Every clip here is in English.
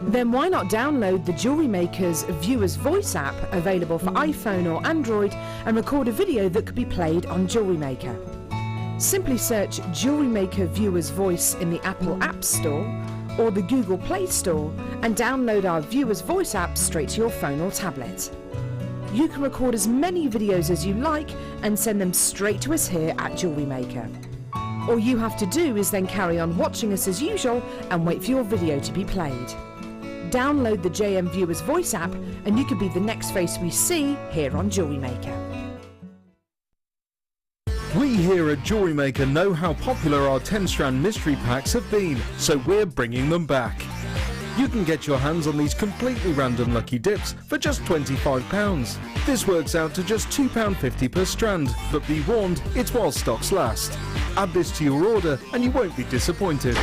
Then why not download the Jewellery Maker's Viewer's Voice app, available for iPhone or Android, and record a video that could be played on Jewellery Maker. Simply search Jewellery Maker Viewer's Voice in the Apple App Store or the Google Play Store and download our Viewer's Voice app straight to your phone or tablet. You can record as many videos as you like and send them straight to us here at Jewellery Maker. All you have to do is then carry on watching us as usual and wait for your video to be played. Download the JM Viewer's Voice app and you could be the next face we see here on Jewellery Maker. We here at Jewellery Maker know how popular our 10-strand mystery packs have been, so we're bringing them back. You can get your hands on these completely random lucky dips for just £25. This works out to just £2.50 per strand, but be warned, it's while stocks last. Add this to your order and you won't be disappointed.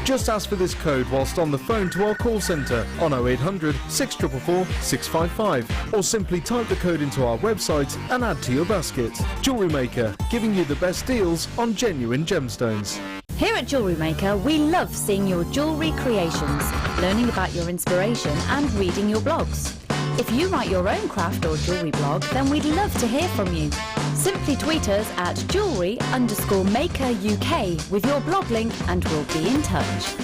Just ask for this code whilst on the phone to our call centre on 0800 644 655 or simply type the code into our website and add to your basket. Jewellery Maker, giving you the best deals on genuine gemstones. Here at Jewellery Maker, we love seeing your jewellery creations, learning about your inspiration and reading your blogs. If you write your own craft or jewellery blog, then we'd love to hear from you. Simply tweet us at jewellery_maker UK with your blog link and we'll be in touch.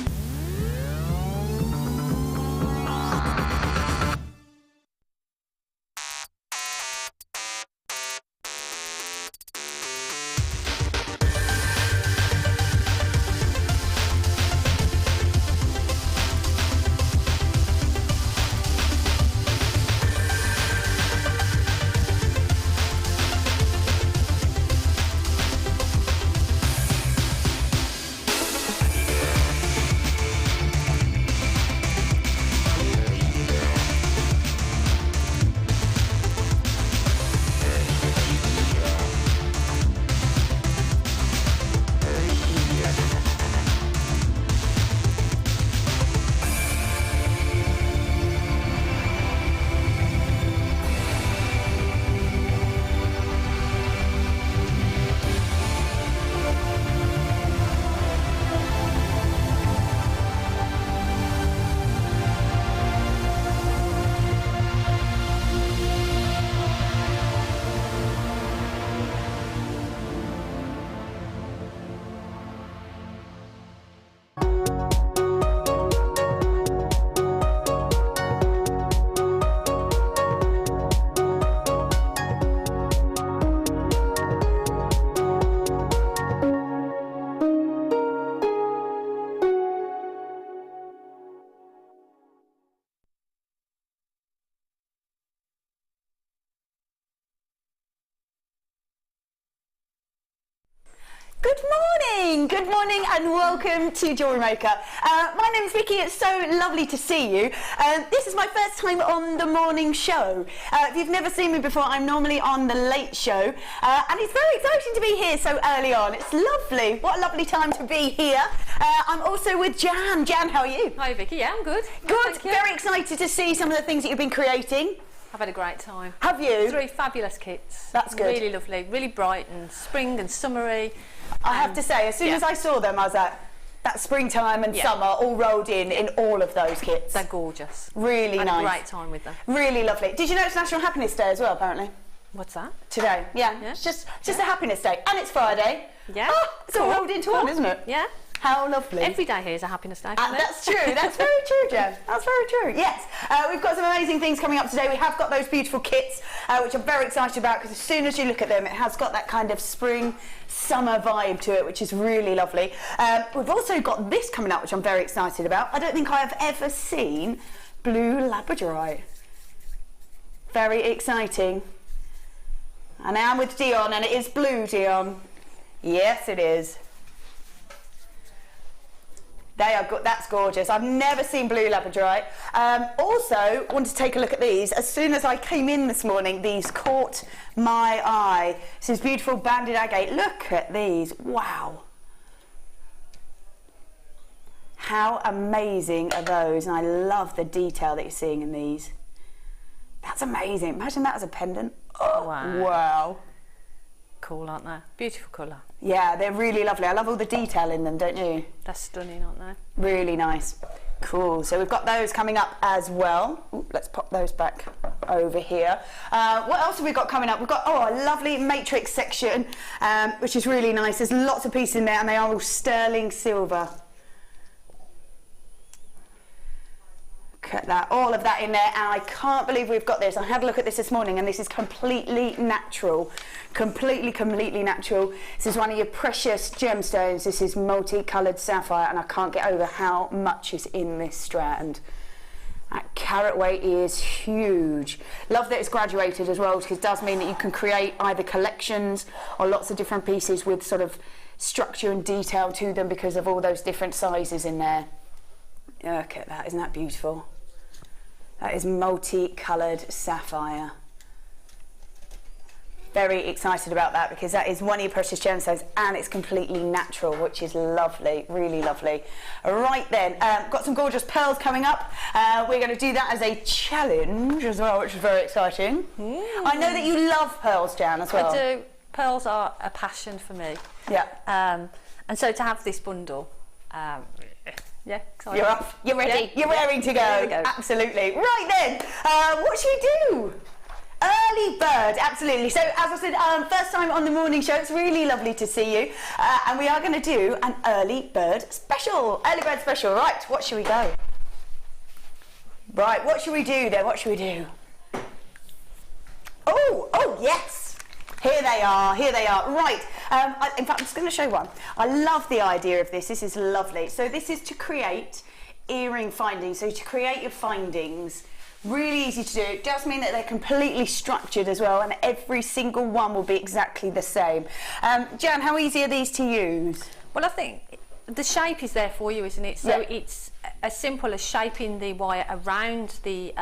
Good morning and welcome to Jewellery Maker. My name's Vicky, it's so lovely to see you. This is my first time on the morning show. If you've never seen me before, I'm normally on the late show and it's very exciting to be here so early on. It's lovely, what a lovely time to be here. I'm also with Jan. Jan, how are you? Hi Vicky, yeah, I'm good. Good, very excited to see some of the things that you've been creating. I've had a great time. Have you? 3 fabulous kits. That's good. Really lovely, really bright and spring and summery. I have to say, as soon as I saw them, I was like, that springtime and summer all rolled in all of those kits. They're gorgeous. Really nice. I had a great time with them. Really lovely. Did you know it's National Happiness Day as well, apparently? What's that? Today, yeah. It's just a happiness day. And it's Friday. Yeah. Oh, it's all rolled into one, isn't it? Yeah. How lovely. Every day here is a happiness day. That's true. That's very true, Jen. That's very true. Yes. We've got some amazing things coming up today. We have got those beautiful kits, which I'm very excited about because as soon as you look at them, it has got that kind of spring, summer vibe to it, which is really lovely. We've also got this coming up, which I'm very excited about. I don't think I have ever seen blue labradorite. Very exciting. And I am with Dion, and it is blue, Dion. Yes, it is. They are good. That's gorgeous. I've never seen blue labradorite. Also, wanted to take a look at these. As soon as I came in this morning, these caught my eye. This is beautiful banded agate. Look at these. Wow. How amazing are those? And I love the detail that you're seeing in these. That's amazing. Imagine that as a pendant. Oh, wow. Cool, aren't they? Beautiful colour. Yeah, they're really lovely. I love all the detail in them, don't you? They're stunning, aren't they? Really nice. Cool, so we've got those coming up as well. Ooh, let's pop those back over here. What else have we got coming up? We've got, oh, a lovely matrix section, which is really nice. There's lots of pieces in there and they are all sterling silver. Look at that, all of that in there, and I can't believe we've got this. I had a look at this morning and this is completely natural. Completely natural. This is one of your precious gemstones. This is multicoloured sapphire, and I can't get over how much is in this strand. That carat weight is huge. Love that it's graduated as well, because it does mean that you can create either collections or lots of different pieces with sort of structure and detail to them because of all those different sizes in there. Look at that, isn't that beautiful? That is multicoloured sapphire. Very excited about that because that is one of your precious gemstones and it's completely natural, which is lovely, really lovely. Right then, got some gorgeous pearls coming up. We're going to do that as a challenge as well, which is very exciting. I know that you love pearls, Jan, as well. I do. Pearls are a passion for me. Yeah. And so to have this bundle, yeah, excited. You're off. You're ready. Yeah. You're raring to go. There we go. Absolutely. Right then, what should we do? Early bird, absolutely. So as I said, first time on the morning show, it's really lovely to see you. And we are going to do an early bird special. Early bird special, right, what should we go? Right, what should we do then? What should we do? Oh yes. Here they are, here they are. Right, in fact, I'm just going to show one. I love the idea of this. This is lovely. So this is to create earring findings. So to create your findings. Really easy to do. It does mean that they're completely structured as well, and every single one will be exactly the same. Jan, how easy are these to use? Well, I think the shape is there for you, isn't it? So it's as simple as shaping the wire around the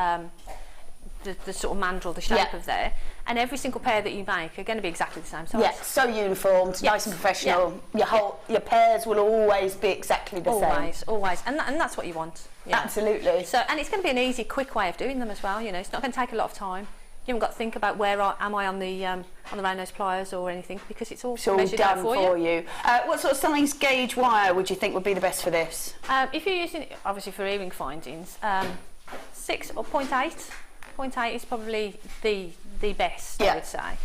sort of mandrel, the shape of there, and every single pair that you make are going to be exactly the same size. Yeah, so uniformed, nice and professional. Your pairs will always be exactly the same. Always, and that's what you want. Yeah. Absolutely. So, and it's going to be an easy, quick way of doing them as well. You know, it's not going to take a lot of time. You haven't got to think about where am I on the round nose pliers or anything, because it's all measured done out for you. What sort of size gauge wire would you think would be the best for this? If you're using it, obviously for earring findings, 6 or 0.8. 0.8 is probably the best, I would say.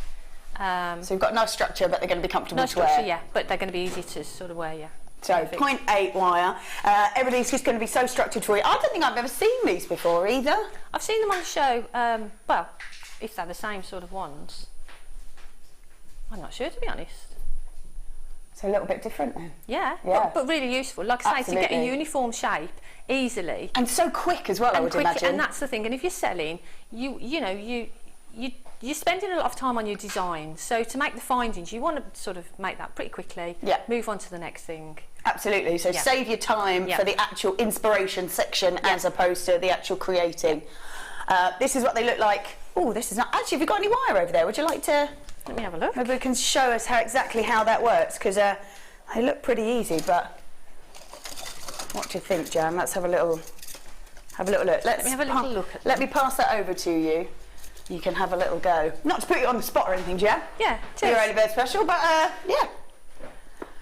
So you've got nice structure, but they're going to be comfortable to wear. Yeah, but they're going to be easy to sort of wear, yeah. So 0.8 wire. Everything's just going to be so structured for you. I don't think I've ever seen these before either. I've seen them on the show. Well, if they're the same sort of ones, I'm not sure, to be honest. It's a little bit different then. Yeah. But really useful. Like I say, to get a uniform shape easily. And so quick as well, I would imagine. And that's the thing. And if you're selling, you're spending a lot of time on your design, so to make the findings you want to sort of make that pretty quickly, move on to the next thing. Absolutely, so save your time for the actual inspiration section as opposed to the actual creating. This is what they look like. Oh, this is not actually, have you got any wire over there? Would you like to let me have a look? Maybe you can show us exactly how that works, because they look pretty easy, but what do you think, Jan? Let's have a little look. Let me have a little look at them. Let me pass that over to you. You can have a little go. Not to put you on the spot or anything, Jan. Yeah, your early bird special, but yeah.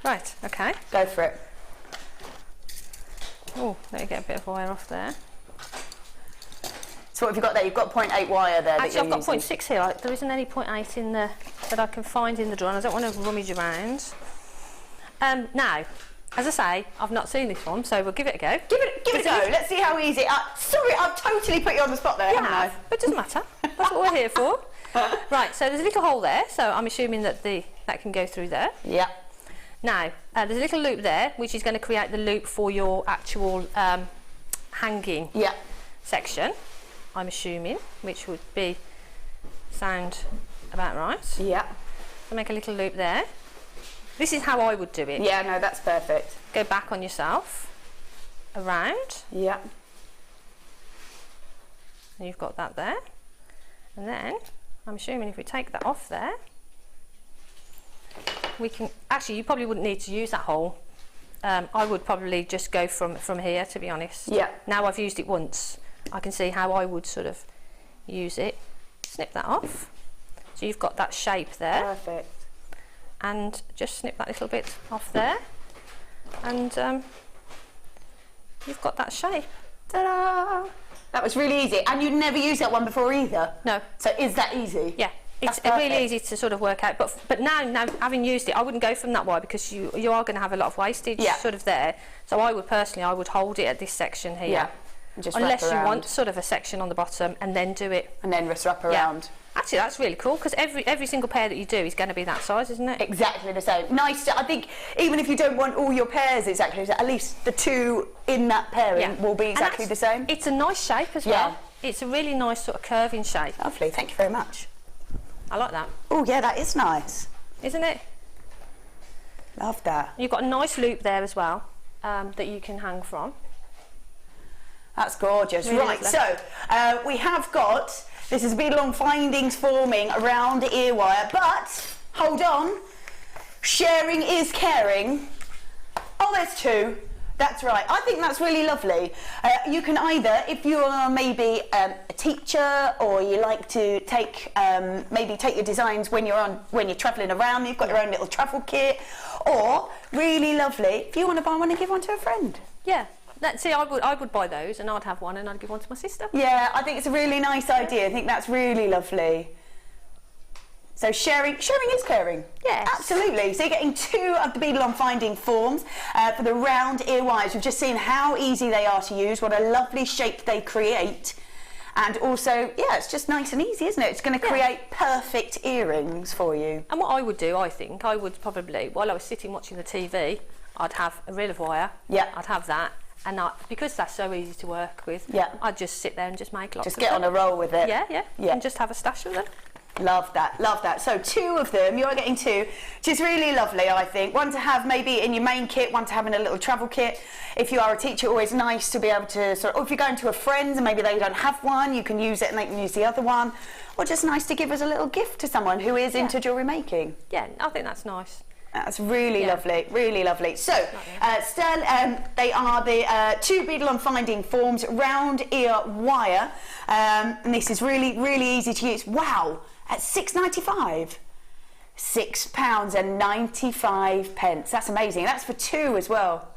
Right, okay. Go for it. Oh, let me get a bit of wire off there. So what have you got there? You've got 0.8 wire there. Actually, I've got 0.6 here. There isn't any 0.8 in there that I can find in the drawer, and I don't want to rummage around. Now, as I say, I've not seen this one, so we'll give it a go. Give it a go. Let's see how easy. Sorry, I've totally put you on the spot there, haven't I? But it doesn't matter. That's what we're here for. Right, so there's a little hole there, so I'm assuming that that can go through there. Yeah. Now, there's a little loop there, which is going to create the loop for your actual hanging section, I'm assuming, which would be sound about right. Yeah. So make a little loop there. This is how I would do it. Yeah, no, that's perfect. Go back on yourself, around. Yeah. And you've got that there. And then, I'm assuming if we take that off there, we can, actually you probably wouldn't need to use that hole. I would probably just go from here, to be honest. Yeah. Now I've used it once, I can see how I would sort of use it. Snip that off. So you've got that shape there. Perfect. And just snip that little bit off there. And you've got that shape. Ta-da! That was really easy. And you'd never used that one before either? No. So is that easy? Yeah. It's really easy to sort of work out, but now having used it, I wouldn't go from that wire because you are going to have a lot of wastage sort of there. So I would hold it at this section here. Yeah. Just unless you want sort of a section on the bottom and then do it. And then just wrap around. Yeah. Actually, that's really cool because every single pair that you do is going to be that size, isn't it? Exactly the same. Nice. I think even if you don't want all your pairs exactly, at least the two in that pairing will be exactly the same. It's a nice shape as well. It's a really nice sort of curving shape. Lovely. Thank you very much. I like that. Oh yeah, that is nice. Isn't it? Love that. You've got a nice loop there as well that you can hang from. That's gorgeous. Really right, lovely. so we have got, this has been long findings forming around ear wire, but hold on, sharing is caring. Oh, there's two. That's right. I think that's really lovely. You can either, if you are maybe a teacher or you like to take maybe take your designs when you're travelling around, you've got your own little travel kit, or really lovely if you want to buy one and give one to a friend. Yeah. See, I would buy those and I'd have one and I'd give one to my sister. Yeah, I think it's a really nice idea. I think that's really lovely. So sharing is caring. Yes. Absolutely. So you're getting two of the Beadle on Finding forms for the round ear wires. We've just seen how easy they are to use, what a lovely shape they create. And also, yeah, it's just nice and easy, isn't it? It's going to create perfect earrings for you. And what I would do, I think, I would probably, while I was sitting watching the TV, I'd have a reel of wire. Yeah. I'd have that. And because that's so easy to work with, I'd just sit there and just make lots of them. Just get on a roll with it. Yeah. And just have a stash of them. Love that, love that. So two of them, you're getting two, which is really lovely, I think. One to have maybe in your main kit, one to have in a little travel kit. If you are a teacher, always nice to be able to or if you're going to a friend and maybe they don't have one, you can use it and they can use the other one. Or just nice to give as a little gift to someone who is into jewellery making. Yeah, I think that's nice. That's really lovely, really lovely. So, they are the two Beadle on Finding forms, round ear wire, and this is really, really easy to use. Wow, at £6.95, £6.95. That's amazing. That's for two as well.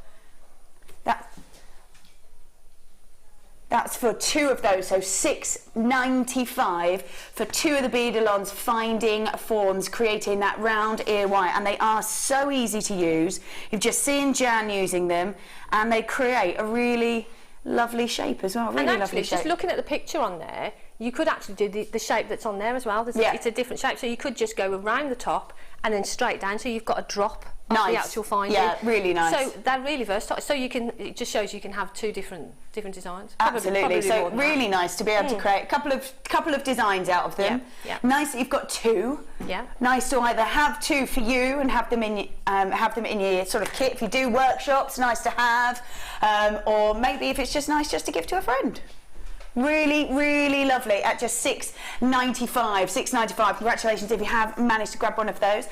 That's for two of those, so £6.95 for two of the Beadle-ons Finding forms, creating that round ear wire, and they are so easy to use. You've just seen Jan using them, and they create a really lovely shape as well. Really and actually, lovely shape. just looking at the picture on there, you could actually do the shape that's on there as well. It's a different shape, so you could just go around the top and then straight down, so you've got a drop of the actual finding. Yeah, really nice. So they're really versatile. So it just shows you can have two different designs. Absolutely. Probably so really nice to be able to create a couple of designs out of them. Yeah. Nice that you've got two. Yeah. Nice to either have two for you and have them in your sort of kit if you do workshops. Nice to have, or maybe if it's just nice just to give to a friend. Really, really lovely at just £6.95. Congratulations if you have managed to grab one of those.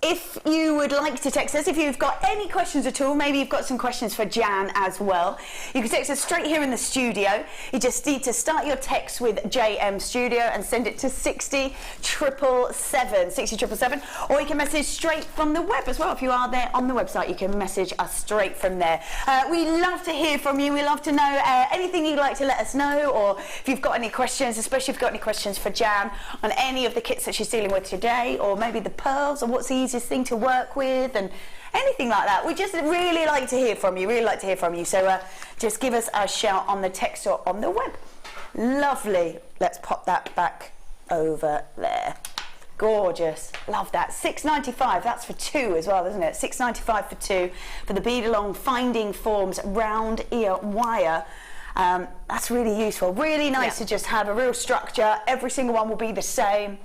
If you would like to text us, if you've got any questions at all, maybe you've got some questions for Jan as well, you can text us straight here in the studio. You just need to start your text with JM Studio and send it to 60777, or you can message straight from the web as well. If you are there on the website, you can message us straight from there. We love to hear from you. We love to know anything you'd like to let us know, or if you've got any questions, especially if you've got any questions for Jan on any of the kits that she's dealing with today, or maybe the pearls, or what's the easiest thing to work with, and anything like that. We just really like to hear from you, so just give us a shout on the text or on the web. Lovely. Let's pop that back over there. Gorgeous. Love that. £6.95. That's for two as well, isn't it? £6.95 for two for the Beadle-on Finding Forms round ear wire. That's really useful. Really nice to just have a real structure. Every single one will be the same.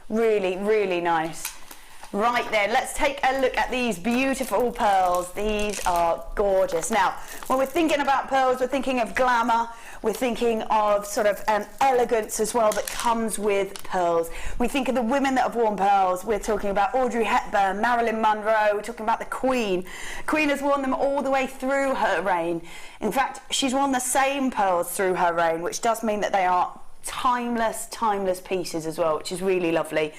Really, really nice. Right then, let's take a look at these beautiful pearls. These are gorgeous. Now, when we're thinking about pearls, we're thinking of glamour, we're thinking of sort of elegance as well that comes with pearls. We think of the women that have worn pearls. We're talking about Audrey Hepburn, Marilyn Monroe, we're talking about the Queen. Queen has worn them all the way through her reign. In fact, she's worn the same pearls through her reign, which does mean that they are timeless, timeless pieces as well, which is really lovely.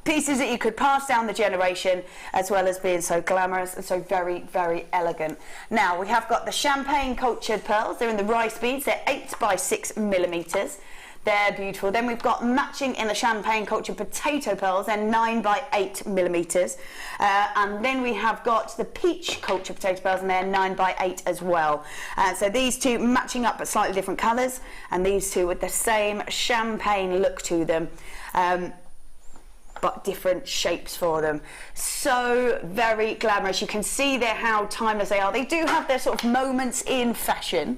Pieces that you could pass down the generation, as well as being so glamorous and so very, very elegant. Now, we have got the champagne cultured pearls. They're in the rice beads. They're 8 by 6 millimeters. They're beautiful. Then we've got matching in the champagne cultured potato pearls. They're 9 by 8 millimeters. And then we have got the peach cultured potato pearls, and they're 9 by 8 as well. So these two matching up but slightly different colours, and these two with the same champagne look to them. But different shapes for them. So very glamorous. You can see there how timeless they are. They do have their sort of moments in fashion.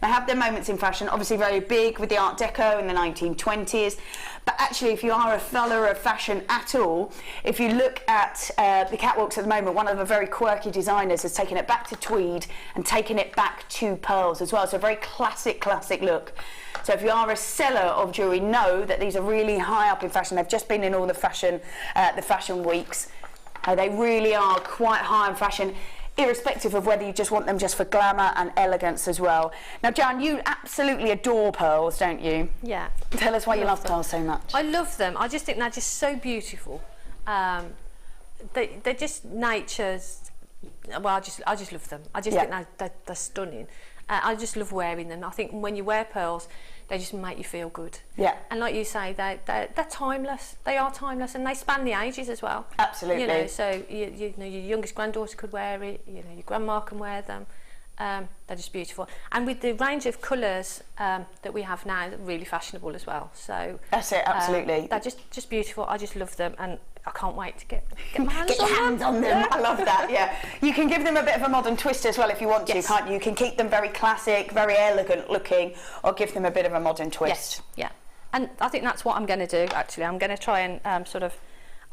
They have their moments in fashion, obviously very big with the Art Deco in the 1920s. But actually, if you are a follower of fashion at all, if you look at the catwalks at the moment, one of the very quirky designers has taken it back to tweed and taken it back to pearls as well. So a very classic look. So if you are a seller of jewellery, know that these are really high up in fashion. They've just been in all the fashion weeks. They really are quite high in fashion, irrespective of whether you just want them just for glamour and elegance as well. Now, Jan, you absolutely adore pearls, don't you? Yeah. Tell us why you love pearls so much. I love them. I just think they're just so beautiful. They're just nature's. Well, I just love them. I just think they're stunning. I just love wearing them. I think when you wear pearls, they just make you feel good. Yeah. And like you say, they're timeless. They are timeless, and they span the ages as well. Absolutely. You know, so you know, your youngest granddaughter could wear it. You know, your grandma can wear them. They're just beautiful. And with the range of colours that we have now, they're really fashionable as well. So that's it. Absolutely. They're just beautiful. I just love them, and I can't wait to get my hands get your hands on them. Yeah. I love that. Yeah, you can give them a bit of a modern twist as well if you want to, can't you? You can keep them very classic, very elegant looking, or give them a bit of a modern twist. Yes. Yeah, and I think that's what I'm going to do. Actually, I'm going to try and I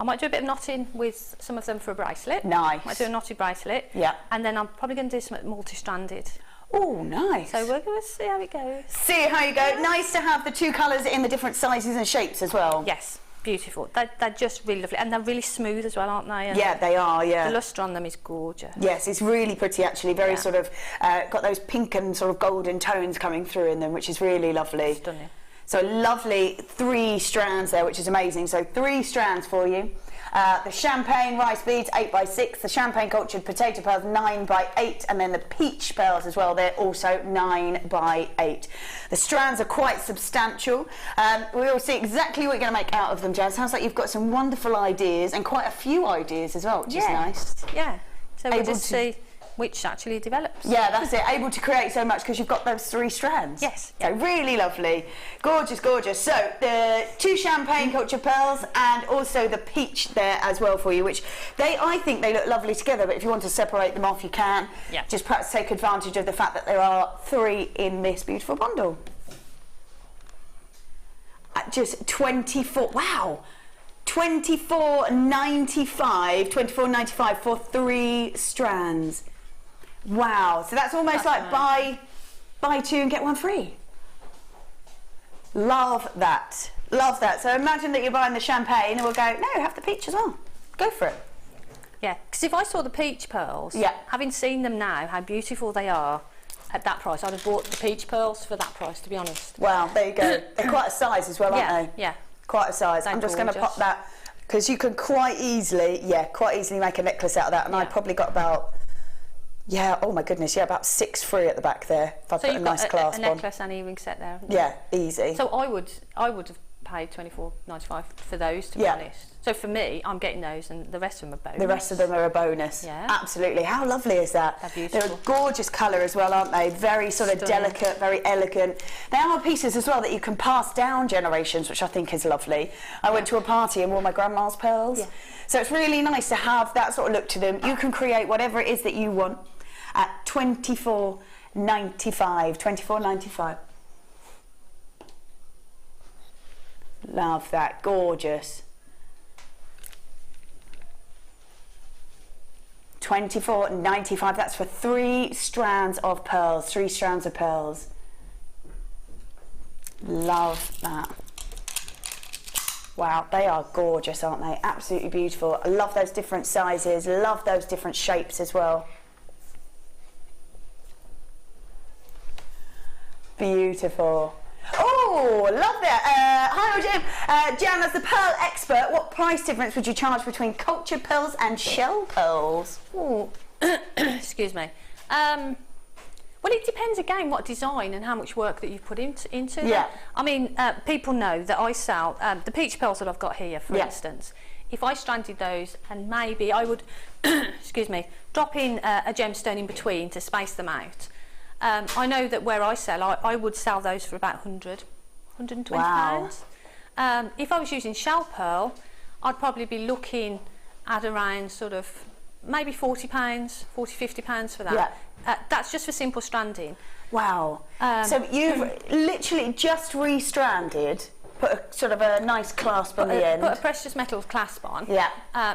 might do a bit of knotting with some of them for a bracelet. Nice. I might do a knotted bracelet. Yeah. And then I'm probably going to do something multi-stranded. Oh, nice. So we're going to see how it goes. See how you go. Nice to have the two colours in the different sizes and shapes as well. Yes. Beautiful. They're just really lovely, and they're really smooth as well, aren't they? And yeah, they are. Yeah. The lustre on them is gorgeous. Yes, it's really pretty actually. Very sort of got those pink and sort of golden tones coming through in them, which is really lovely. Stunning. So lovely 3 strands there, which is amazing. So 3 strands for you. The champagne rice beads 8 by 6, the champagne cultured potato pearls 9 by 8, and then the peach pearls as well, they're also 9 by 8. The strands are quite substantial. We will see exactly what you're going to make out of them, Jan. Sounds like you've got some wonderful ideas, and quite a few ideas as well, which is nice. Yeah, so we'll just see which actually develops. Yeah, that's it. Able to create so much because you've got those 3 strands. Yes. So really lovely. Gorgeous, gorgeous. So the 2 champagne cultured pearls and also the peach there as well for you, which I think they look lovely together, but if you want to separate them off, you can. Yeah. Just perhaps take advantage of the fact that there are 3 in this beautiful bundle. At just 24, wow. $24.95 for 3 strands. Wow, so that's almost like buy 2 and get 1 free. Love that. Love that. So imagine that you're buying the champagne and we'll go, no, have the peach as well. Go for it. Yeah, because if I saw the peach pearls, having seen them now, how beautiful they are at that price, I'd have bought the peach pearls for that price, to be honest. Well, there you go. They're quite a size as well, aren't they? Yeah. Quite a size. I'm just going to pop that, because you can quite easily make a necklace out of that, and I probably got about... Yeah, oh my goodness, about 6 free at the back there. If I put a nice clasp on. A necklace and earring set there. Yeah, easy. So I would have paid $24.95 for those, to be honest. So for me, I'm getting those, and the rest of them are bonus. The rest of them are a bonus. Yeah. Absolutely. How lovely is that? They're beautiful. They're a gorgeous colour as well, aren't they? Very sort of delicate, very elegant. They are pieces as well that you can pass down generations, which I think is lovely. I went to a party and wore my grandma's pearls. Yeah. So it's really nice to have that sort of look to them. You can create whatever it is that you want at $24.95. Love that. Gorgeous. $24.95. That's for 3 strands of pearls. 3 strands of pearls. Love that. Wow, they are gorgeous, aren't they? Absolutely beautiful. I love those different sizes. Love those different shapes as well. Beautiful. Oh, Oh, love that. Hi, Jim. Jan, as the pearl expert, what price difference would you charge between cultured pearls and shell pearls? Ooh. Excuse me. Well, it depends again what design and how much work that you've put into them. I mean, people know that I sell the peach pearls that I've got here, for instance. If I stranded those, and maybe I would, excuse me, drop in a gemstone in between to space them out. I know that where I sell, I would sell those for about 120 pounds. If I was using shell pearl, I'd probably be looking at around sort of maybe 40 pounds, 50 pounds for that. That's just for simple stranding. Wow. So you've literally just restranded, put a sort of a nice clasp on the end. Put a precious metal clasp on.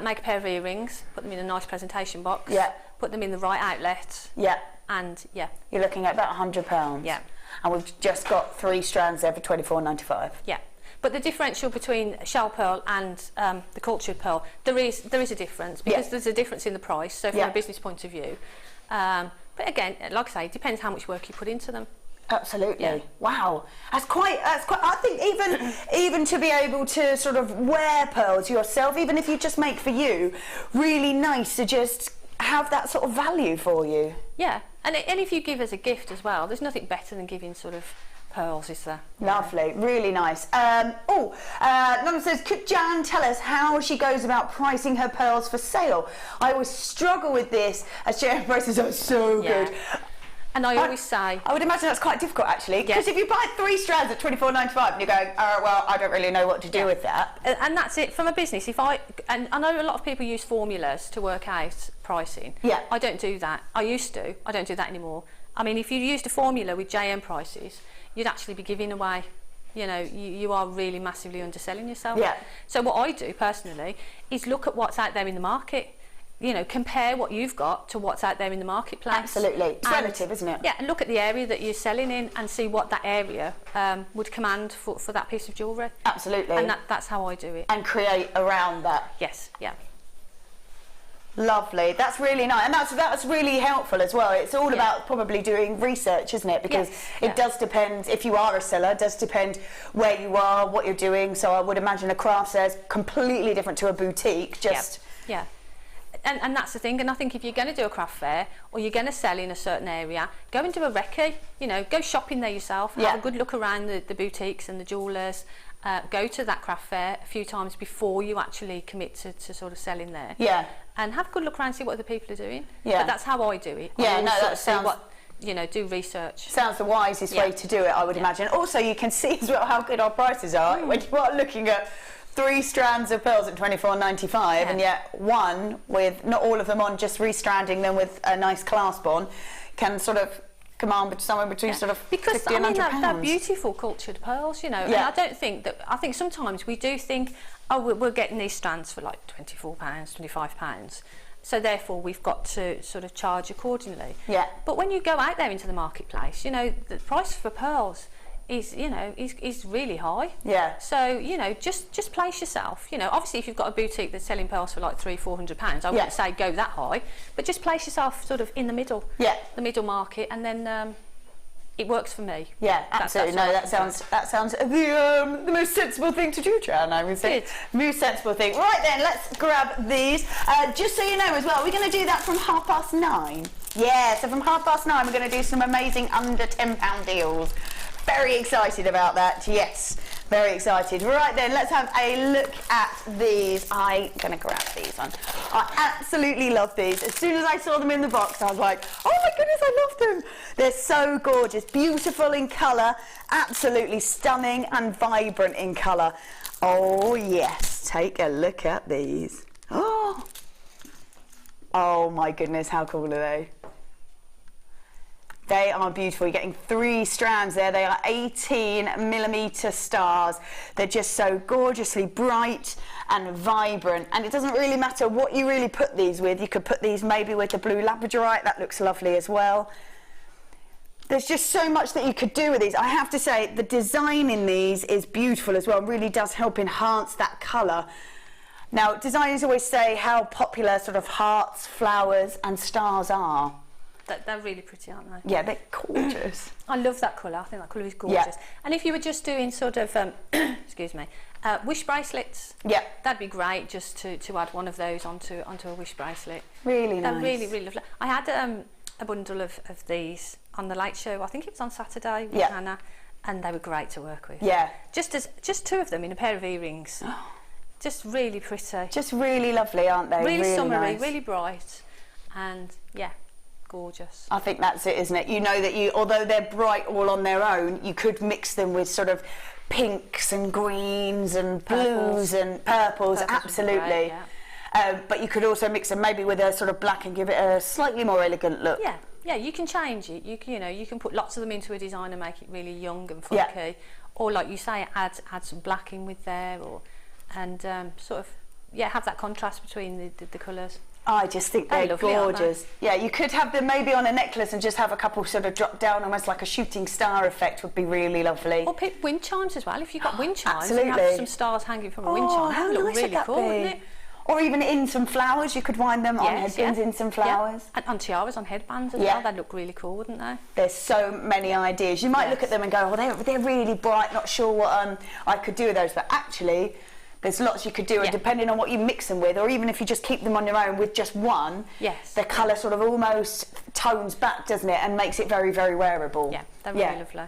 Make a pair of earrings, put them in a nice presentation box. Put them in the right outlet. And you're looking at about £100. And we've just got 3 strands there for £24.95. But the differential between shell pearl and the cultured pearl, there is a difference, because there's a difference in the price. So from a business point of view, but again, like I say, it depends how much work you put into them. Absolutely. Wow. That's quite. I think even to be able to sort of wear pearls yourself, even if you just make for you, really nice to just have that sort of value for you. And if you give as a gift as well, there's nothing better than giving sort of pearls, is there? Lovely, really nice. Nonna says, could Jan tell us how she goes about pricing her pearls for sale? I always struggle with this, as JM prices are so good. And I always say, I would imagine that's quite difficult actually, because if you buy 3 strands at £24.95 and you're going, well, I don't really know what to do with that. And that's it from a business. And I know a lot of people use formulas to work out pricing. I don't do that. I used to. I don't do that anymore. I mean, if you used a formula with JM prices, you'd actually be giving away, you are really massively underselling yourself. So what I do personally is look at what's out there in the market. Compare what you've got to what's out there in the marketplace. Absolutely. It's relative, isn't it? And look at the area that you're selling in and see what that area would command for that piece of jewellery. Absolutely. And that's how I do it. And create around that. Yes, Lovely. That's really nice, and that's really helpful as well. It's all about probably doing research, isn't it? Because it does depend, if you are a seller, it does depend where you are, what you're doing. So I would imagine a craft fair is completely different to a boutique. And that's the thing. And I think if you're going to do a craft fair or you're going to sell in a certain area, go and do a recce. Go shopping there yourself. Have a good look around the boutiques and the jewellers. Go to that craft fair a few times before you actually commit to sort of selling there. And have a good look around, see what other people are doing. But that's how I do it. That sounds. Do research. Sounds the wisest way to do it, I would imagine. Also, you can see as well how good our prices are when you are looking at 3 strands of pearls at £24.95, and yet one with not all of them on, just restranding them with a nice clasp on, can sort of command somewhere between sort of because £50 and £100. They're beautiful cultured pearls, and I don't think that. I think sometimes we do think, we're getting these strands for like £24, £25. So therefore we've got to sort of charge accordingly. But when you go out there into the marketplace, the price for pearls is really high. So just place yourself. Obviously if you've got a boutique that's selling pearls for like £300-400, I wouldn't say go that high, but just place yourself sort of in the middle. The middle market, and then it works for me. Absolutely. That sounds the most sensible thing to do, Jan, I would say. Most sensible thing. Right then, let's grab these. Just so you know as well, we're going to do that from 9:30. So from 9:30 we're going to do some amazing under £10 deals. Very excited about that, yes, very excited. Right then, let's have a look at these. I'm going to grab these on. I absolutely love these. As soon as I saw them in the box, I was like, oh my goodness, I love them. They're so gorgeous, beautiful in colour, absolutely stunning and vibrant in colour. Oh yes, take a look at these. Oh my goodness, how cool are they? They are beautiful. You're getting 3 strands there. They are 18mm stars. They're just so gorgeously bright and vibrant. And it doesn't really matter what you really put these with. You could put these maybe with the blue labradorite. That looks lovely as well. There's just so much that you could do with these. I have to say, the design in these is beautiful as well. It really does help enhance that colour. Now, designers always say how popular sort of hearts, flowers and stars are. They're really pretty, aren't they? Yeah, they're gorgeous. I love that colour. I think that colour is gorgeous. Yeah. And if you were just doing sort of, excuse me, wish bracelets, Yeah. that'd be great just to add one of those onto a wish bracelet. Really nice. They're really, really lovely. I had a bundle of these on the late show. I think it was on Saturday with Hannah, and they were great to work with. Yeah. Just two of them in a pair of earrings. Just really pretty. Just really lovely, aren't they? Really summery, nice. really bright, and yeah, gorgeous. I think that's it, isn't it? You know that although they're bright all on their own, you could mix them with sort of pinks and greens and blues and purples. Absolutely. Great, yeah. But you could also mix them maybe with a sort of black and give it a slightly more elegant look. Yeah. Yeah, you can change it. You can put lots of them into a design and make it really young and funky, or like you say, add some black in with there, and sort of have that contrast between the colours. I just think they're lovely, gorgeous. Yeah, you could have them maybe on a necklace and just have a couple sort of drop down, almost like a shooting star effect would be really lovely. Or wind chimes as well. If you've got wind chimes, Absolutely. and have some stars hanging from a wind chime, that would look really cool, wouldn't it? Or even in some flowers, you could wind them on headpins in some flowers. Yeah. And on tiaras, on headbands as well, they'd look really cool, wouldn't they? There's so many ideas. You might look at them and go, well, they're really bright, not sure what I could do with those. But actually, there's lots you could do, and depending on what you mix them with, or even if you just keep them on your own with just one, the colour sort of almost tones back, doesn't it, and makes it very, very wearable. Yeah, they're really lovely.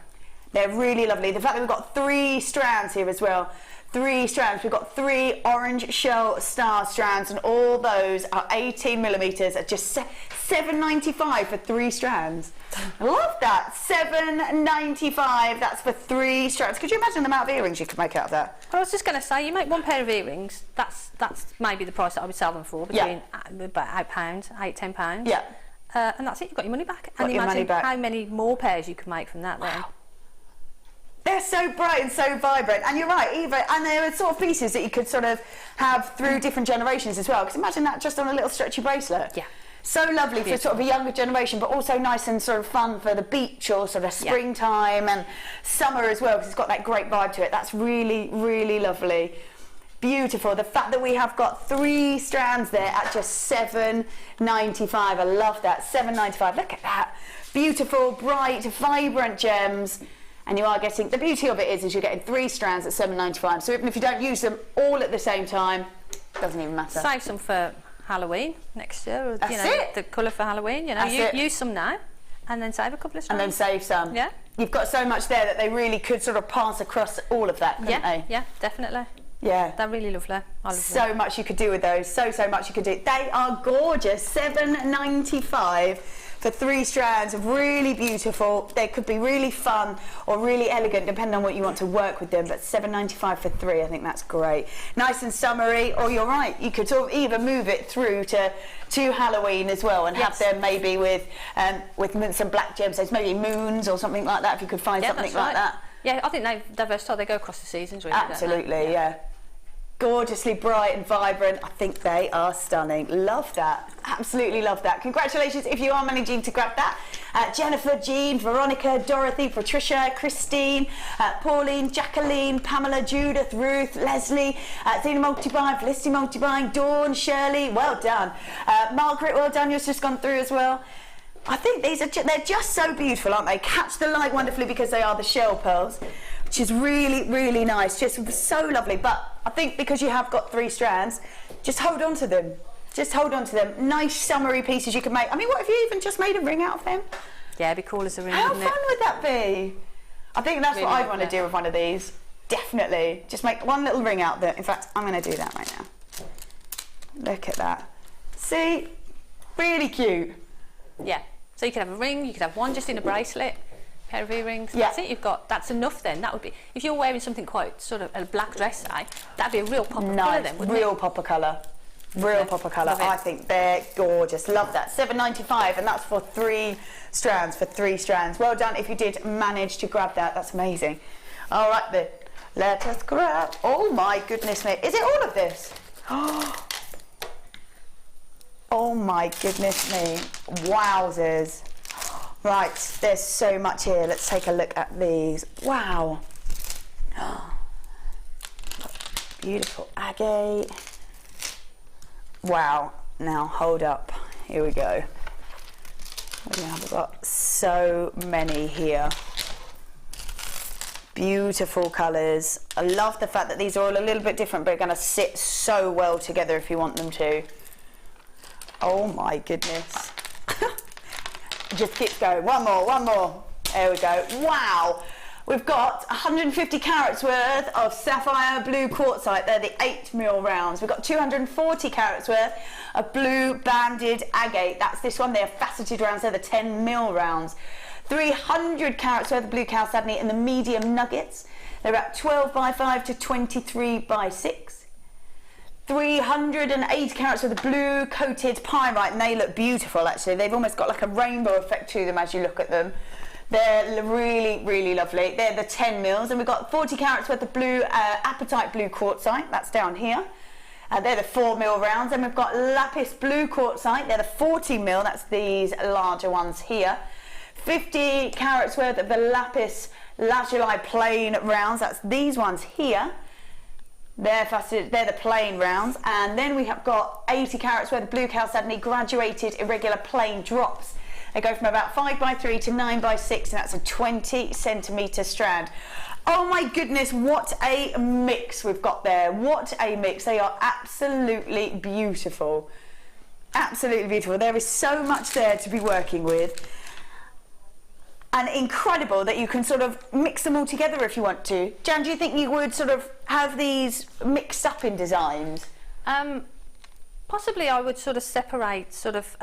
They're really lovely. The fact that we've got 3 strands here as well. 3 strands. We've got 3 orange shell star strands, and all those are 18mm at just $7.95 for 3 strands. I love that. $7.95. That's for 3 strands. Could you imagine the amount of earrings you could make out of that? Well, I was just going to say, you make one pair of earrings. That's maybe the price that I would sell them for, between about £8-10. Yeah. And that's it. You've got your money back. Got and your money imagine back. how many more pairs you could make from that then. They're so bright and so vibrant, and you're right, Eva, and they're sort of pieces that you could sort of have through different generations as well, because imagine that just on a little stretchy bracelet. Yeah. So lovely for sort of a younger generation, but also nice and sort of fun for the beach or sort of springtime and summer as well, because it's got that great vibe to it. That's really, really lovely. Beautiful. The fact that we have got 3 strands there at just $7.95. I love that. $7.95. Look at that. Beautiful, bright, vibrant gems. And you are getting, the beauty of it is you're getting 3 strands at $7.95. So even if you don't use them all at the same time, it doesn't even matter. Save some for Halloween next year. Or, That's it. The colour for Halloween. Use some now, and then save a couple of strands. And then save some. Yeah. You've got so much there that they really could sort of pass across all of that, couldn't they? Yeah, definitely. Yeah. They're really lovely. I love So much you could do with those. So much you could do. They are gorgeous. $7.95 for 3 strands of really beautiful. They could be really fun or really elegant, depending on what you want to work with them. But $7.95 for 3, I think that's great. Nice and summery. Or you're right, you could sort of either move it through to Halloween as well, and have them maybe with some black gemstones, maybe moons or something like that. If you could find something like that. Yeah, I think they're versatile. They go across the seasons, really. Absolutely, yeah. Gorgeously bright and vibrant. I think they are stunning. Love that. Absolutely love that. Congratulations if you are managing to grab that. Jennifer, Jean, Veronica, Dorothy, Patricia, Christine, Pauline, Jacqueline, Pamela, Judith, Ruth, Leslie, Zena Multibuying, Felicity Multibuying, Dawn, Shirley, well done. Margaret, well done. You've just gone through as well. I think these are they're just so beautiful, aren't they? Catch the light wonderfully because they are the shell pearls, which is really, really nice. Just so lovely. But I think because you have got 3 strands, just hold on to them. Just hold on to them. Nice summery pieces you can make. I mean, what if you even just made a ring out of them? Yeah, it'd be cool as a ring. How fun would that be? I think that's really what I'd want to do with one of these. Definitely. Just make one little ring out of it. In fact, I'm going to do that right now. Look at that. See? Really cute. Yeah. So you could have a ring, you could have one just in a bracelet, pair of earrings. Yeah. That's it. That's enough then. That would be, if you're wearing something quite sort of a black dress, that'd be a real pop of colour then, wouldn't it? Real pop of colour. Real pop of colour. I think they're gorgeous. Love that. $7.95, and that's for 3 strands. For 3 strands. Well done if you did manage to grab that. That's amazing. All right then. Let us grab. Oh my goodness me. Is it all of this? Oh my goodness me. Wowzers. Right, there's so much here. Let's take a look at these. Wow. Beautiful agate. Wow. Now hold up. Here we go. We've got so many here. Beautiful colours. I love the fact that these are all a little bit different, but are going to sit so well together if you want them to. Oh my goodness. Just keeps going. One more, one more. There we go. Wow. We've got 150 carats worth of sapphire blue quartzite. They're the 8mm rounds. We've got 240 carats worth of blue banded agate. That's this one. They're faceted rounds. They're the 10mm rounds. 300 carats worth of blue chalcedony in the medium nuggets. They're about 12x5 to 23x6. 380 carats worth of blue coated pyrite, and they look beautiful actually. They've almost got like a rainbow effect to them as you look at them. They're really, really lovely. They're the 10mm, and we've got 40 carats worth of blue apatite blue quartzite. That's down here. They're the 4mm rounds, and we've got lapis blue quartzite. They're the 40mm. That's these larger ones here. 50 carats worth of the lapis lazuli plain rounds. That's these ones here. They're the plain rounds. And then we have got 80 carats worth of blue chalcedony graduated irregular plain drops. They go from about 5x3 to 9x6, and that's a 20cm strand. Oh my goodness, what a mix we've got there. What a mix. They are absolutely beautiful. Absolutely beautiful. There is so much there to be working with. And incredible that you can sort of mix them all together if you want to. Jan, do you think you would sort of have these mixed up in designs? Possibly I would sort of separate sort of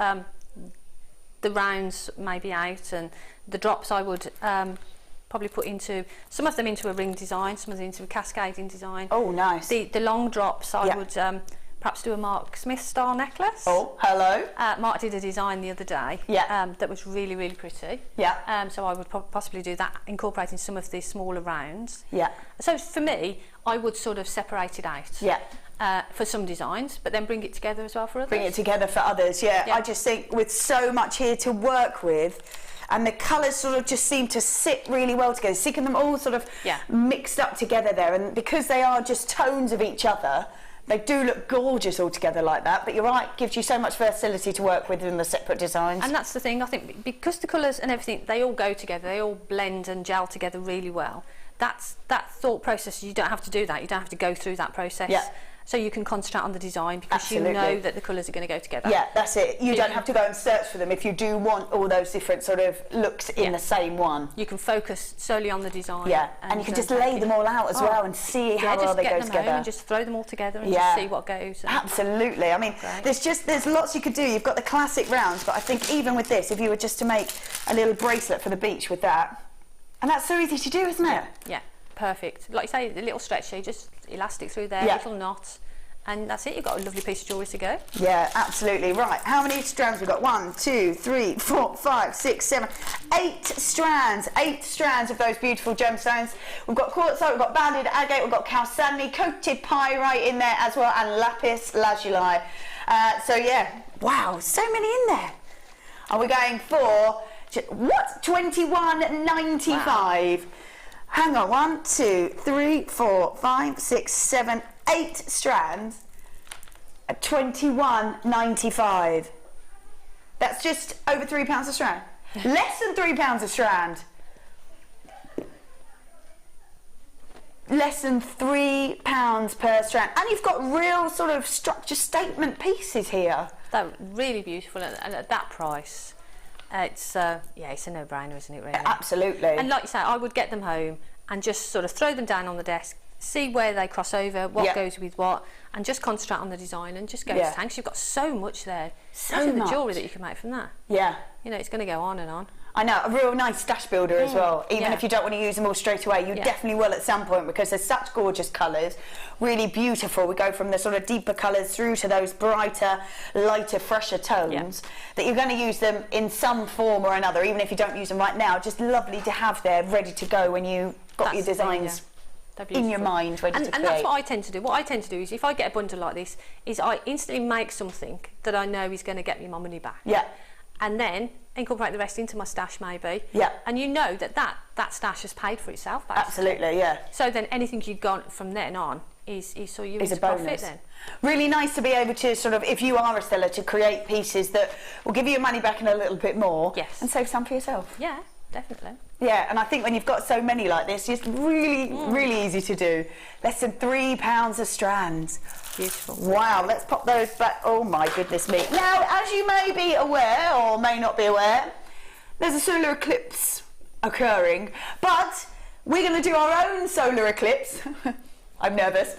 the rounds maybe out, and the drops I would probably put into, some of them into a ring design, some of them into a cascading design. Oh, nice. The long drops I would perhaps do a Mark Smith style necklace. Oh, hello. Mark did a design the other day that was really, really pretty. Yeah. So I would possibly do that, incorporating some of the smaller rounds. Yeah. So for me, I would sort of separate it out. Yeah. For some designs, but then bring it together as well for others. Bring it together for others, yeah. I just think with so much here to work with, and the colours sort of just seem to sit really well together, seeing them all sort of mixed up together there, and because they are just tones of each other, they do look gorgeous all together like that. But you're right, it gives you so much versatility to work with in the separate designs. And that's the thing, I think, because the colours and everything, they all go together, they all blend and gel together really well. That thought process, you don't have to do that, you don't have to go through that process. Yeah. So you can concentrate on the design because you know that the colours are going to go together. Yeah, that's it. You don't have to go and search for them if you do want all those different sort of looks in the same one. You can focus solely on the design. Yeah, and you can just lay them all out as well and see how well they go together. And just throw them all together and just see what goes. Absolutely. I mean, there's lots you could do. You've got the classic rounds, but I think even with this, if you were just to make a little bracelet for the beach with that, and that's so easy to do, isn't it? Yeah. Perfect. Like you say, the little stretchy, just elastic through there, little knot, and that's it. You've got a lovely piece of jewellery to go. Yeah, absolutely. Right, how many strands we've got? 1, 2, 3, 4, 5, 6, 7, 8 strands. 8 strands of those beautiful gemstones. We've got quartzite, we've got banded agate, we've got chalcedony, coated pyrite in there as well, and lapis lazuli. So yeah, wow, so many in there. And we're going for what? $21.95. Wow. Hang on, 1, 2, 3, 4, 5, 6, 7, 8 strands at $21.95. That's just over £3 a strand. Less than £3 a strand. Less than £3 per strand. And you've got real sort of structure statement pieces here. They're really beautiful, and at that price. It's it's a no-brainer, isn't it, really? Absolutely. And like you say, I would get them home and just sort of throw them down on the desk, see where they cross over, what goes with what, and just concentrate on the design and just go to town. You've got so much there. So much. The jewellery that you can make from that. Yeah. You know, it's going to go on and on. I know, a real nice stash builder as well. Even if you don't want to use them all straight away, you definitely will at some point, because there's such gorgeous colours, really beautiful. We go from the sort of deeper colours through to those brighter, lighter, fresher tones, that you're going to use them in some form or another, even if you don't use them right now. Just lovely to have there, ready to go when you got your designs in your mind, ready to create. And that's what I tend to do. What I tend to do is, if I get a bundle like this, is I instantly make something that I know is going to get me my money back. Yeah. And then incorporate the rest into my stash, maybe. Yeah. And you know that stash has paid for itself, basically. Absolutely, yeah. So then anything you've got from then on is so you is a into profit bonus. then. Really nice to be able to sort of, if you are a seller, to create pieces that will give you your money back and a little bit more. Yes. And save some for yourself. Yeah, definitely. Yeah, and I think when you've got so many like this, it's really, really easy to do. Less than £3 a strand. Beautiful. Wow, let's pop those back. Oh my goodness me. Now, as you may be aware, or may not be aware, there's a solar eclipse occurring, but we're going to do our own solar eclipse. I'm nervous.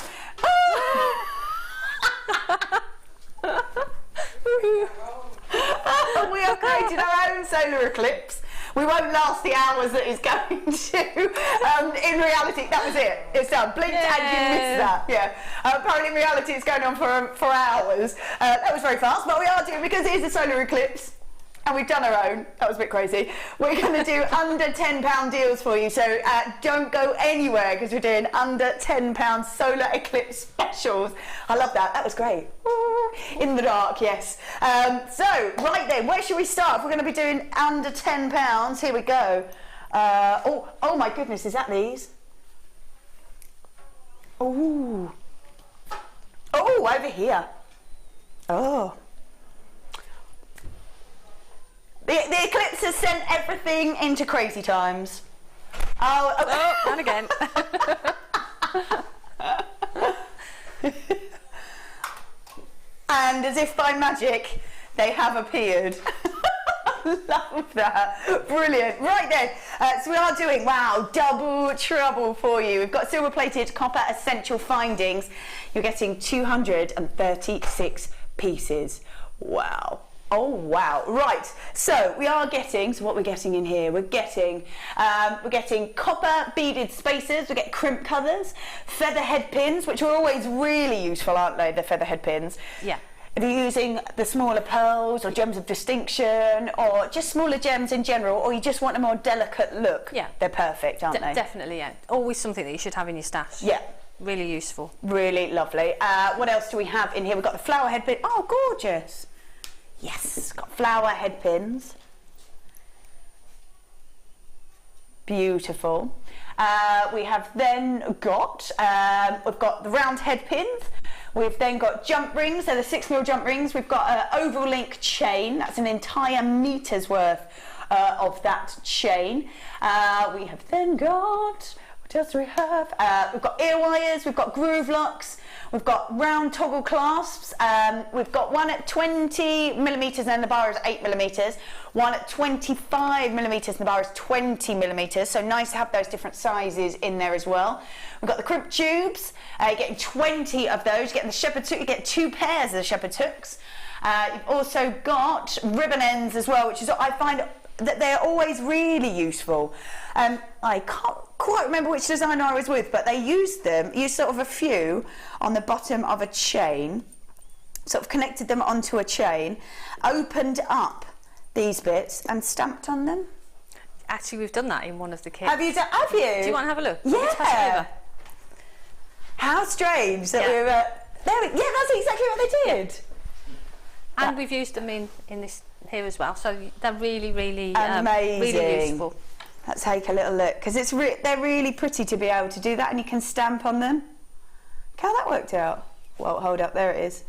We are creating our own solar eclipse. We won't last the hours that it's going to. In reality, that was it. It's done. Blinked and you missed that. Yeah. Apparently, in reality, it's going on for hours. That was very fast, but we are doing, because it is a solar eclipse, and we've done our own. That was a bit crazy. We're going to do under £10 deals for you, so don't go anywhere, because we're doing under £10 solar eclipse specials. I love that. That was great. In the dark, yes. So, right then, where should we start? If we're going to be doing under £10, here we go. Oh my goodness, is that these? Oh, over here. Oh. The eclipse has sent everything into crazy times. Oh, and again. And as if by magic, they have appeared. Love that. Brilliant. Right then, so we are doing, wow, double trouble for you. We've got silver plated copper essential findings. You're getting 236 pieces. Wow. Oh wow, right, so we are getting, so what we're getting in here, we're getting copper beaded spacers, we get crimp covers, feather head pins, which are always really useful, aren't they, the feather head pins? Yeah. If you're using the smaller pearls or gems of distinction or just smaller gems in general, or you just want a more delicate look, yeah, they're perfect, aren't they? Definitely, yeah. Always something that you should have in your stash. Yeah. Really useful. Really lovely. What else do we have in here? We've got the flower head pin. Oh, gorgeous. Yes, got flower head pins. Beautiful. We have then got, we've got the round head pins. We've then got jump rings, they're the 6mm jump rings. We've got an oval link chain, that's an entire meter's worth of that chain. We have then got, what else do we have? We've got ear wires, we've got groove locks, we've got round toggle clasps, we've got one at 20mm and then the bar is 8mm, one at 25mm and the bar is 20mm, so nice to have those different sizes in there as well. We've got the crimp tubes, you're getting 20 of those, you're getting the shepherd's hook, you get 2 pairs of the shepherd's hooks. You've also got ribbon ends as well, which is, I find that they're always really useful. I can't quite remember which designer I was with, but they used sort of a few on the bottom of a chain, sort of connected them onto a chain, opened up these bits and stamped on them. Actually, we've done that in one of the kits. Have you? Have you? Do you want to have a look? Yeah. How strange that we were... yeah, that's exactly what they did. And we've used them in this here as well, so they're really, really, amazing. really useful. Let's take a little look, because they're really pretty to be able to do that, and you can stamp on them. Look how that worked out. Well, hold up, there it is.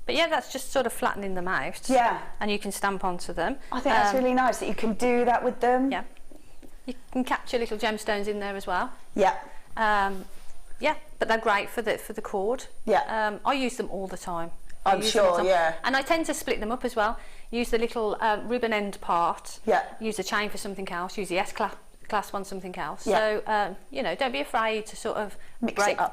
But yeah, that's just sort of flattening them out. Yeah. And you can stamp onto them. I think that's really nice that you can do that with them. Yeah. You can capture little gemstones in there as well. Yeah. Yeah, but they're great for the cord. Yeah. I use them all the time. I'm sure, yeah. And I tend to split them up as well. Use the little ribbon end part. Yeah. Use a chain for something else. Use the S-clasp on something else. Yeah. So, you know, don't be afraid to sort of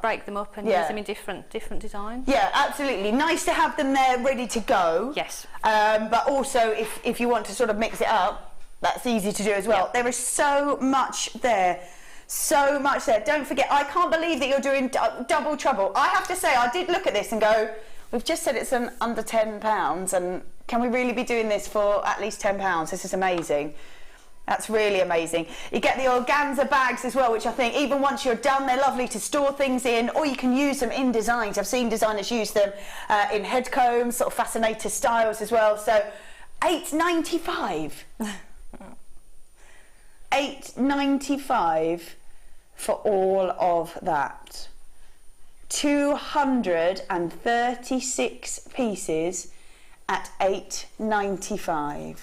break them up and use them in different designs. Yeah, absolutely. Nice to have them there ready to go. Yes. But also, if you want to sort of mix it up, that's easy to do as well. There is so much there. So much there. Don't forget, I can't believe that you're doing double trouble. I have to say, I did look at this and go, we've just said it's under £10, and can we really be doing this for at least £10? This is amazing. That's really amazing. You get the organza bags as well, which I think even once you're done, they're lovely to store things in, or you can use them in designs. I've seen designers use them in head combs, sort of fascinator styles as well. So £8.95. £8.95 for all of that. 236 pieces at £8.95.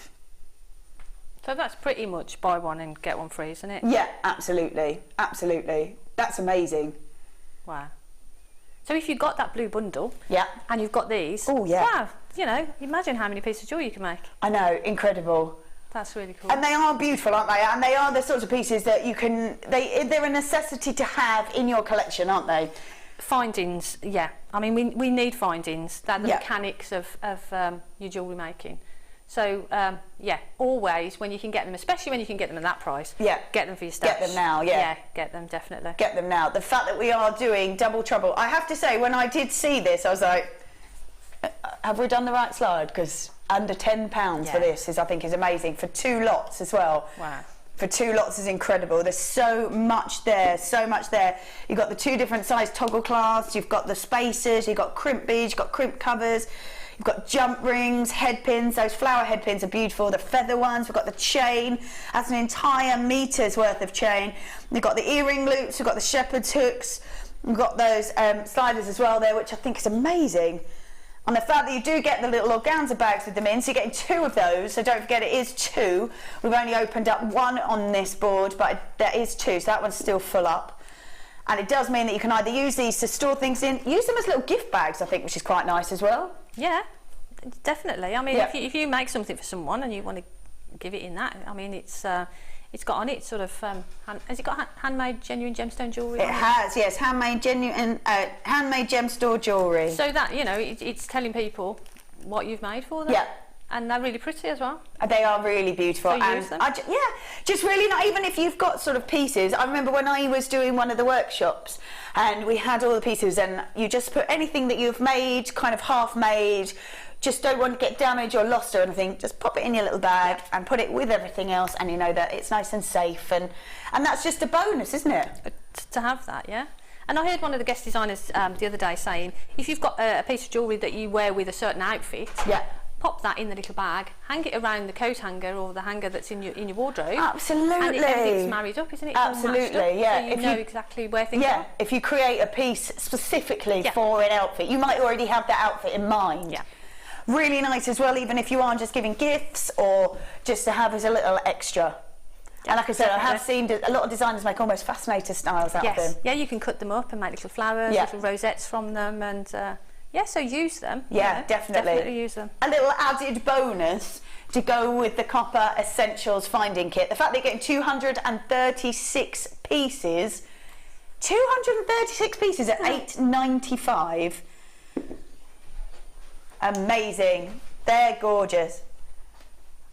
So that's pretty much buy one and get one free, isn't it? Yeah, absolutely, absolutely. That's amazing. Wow. So if you've got that blue bundle, yeah, and you've got these, oh yeah, wow, you know, imagine how many pieces of jewellery you can make. I know, incredible. That's really cool. And they are beautiful, aren't they? And they are the sorts of pieces that you can, they're a necessity to have in your collection, aren't they? Findings, yeah. I mean, we need findings. They're the yeah. mechanics of your jewellery making. So, yeah, always when you can get them, especially when you can get them at that price, yeah, get them for your stash. Get them now, yeah. Yeah, get them, definitely. Get them now. The fact that we are doing double trouble. I have to say, when I did see this, I was like, have we done the right slide? Because under £10 for this I think is amazing. For 2 lots as well. Wow. For 2 lots is incredible. There's so much there, so much there. You've got the 2 different size toggle clasps, you've got the spacers, you've got crimp beads, you've got crimp covers, you've got jump rings, head pins. Those flower head pins are beautiful. The feather ones, we've got the chain. That's an entire meter's worth of chain. We've got the earring loops, we've got the shepherd's hooks, we've got those sliders as well there, which I think is amazing. And the fact that you do get the little organza bags with them in, so you're getting 2 of those, so don't forget it is 2. We've only opened up 1 on this board, but there is 2, so that one's still full up. And it does mean that you can either use these to store things in, use them as little gift bags, I think, which is quite nice as well. Yeah, definitely. I mean, yeah. if you make something for someone and you want to give it in that, I mean, it's got on it sort of, has it got handmade genuine gemstone jewellery? It has, yes, handmade genuine, handmade gemstone jewellery. So that, you know, it's telling people what you've made for them. Yeah. And they're really pretty as well. They are really beautiful. So and use them. yeah, just really not, even if you've got sort of pieces. I remember when I was doing one of the workshops and we had all the pieces, and you just put anything that you've made, kind of half made, just don't want to get damaged or lost or anything, just pop it in your little bag and put it with everything else, and you know that it's nice and safe, and that's just a bonus, isn't it? To have that, yeah. And I heard one of the guest designers the other day saying, if you've got a piece of jewellery that you wear with a certain outfit, yeah, pop that in the little bag, hang it around the coat hanger or the hanger that's in your wardrobe. Absolutely. And everything's married up, isn't it? Absolutely, yeah. So you know exactly where things yeah, are. if you create a piece specifically for an outfit, you might already have that outfit in mind. Yeah. Really nice as well, even if you aren't just giving gifts or just to have as a little extra. And like I said, I have seen a lot of designers make almost fascinator styles out of them. Yeah, you can cut them up and make little flowers, little rosettes from them, and yeah, so use them. Yeah, you know, definitely use them. A little added bonus to go with the Copper Essentials finding kit. The fact that you're getting 236 pieces, 236 pieces at £8.95. Amazing. They're gorgeous.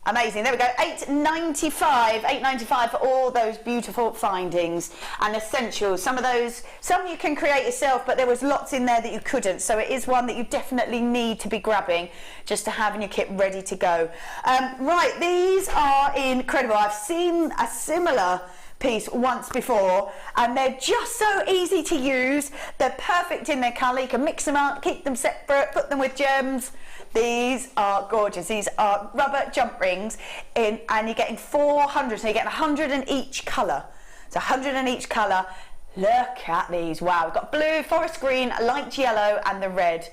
Amazing. There we go. £8.95 for all those beautiful findings and essentials. Some of those, some you can create yourself, but there was lots in there that you couldn't. So it is one that you definitely need to be grabbing just to have in your kit ready to go. Right, these are incredible. I've seen a similar piece once before, and they're just so easy to use. They're perfect in their colour. You can mix them up, keep them separate, put them with gems. These are gorgeous. These are rubber jump rings and you're getting 400, so you're getting 100 in each colour. So 100 in each colour. Look at these. Wow, we've got blue, forest green, light yellow and the red.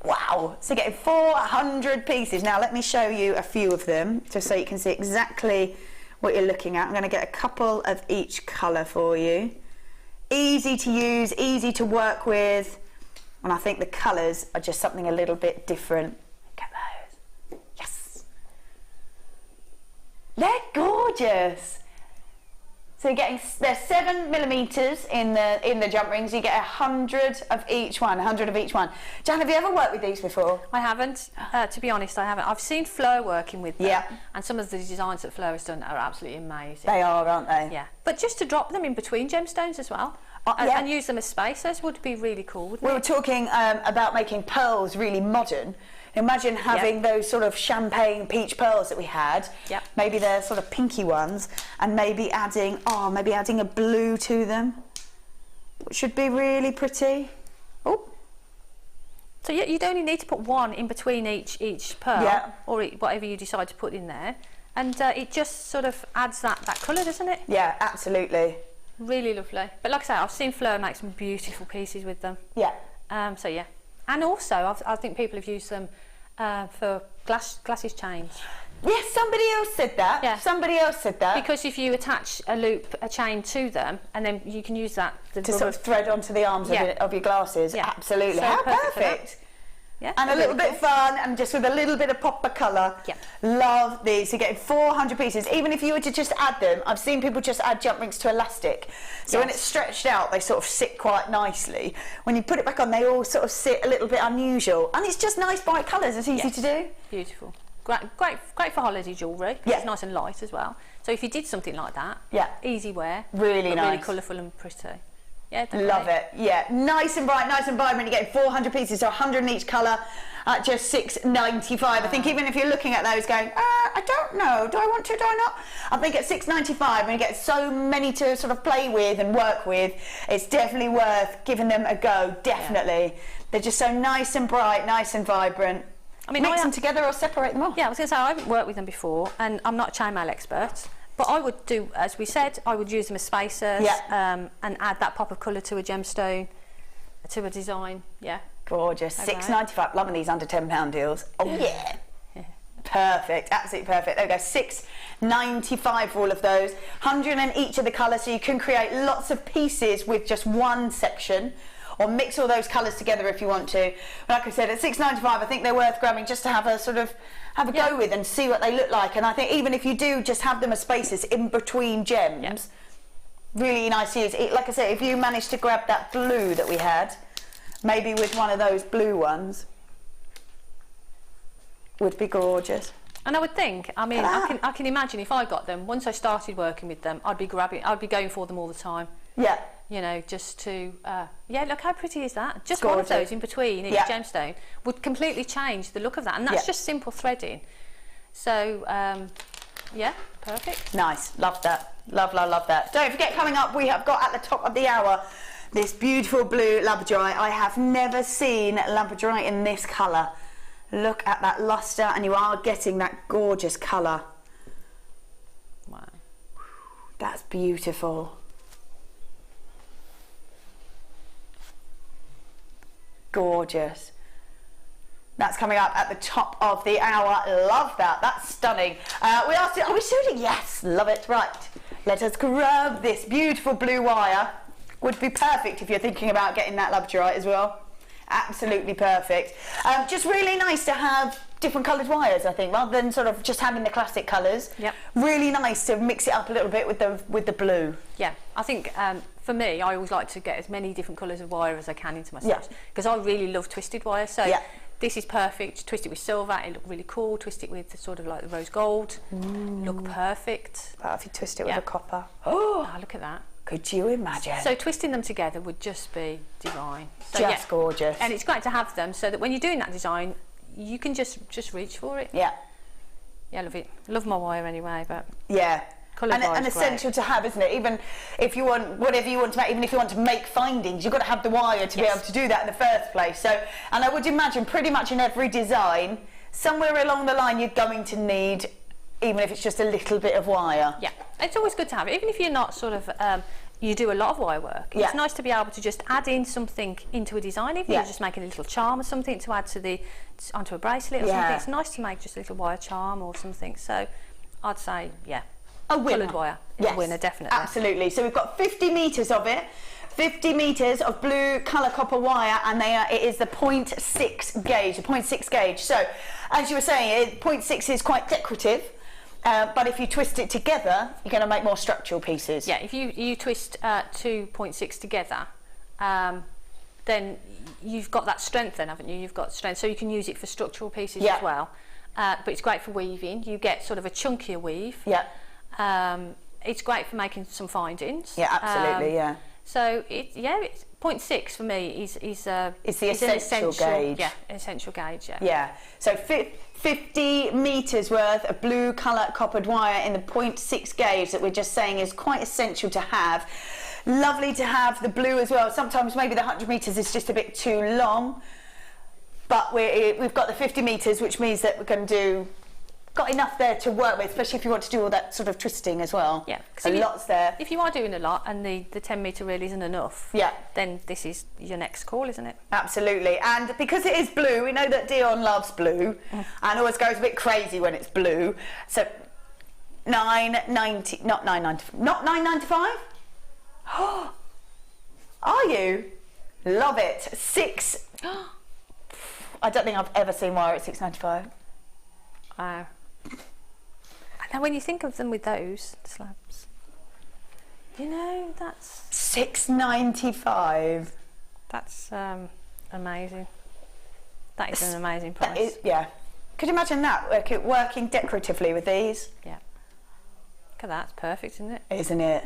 Wow, so you're getting 400 pieces. Now let me show you a few of them just so you can see exactly what you're looking at. I'm going to get a couple of each colour for you. Easy to use, easy to work with. And I think the colours are just something a little bit different. Look at those. Yes. They're gorgeous. So you're getting, they're 7mm in the jump rings. You get 100 of each one, 100 of each one. Jan, have you ever worked with these before? I haven't. To be honest, I haven't. I've seen Fleur working with them. Yeah. And some of the designs that Fleur has done are absolutely amazing. They are, aren't they? Yeah. But just to drop them in between gemstones as well. And use them as spacers would be really cool, wouldn't it? We were talking about making pearls really modern. Imagine having those sort of champagne peach pearls that we had. Yep. Maybe they're sort of pinky ones, and maybe adding a blue to them, which should be really pretty. Oh. So you'd only need to put one in between each pearl, or whatever you decide to put in there, and it just sort of adds that colour, doesn't it? Yeah, absolutely. really lovely. But like I say, I've seen Fleur make some beautiful pieces with them. Yeah. So yeah, and also I think people have used them for glasses chains. Yes, somebody else said that. Yeah. Somebody else said that. Because if you attach a chain to them, and then you can use that to sort of thread onto the arms of your glasses. Yeah. Absolutely. So how perfect. Yeah, and a little bit fun, and just with a little bit of pop of colour. Yeah. Love these. You're getting 400 pieces. Even if you were to just add them, I've seen people just add jump rings to elastic. So when it's stretched out, they sort of sit quite nicely. When you put it back on, they all sort of sit a little bit unusual. And it's just nice bright colours. It's easy to do. Beautiful. Great for holiday jewellery. Yeah. It's nice and light as well. So if you did something like that, easy wear. Really nice. Really colourful and pretty. Yeah, love it. Yeah, nice and bright, nice and vibrant. You're getting 400 pieces, so 100 in each colour at just $6.95. I think even if you're looking at those going, I don't know, do I want to, do I not? I think at $6.95, when you get so many to sort of play with and work with, it's definitely worth giving them a go, definitely. Yeah. They're just so nice and bright, nice and vibrant. I mean, mix them together or separate them off. Yeah, I was going to say, I haven't worked with them before, and I'm not a chainmail expert. But I would do, as we said, I would use them as spacers and add that pop of colour to a gemstone, to a design. Yeah. Gorgeous. $6.95. Loving these under £10 deals. Oh yeah. Perfect. Absolutely perfect. There we go. $6.95 for all of those. 100 in each of the colours, so you can create lots of pieces with just one section, or mix all those colours together if you want to. But like I said, at $6.95, I think they're worth grabbing just to have a sort of go with and see what they look like. And I think even if you do just have them as spaces in between gems, really nice to use. Like I said, if you manage to grab that blue that we had, maybe with one of those blue ones, would be gorgeous. And I would think, I mean, I can imagine if I got them, once I started working with them, I'd be going for them all the time. Yeah. You know, just to, look how pretty is that? Just one of those in between each gemstone would completely change the look of that. And that's just simple threading. So, yeah, perfect. Nice, love that. Love, love, love that. Don't forget, coming up, we have got at the top of the hour this beautiful blue labradorite. I have never seen labradorite in this colour. Look at that lustre, and you are getting that gorgeous colour. Wow. That's beautiful. Gorgeous. That's coming up at the top of the hour. Love that. That's stunning. We asked it, are we shooting? Yes, love it. Right. Let us grab this beautiful blue wire. Would be perfect if you're thinking about getting that labradorite as well. Absolutely perfect. Just really nice to have different coloured wires, I think, rather than sort of just having the classic colours. Yep. Really nice to mix it up a little bit with the blue. Yeah, I think for me, I always like to get as many different colours of wire as I can into my stitch, because I really love twisted wire. So this is perfect. Twist it with silver, it look really cool. Twist it with sort of like the rose gold, look perfect. But if you twist it with a copper, oh, look at that. Could you imagine? So twisting them together would just be divine. So, just gorgeous. And it's great to have them so that when you're doing that design, you can just reach for it. Yeah. Yeah, love it. Love my wire anyway, but and essential to have, isn't it? Even if you want whatever you want to make, even if you want to make findings, you've got to have the wire to be able to do that in the first place. So, and I would imagine pretty much in every design, somewhere along the line, you're going to need, even if it's just a little bit of wire. Yeah, it's always good to have it, even if you're not sort of, you do a lot of wire work. It's nice to be able to just add in something into a design, even if you're just making a little charm or something to add to onto a bracelet or something. It's nice to make just a little wire charm or something. So I'd say, a winner. Coloured wire is a winner, definitely. Absolutely. So we've got 50 metres of it. 50 metres of blue colour copper wire, and it is the 0.6 gauge, the 0.6 gauge. So, as you were saying, 0.6 is quite decorative, but if you twist it together, you're going to make more structural pieces. Yeah, if you twist 2.6 together, then you've got that strength then, haven't you? You've got strength, so you can use it for structural pieces as well. But it's great for weaving. You get sort of a chunkier weave. Yeah. It's great for making some findings. Yeah, absolutely. So it's 0.6 for me is it's the essential gauge. Yeah, essential gauge. Yeah. Yeah. So 50 metres worth of blue colour coppered wire in the 0.6 gauge that we're just saying is quite essential to have. Lovely to have the blue as well. Sometimes maybe the 100 metres is just a bit too long, but we've got the 50 metres, which means that we can do got enough there to work with, especially if you want to do all that sort of twisting as well. Yeah, a lot's there. If you are doing a lot and the 10 metre reel isn't enough, yeah, then this is your next call, isn't it? Absolutely. And because it is blue, we know that Dion loves blue and always goes a bit crazy when it's blue. So $9.90, not $9.95. Are you? Love it. I don't think I've ever seen wire at $6.95. Wow. Now when you think of them with those slabs, you know, that's $6.95. That's amazing. That is an amazing price. That is, yeah. Could you imagine that working decoratively with these? Yeah. Look at that. It's perfect, isn't it? Isn't it?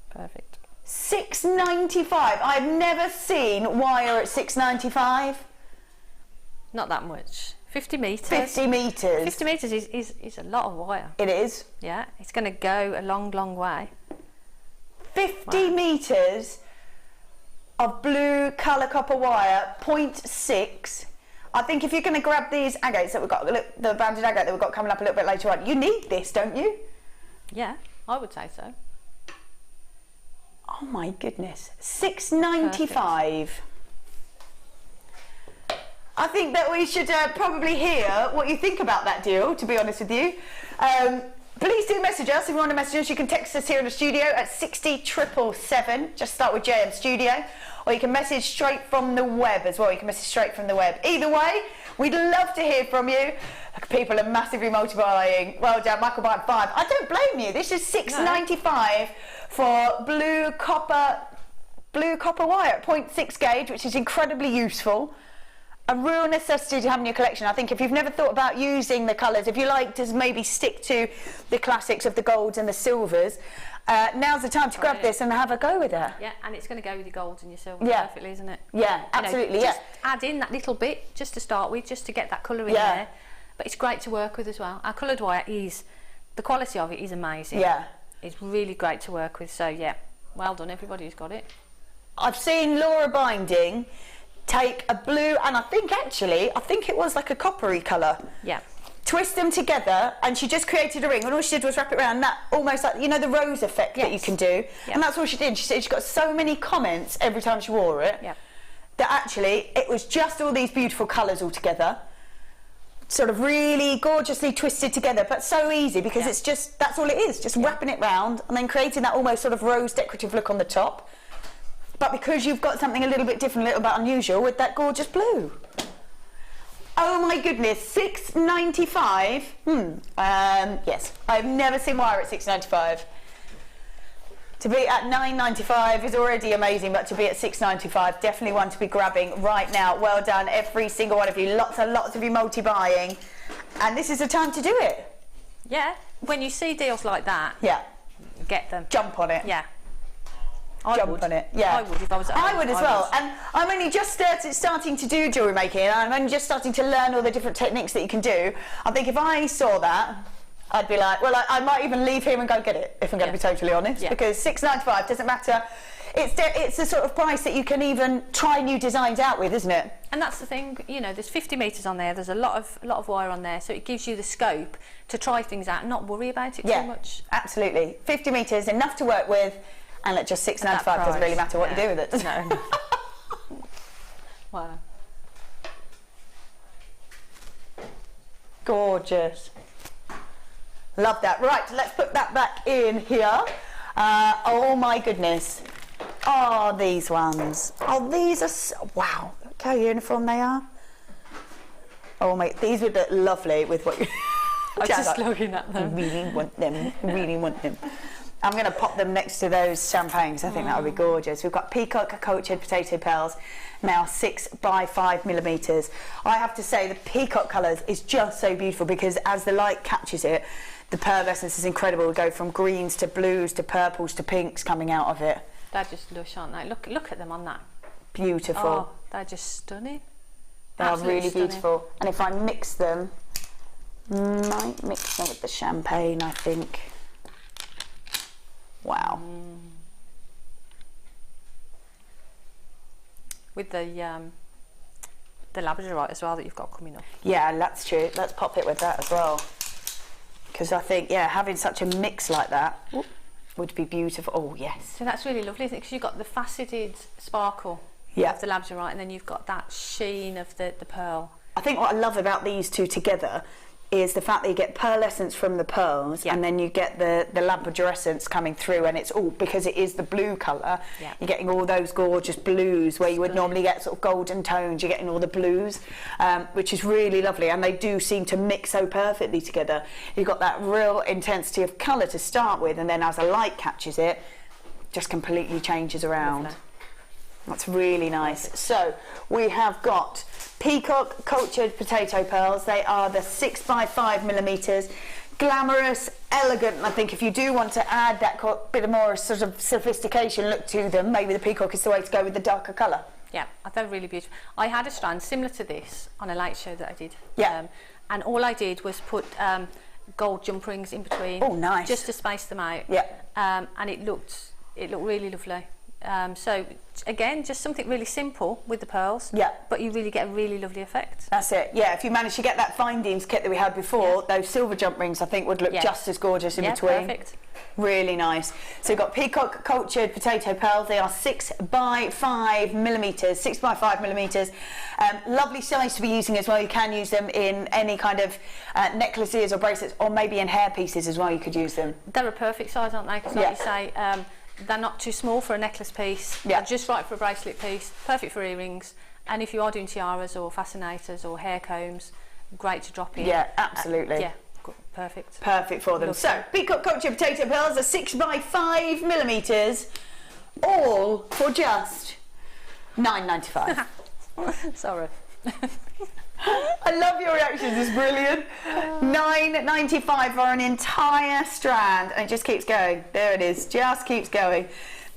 Perfect. $6.95. I've never seen wire at $6.95. Not that much. 50 metres. 50 metres. 50 metres is a lot of wire. It is. Yeah, it's going to go a long, long way. 50 metres of blue colour copper wire, 0.6. I think if you're going to grab these agates that we've got, the banded agate that we've got coming up a little bit later on, you need this, don't you? Yeah, I would say so. Oh my goodness. $6.95. I think that we should probably hear what you think about that deal, to be honest with you. Please do message us. If you want to message us, you can text us here in the studio at 60777. Just start with JM Studio. Or you can message straight from the web as well. You can message straight from the web. Either way, we'd love to hear from you. People are massively multi-buying. Well done, Michael buying 5. I don't blame you. This is $6.95 for blue copper wire at 0.6 gauge, which is incredibly useful. A real necessity to have in your collection. I think if you've never thought about using the colours, if you like to maybe stick to the classics of the golds and the silvers, now's the time to grab this and have a go with it. Yeah, and it's going to go with your golds and your silvers perfectly, isn't it? Yeah, absolutely. Just add in that little bit just to start with, just to get that colour in there. But it's great to work with as well. Our coloured wire the quality of it is amazing. Yeah. It's really great to work with. So yeah, well done everybody who's got it. I've seen Laura Binding take a blue and I think it was like a coppery colour. Yeah. Twist them together and she just created a ring and all she did was wrap it around that, almost like, you know, the rose effect that you can do. And that's all she did. She said she got so many comments every time she wore it that actually it was just all these beautiful colours all together, sort of really gorgeously twisted together, but so easy because it's just, that's all it is, just wrapping it round and then creating that almost sort of rose decorative look on the top. But because you've got something a little bit different, a little bit unusual with that gorgeous blue. Oh my goodness, $6.95. Yes, I've never seen wire at $6.95. To be at $9.95 is already amazing, but to be at $6.95, definitely one to be grabbing right now. Well done, every single one of you. Lots and lots of you multi-buying. And this is the time to do it. Yeah, when you see deals like that, get them. Jump on it. Yeah. Jump on it. Yeah, I would if I was at home. I would as well. And I'm only just starting to do jewellery making, and I'm only just starting to learn all the different techniques that you can do. I think if I saw that, I'd be like, well, I might even leave here and go get it, if I'm going to be totally honest, because $6.95 doesn't matter. It's the sort of price that you can even try new designs out with, isn't it? And that's the thing, you know, there's 50 metres on there, there's a lot of wire on there, so it gives you the scope to try things out and not worry about it too much. Absolutely. 50 metres, enough to work with. And at just $6.95 doesn't really matter what you do with it. No. Wow. Gorgeous. Love that. Right, let's put that back in here. Oh my goodness. Oh, these ones. Oh, these are so, wow. Look how uniform they are. Oh my, these would look lovely with what you... I'm just looking at them. Really want them. Really want them. I'm going to pop them next to those champagnes. I think that would be gorgeous. We've got Peacock cultured potato pearls, now 6 by 5 millimetres. I have to say the Peacock colours is just so beautiful because as the light catches it, the pearlescence is incredible. We go from greens to blues to purples to pinks coming out of it. They're just lush, aren't they? Look at them on that. Beautiful. Oh, they're just stunning. They are really beautiful. And if I mix them, might mix them with the champagne, I think. Wow. With the the labradorite as well that you've got coming up. Yeah, that's true. Let's pop it with that as well. Because I think, yeah, having such a mix like that would be beautiful. Oh, yes. So that's really lovely, isn't it? Because you've got the faceted sparkle of the labradorite, and then you've got that sheen of the pearl. I think what I love about these two together is the fact that you get pearlescence from the pearls, and then you get the labradorescence coming through, and it's all because it is the blue colour. You're getting all those gorgeous blues where you would normally get sort of golden tones. You're getting all the blues, which is really lovely, and they do seem to mix so perfectly together. You've got that real intensity of colour to start with, and then as the light catches it, just completely changes around. Lovely. That's really nice. So we have got Peacock cultured potato pearls. They are the 6x5mm. Glamorous, elegant, and I think if you do want to add that bit of more sort of sophistication look to them, maybe the Peacock is the way to go with the darker colour. Yeah, they're really beautiful. I had a strand similar to this on a light show that I did. Yeah. And all I did was put gold jump rings in between. Oh, nice. Just to space them out. Yeah. And it looked really lovely. So again, just something really simple with the pearls, but you really get a really lovely effect. That's it. Yeah, if you manage to get that findings kit that we had before, those silver jump rings I think would look just as gorgeous in between. Perfect. Really nice. So you've got Peacock cultured potato pearls. They are 6x5mm, 6x5mm. Lovely size to be using as well. You can use them in any kind of necklaces or bracelets, or maybe in hair pieces as well. You could use them. They're a perfect size, aren't they? Because like you say, they're not too small for a necklace piece. They're just right for a bracelet piece. Perfect for earrings. And if you are doing tiaras or fascinators or hair combs, great to drop in. Yeah, absolutely. Yeah, perfect. Perfect for them. So, Peacock cultured potato pearls are 6x5mm, all for just £9.95. Sorry. I love your reactions, it's brilliant. £9.95 for an entire strand, and it just keeps going. There it is, just keeps going.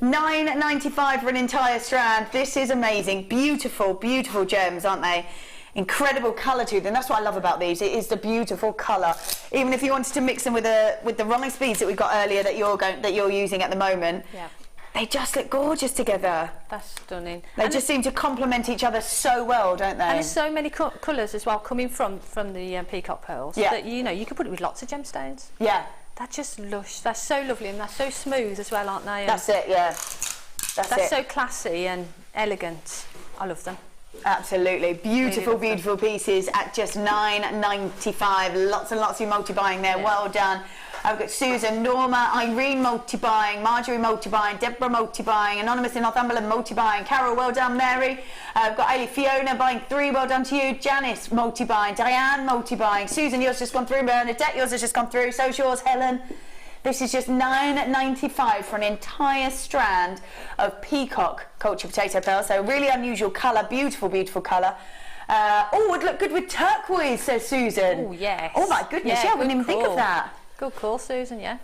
£9.95 for an entire strand. This is amazing. Beautiful, beautiful gems, aren't they? Incredible colour to them. That's what I love about these. It is the beautiful colour. Even if you wanted to mix them with the rice beads that we got earlier that you're using at the moment. Yeah. They just look gorgeous together. That's stunning. They just seem to complement each other so well, don't they? And there's so many colours as well coming from the Peacock pearls that you can put it with lots of gemstones. Yeah. They're just lush. They're so lovely, and they're so smooth as well, aren't they? And that's it. Yeah. They're so classy and elegant. I love them. Absolutely. Beautiful, really beautiful pieces at just £9.95. Lots and lots of multi-buying there. Well done. I've got Susan, Norma, Irene multi-buying, Marjorie multi-buying, Deborah multi-buying, Anonymous in Northumberland multi-buying, Carol, well done, Mary. I've got Ailey, Fiona buying 3, well done to you, Janice multi-buying, Diane multi-buying, Susan, yours just gone through, Bernadette, yours has just gone through, so's yours, Helen. This is just £9.95 for an entire strand of Peacock cultured potato pearls. So really unusual colour, beautiful, beautiful colour. Oh, would look good with turquoise, says Susan. Oh, yes. Oh my goodness, I wouldn't even think of that. Good call, Susan, Yeah,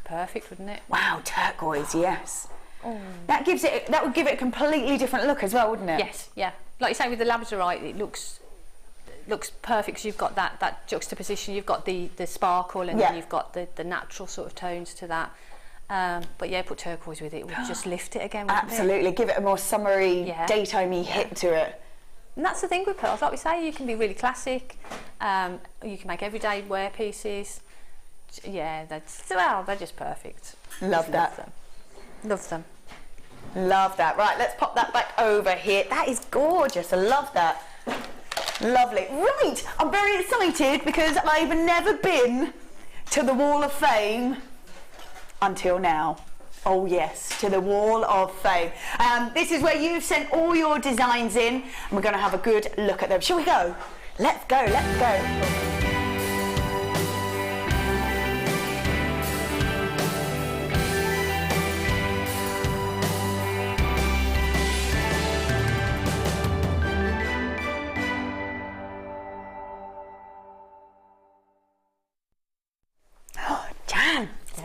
perfect, wouldn't it? Wow, turquoise, yes. Oh. That would give it a completely different look as well, wouldn't it? Yes, yeah. Like you say with the labradorite, it looks perfect because you've got that juxtaposition. You've got the sparkle, and then you've got the natural sort of tones to that. But yeah, put turquoise with it. It would just lift it again, wouldn't Absolutely, it? Give it a more summery, daytimey hit to it. And that's the thing with pearls, like we say, you can be really classic. You can make everyday wear pieces. Yeah, they're just perfect. Love that. Love them. Love that. Right, let's pop that back over here. That is gorgeous. I love that. Lovely. Right, I'm very excited because I've never been to the Wall of Fame until now. Oh yes, to the Wall of Fame. This is where you've sent all your designs in, and we're going to have a good look at them. Shall we go? Let's go, let's go.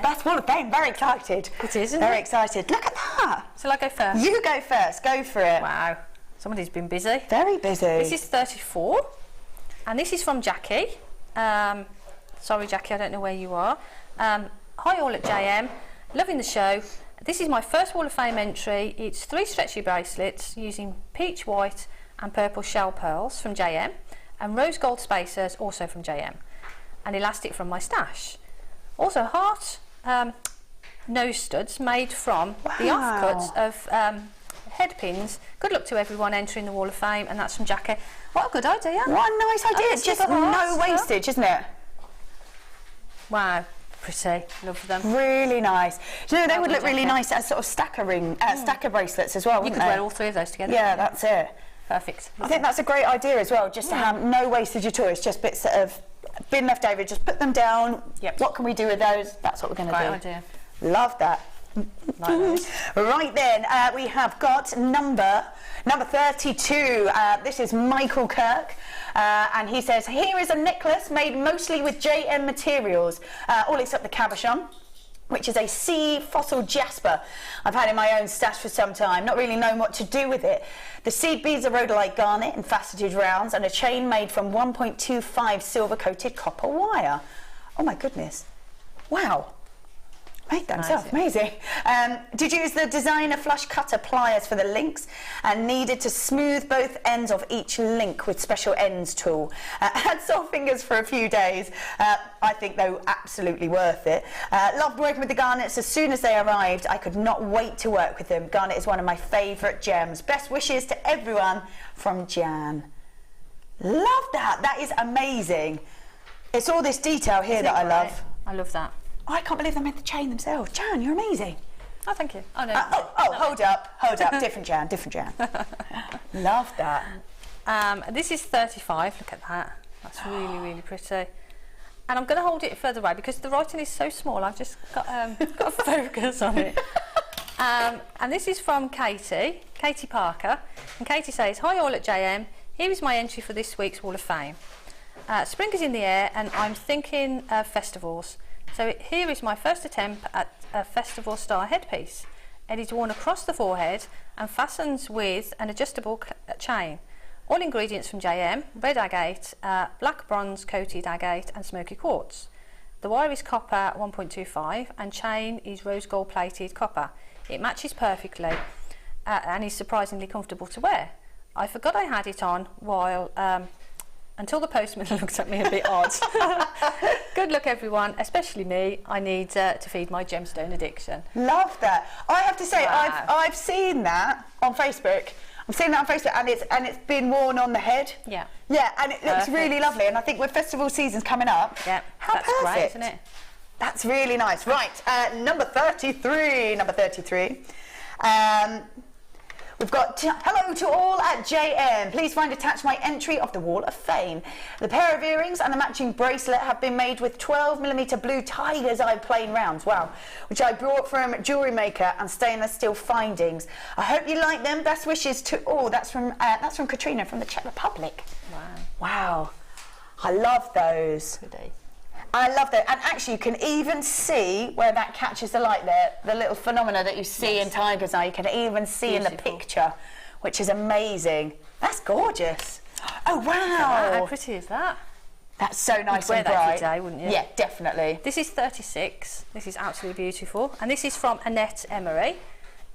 That's Wall of Fame. Very excited. It is, isn't Very it? excited. Look at that. Shall I go first? You go first. Go for it. Wow. Somebody's been busy. Very busy. This is 34, and this is from Jackie. Sorry, Jackie, I don't know where you are. Hi all at JM. Loving the show. This is my first Wall of Fame entry. It's 3 stretchy bracelets using peach white and purple shell pearls from JM, and rose gold spacers also from JM, and elastic from my stash. Also heart nose studs made from the offcuts of head pins. Good luck to everyone entering the Wall of Fame, and that's from Jackie. What a good idea. What a nice idea. It's just no wastage, isn't it? Wow, pretty. Love them. Really nice. Do you know, they would look really nice as sort of stacker bracelets as well, You wouldn't could they? wear all three of those together. Yeah, that's it. Perfect. I think that's a great idea as well, just to have no wastage at all. It's just bits that have been left over, just put them down. Yep. What can we do with those? That's what we're going to do. Great idea. Love that. Right then, we have got number 32. This is Michael Kirk, and he says, here is a necklace made mostly with JM materials, all except the cabochon, which is a sea fossil jasper I've had in my own stash for some time, not really knowing what to do with it. The seed beads are rhodolite garnet in faceted rounds, and a chain made from 1.25 silver coated copper wire. Oh my goodness. Wow. Made that himself, amazing. Did use the designer flush cutter pliers for the links and needed to smooth both ends of each link with special ends tool. Had sore fingers for a few days. I think they were absolutely worth it. Loved working with the garnets. As soon as they arrived, I could not wait to work with them. Garnet is one of my favourite gems. Best wishes to everyone from Jan. Love that. That is amazing. It's all this detail here that I love. I love that. Oh, I can't believe they made the chain themselves. Jan, you're amazing. Oh, thank you. Oh, no. Hold up. Different Jan. Love that. This is 35. Look at that. That's really, really pretty. And I'm going to hold it further away because the writing is so small. I've just got to focus on it. And this is from Katie Parker. And Katie says, hi all at JM. Here is my entry for this week's Wall of Fame. Spring is in the air and I'm thinking of festivals. So here is my first attempt at a festival style headpiece. It is worn across the forehead and fastens with an adjustable chain. All ingredients from JM, red agate, black bronze coated agate and smoky quartz. The wire is copper 1.25 and chain is rose gold plated copper. It matches perfectly and is surprisingly comfortable to wear. I forgot I had it on while until the postman looked at me a bit odd. Good luck everyone, especially me. I need to feed my gemstone addiction. Love that. I have to say, wow. I've seen that on Facebook. I've seen that on Facebook, and it's been worn on the head. Yeah. Yeah, and it looks really lovely. And I think with festival season's coming up, yeah, that's perfect. Great, isn't it? That's really nice. Right, number 33. We've got hello to all at JM. Please find attached my entry of the Wall of Fame. The pair of earrings and the matching bracelet have been made with 12mm blue tiger's eye plain rounds, wow, which I brought from JewelleryMaker and stainless steel findings. I hope you like them. Best wishes to all. That's from Katrina from the Czech Republic. Wow. I love those. Good day. I love that, and actually you can even see where that catches the light there, the little phenomena that you see in tiger's eye, you can even see in the picture, which is amazing. That's gorgeous. Oh wow. How pretty is that? That's so nice and bright. You'd wear that today, wouldn't you? Yeah, definitely. This is 36, this is absolutely beautiful, and this is from Annette Emery,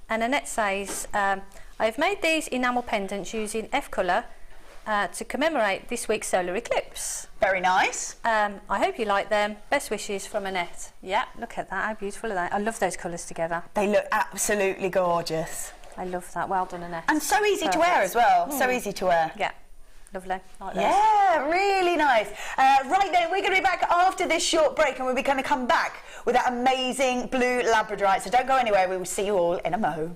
and Annette says, I have made these enamel pendants using F-colour to commemorate this week's solar eclipse. Very nice. I hope you like them. Best wishes from Annette. Yeah, look at that. How beautiful are they? I love those colours together. They look absolutely gorgeous. I love that. Well done, Annette. And so easy to wear as well. So easy to wear. Yeah, lovely. Like those. Yeah, really nice. Right then, we're going to be back after this short break, and we're going to come back with that amazing blue labradorite. So don't go anywhere. We will see you all in a mo.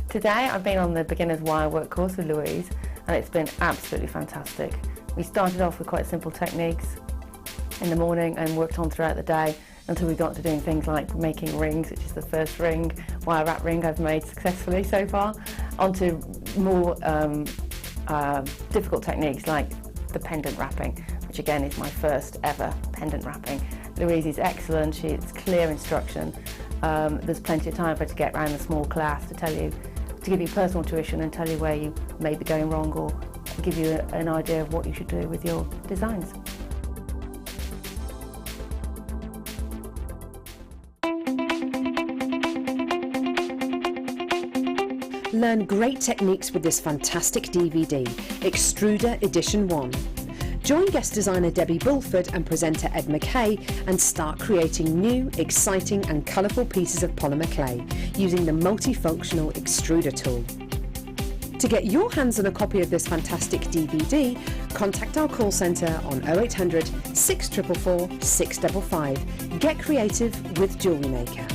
Today I've been on the beginner's wire work course with Louise, and it's been absolutely fantastic. We started off with quite simple techniques in the morning and worked on throughout the day until we got to doing things like making rings, which is the first wire wrap ring I've made successfully so far, onto more difficult techniques like the pendant wrapping, which again is my first ever pendant wrapping. Louise is excellent, it's clear instruction. There's plenty of time for her to get around the small class to give you personal tuition and tell you where you may be going wrong or to give you an idea of what you should do with your designs. Learn great techniques with this fantastic DVD, Extruder Edition 1. Join guest designer Debbie Bulford and presenter Ed McKay and start creating new, exciting and colourful pieces of polymer clay using the multifunctional extruder tool. To get your hands on a copy of this fantastic DVD, contact our call centre on 0800 644 655. Get creative with Jewellery Maker.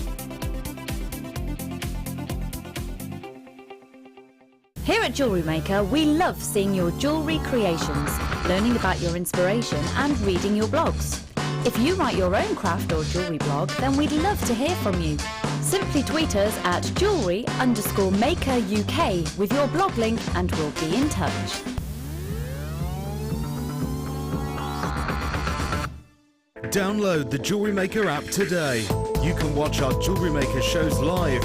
Here at Jewellery Maker, we love seeing your jewellery creations, learning about your inspiration and reading your blogs. If you write your own craft or jewellery blog, then we'd love to hear from you. Simply tweet us at jewellery_maker UK with your blog link and we'll be in touch. Download the Jewellery Maker app today. You can watch our Jewellery Maker shows live,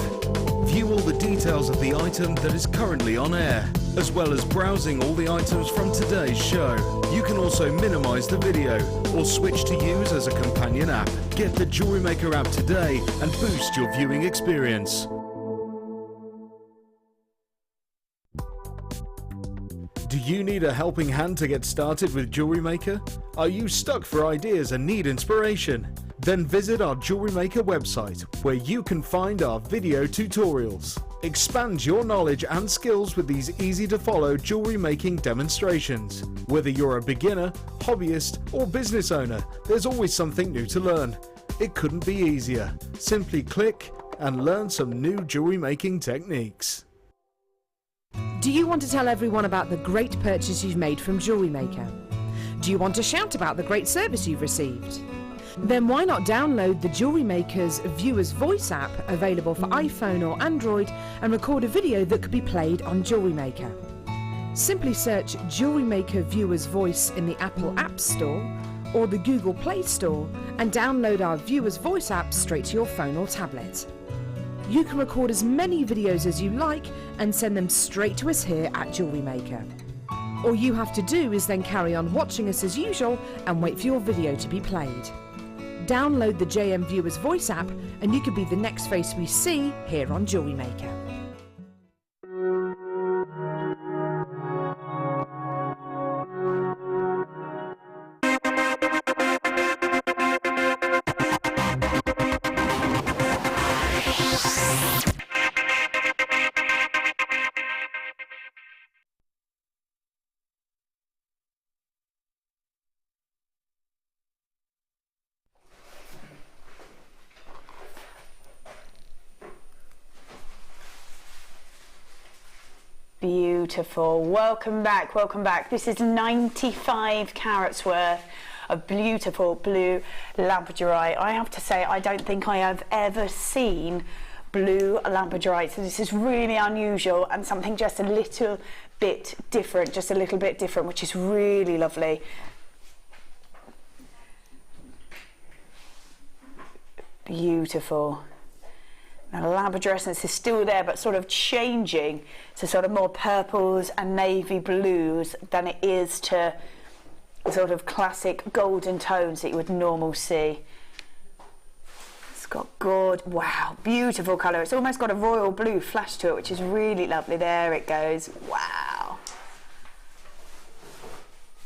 view all the details of the item that is currently on air, as well as browsing all the items from today's show. You can also minimise the video or switch to use as a companion app. Get the Jewellery Maker app today and boost your viewing experience. Do you need a helping hand to get started with Jewellery Maker? Are you stuck for ideas and need inspiration? Then visit our Jewellery Maker website, where you can find our video tutorials. Expand your knowledge and skills with these easy-to-follow jewellery making demonstrations. Whether you're a beginner, hobbyist or business owner, there's always something new to learn. It couldn't be easier. Simply click and learn some new jewellery making techniques. Do you want to tell everyone about the great purchase you've made from Jewellery Maker? Do you want to shout about the great service you've received? Then why not download the Jewellery Maker's Viewer's Voice app, available for iPhone or Android, and record a video that could be played on Jewellery Maker. Simply search Jewellery Maker Viewer's Voice in the Apple App Store or the Google Play Store and download our Viewer's Voice app straight to your phone or tablet. You can record as many videos as you like and send them straight to us here at Jewellery Maker. All you have to do is then carry on watching us as usual and wait for your video to be played. Download the JM Viewer's Voice app and you could be the next face we see here on Jewellery Maker. Beautiful. Welcome back, welcome back. This is 95 carats worth of beautiful blue labradorite. I have to say, I don't think I have ever seen blue labradorite, so this is really unusual and something just a little bit different, which is really lovely. Beautiful. Now, the labradorescence is still there, but sort of changing to sort of more purples and navy blues than it is to sort of classic golden tones that you would normally see. It's got good, wow, beautiful colour. It's almost got a royal blue flash to it, which is really lovely. There it goes. Wow.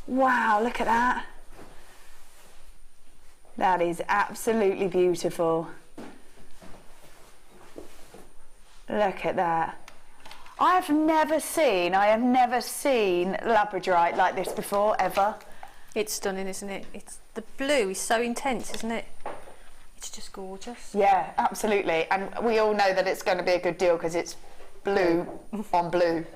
Wow, look at that. That is absolutely beautiful. Look at that. I have never seen labradorite like this before, ever. It's stunning, isn't it? It's the blue is so intense, isn't it? It's just gorgeous. Yeah, absolutely. And we all know that it's going to be a good deal because it's blue on blue.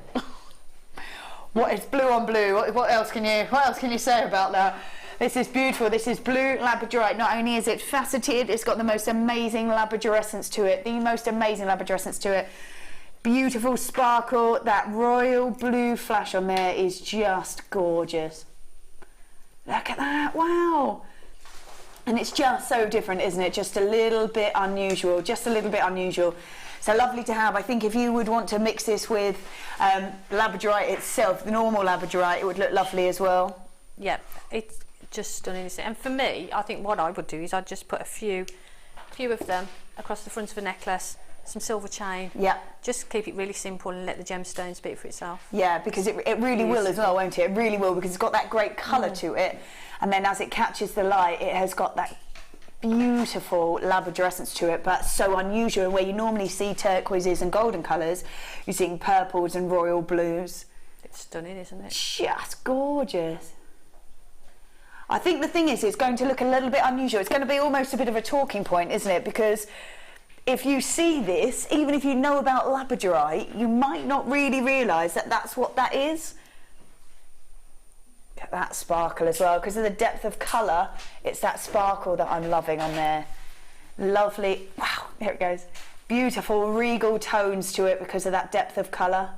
What is blue on blue? What else can you say about that? This is beautiful. This is blue labradorite. Not only is it faceted, it's got the most amazing labradorescence to it. Beautiful sparkle. That royal blue flash on there is just gorgeous. Look at that. Wow. And it's just so different, isn't it? Just a little bit unusual, just a little bit unusual. So lovely to have. I think if you would want to mix this with labradorite itself, the normal labradorite, it would look lovely as well. Yeah, it's just stunning. And for me, I think what I would do is I'd just put a few of them across the front of a necklace, some silver chain. Yeah. Just keep it really simple and let the gemstone speak for itself. Yeah, because it really will as well, won't it? It really will, because it's got that great colour to it. And then as it catches the light, it has got that beautiful labradorescence to it, but so unusual. And where you normally see turquoises and golden colours, you're seeing purples and royal blues. It's stunning, isn't it? Just gorgeous. I think the thing is, it's going to look a little bit unusual. It's going to be almost a bit of a talking point, isn't it? Because if you see this, even if you know about labradorite, you might not really realise that that's what that is. Look at that sparkle as well, because of the depth of colour, it's that sparkle that I'm loving on there. Lovely, wow, there it goes. Beautiful regal tones to it because of that depth of colour.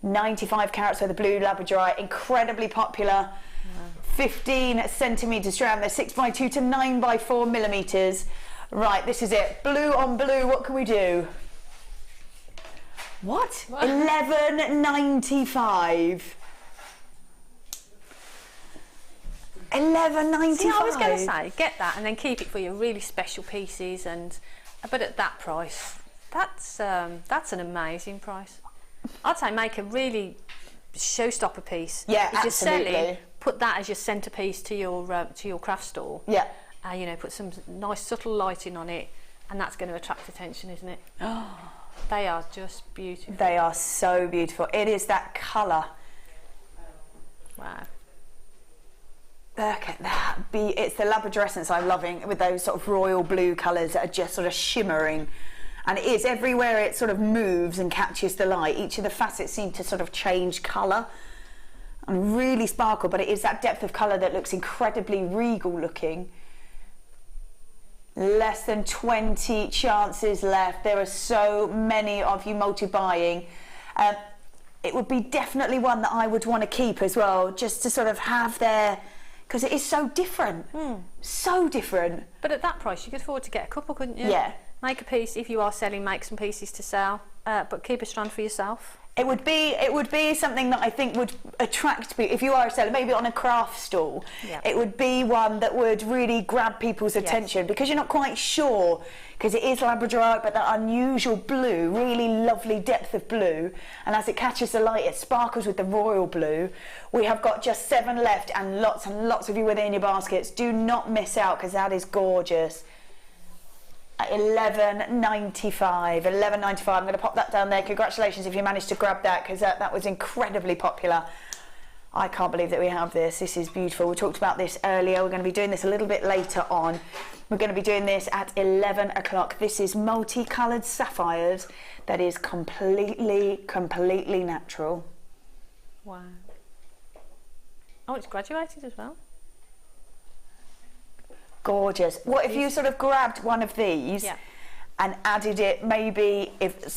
95 carats for the blue labradorite, incredibly popular. 15 centimetres strand, they're 6x2 to 9x4 millimetres. Right, this is it. Blue on blue, what can we do? What? $11.95. $11.95. See, I was going to say, get that and then keep it for your really special pieces. But at that price, that's an amazing price. I'd say make a really showstopper piece. Yeah, if absolutely. You're selling, put that as your centrepiece to your craft store. Yeah. You know, put some nice subtle lighting on it, and that's going to attract attention, isn't it? Oh, they are just beautiful. They are so beautiful. It is that colour. Wow. Look at that. It's the labradorescence I'm loving, with those sort of royal blue colours that are just sort of shimmering. And it is, everywhere it sort of moves and catches the light, each of the facets seem to sort of change colour and really sparkle, but it is that depth of colour that looks incredibly regal looking. Less than 20 chances left. There are so many of you multi-buying. It would be definitely one that I would want to keep as well, just to sort of have there, because it is so different. So different. But at that price, you could afford to get a couple, couldn't you? Yeah. Make a piece, if you are selling, make some pieces to sell, but keep a strand for yourself. It would be something that I think would attract people. If you are a seller, maybe on a craft stall, it would be one that would really grab people's attention, because you're not quite sure, because it is labradorite, but that unusual blue, really lovely depth of blue, and as it catches the light, it sparkles with the royal blue. We have got just 7 left, and lots of you within your baskets. Do not miss out, because that is gorgeous. $11.95. $11.95. I'm going to pop that down there. Congratulations if you managed to grab that, because that was incredibly popular. I can't believe that we have this. This is beautiful. We talked about this earlier. We're going to be doing this a little bit later on. We're going to be doing this at 11 o'clock. This is multicoloured sapphires that is completely natural. Wow. Oh, it's graduated as well. Gorgeous. What if you sort of grabbed one of these and added it, maybe,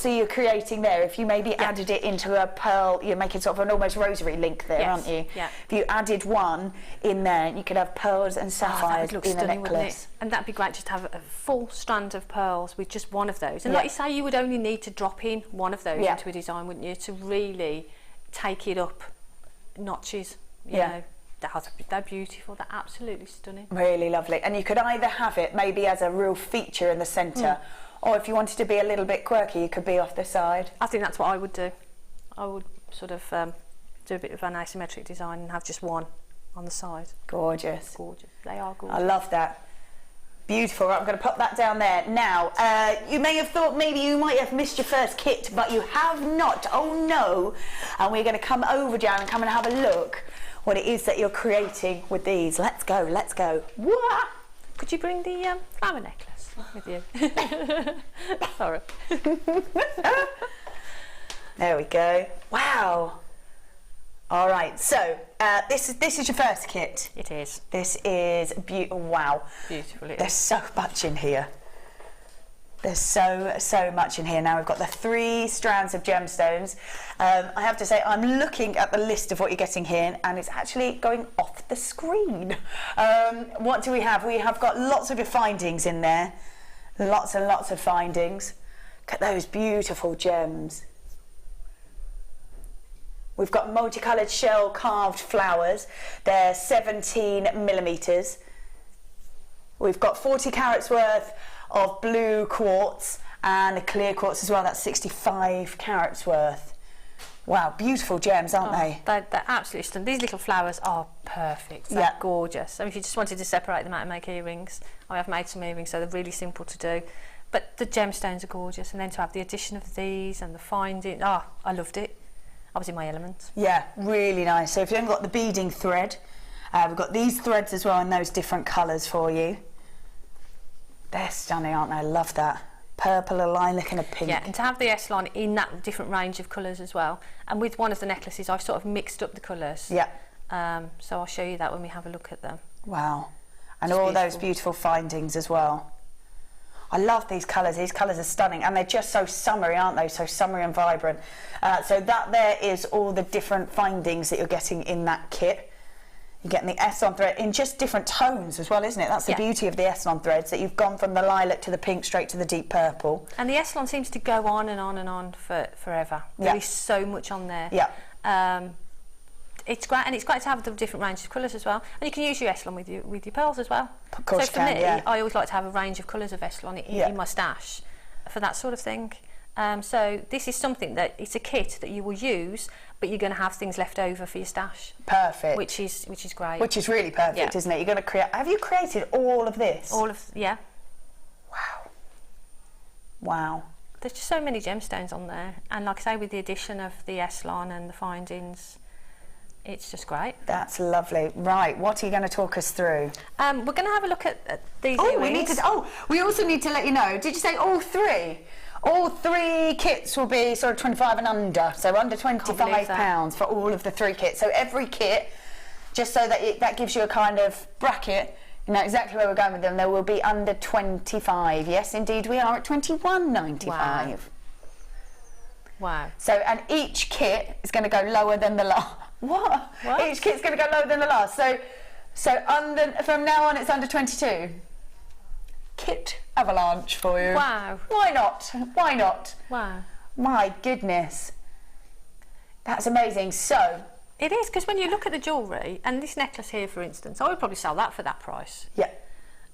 you're creating there, if you maybe added it into a pearl, you're making sort of an almost rosary link there, aren't you? Yeah. If you added one in there, you could have pearls and sapphires in a stunning, necklace. And that'd be great just to have a full strand of pearls with just one of those. And like you say, you would only need to drop in one of those into a design, wouldn't you, to really take it up notches, you know. They're beautiful, they're absolutely stunning. Really lovely. And you could either have it maybe as a real feature in the centre, or if you wanted to be a little bit quirky, you could be off the side. I think that's what I would do. I would sort of do a bit of an asymmetric design and have just one on the side. Gorgeous. Gorgeous. They are gorgeous. I love that. Beautiful. Right, I'm going to pop that down there. Now, you may have thought maybe you might have missed your first kit, but you have not. Oh no. And we're going to come over, Jan, and come and have a look what it is that you're creating with these. Let's go, let's go. Wah! Could you bring the flower necklace with you? Sorry. There we go. Wow. All right, so this is your first kit. It is. This is wow. Beautiful. There's so much in here. There's so much in here. Now we've got the 3 strands of gemstones. I have to say, I'm looking at the list of what you're getting here, and it's actually going off the screen. What do we have? We have got lots of your findings in there. Lots and lots of findings. Look at those beautiful gems. We've got multicoloured shell carved flowers. They're 17 millimetres. We've got 40 carats worth of blue quartz and a clear quartz as well. That's 65 carats worth. Wow, beautiful gems, aren't they? They're absolutely stunning. These little flowers are perfect. They're gorgeous. I mean, if you just wanted to separate them out and make earrings, I have made some earrings, so they're really simple to do. But the gemstones are gorgeous, and then to have the addition of these and the finding, I loved it. I was in my element. Yeah, really nice. So if you haven't got the beading thread, we've got these threads as well in those different colours for you. They're stunning, aren't they? I love that. Purple, a lilac and a pink. Yeah, and to have the S-line in that different range of colours as well. And with one of the necklaces, I've sort of mixed up the colours. Yeah. So I'll show you that when we have a look at them. Wow. And all those beautiful findings as well. I love these colours. These colours are stunning, and they're just so summery, aren't they? So summery and vibrant. So that there is all the different findings that you're getting in that kit. You're getting the S-on thread in just different tones as well, isn't it? That's the beauty of the S-on threads, that you've gone from the lilac to the pink straight to the deep purple. And the S-on seems to go on and on and on for forever. There is so much on there. Yeah. It's great, and it's great to have the different range of colours as well. And you can use your S-on with your pearls as well. Of course, so for me, I always like to have a range of colours of S-on in my stash for that sort of thing. So this is something that it's a kit that you will use, but you're going to have things left over for your stash. Perfect. Which is great. Which is really perfect, isn't it? You're going to create. Have you created all of this? All of Wow. Wow. There's just so many gemstones on there, and like I say, with the addition of the S-line and the findings, it's just great. That's lovely. Right, what are you going to talk us through? We're going to have a look at these earrings. We also need to let you know. Did you say all 3? All 3 kits will be sort of 25 and under, so under £25 for all of the 3 kits. So every kit, just so that that gives you a kind of bracket, you know exactly where we're going with them, there will be under 25. Yes, indeed, we are at £21.95. Wow. So, and each kit is going to go lower than the last. What? Each kit's going to go lower than the last. So from now on, it's under 22. Kit avalanche for you. Wow. Why not? Why not? Wow. My goodness. That's amazing. So it is, because when you look at the jewellery, and this necklace here, for instance, I would probably sell that for that price. Yeah.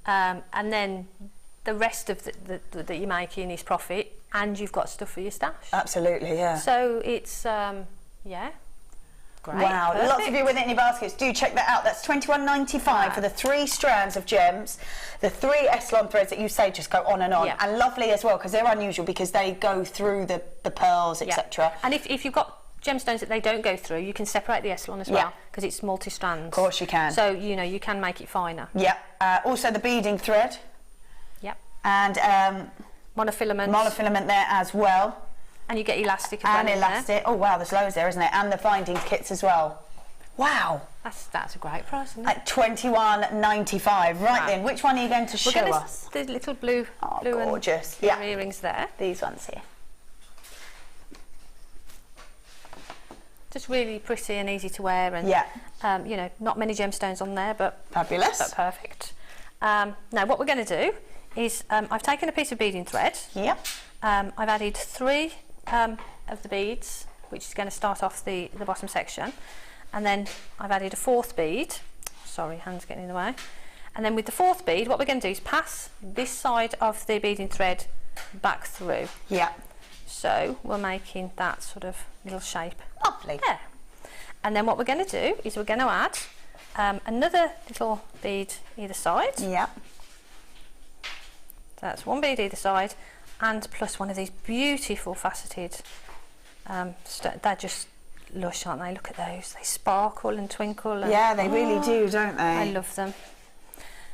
And then the rest of that you're making is profit, and you've got stuff for your stash. Absolutely, yeah. So it's yeah. Great. Wow, perfect. Lots of you with it in your baskets. Do check that out. That's £21.95 for the 3 strands of gems, the 3 S-line threads that you say just go on and on. And lovely as well, because they're unusual, because they go through the pearls, etc. And if you've got gemstones that they don't go through, you can separate the S-line as well, because it's multi-strands. Of course you can. So, you know, you can make it finer. Yeah. Also the beading thread. Yep. And monofilament. Monofilament there as well. And you get elastic as well. And elastic. Oh wow, there's loads there, isn't it? And the findings kits as well. Wow. That's a great price, isn't it? At £21.95. Right then, which one are you going to show us? The little blue gorgeous. And blue earrings there. These ones here. Just really pretty and easy to wear, and you know, not many gemstones on there, but fabulous. But perfect. Now what we're going to do is I've taken a piece of beading thread. Yep. I've added 3 of the beads, which is going to start off the bottom section, and then I've added a 4th bead. Sorry, hands getting in the way. And then with the 4th bead, what we're going to do is pass this side of the beading thread back through. Yeah. So we're making that sort of little shape. Lovely. Yeah. And then what we're going to do is we're going to add another little bead either side. Yeah. So that's 1 bead either side, and plus one of these beautiful faceted, they're just lush, aren't they? Look at those, they sparkle and twinkle. And, yeah, they really do, don't they? I love them.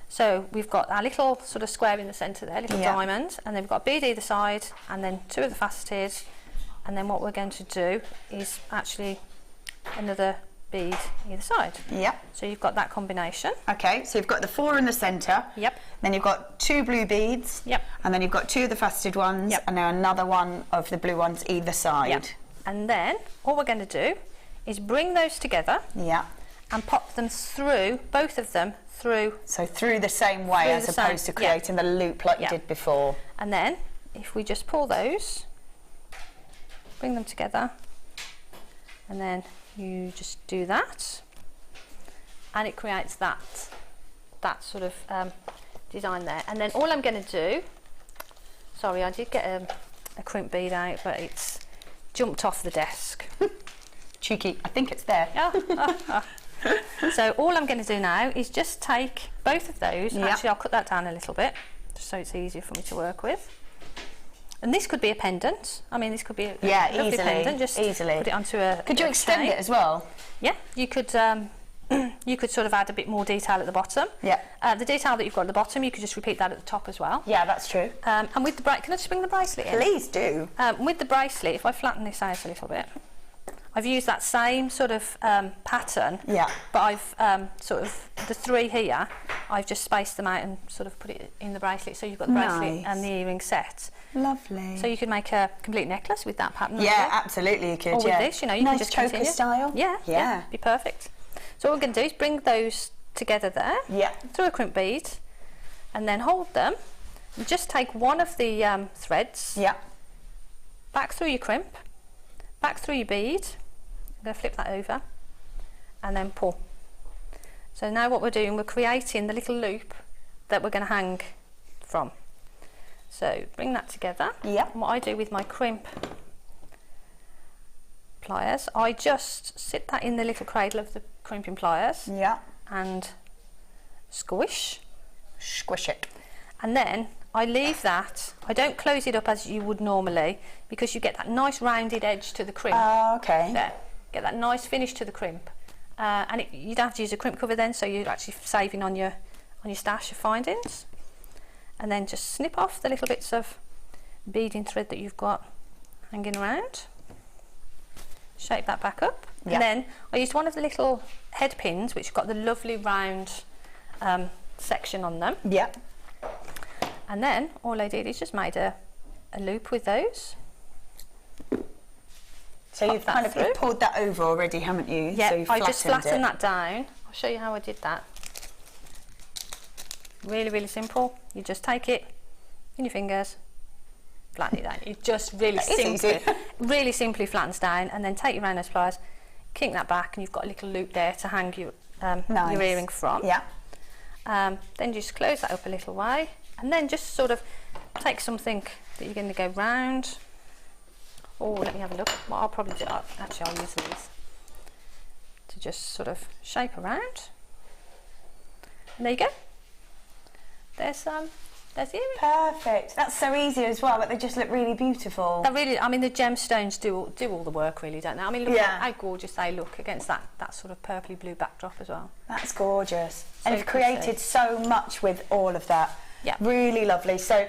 So we've got our little sort of square in the centre there, little diamond, and then we've got a bead either side, and then 2 of the faceted, and then what we're going to do is actually another bead either side. Yep. So you've got that combination. Okay, so you've got the 4 in the centre. Yep. Then you've got 2 blue beads. Yep. And then you've got 2 of the faceted ones. Yep. And now another one of the blue ones either side. Yep. And then all we're going to do is bring those together. Yeah. And pop them through, both of them through. So through the same way as opposed to creating the loop like you did before. And then if we just pull those, bring them together, and then you just do that, and it creates that sort of design there. And then all I'm going to do, sorry, I did get a crimp bead out, but it's jumped off the desk. Cheeky, I think it's there. So all I'm going to do now is just take both of those. Yep. Actually, I'll cut that down a little bit just so it's easier for me to work with. And this could be a pendant. I mean, this could be a lovely pendant. Just easily put it onto a. Could you extend it as well? Yeah, you could. You could sort of add a bit more detail at the bottom. Yeah. The detail that you've got at the bottom, you could just repeat that at the top as well. Yeah, that's true. And with the can I just bring the bracelet in? Please do. With the bracelet, if I flatten this out a little bit, I've used that same sort of pattern. Yeah. But I've sort of the 3 here. I've just spaced them out and sort of put it in the bracelet, so you've got the bracelet and the earring set. Lovely. So you could make a complete necklace with that pattern. Yeah, absolutely you could. Or with this, you know, you can just choker continue. style. Yeah, be perfect. So what we're going to do is bring those together there. Yeah. Through a crimp bead, and then hold them. And just take one of the threads. Yeah. Back through your crimp, back through your bead. I'm going to flip that over, and then pull. So now what we're doing, we're creating the little loop that we're going to hang from. So bring that together. Yep. And what I do with my crimp pliers, I just sit that in the little cradle of the crimping pliers. Yeah. And squish. Squish it. And then I leave that. I don't close it up as you would normally, because you get that nice rounded edge to the crimp. Oh, okay. There. Get that nice finish to the crimp. And you don't have to use a crimp cover then, so you're actually saving on your stash of findings. And then just snip off the little bits of beading thread that you've got hanging around. Shape that back up. Yeah. And then I used one of the little head pins, which got the lovely round section on them. Yeah. And then all I did is just made a loop with those. So you've kind of pulled that over already, haven't you? Yeah, so I just flattened that down. I'll show you how I did that. Really, really simple. You just take it in your fingers, flatten it down. It just really really simply flattens down, and then take your round nose pliers, kink that back, and you've got a little loop there to hang your earring from. Yeah. Then just close that up a little way, and then just sort of take something that you're going to go round. Oh, let me have a look. What I'll probably do, actually I'll use these to just sort of shape around. And there you go. There's the earring. Perfect. That's so easy as well, but they just look really beautiful. They really, I mean, the gemstones do all the work, really, don't they? I mean, look at how gorgeous they look against that sort of purpley blue backdrop as well. That's gorgeous. So And you've created so much with all of that. Yeah. Really lovely. So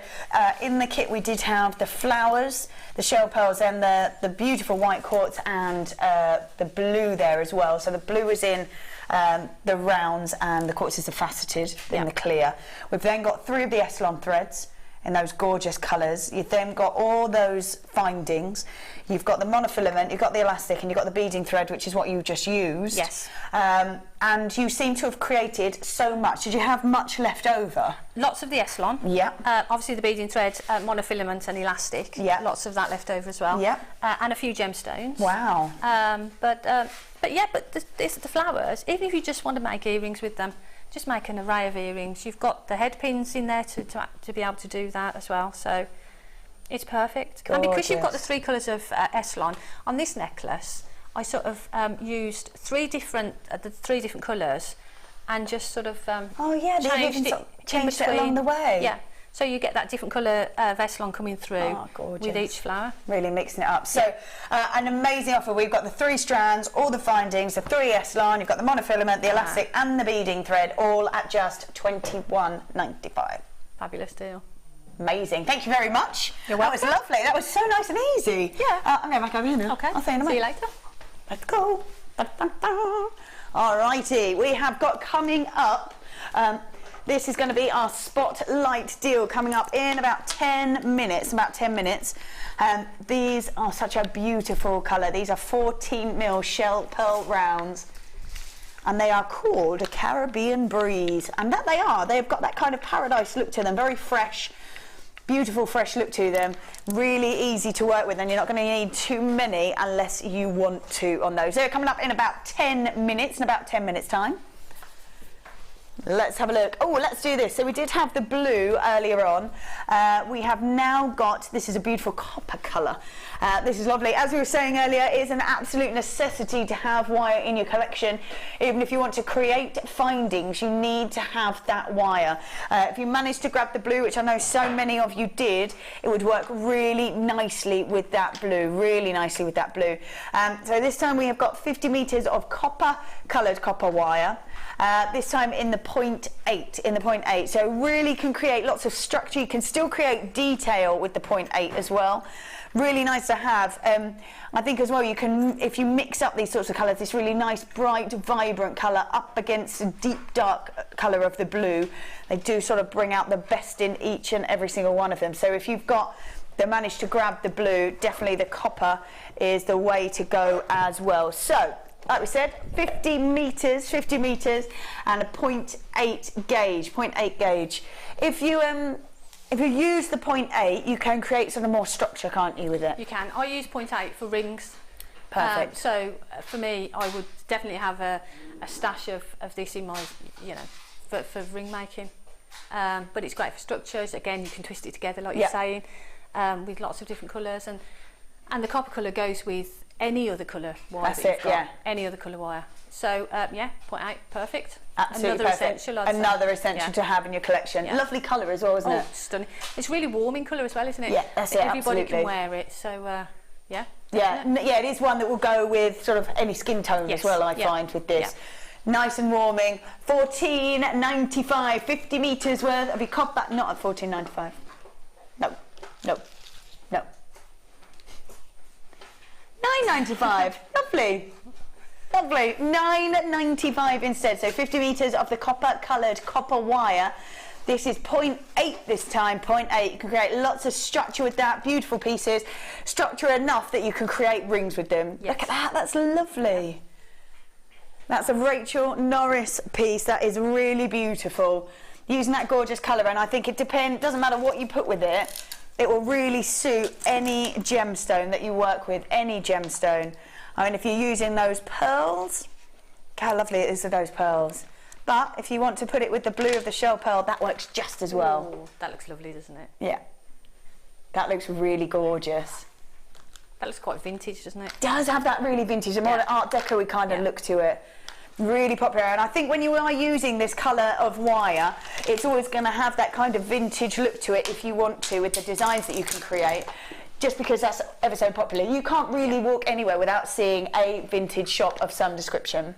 in the kit we did have the flowers, the shell pearls, and the beautiful white quartz, and the blue there as well. So the blue is in the rounds, and the quartz is the faceted in the clear. We've then got 3 of the Eslon threads in those gorgeous colours. You've then got all those findings. You've got the monofilament, you've got the elastic, and you've got the beading thread, which is what you just used. Yes. And you seem to have created so much. Did you have much left over? Lots of the Eslon. Yeah. Obviously the beading thread, monofilament and elastic. Yeah. Lots of that left over as well. Yeah. And a few gemstones. Wow. But the flowers, even if you just want to make earrings with them, just make an array of earrings. You've got the head pins in there to be able to do that as well. So it's perfect. Gorgeous. And because you've got the 3 colours of Eslon on this necklace, I sort of used 3 different colours, and just sort of changed it along the way. Yeah. So you get that different colour of Eslon coming through with each flower. Really mixing it up. So an amazing offer. We've got the 3 strands, all the findings, the 3 Eslon, you've got the monofilament, the elastic and the beading thread, all at just $21.95. Fabulous deal. Amazing. Thank you very much. You're welcome. That was lovely. That was so nice and easy. Yeah. I'm going back over here now. Okay. I'll see you in a See you minute. later. Let's go. Alrighty, we have got coming up, this is going to be our spotlight deal coming up in about 10 minutes, these are such a beautiful colour. These are 14mm shell pearl rounds, and they are called a Caribbean Breeze, and that they are. They've got that kind of paradise look to them, very fresh, beautiful fresh look to them, really easy to work with, and you're not going to need too many unless you want to on those. They're coming up in about 10 minutes, time. Let's have a look. Oh, let's do this. So we did have the blue earlier on. We have now got, this is a beautiful copper colour. This is lovely. As we were saying earlier, it is an absolute necessity to have wire in your collection. Even if you want to create findings, you need to have that wire. If you manage to grab the blue, which I know so many of you did, it would work really nicely with that blue, So this time we have got 50 metres of copper, coloured copper wire. This time in the 0.8, so really can create lots of structure. You can still create detail with the 0.8 as well. Really nice to have. I think as well, you can, if you mix up these sorts of colours, this really nice bright vibrant colour up against the deep dark colour of the blue, they do sort of bring out the best in each and every single one of them. So if you've got managed to grab the blue, definitely the copper is the way to go as well. So like we said, 50 metres and a 0.8 gauge. If you use the 0.8, you can create sort of more structure, can't you, with it? You can. I use 0.8 for rings. Perfect. So for me, I would definitely have a stash of this in my, for ring making. But it's great for structures. Again, you can twist it together, like you're saying, with lots of different colours, and the copper colour goes with any other colour wire. That's it, yeah. Any other colour wire. So, 0.8, perfect. Absolutely another perfect. Essential, I'd another say. essential to have in your collection. Lovely colour as well, isn't it? Stunning. It's really warming colour as well, isn't it? Yeah, that's it, Everybody absolutely. can wear it, so, Yeah, it is one that will go with sort of any skin tone as well, I find, with this. Yeah. Nice and warming. $14.95, 50 metres worth. Have you copped that? Not at $14.95. No. $9.95. Lovely. $9.95 instead. So 50 metres of the copper coloured copper wire. This is 0.8 this time, 0.8. You can create lots of structure with that, beautiful pieces. Structure enough that you can create rings with them. Yes. Look at that, that's lovely. That's a Rachel Norris piece. That is really beautiful. Using that gorgeous colour, and I think it depends, doesn't matter what you put with it, it will really suit any gemstone that you work with, any gemstone. I mean, if you're using those pearls, look how lovely it is with those pearls. But if you want to put it with the blue of the shell pearl, that works just as well. Ooh, that looks lovely, doesn't it? Yeah. That looks really gorgeous. That looks quite vintage, doesn't it? It does have that really vintage, and more like Art Deco kind of look to it. Really popular, and I think when you are using this colour of wire, it's always going to have that kind of vintage look to it if you want to, with the designs that you can create, just because that's ever so popular. You can't really walk anywhere without seeing a vintage shop of some description.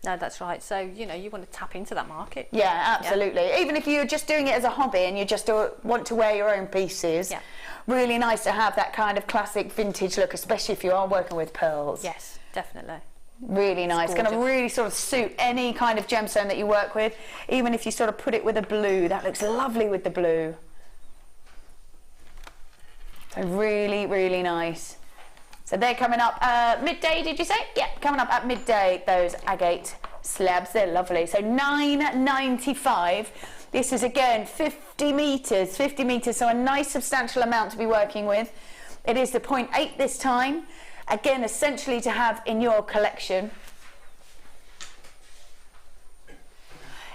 No, that's right. So, you want to tap into that market. Yeah, absolutely. Yeah. Even if you're just doing it as a hobby and you just want to wear your own pieces, really nice to have that kind of classic vintage look, especially if you are working with pearls. Yes, definitely. Really nice. It's going to really sort of suit any kind of gemstone that you work with, even if you sort of put it with a blue. That looks lovely with the blue. So really, really nice. So they're coming up midday, did you say? Yeah, coming up at midday, those agate slabs. They're lovely. So $9.95. This is, again, 50 metres, so a nice substantial amount to be working with. It is the 0.8 this time. Again, essentially to have in your collection.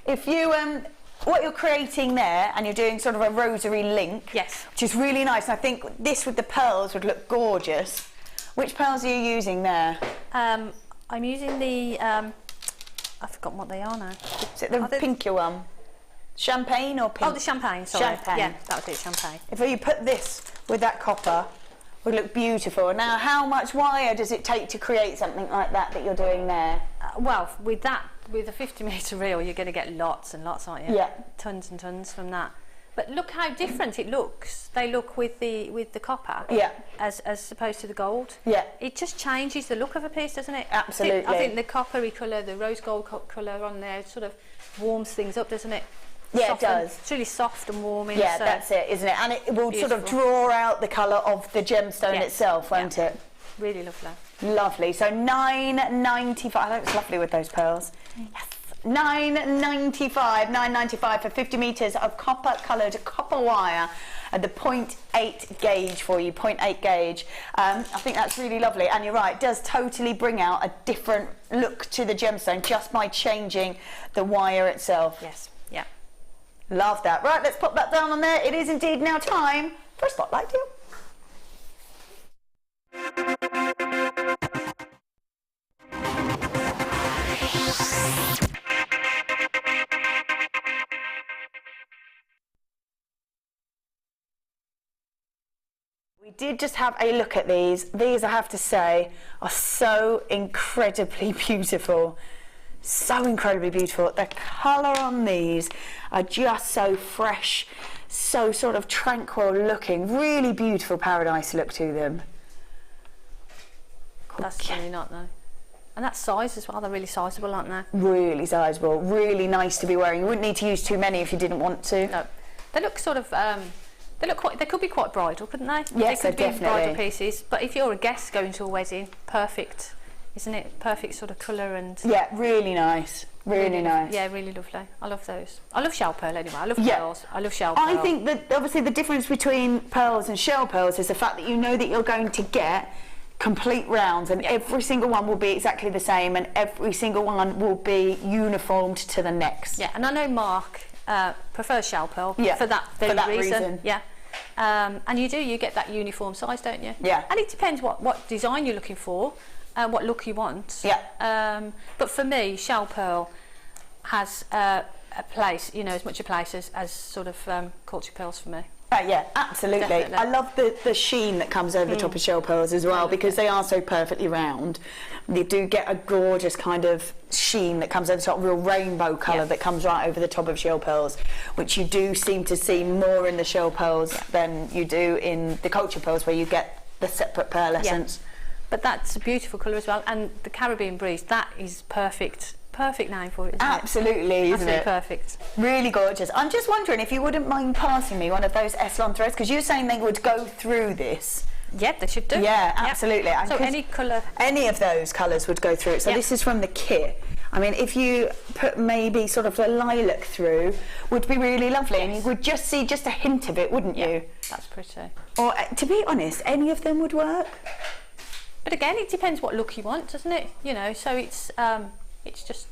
If you, what you're creating there, and you're doing sort of a rosary link, which is really nice. And I think this with the pearls would look gorgeous. Which pearls are you using there? I'm using the, I've forgotten what they are now. Is it the pinker one? Champagne or pink? Oh, the champagne, sorry. Champagne. Yeah, that was it, champagne. If you put this with that copper, would look beautiful. Now, how much wire does it take to create something like that you're doing there? Well, with a 50 metre reel, you're going to get lots and lots, aren't you? Yeah. Tons and tons from that. But look how different it looks. They look with the copper, as opposed to the gold. Yeah, it just changes the look of a piece, doesn't it? Absolutely. I think the coppery colour, the rose gold colour on there, sort of warms things up, doesn't it? Yeah, it does. It's really soft and warming. Yeah, so that's it, isn't it? And it will sort of draw out the colour of the gemstone itself, won't it? Really lovely. Lovely. So $9.95. I think it's lovely with those pearls. Yes. $9.95 for 50 metres of copper coloured copper wire at the 0.8 gauge for you, 0.8 gauge. I think that's really lovely, and you're right, it does totally bring out a different look to the gemstone just by changing the wire itself. Yes, yeah. Love that. Right, let's pop that down on there. It is indeed now time for a spotlight deal. We did just have a look at these. These, I have to say, are so incredibly beautiful. So incredibly beautiful. The colour on these are just so fresh, so sort of tranquil looking. Really beautiful paradise look to them. That's really not, though. And that size as well, they're really sizable, aren't they? Really sizable, really nice to be wearing. You wouldn't need to use too many if you didn't want to. No. They look sort of, they could be quite bridal, couldn't they? Yes, they could definitely be bridal pieces, but if you're a guest going to a wedding, perfect, isn't it? Perfect sort of colour and... Yeah, really nice. Really nice. Yeah, really lovely. I love those. I love shell pearl anyway. I love pearls. I love shell pearl. I think that obviously the difference between pearls and shell pearls is the fact that you know that you're going to get complete rounds, and every single one will be exactly the same, and every single one will be uniformed to the next. Yeah, and I know Mark prefers shell pearl for that very reason. Yeah. And you get that uniform size, don't you? Yeah. And it depends what design you're looking for, what look you want. Yeah. But for me, shell pearl has a place, as much a place as sort of culture pearls for me. Yeah, absolutely. Definitely. I love the sheen that comes over the top of shell pearls as well, because they are so perfectly round. They do get a gorgeous kind of sheen that comes over the top, real rainbow colour that comes right over the top of shell pearls, which you do seem to see more in the shell pearls than you do in the culture pearls, where you get the separate pearlescence. Yeah. But that's a beautiful colour as well, and the Caribbean Breeze, that is perfect name for it, isn't Absolutely, it? isn't it? Perfect. Really gorgeous. I'm just wondering if you wouldn't mind passing me one of those Eslon threads, because you're saying they would go through this. Yeah, they should do. Yeah, absolutely. Yep. So any colour. Any of those colours would go through it. So this is from the kit. I mean, if you put maybe sort of the lilac through, would be really lovely, and you would just see just a hint of it, wouldn't you? That's pretty. Or, to be honest, any of them would work. But again, it depends what look you want, doesn't it? So it's just,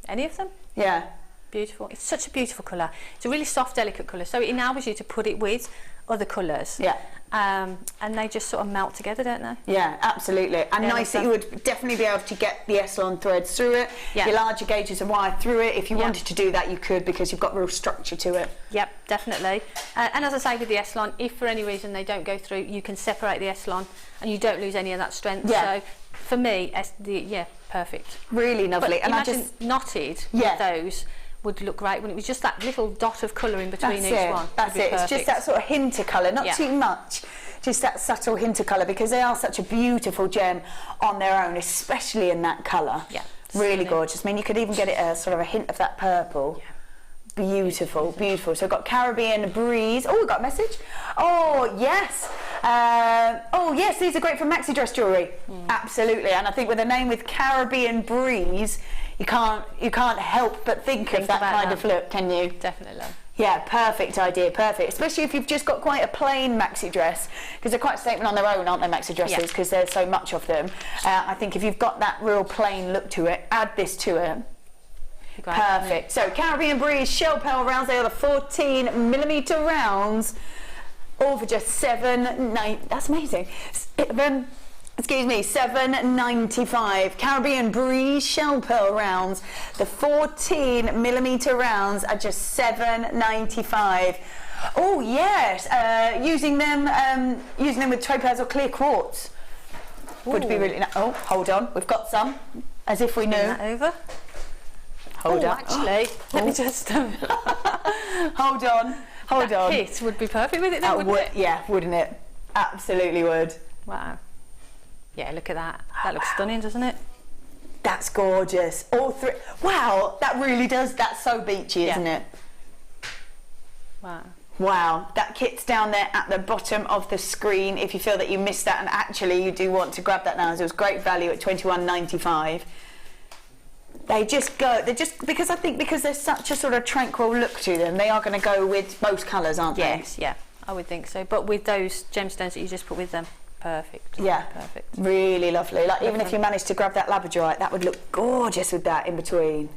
any of them. Yeah. Beautiful. It's such a beautiful colour. It's a really soft, delicate colour, so it enables you to put it with other colours. Yeah. And they just sort of melt together, don't they? Yeah, absolutely. And nice that you would definitely be able to get the Eslon threads through it, your larger gauges of wire through it. If you wanted to do that, you could, because you've got real structure to it. Yep, definitely. And as I say with the Eslon, if for any reason they don't go through, you can separate the Eslon and you don't lose any of that strength. Yeah. So for me, perfect. Really lovely. But and imagine I just knotted with those would look great when it was just that little dot of colour in between each one. That's it. It's just that sort of hint of colour, not too much, just that subtle hint of colour, because they are such a beautiful gem on their own, especially in that colour. Yeah. Really gorgeous. I mean, you could even get it a sort of a hint of that purple. Yeah. Beautiful, beautiful. So we've got Caribbean Breeze. Oh, we've got a message. Oh, yes. These are great for maxi dress jewellery. Absolutely. And I think with a name with Caribbean Breeze, you can't help but think of that kind of look, can you? Definitely. Yeah, perfect idea, perfect. Especially if you've just got quite a plain maxi dress, because they're quite a statement on their own, aren't they, maxi dresses, because there's so much of them. I think if you've got that real plain look to it, add this to it. Great. Perfect. So Caribbean Breeze shell pearl rounds, they are the 14mm rounds, all for just that's amazing. Excuse me, $7.95. Caribbean Breeze shell pearl rounds, the 14mm rounds are just $7.95. Oh yes, using them with topaz or clear quartz would be really nice. Oh, hold on, we've got some, as if we knew. That over. Hold on. Actually, let me just... Hold on. Hold on. That kit would be perfect with it then, wouldn't it? Yeah, wouldn't it? Absolutely would. Wow. Yeah, look at that. That looks stunning, doesn't it? That's gorgeous. All three. Wow, that really does. That's so beachy, isn't it? Wow. Wow, that kit's down there at the bottom of the screen if you feel that you missed that and actually you do want to grab that now. So it was great value at $21.95. They just go, because I think because there's such a sort of tranquil look to them, they are going to go with most colours, aren't they? Yes, yeah, I would think so. But with those gemstones that you just put with them, perfect. Yeah, perfect. Really lovely. Like even if you managed to grab that labradorite, that would look gorgeous with that in between.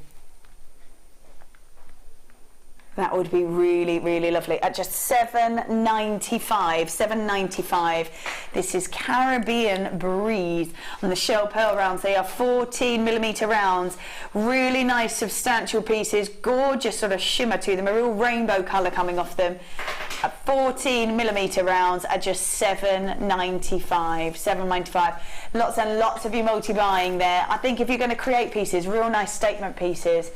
That would be really, really lovely. At just $7.95. This is Caribbean Breeze on the shell pearl rounds. They are 14mm rounds. Really nice, substantial pieces. Gorgeous sort of shimmer to them. A real rainbow colour coming off them. At 14mm rounds at just $7.95. $7.95. Lots and lots of you multi-buying there. I think if you're going to create pieces, real nice statement pieces.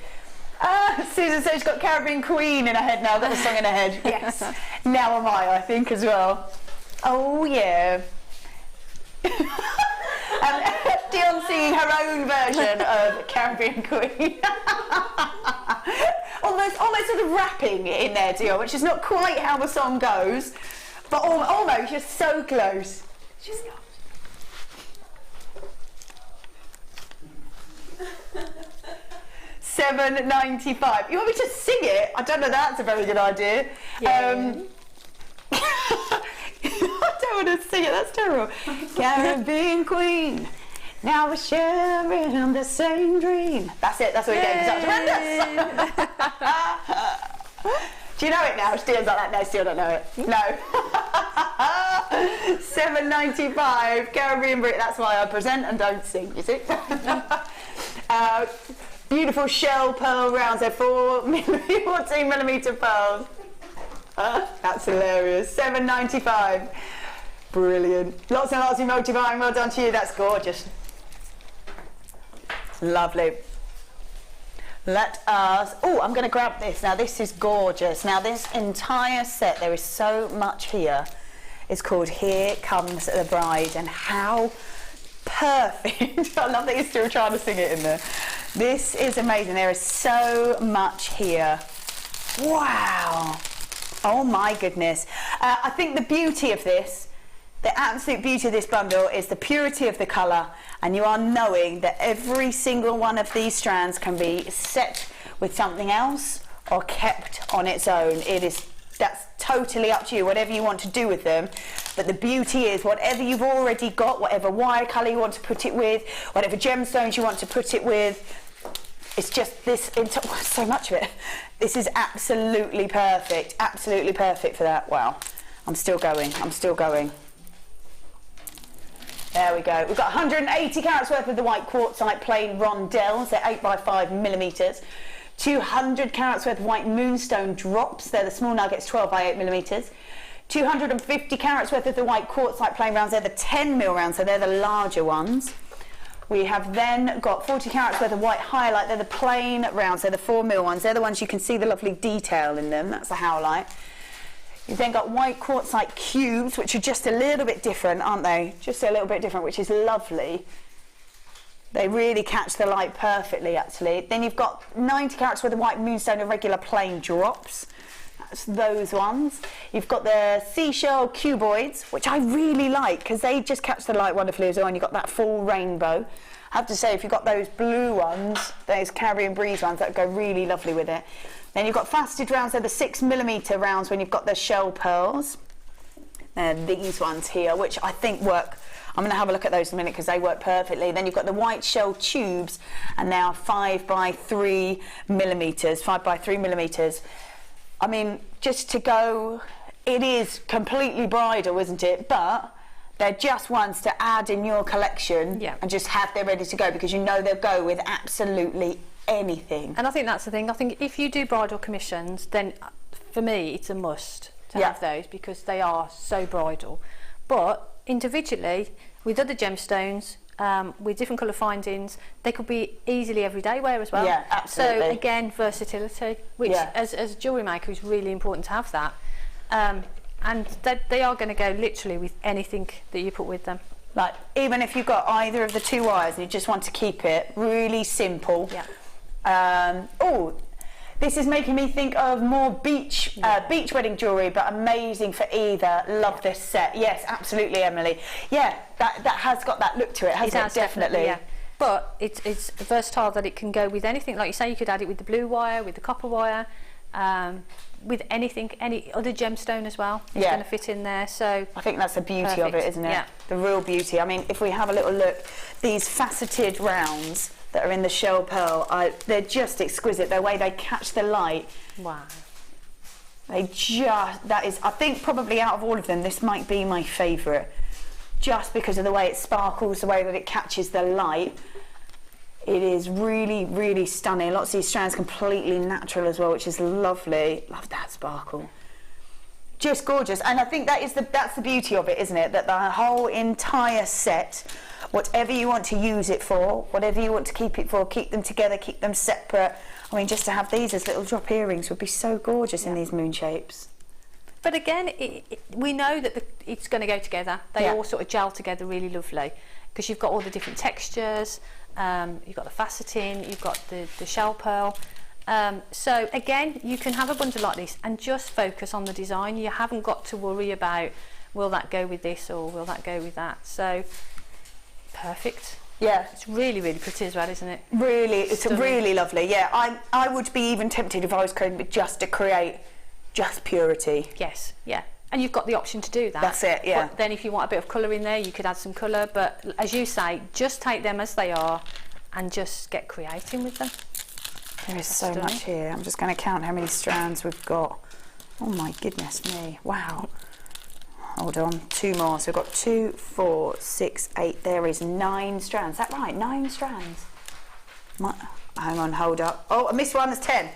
Susan says she's got Caribbean Queen in her head now. I've got the song in her head. Yes. Now am I think, as well. Oh, yeah. Dion singing her own version of Caribbean Queen. almost sort of rapping in there, Dion, which is not quite how the song goes, but almost, you're so close. She's not. $7.95. You want me to sing it? I don't know. That's a very good idea. Yeah. I don't want to sing it. That's terrible. Caribbean Queen. Now we're sharing the same dream. That's it. That's what we're getting. Tremendous. Do you know it now? Steele's like that. No, Steele don't know it. No. $7.95. Caribbean Breeze. That's why I present and don't sing. You see. Beautiful shell pearl rounds. They're 14mm pearls. That's hilarious. $7.95. Brilliant. Lots and lots of multi-buying. Well done to you. That's gorgeous. Lovely. Let us. Oh, I'm going to grab this. Now, this is gorgeous. Now, this entire set, there is so much here. It's called Here Comes the Bride. And how perfect. I love that you're still trying to sing it in there. This is amazing. There is so much here. Wow. Oh my goodness. I think the beauty of this, the absolute beauty of this bundle is the purity of the colour, and you are knowing that every single one of these strands can be set with something else or kept on its own. That's totally up to you, whatever you want to do with them. But the beauty is whatever you've already got, whatever wire colour you want to put it with, whatever gemstones you want to put it with, it's just this, so much of it. This is absolutely perfect for that. Wow, I'm still going. There we go. We've got 180 carats worth of the white quartzite plain rondelles. They're 8x5mm. 200 carats worth of white moonstone drops. They're the small nuggets, 12x8mm. 250 carats worth of the white quartzite plain rounds. They're the 10mm rounds, so they're the larger ones. We have then got 40 carats worth of white highlight. They're the plain rounds. They're the 4mm ones. They're the ones you can see the lovely detail in them. That's the howlite. You've then got white quartzite cubes, which are just a little bit different, aren't they? Just a little bit different, which is lovely. They really catch the light perfectly, actually. Then you've got 90 carats worth of white moonstone irregular plain drops. That's those ones. You've got the seashell cuboids, which I really like because they just catch the light wonderfully as well, and you've got that full rainbow. I have to say, if you've got those blue ones, those Caribbean Breeze ones, that would go really lovely with it. Then you've got faceted rounds, they're the 6mm rounds when you've got the shell pearls. And these ones here, which I think work. I'm going to have a look at those in a minute because they work perfectly. Then you've got the white shell tubes, and now 5x3mm. 5x3mm. I mean, just to go, it is completely bridal, isn't it? But they're just ones to add in your collection and just have them ready to go because you know they'll go with absolutely anything. And I think that's the thing. I think if you do bridal commissions, then for me it's a must to have those because they are so bridal. But individually, with other gemstones, with different colour findings. They could be easily everyday wear as well. Yeah, absolutely. So again, versatility, which as a jewellery maker is really important to have that. And they are going to go literally with anything that you put with them. Like, even if you've got either of the two wires and you just want to keep it really simple. Yeah. Oh, this is making me think of more beach wedding jewellery, but amazing for either. Love this set. Yes, absolutely, Emily. Yeah, that has got that look to it, hasn't it? Definitely. Yeah. But it's versatile that it can go with anything. Like you say, you could add it with the blue wire, with the copper wire, with anything, any other gemstone as well. It's going to fit in there. So I think that's the beauty of it, isn't it? Yeah. The real beauty. I mean, if we have a little look, these faceted rounds that are in the shell pearl, they're just exquisite. The way they catch the light. Wow. That is, I think probably out of all of them, this might be my favourite. Just because of the way it sparkles, the way that it catches the light. It is really, really stunning. Lots of these strands completely natural as well, which is lovely. Love that sparkle. Just gorgeous. And I think that's the beauty of it, isn't it? That the whole entire set, whatever you want to use it for, whatever you want to keep it for, keep them together, keep them separate. I mean, just to have these as little drop earrings would be so gorgeous in these moon shapes. But again, we know that it's going to go together. They all sort of gel together really lovely, because you've got all the different textures. You've got the faceting, you've got the shell pearl. So again, you can have a bundle like this and just focus on the design. You haven't got to worry about, will that go with this or will that go with that? So perfect. Yeah, it's really, really pretty as well, isn't it? Really, it's really lovely. Yeah, I would be even tempted if I was creating it just to create just purity. Yes, yeah. And you've got the option to do that. That's it, yeah. But then if you want a bit of colour in there, you could add some colour. But as you say, just take them as they are and just get creating with them. There is so much here. I'm just going to count how many strands we've got. Oh my goodness me. Wow. Hold on. 2 more. So we've got 2, 4, 6, 8. There is 9 strands. Is that right? 9 strands. Hang on, hold up. Oh, I missed one. There's 10.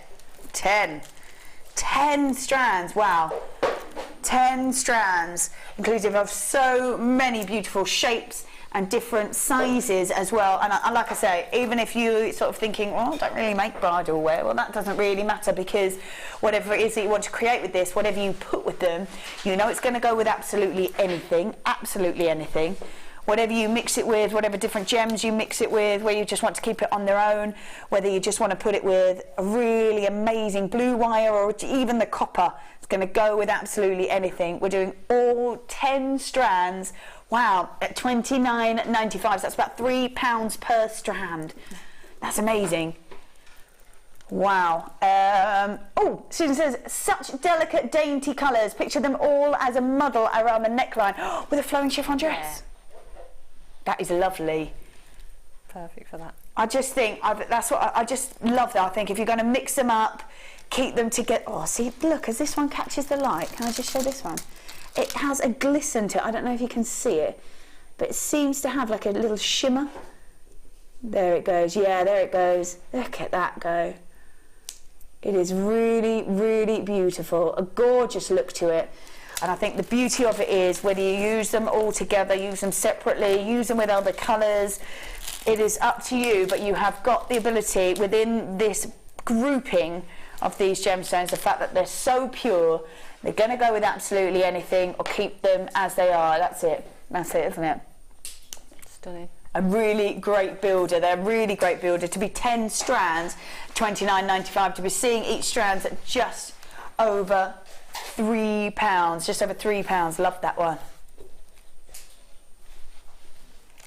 10 strands. Wow. 10 strands, inclusive of so many beautiful shapes and different sizes as well. And like I say, even if you sort of thinking, well, I don't really make bridal wear, well, that doesn't really matter, because whatever it is that you want to create with this, whatever you put with them, you know it's going to go with absolutely anything. Whatever you mix it with, whatever different gems you mix it with, where you just want to keep it on their own, whether you just want to put it with a really amazing blue wire or even the copper, it's going to go with absolutely anything. We're doing all 10 strands, wow, at $29.95, so that's about £3 per strand. That's amazing. Wow. Oh, Susan says, such delicate, dainty colours. Picture them all as a muddle around the neckline with a flowing chiffon dress. Yeah. That is lovely. Perfect for that. I just think, I just love that. I think if you're going to mix them up, keep them together. Oh, see, look, as this one catches the light, can I just show this one? It has a glisten to it. I don't know if you can see it, but it seems to have like a little shimmer. There it goes. Yeah, there it goes. Look at that go. It is really, really beautiful. A gorgeous look to it. And I think the beauty of it is whether you use them all together, use them separately, use them with other colours, it is up to you, but you have got the ability within this grouping of these gemstones, the fact that they're so pure, they're going to go with absolutely anything, or keep them as they are. That's it, isn't it? Stunning. A really great builder. They're a really great builder. To be 10 strands, $29.95, to be seeing each strand at just over £3, just over £3. Love that one.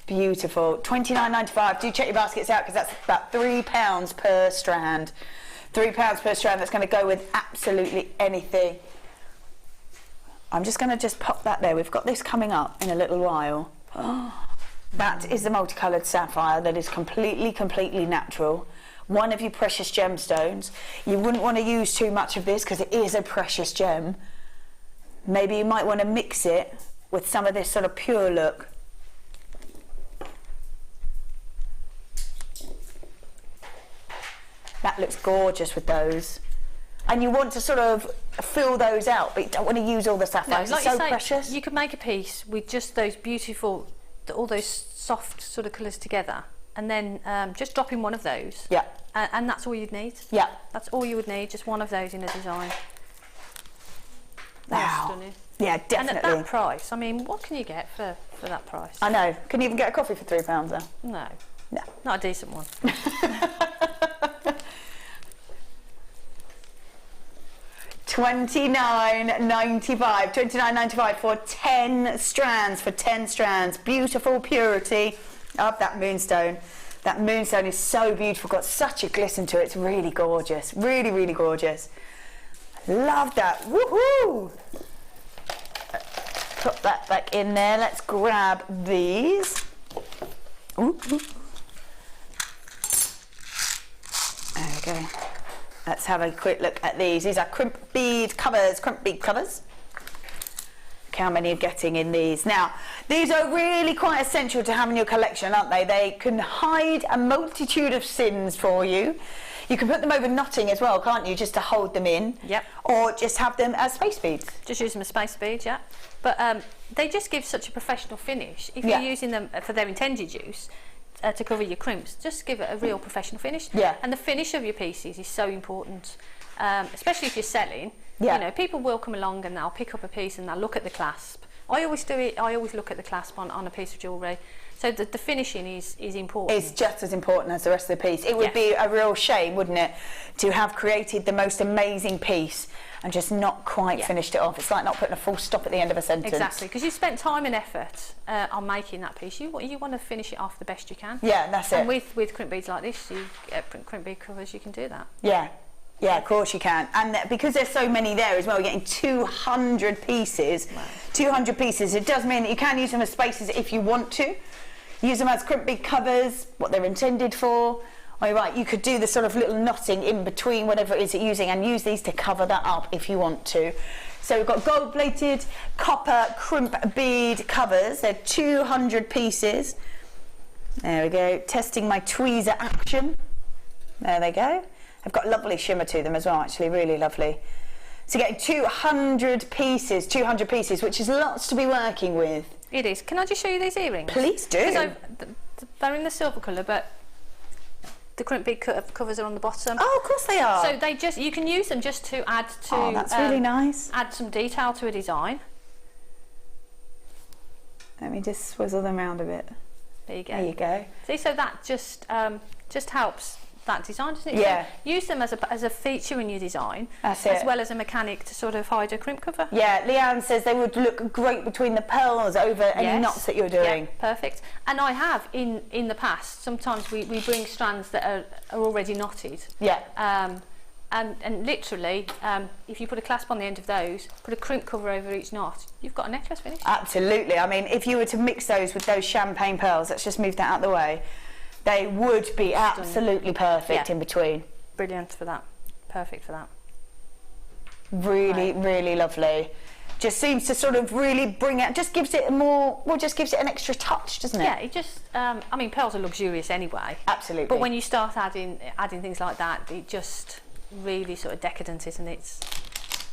Beautiful. $29.95. Do check your baskets out, because that's about £3 per strand. £3 per strand. That's going to go with absolutely anything. I'm just going to pop that there. We've got this coming up in a little while. That is the multicoloured sapphire that is completely natural. One of your precious gemstones. You wouldn't want to use too much of this because it is a precious gem. Maybe you might want to mix it with some of this sort of pure look. That looks gorgeous with those. And you want to sort of fill those out, but you don't want to use all the sapphires. No, like it's so you say, precious. You could make a piece with just those beautiful all those soft sort of colours together, and then just drop in one of those. Yeah. And that's all you'd need. Yeah. That's all you would need, just one of those in a design. Wow. That's stunning. Yeah, definitely. And at that price, I mean, what can you get for that price? I know. Can you even get a coffee for £3 there? No. No. Not a decent one. £29.95 for 10 strands, beautiful purity of that moonstone. That moonstone is so beautiful, got such a glisten to it. It's really gorgeous, really, really gorgeous. Love that. Woohoo! Put that back in there. Let's grab these. Ooh. There we go. Let's have a quick look at these. These are crimp bead covers. Look how many you're getting in these. Now, these are really quite essential to have in your collection, aren't they? They can hide a multitude of sins for you. You can put them over knotting as well, can't you, just to hold them in? Yep. Or just have them as space beads. Just use them as space beads, yeah. But they just give such a professional finish. If you're using them for their intended use, to cover your crimps, just give it a real professional finish. Yeah. And the finish of your pieces is so important, especially if you're selling. Yeah. You know, people will come along and they'll pick up a piece and they'll look at the clasp. I always do it. I always look at the clasp on a piece of jewellery. So the finishing is important. It's just as important as the rest of the piece. It would be a real shame, wouldn't it, to have created the most amazing piece and just not quite finished it off. It's like not putting a full stop at the end of a sentence. Exactly, because you spent time and effort on making that piece. You want to finish it off the best you can. Yeah, that's it. And with crimp beads like this, crimp bead covers, you can do that. Yeah. Yeah, of course you can. And because there's so many there as well, you're getting 200 pieces. Wow. 200 pieces. It does mean that you can use them as spaces if you want to. Use them as crimp bead covers, what they're intended for. Or you're right, you could do the sort of little knotting in between whatever it is you're using and use these to cover that up if you want to. So we've got gold-plated copper crimp bead covers. They're 200 pieces. There we go. Testing my tweezer action. There they go. They've got lovely shimmer to them as well, actually, really lovely. So you're getting 200 pieces, which is lots to be working with. It is. Can I just show you these earrings? Please do. They're in the silver colour, but the crimp bead covers are on the bottom. Oh, of course they are. So you can use them just to add to. Oh, that's really nice. Add some detail to a design. Let me just swizzle them around a bit. There you go. There you go. See, so that just helps that design, doesn't it? Yeah. So use them as a feature in your design. That's it. As well as a mechanic to sort of hide a crimp cover. Yeah, Leanne says they would look great between the pearls over any knots that you're doing. Yeah, perfect. And I have in the past, sometimes we bring strands that are already knotted. Yeah. And literally, if you put a clasp on the end of those, put a crimp cover over each knot, you've got a necklace finish. Absolutely. I mean, if you were to mix those with those champagne pearls, let's just move that out of the way, they would be absolutely perfect in between. Brilliant for that. Perfect for that. Really, really lovely. Just seems to sort of really bring it, just gives it more, well, just gives it an extra touch, doesn't it? Yeah, it just, I mean, pearls are luxurious anyway. Absolutely. But when you start adding things like that, it just really sort of decadent, isn't it? It's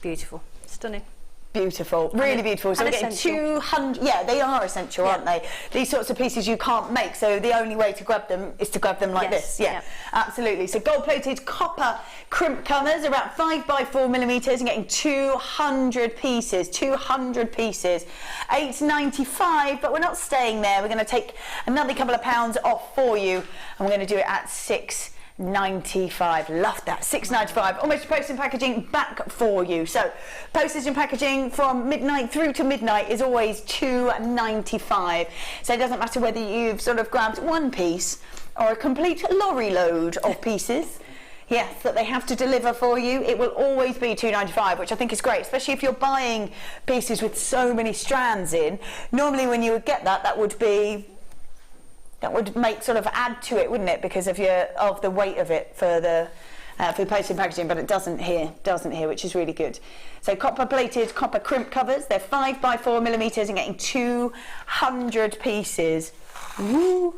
beautiful. Stunning. Beautiful, really beautiful. So we're getting 200, yeah, they are essential, aren't they? These sorts of pieces you can't make, so the only way to grab them is to grab them like this. Yeah, absolutely. So gold-plated copper crimp covers, about 5 by 4 millimeters, and getting 200 pieces, 200 pieces. £8.95, but we're not staying there. We're going to take another couple of pounds off for you, and we're going to do it at £6.95. Love that. £6.95. Almost post and packaging back for you. So postage and packaging from midnight through to midnight is always £2.95. So it doesn't matter whether you've sort of grabbed one piece or a complete lorry load of pieces. Yes, that they have to deliver for you. It will always be £2.95, which I think is great, especially if you're buying pieces with so many strands in. Normally when you would get that, that would make sort of add to it, wouldn't it, because of the weight of it for the postage and packaging, but it doesn't here, which is really good. So copper-plated copper crimp covers, they're 5 by 4 millimeters and getting 200 pieces. Woo.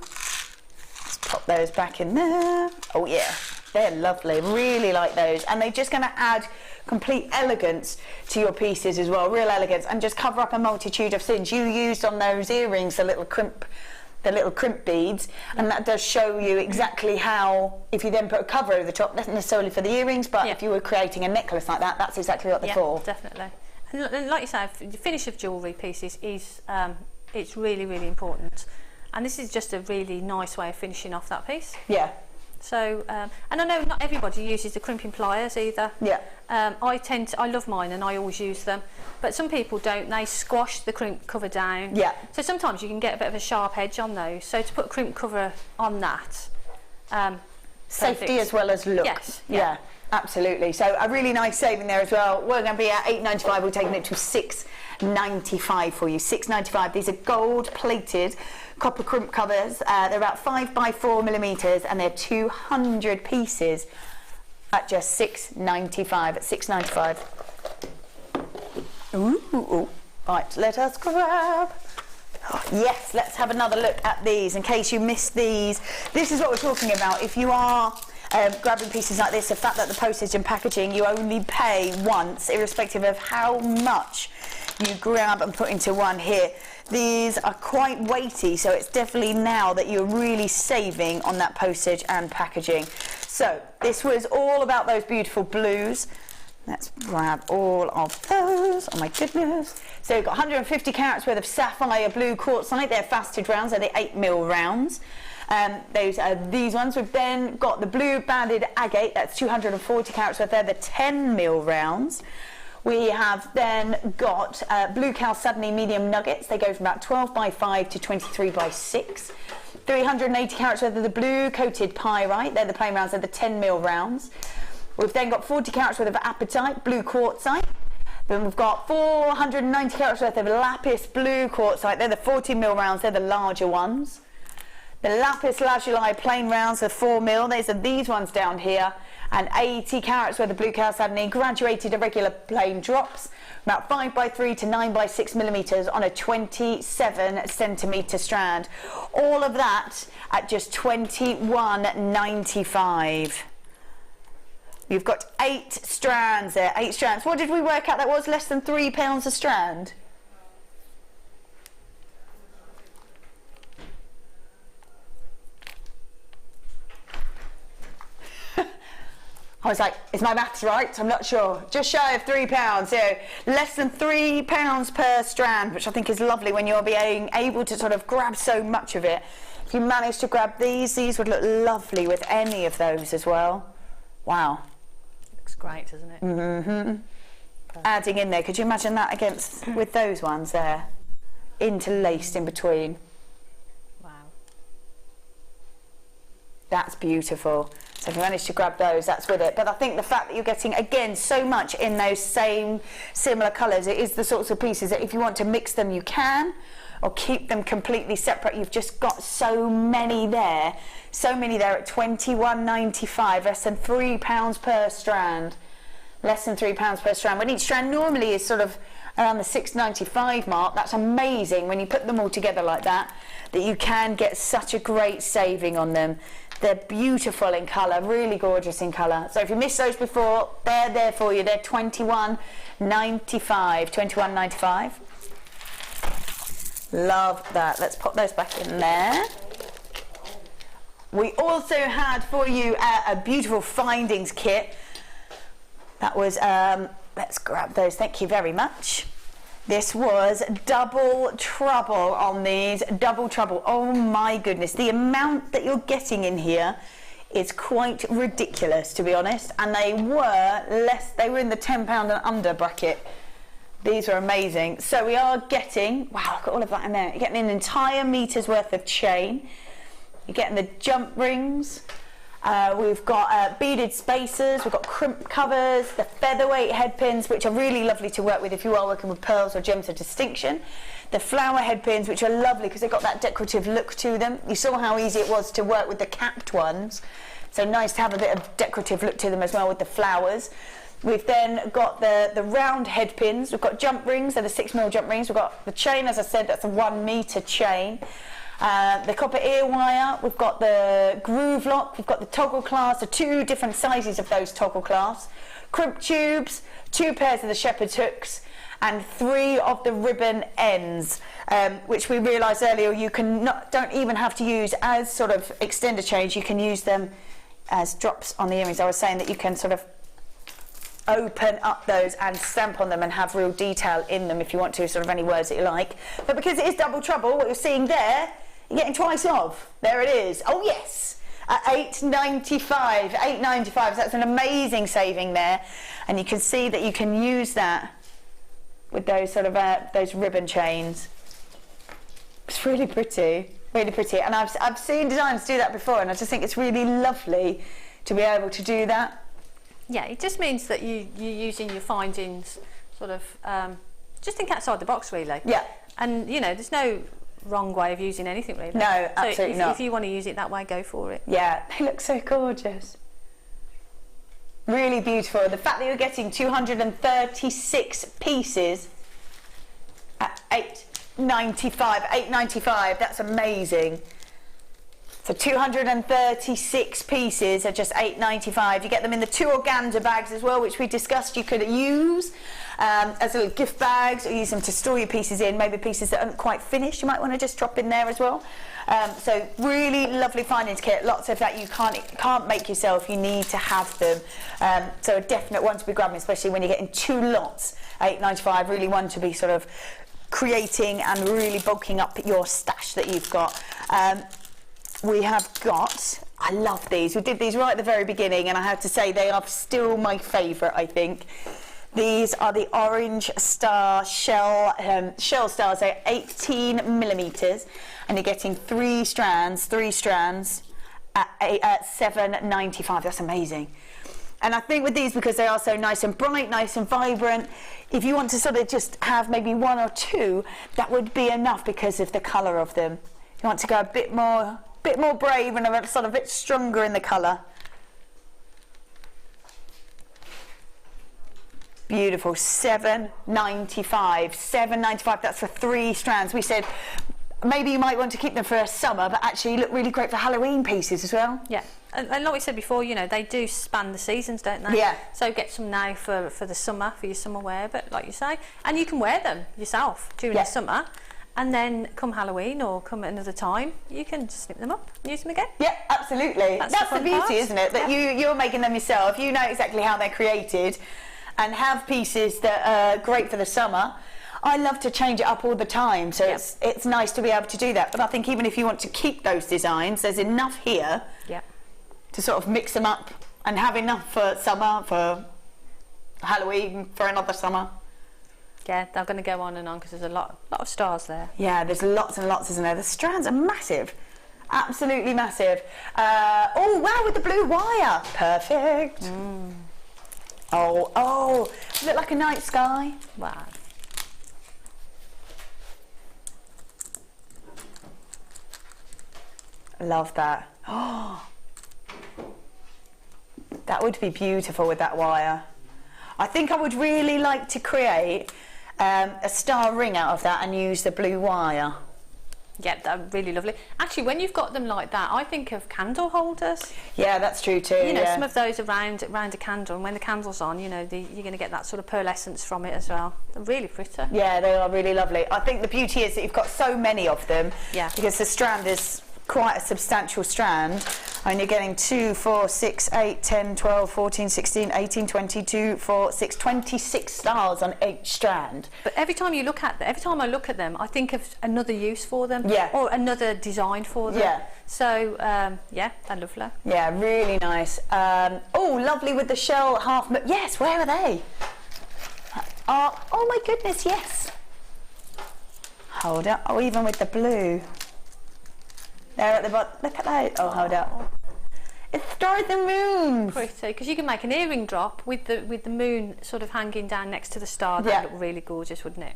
Let's pop those back in there. Oh yeah, they're lovely, really like those, and they're just going to add complete elegance to your pieces as well, real elegance, and just cover up a multitude of sins. You used on those earrings the little crimp beads, and that does show you exactly how, if you then put a cover over the top, not necessarily for the earrings, but if you were creating a necklace like that, that's exactly what they're for. Definitely. And like you say, the finish of jewellery pieces is it's really, really important, and this is just a really nice way of finishing off that piece. Yeah. So, and I know not everybody uses the crimping pliers either. Yeah. I love mine and I always use them, but some people don't. They squash the crimp cover down. Yeah. So sometimes you can get a bit of a sharp edge on those. So to put a crimp cover on that, safety as well as look. Yes. Yeah. Absolutely. So a really nice saving there as well. We're going to be at $8.95. We're taking it to $6.95 for you. $6.95. These are gold plated copper crimp covers. They're about 5 by 4 millimeters, and they're 200 pieces at just $6.95. At $6.95. Ooh. Right, let us grab. Oh, yes, let's have another look at these in case you missed these. This is what we're talking about. If you are grabbing pieces like this, the fact that the postage and packaging, you only pay once, irrespective of how much you grab and put into one here. These are quite weighty, so it's definitely now that you're really saving on that postage and packaging. So this was all about those beautiful blues. Let's grab all of those. Oh my goodness. So we've got 150 carats worth of sapphire blue quartzite. They're faceted rounds, they're the 8mm rounds. Those are these ones. We've then got the blue banded agate, that's 240 carats worth, they're the 10mm rounds. We have then got blue chalcedony medium nuggets. They go from about 12 by 5 to 23 by 6. 380 carats worth of the blue coated pyrite, they're the plain rounds, they're the 10mm rounds. We've then got 40 carats worth of apatite, blue quartzite. Then we've got 490 carats worth of lapis blue quartzite, they're the 40mm rounds, they're the larger ones. The lapis lazuli plain rounds are 4mm, these are these ones down here, and 80 carats worth of blue chalcedony graduated irregular plain drops, about 5 by 3 to 9 by 6 millimeters on a 27 centimeter strand. All of that at just $21.95. You've got 8 strands there, 8 strands. What did we work out that was? Less than £3 a strand? I was like, is my maths right? I'm not sure. Just shy of £3, so less than £3 per strand, which I think is lovely when you're being able to sort of grab so much of it. If you manage to grab these would look lovely with any of those as well. Wow. Looks great, doesn't it? Mm-hmm. Adding in there, could you imagine that against with those ones there, interlaced in between? Wow. That's beautiful. So if you manage to grab those, that's with it. But I think the fact that you're getting, again, so much in those same similar colours, it is the sorts of pieces that if you want to mix them, you can, or keep them completely separate. You've just got so many there at $21.95, less than £3 per strand. Less than £3 per strand. When each strand normally is sort of around the $6.95 mark, that's amazing when you put them all together like that, that you can get such a great saving on them. They're beautiful in colour, really gorgeous in colour. So if you missed those before, they're there for you. They're $21.95. $21.95. Love that. Let's pop those back in there. We also had for you a beautiful findings kit. That was, let's grab those. Thank you very much. This was double trouble on these, double trouble. Oh my goodness, the amount that you're getting in here is quite ridiculous, to be honest. And they were in the £10 and under bracket. These are amazing. So we are getting, wow, look at all of that in there. You're getting an entire meter's worth of chain. You're getting the jump rings. We've got beaded spacers, we've got crimp covers, the featherweight head pins, which are really lovely to work with if you are working with pearls or gems of distinction. The flower head pins, which are lovely because they've got that decorative look to them. You saw how easy it was to work with the capped ones. So nice to have a bit of decorative look to them as well with the flowers. We've then got the round head pins. We've got jump rings, they're the 6mm jump rings. We've got the chain, as I said, that's a 1 metre chain. the copper ear wire, we've got the groove lock, we've got the toggle clasp, so 2 different sizes of those toggle clasps, crimp tubes, 2 pairs of the shepherd's hooks, and 3 of the ribbon ends, which we realised earlier you don't even have to use as sort of extender chains, you can use them as drops on the earrings. I was saying that you can sort of open up those and stamp on them and have real detail in them if you want to, sort of any words that you like. But because it is double trouble, what you're seeing there, you're getting twice of. There it is. Oh yes, at $8.95. $8.95. That's an amazing saving there, and you can see that you can use that with those sort of those ribbon chains. It's really pretty, really pretty. And I've seen designers do that before, and I just think it's really lovely to be able to do that. Yeah, it just means that you're using your findings sort of, just think outside the box really. Yeah. And you know, there's no wrong way of using anything really. No, absolutely not. If you want to use it that way, go for it. Yeah, they look so gorgeous. Really beautiful. The fact that you're getting 236 pieces at $8.95, that's amazing. So 236 pieces at just $8.95. You get them in the 2 organza bags as well, which we discussed you could use as little gift bags, or use them to store your pieces in, maybe pieces that aren't quite finished, you might want to just drop in there as well. So really lovely findings kit, lots of that you can't make yourself, you need to have them. So a definite one to be grabbing, especially when you're getting 2 lots, $8.95, really one to be sort of creating and really bulking up your stash that you've got. We have got, I love these, we did these right at the very beginning, and I have to say they are still my favourite, I think. These are the orange star shell stars. They're 18 millimetres, and you're getting 3 strands at $7.95. That's amazing. And I think with these, because they are so nice and bright, nice and vibrant, if you want to sort of just have maybe 1 or 2, that would be enough because of the colour of them. If you want to go a bit more brave and a sort of bit stronger in the colour. Beautiful. $7.95. $7.95. That's for 3 strands. We said maybe you might want to keep them for summer, but actually look really great for Halloween pieces as well. Yeah, and like we said before, you know, they do span the seasons, don't they? Yeah. So get some now for the summer, for your summer wear, but like you say, and you can wear them yourself during the summer, and then come Halloween or come at another time, you can just snip them up and use them again. Yeah, absolutely. That's the beauty, isn't it? That you're making them yourself. You know exactly how they're created, and have pieces that are great for the summer. I love to change it up all the time, so it's nice to be able to do that. But I think even if you want to keep those designs, there's enough here to sort of mix them up and have enough for summer, for Halloween, for another summer. Yeah, they're going to go on and on because there's a lot of stars there. Yeah, there's lots and lots, isn't there? The strands are massive, absolutely massive. Oh wow, with the blue wire, perfect. Oh, look like a night sky. Wow. Love that. Oh, that would be beautiful with that wire. I think I would really like to create a star ring out of that and use the blue wire. Yeah, they're really lovely. Actually, when you've got them like that, I think of candle holders. Yeah, that's true too. You know, some of those around a candle, and when the candle's on, you know, you're going to get that sort of pearlescence from it as well. They're really pretty. Yeah, they are really lovely. I think the beauty is that you've got so many of them. Yeah. Because the strand is quite a substantial strand, and you're getting 2, 4, 6, 8, 10, 12, 14, 16, 18, 22, 4, 6, 26 stars on each strand. But every time I look at them, I think of another use for them, or another design for them. Yeah. So yeah, they're lovely. Yeah, really nice. Oh, lovely with the shell half. Yes, where are they? Oh my goodness, yes. Hold up. Oh, even with the blue. There at the bottom. Look at that. Oh, hold up. It's stars and moons. Pretty, because you can make an earring drop with the moon sort of hanging down next to the star. That would look really gorgeous, wouldn't it?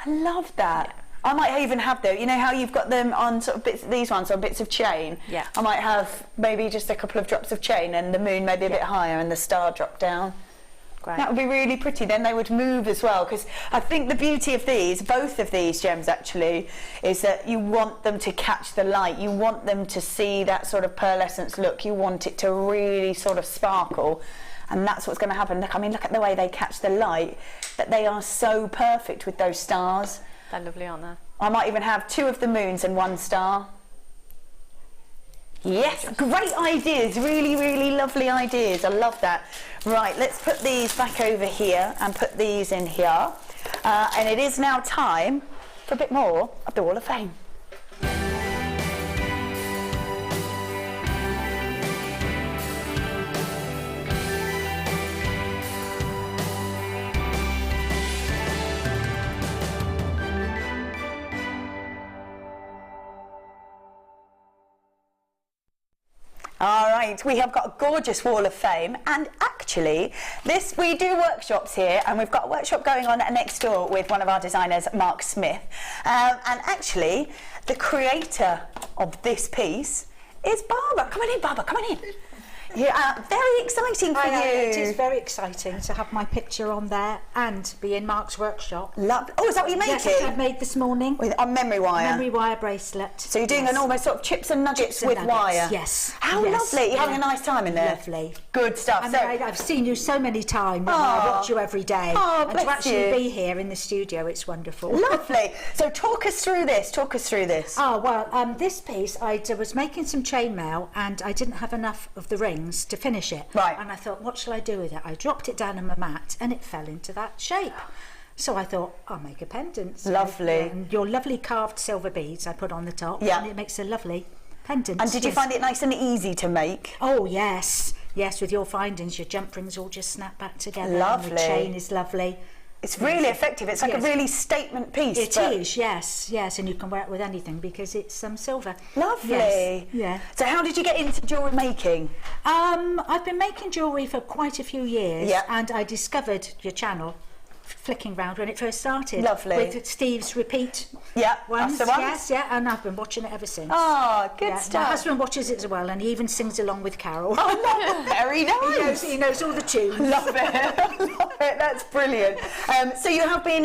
I love that. Yeah. I might even have them. You know how you've got them on sort of bits. These ones on bits of chain. Yeah. I might have maybe just a couple of drops of chain, and the moon maybe a bit higher, and the star drop down. Great. That would be really pretty. Then they would move as well, because I think the beauty of these, both of these gems actually, is that you want them to catch the light. You want them to see that sort of pearlescence look. You want it to really sort of sparkle, and that's what's going to happen. Look, I mean, look at the way they catch the light, that they are so perfect with those stars. They're lovely, aren't they? I might even have 2 of the moons and 1 star. Yes, great ideas, really, really lovely ideas. I love that. Right, let's put these back over here and put these in here. And it is now time for a bit more of the Wall of Fame. All right, we have got a gorgeous Wall of Fame, and actually we do workshops here, and we've got a workshop going on next door with one of our designers, Mark Smith, and actually the creator of this piece is Barbara. Come on in, Barbara, come on in. Yeah, very exciting for you. It is very exciting to have my picture on there and be in Mark's workshop. Love. Oh, is that what you're making? Yes, I made this morning. On memory wire? Memory wire bracelet. So you're doing an almost sort of chips and nuggets with wire? Yes. How lovely. You're having a nice time in there? Lovely. Good stuff. And I've seen you so many times. I watch you every day. Oh, and to actually be here in the studio, it's wonderful. Lovely. So talk us through this. Oh, well, this piece, I was making some chainmail and I didn't have enough of the rings to finish it. Right. And I thought, what shall I do with it? I dropped it down on my mat and it fell into that shape. So I thought, I'll make a pendant. Lovely. And your lovely carved silver beads I put on the top. Yeah. And it makes a lovely pendant. And did you find it nice and easy to make? Oh, yes. Yes, with your findings, your jump rings all just snap back together. Lovely. And the chain is lovely. It's really effective. It's like a really statement piece. It is, yes, and you can wear it with anything because it's silver. Lovely. Yes, yeah. So how did you get into jewellery making? I've been making jewellery for quite a few years, and I discovered your channel flicking round when it first started. Lovely. With Steve's repeat that's ones. the ones. Yes, and I've been watching it ever since. Oh, good stuff. My husband watches it as well, and he even sings along with Carol. Oh, very nice. He knows all the tunes. Love it. Love it. That's brilliant. So you have been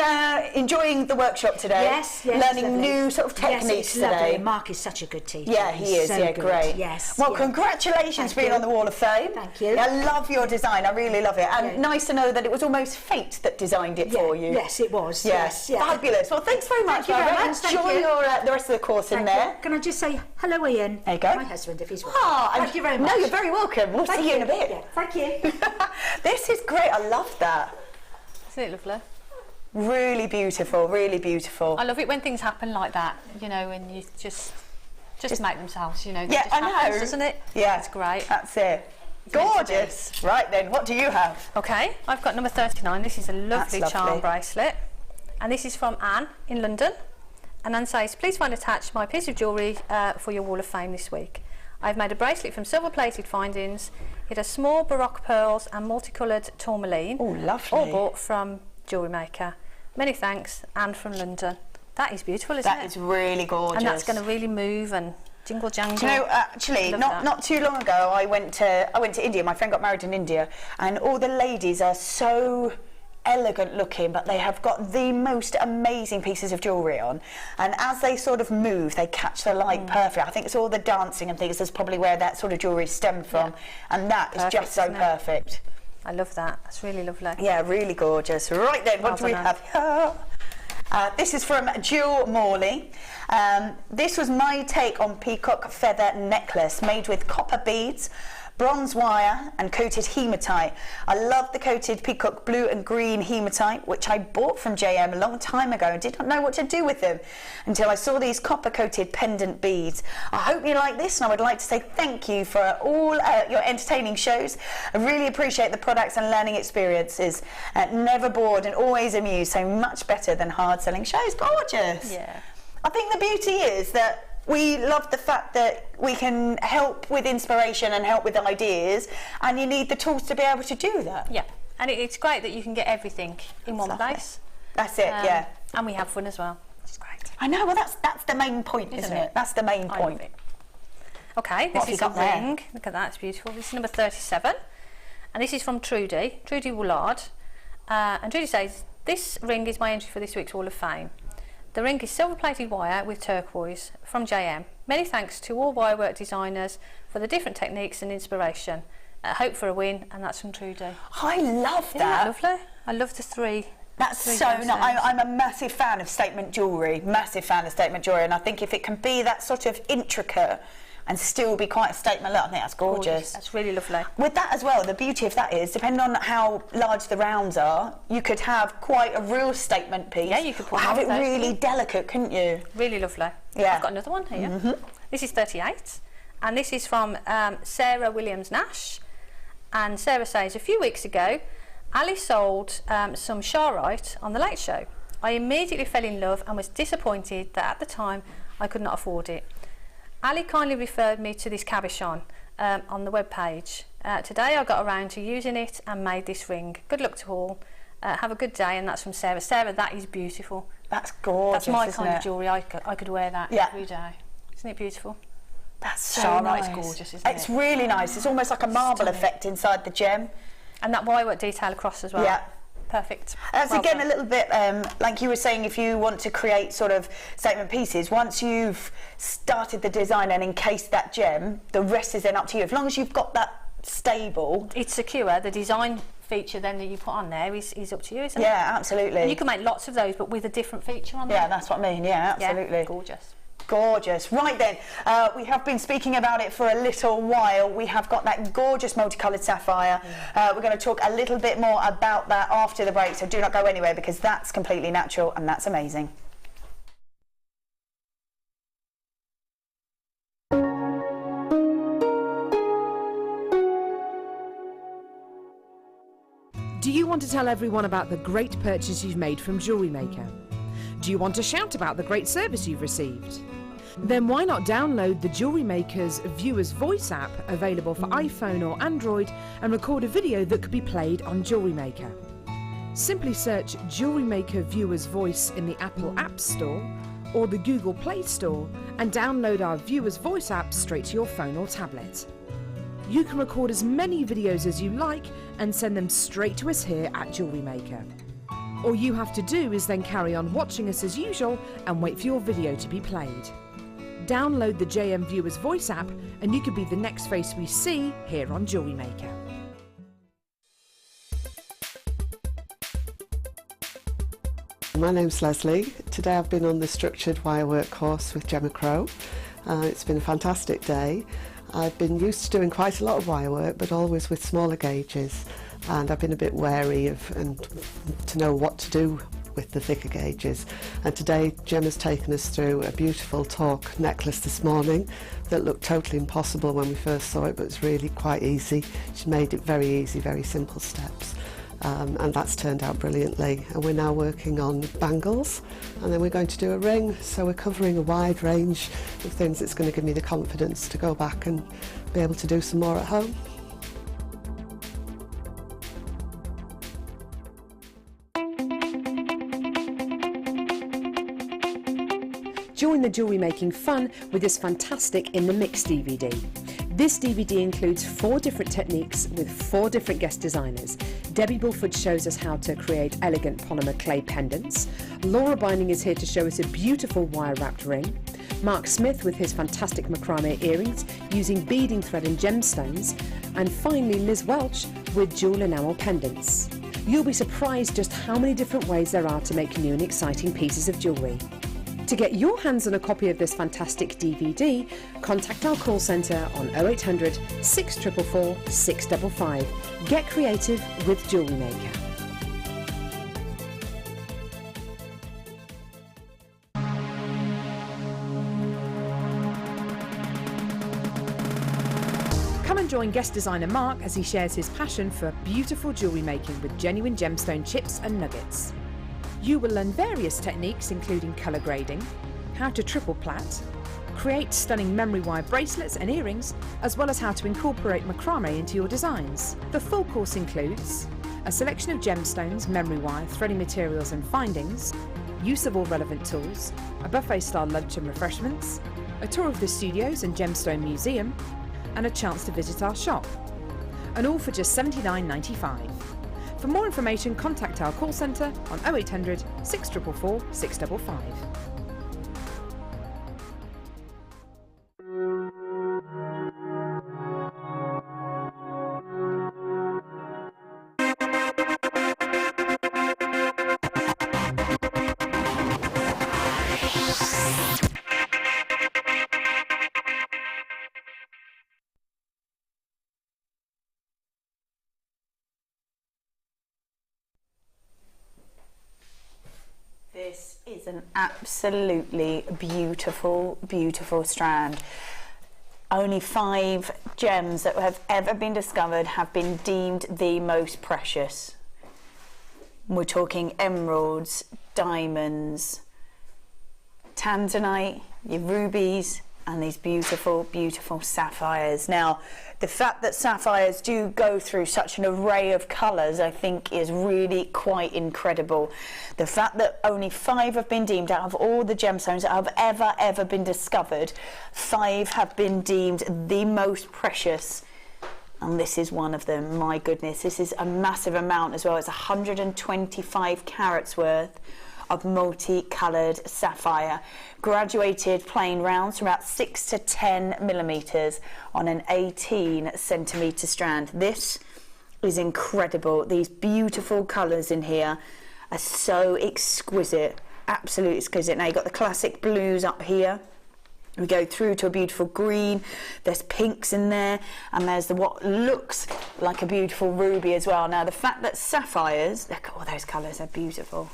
enjoying the workshop today. Yes, learning new sort of techniques today. Lovely. And Mark is such a good teacher. Yeah, he is. So good. Great. Yes. Well, congratulations for being on the Wall of Fame. Thank you. I love your design. I really love it. And nice to know that it was almost fate that designed it for you. Yes, it was. Yes. Fabulous. Well, thanks very much. Thank you very much. Enjoy your, the rest of the course in there. Can I just say hello, Ian? There you go. My husband, if he's watching. Thank you very much. No, you're very welcome. We'll see you in a bit. Yeah, thank you. This is great. I love that. Isn't it lovely? Really beautiful. Really beautiful. I love it when things happen like that, you know, and you just make themselves, you know. Yeah, just I know. happens, doesn't it? Yeah, it's great. That's it. Gorgeous. Right then, what do you have? Okay, I've got number 39. This is a lovely charm bracelet, and this is from Anne in London. And Anne says, please find attached my piece of jewellery for your Wall of Fame this week. I've made a bracelet from silver plated findings. It has small baroque pearls and multicoloured tourmaline. Oh, lovely. All bought from JewelleryMaker. Many thanks, Anne from London. That is beautiful, isn't it? That is really gorgeous. And that's going to really move and jingle jangle. Do you know, actually, not too long ago, I went to India. My friend got married in India, and all the ladies are so elegant looking, but they have got the most amazing pieces of jewellery on, and as they sort of move, they catch the light perfect. I think it's all the dancing and things. That's probably where that sort of jewellery stemmed from, and that is just so perfect. I love that. That's really lovely. Yeah, really gorgeous. Right then, what do we have here? This is from Jill Morley. This was my take on Peacock feather necklace made with copper beads, bronze wire and coated hematite. I love the coated peacock blue and green hematite, which I bought from JM a long time ago and did not know what to do with them until I saw these copper coated pendant beads. I hope you like this, and I would like to say thank you for all your entertaining shows. I really appreciate the products and learning experiences. Never bored and always amused, so much better than hard selling shows. Gorgeous. Yeah. I think the beauty is that we love the fact that we can help with inspiration and help with ideas, and you need the tools to be able to do that. Yeah, and it's great that you can get everything in one place. That's it, yeah. And we have fun as well, which is great. I know, well that's the main point, isn't it? That's the main point. Okay, this is a ring. Look at that, it's beautiful. This is number 37. And this is from Trudy Woolard. And Trudy says, this ring is my entry for this week's Wall of Fame. The ring is silver-plated wire with turquoise from JM. Many thanks to all wirework designers for the different techniques and inspiration. Hope for a win, and that's from Trudy. I love that. Lovely. I love the three. That's so nice. I'm a massive fan of statement jewellery, and I think if it can be that sort of intricate and still be quite a statement look, I think that's gorgeous. That's really lovely. With that as well, the beauty of that is, depending on how large the rounds are, you could have quite a real statement piece. Yeah, you could put have it really delicate, couldn't you? Really lovely. Yeah. I've got another one here. This is 38, and this is from Sarah Williams-Nash. And Sarah says, a few weeks ago, Ali sold some Charite on the Late Show. I immediately fell in love and was disappointed that at the time I could not afford it. Ali kindly referred me to this cabochon on the webpage. Today I got around to using it and made this ring. Good luck to all. Have a good day, and that's from Sarah. Sarah, that is beautiful. That's gorgeous. That's my kind of jewellery. I could wear that every day. Isn't it beautiful? That's so nice. It's gorgeous, isn't it? It's really nice. It's almost like a marble effect inside the gem. And that wirework detail across as well. Yeah. Perfect. That's again a little bit like you were saying, if you want to create sort of statement pieces, once you've started the design and encased that gem, the rest is then up to you. As long as you've got that stable. It's secure. The design feature then that you put on there is up to you, isn't it? Yeah, absolutely. And you can make lots of those, but with a different feature on there. Yeah, that's what I mean. Yeah, absolutely. Yeah, gorgeous. Gorgeous. Right then, we have been speaking about it for a little while. We have got that gorgeous multicoloured sapphire. We're going to talk a little bit more about that after the break, so do not go anywhere because that's completely natural and that's amazing. Do you want to tell everyone about the great purchase you've made from JewelleryMaker? Do you want to shout about the great service you've received? Then why not download the JewelleryMaker's Viewer's Voice app, available for iPhone or Android, and record a video that could be played on JewelleryMaker. Simply search JewelleryMaker Viewer's Voice in the Apple App Store or the Google Play Store and download our Viewer's Voice app straight to your phone or tablet. You can record as many videos as you like and send them straight to us here at JewelleryMaker. All you have to do is then carry on watching us as usual and wait for your video to be played. Download the JM Viewer's Voice app and you could be the next face we see here on JewelleryMaker. My name's Leslie. Today I've been on the structured wirework course with Gemma Crow. It's been a fantastic day. I've been used to doing quite a lot of wirework, but always with smaller gauges, and I've been a bit wary of and to know what to do with the thicker gauges. And today Gemma's taken us through a beautiful torque necklace this morning that looked totally impossible when we first saw it, but it's really quite easy. She made it very easy, very simple steps. And that's turned out brilliantly, and we're now working on bangles, and then we're going to do a ring, so we're covering a wide range of things that's going to give me the confidence to go back and be able to do some more at home. Join the jewellery making fun with this fantastic In the Mix DVD. This DVD includes 4 different techniques with 4 different guest designers. Debbie Bulford shows us how to create elegant polymer clay pendants. Laura Binding is here to show us a beautiful wire-wrapped ring. Mark Smith with his fantastic macrame earrings using beading thread and gemstones. And finally Liz Welch with jewel enamel pendants. You'll be surprised just how many different ways there are to make new and exciting pieces of jewellery. To get your hands on a copy of this fantastic DVD, contact our call centre on 0800 644 655. Get creative with JewelleryMaker. Come and join guest designer Mark as he shares his passion for beautiful jewellery making with genuine gemstone chips and nuggets. You will learn various techniques including colour grading, how to triple plait, create stunning memory wire bracelets and earrings, as well as how to incorporate macrame into your designs. The full course includes a selection of gemstones, memory wire, threading materials and findings, use of all relevant tools, a buffet-style lunch and refreshments, a tour of the studios and Gemstone Museum, and a chance to visit our shop. and all for just $79.95. For more information, contact our call centre on 0800 644 655. This is an absolutely beautiful, beautiful strand. Only 5 gems that have ever been discovered have been deemed the most precious. We're talking emeralds, diamonds, tanzanite, your rubies, and these beautiful, beautiful sapphires. Now, the fact that sapphires do go through such an array of colours, I think, is really quite incredible. The fact that only 5 have been deemed, out of all the gemstones that have ever been discovered, 5 have been deemed the most precious. And this is one of them. My goodness, this is a massive amount as well. It's 125 carats worth of multicoloured sapphire, graduated plain rounds from about 6 to 10 millimetres on an 18 centimetre strand. This is incredible. These beautiful colours in here are so exquisite, absolutely exquisite. Now you've got the classic blues up here. We go through to a beautiful green, there's pinks in there, and there's what looks like a beautiful ruby as well. Now the fact that sapphires, look at all those colours, they're beautiful.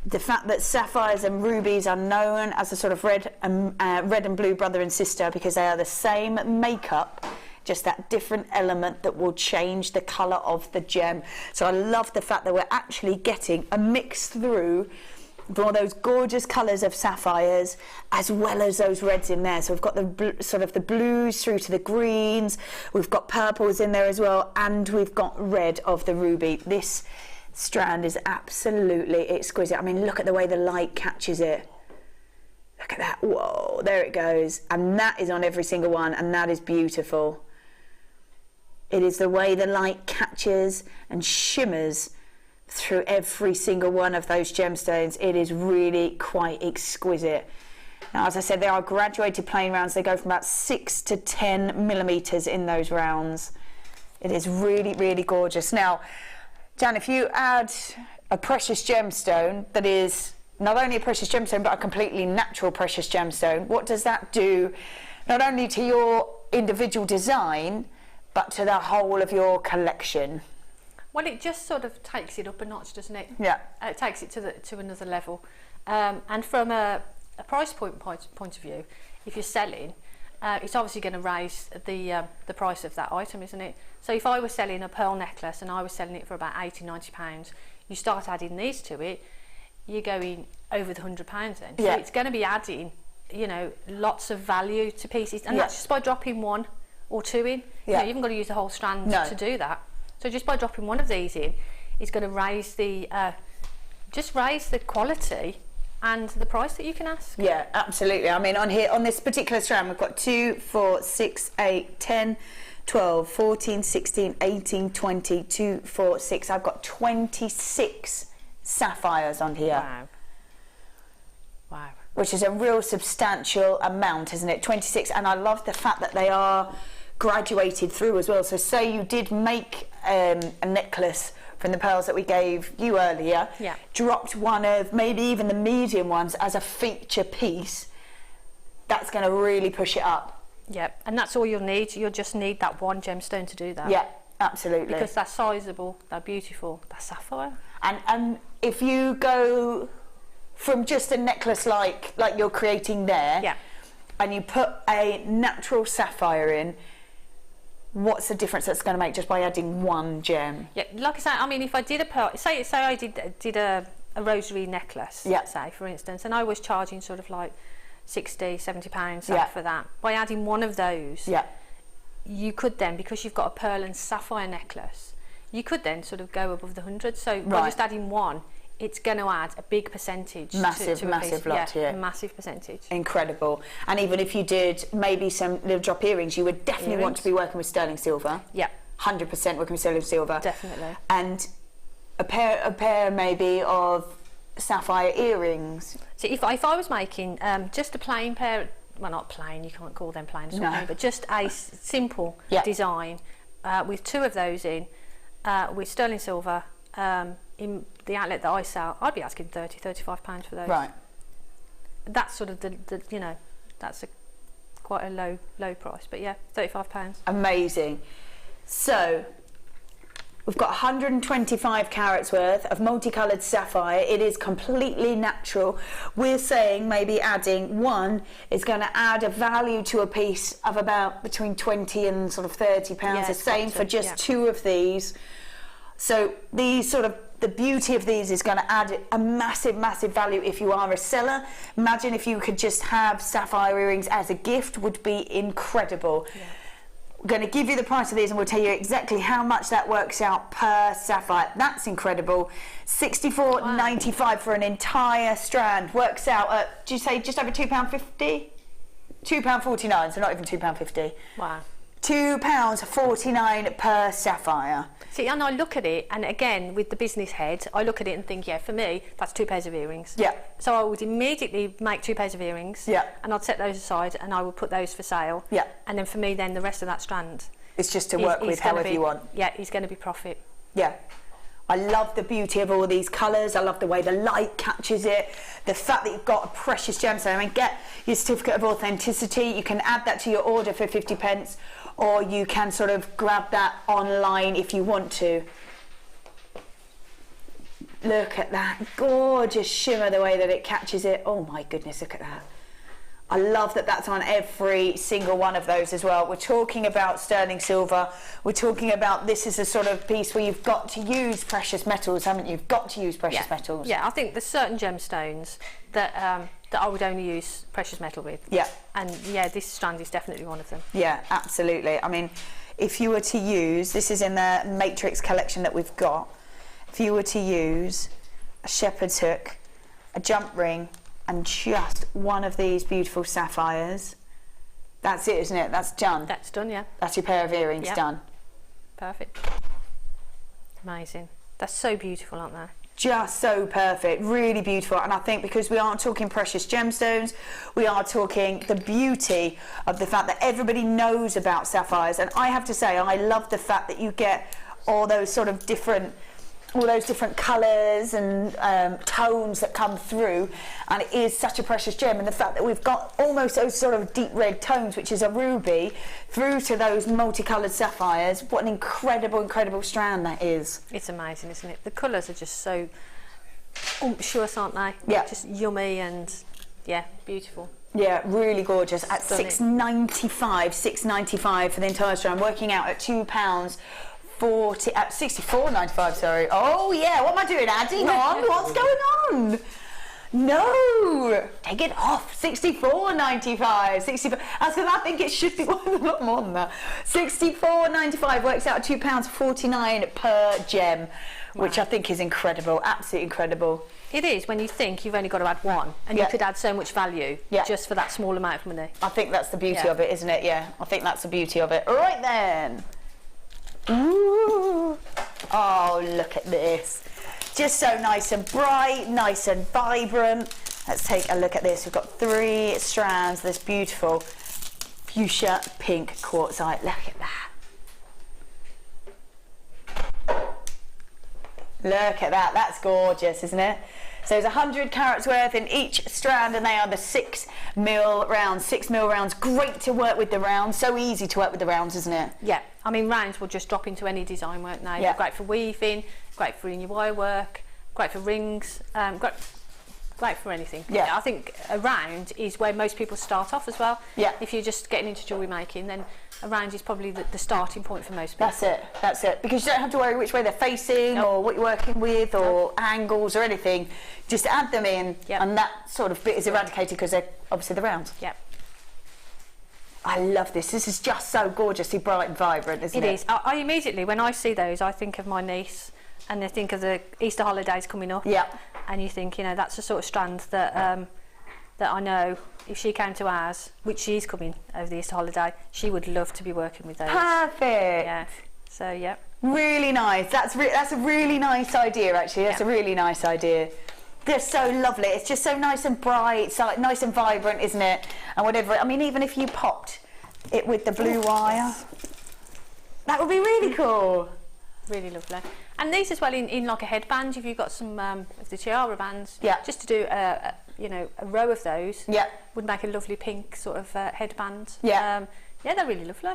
The fact that sapphires and rubies are known as a sort of red and blue brother and sister because they are the same makeup, just that different element that will change the colour of the gem. So I love the fact that we're actually getting a mix through all those gorgeous colours of sapphires as well as those reds in there. So we've got the sort of the blues through to the greens, we've got purples in there as well, and we've got red of the ruby. This strand is absolutely exquisite. I mean, look at the way the light catches it. Look at that. Whoa, there it goes. And that is on every single one, and that is beautiful. It is the way the light catches and shimmers through every single one of those gemstones. It is really quite exquisite. Now, as I said, there are graduated plain rounds. They go from about 6 to 10 millimetres in those rounds. It is really, really gorgeous. Now, Jan, if you add a precious gemstone that is not only a precious gemstone but a completely natural precious gemstone, what does that do not only to your individual design but to the whole of your collection? Well, it just sort of takes it up a notch, doesn't it? Yeah. It takes it to another level. And from a price point of view, if you're selling, it's obviously going to raise the price of that item, isn't it? So if I was selling a pearl necklace and I was selling it for about £80–90, you start adding these to it, you're going over the £100 then. Yeah. So it's going to be adding, you know, lots of value to pieces, and that's just by dropping 1 or 2 in. You know, you haven't got to use the whole strand to do that. So just by dropping one of these in, it's going to raise the quality and the price that you can ask. Yeah, absolutely. I mean, on here, on this particular strand, we've got 2, 4, 6, 8, 10, 12, 14, 16, 18, 20, 2, 4, 6. I've got 26 sapphires on here. Wow. Wow. Which is a real substantial amount, isn't it? 26. And I love the fact that they are graduated through as well. So say you did make a necklace from the pearls that we gave you earlier, dropped one of maybe even the medium ones as a feature piece, that's going to really push it up. Yep, and that's all you'll need. You'll just need that one gemstone to do that. Yeah, absolutely. Because they're sizable, they're beautiful, they're sapphire. And if you go from just a necklace like you're creating there, and you put a natural sapphire in, what's the difference that's going to make just by adding one gem? Yeah, like I say, I mean, if I did a pearl, say I did a rosary necklace, say for instance, and I was charging sort of like £60–70 for that. By adding one of those, you could then, because you've got a pearl and sapphire necklace, you could then sort of go above the 100. So by just adding one, it's going to add a big percentage. Massive to a massive piece. lot, yeah. A massive percentage. Incredible. And even if you did maybe some little drop earrings, you would definitely want to be working with sterling silver. Yeah. 100% working with sterling silver. Definitely. And a pair maybe of sapphire earrings. So if I was making just a plain pair, well, not plain, you can't call them plain, but just a simple design with 2 of those in, with sterling silver, in the outlet that I sell, I'd be asking £30–35 for those. Right. That's sort of the you know, that's quite a low price, but yeah, £35. Amazing. So we've got 125 carats worth of multicoloured sapphire. It is completely natural. We're saying maybe adding 1 is going to add a value to a piece of about between 20 and sort of £30. Yeah, the same for just 2 of these. So these sort of, the beauty of these is going to add a massive value if you are a seller. Imagine if you could just have sapphire earrings as a gift, would be incredible. Yeah. We're going to give you the price of these and we'll tell you exactly how much that works out per sapphire. That's incredible. $64.95 for an entire strand. Works out at, do you say just over £2.50? £2.49, so not even £2.50. Wow. £2.49 per sapphire. See, and I look at it, and again, with the business head, I look at it and think, yeah, for me, that's 2 pairs of earrings. Yeah. So I would immediately make 2 pairs of earrings. Yeah. And I'd set those aside, and I would put those for sale. Yeah. And then for me, then the rest of that strand. It's just to work with however you want. Yeah, it's going to be profit. Yeah. I love the beauty of all these colours. I love the way the light catches it. The fact that you've got a precious gemstone. I mean, get your certificate of authenticity. You can add that to your order for 50p, or you can sort of grab that online if you want to. Look at that gorgeous shimmer, the way that it catches it. Oh my goodness, look at that. I love that that's on every single one of those as well. We're talking about sterling silver. We're talking about, this is a sort of piece where you've got to use precious metals, haven't you? You've got to use precious metals. Yeah, I think there's certain gemstones that that I would only use precious metal with. Yeah. And yeah, this strand is definitely one of them. Yeah, absolutely. I mean, if you were to use, this is in the matrix collection that we've got, if you were to use a shepherd's hook, a jump ring, and just one of these beautiful sapphires, that's it, isn't it? That's done. That's done, yeah. That's your pair of earrings done. Perfect. Amazing. That's so beautiful, aren't they? Just so perfect, really beautiful. And I think because we aren't talking precious gemstones, we are talking the beauty of the fact that everybody knows about sapphires. And I have to say, I love the fact that you get all those sort of different, all those different colours and tones that come through, and it is such a precious gem. And the fact that we've got almost those sort of deep red tones, which is a ruby, through to those multicoloured sapphires, what an incredible strand that is. It's amazing, isn't it? The colours are just so umptuous, aren't they? Yeah. Just yummy and yeah, beautiful. Yeah, really gorgeous. At Stunning. $6.95 for the entire strand, working out at £64.95, sorry. Oh yeah, what am I doing? Adding on? What's going on? No, take it off. $64.95. 64. That's because I think it should be a lot more than that. $64.95 works out at £2.49 per gem, which I think is incredible. Absolutely incredible. It is, when you think you've only got to add one, and you could add so much value just for that small amount of money. I think that's the beauty of it, isn't it? Yeah, I think that's the beauty of it. All right then. Ooh. Oh, look at this. Just so nice and bright, nice and vibrant. Let's take a look at this. We've got 3 strands, this beautiful fuchsia pink quartzite. Look at that. Look at that. That's gorgeous, isn't it? So there's 100 carats worth in each strand, and they are the 6mm rounds. 6mm rounds, great to work with the rounds. So easy to work with the rounds, isn't it? Yeah, I mean, rounds will just drop into any design, won't they? Yeah. Great for weaving, great for in your wire work, great for rings, great for anything. Yeah. I think a round is where most people start off as well. Yeah. If you're just getting into jewellery making, then a round is probably the starting point for most people. That's it. Because you don't have to worry which way they're facing or what you're working with or angles or anything. Just add them in and that sort of bit is eradicated because they're obviously the rounds. Yep. I love this. This is just so gorgeously bright and vibrant, isn't it? It is. I immediately, when I see those, I think of my niece, and I think of the Easter holidays coming up. Yeah. and you think, you know, that's the sort of strand that that I know if she came to ours, which she's coming over the Easter holiday, she would love to be working with those. Perfect. Yeah. So yeah. Really nice. That's a really nice idea, actually. That's a really nice idea. They're so lovely. It's just so nice and bright, so nice and vibrant, isn't it? And whatever. I mean, even if you popped it with the blue wire, that would be really cool. Really lovely. And these as well in like a headband. If you've got some of the tiara bands, just to do a row of those, would make a lovely pink sort of headband. Yeah, they're really lovely.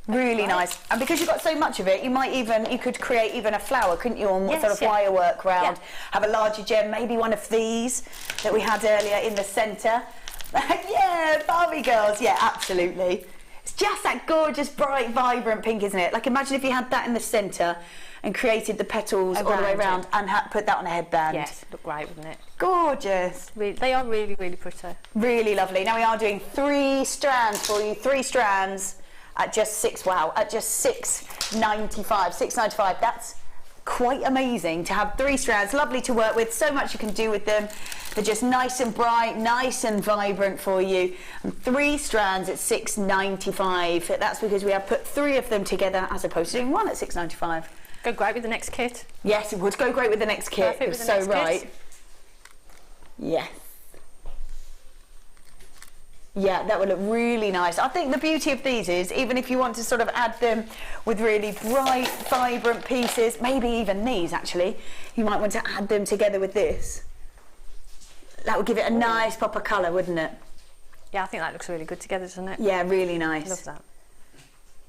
Really nice. And because you've got so much of it, you could create even a flower, couldn't you, on sort of wire work round. Have a larger gem, maybe one of these that we had earlier in the centre. Yeah, Barbie girls, yeah, absolutely. It's just that gorgeous, bright, vibrant pink, isn't it? Like, imagine if you had that in the centre and created the petals all the way around and put that on a headband. Yes, look great, wouldn't it? Gorgeous. They are really, really pretty. Really lovely. Now we are doing 3 strands for you, 3 strands. At just $6.95. $6.95. That's quite amazing to have 3 strands. Lovely to work with. So much you can do with them. They're just nice and bright, nice and vibrant for you. And 3 strands at $6.95. That's because we have put 3 of them together as opposed to doing 1 at $6.95. Go great with the next kit. Yes, it would go great with the next kit. Perfect. You're so right. Yes. Yeah, that would look really nice. I think the beauty of these is, even if you want to sort of add them with really bright, vibrant pieces, maybe even these actually, you might want to add them together with this. That would give it a nice pop of colour, wouldn't it? Yeah, I think that looks really good together, doesn't it? Yeah, really nice. Love that.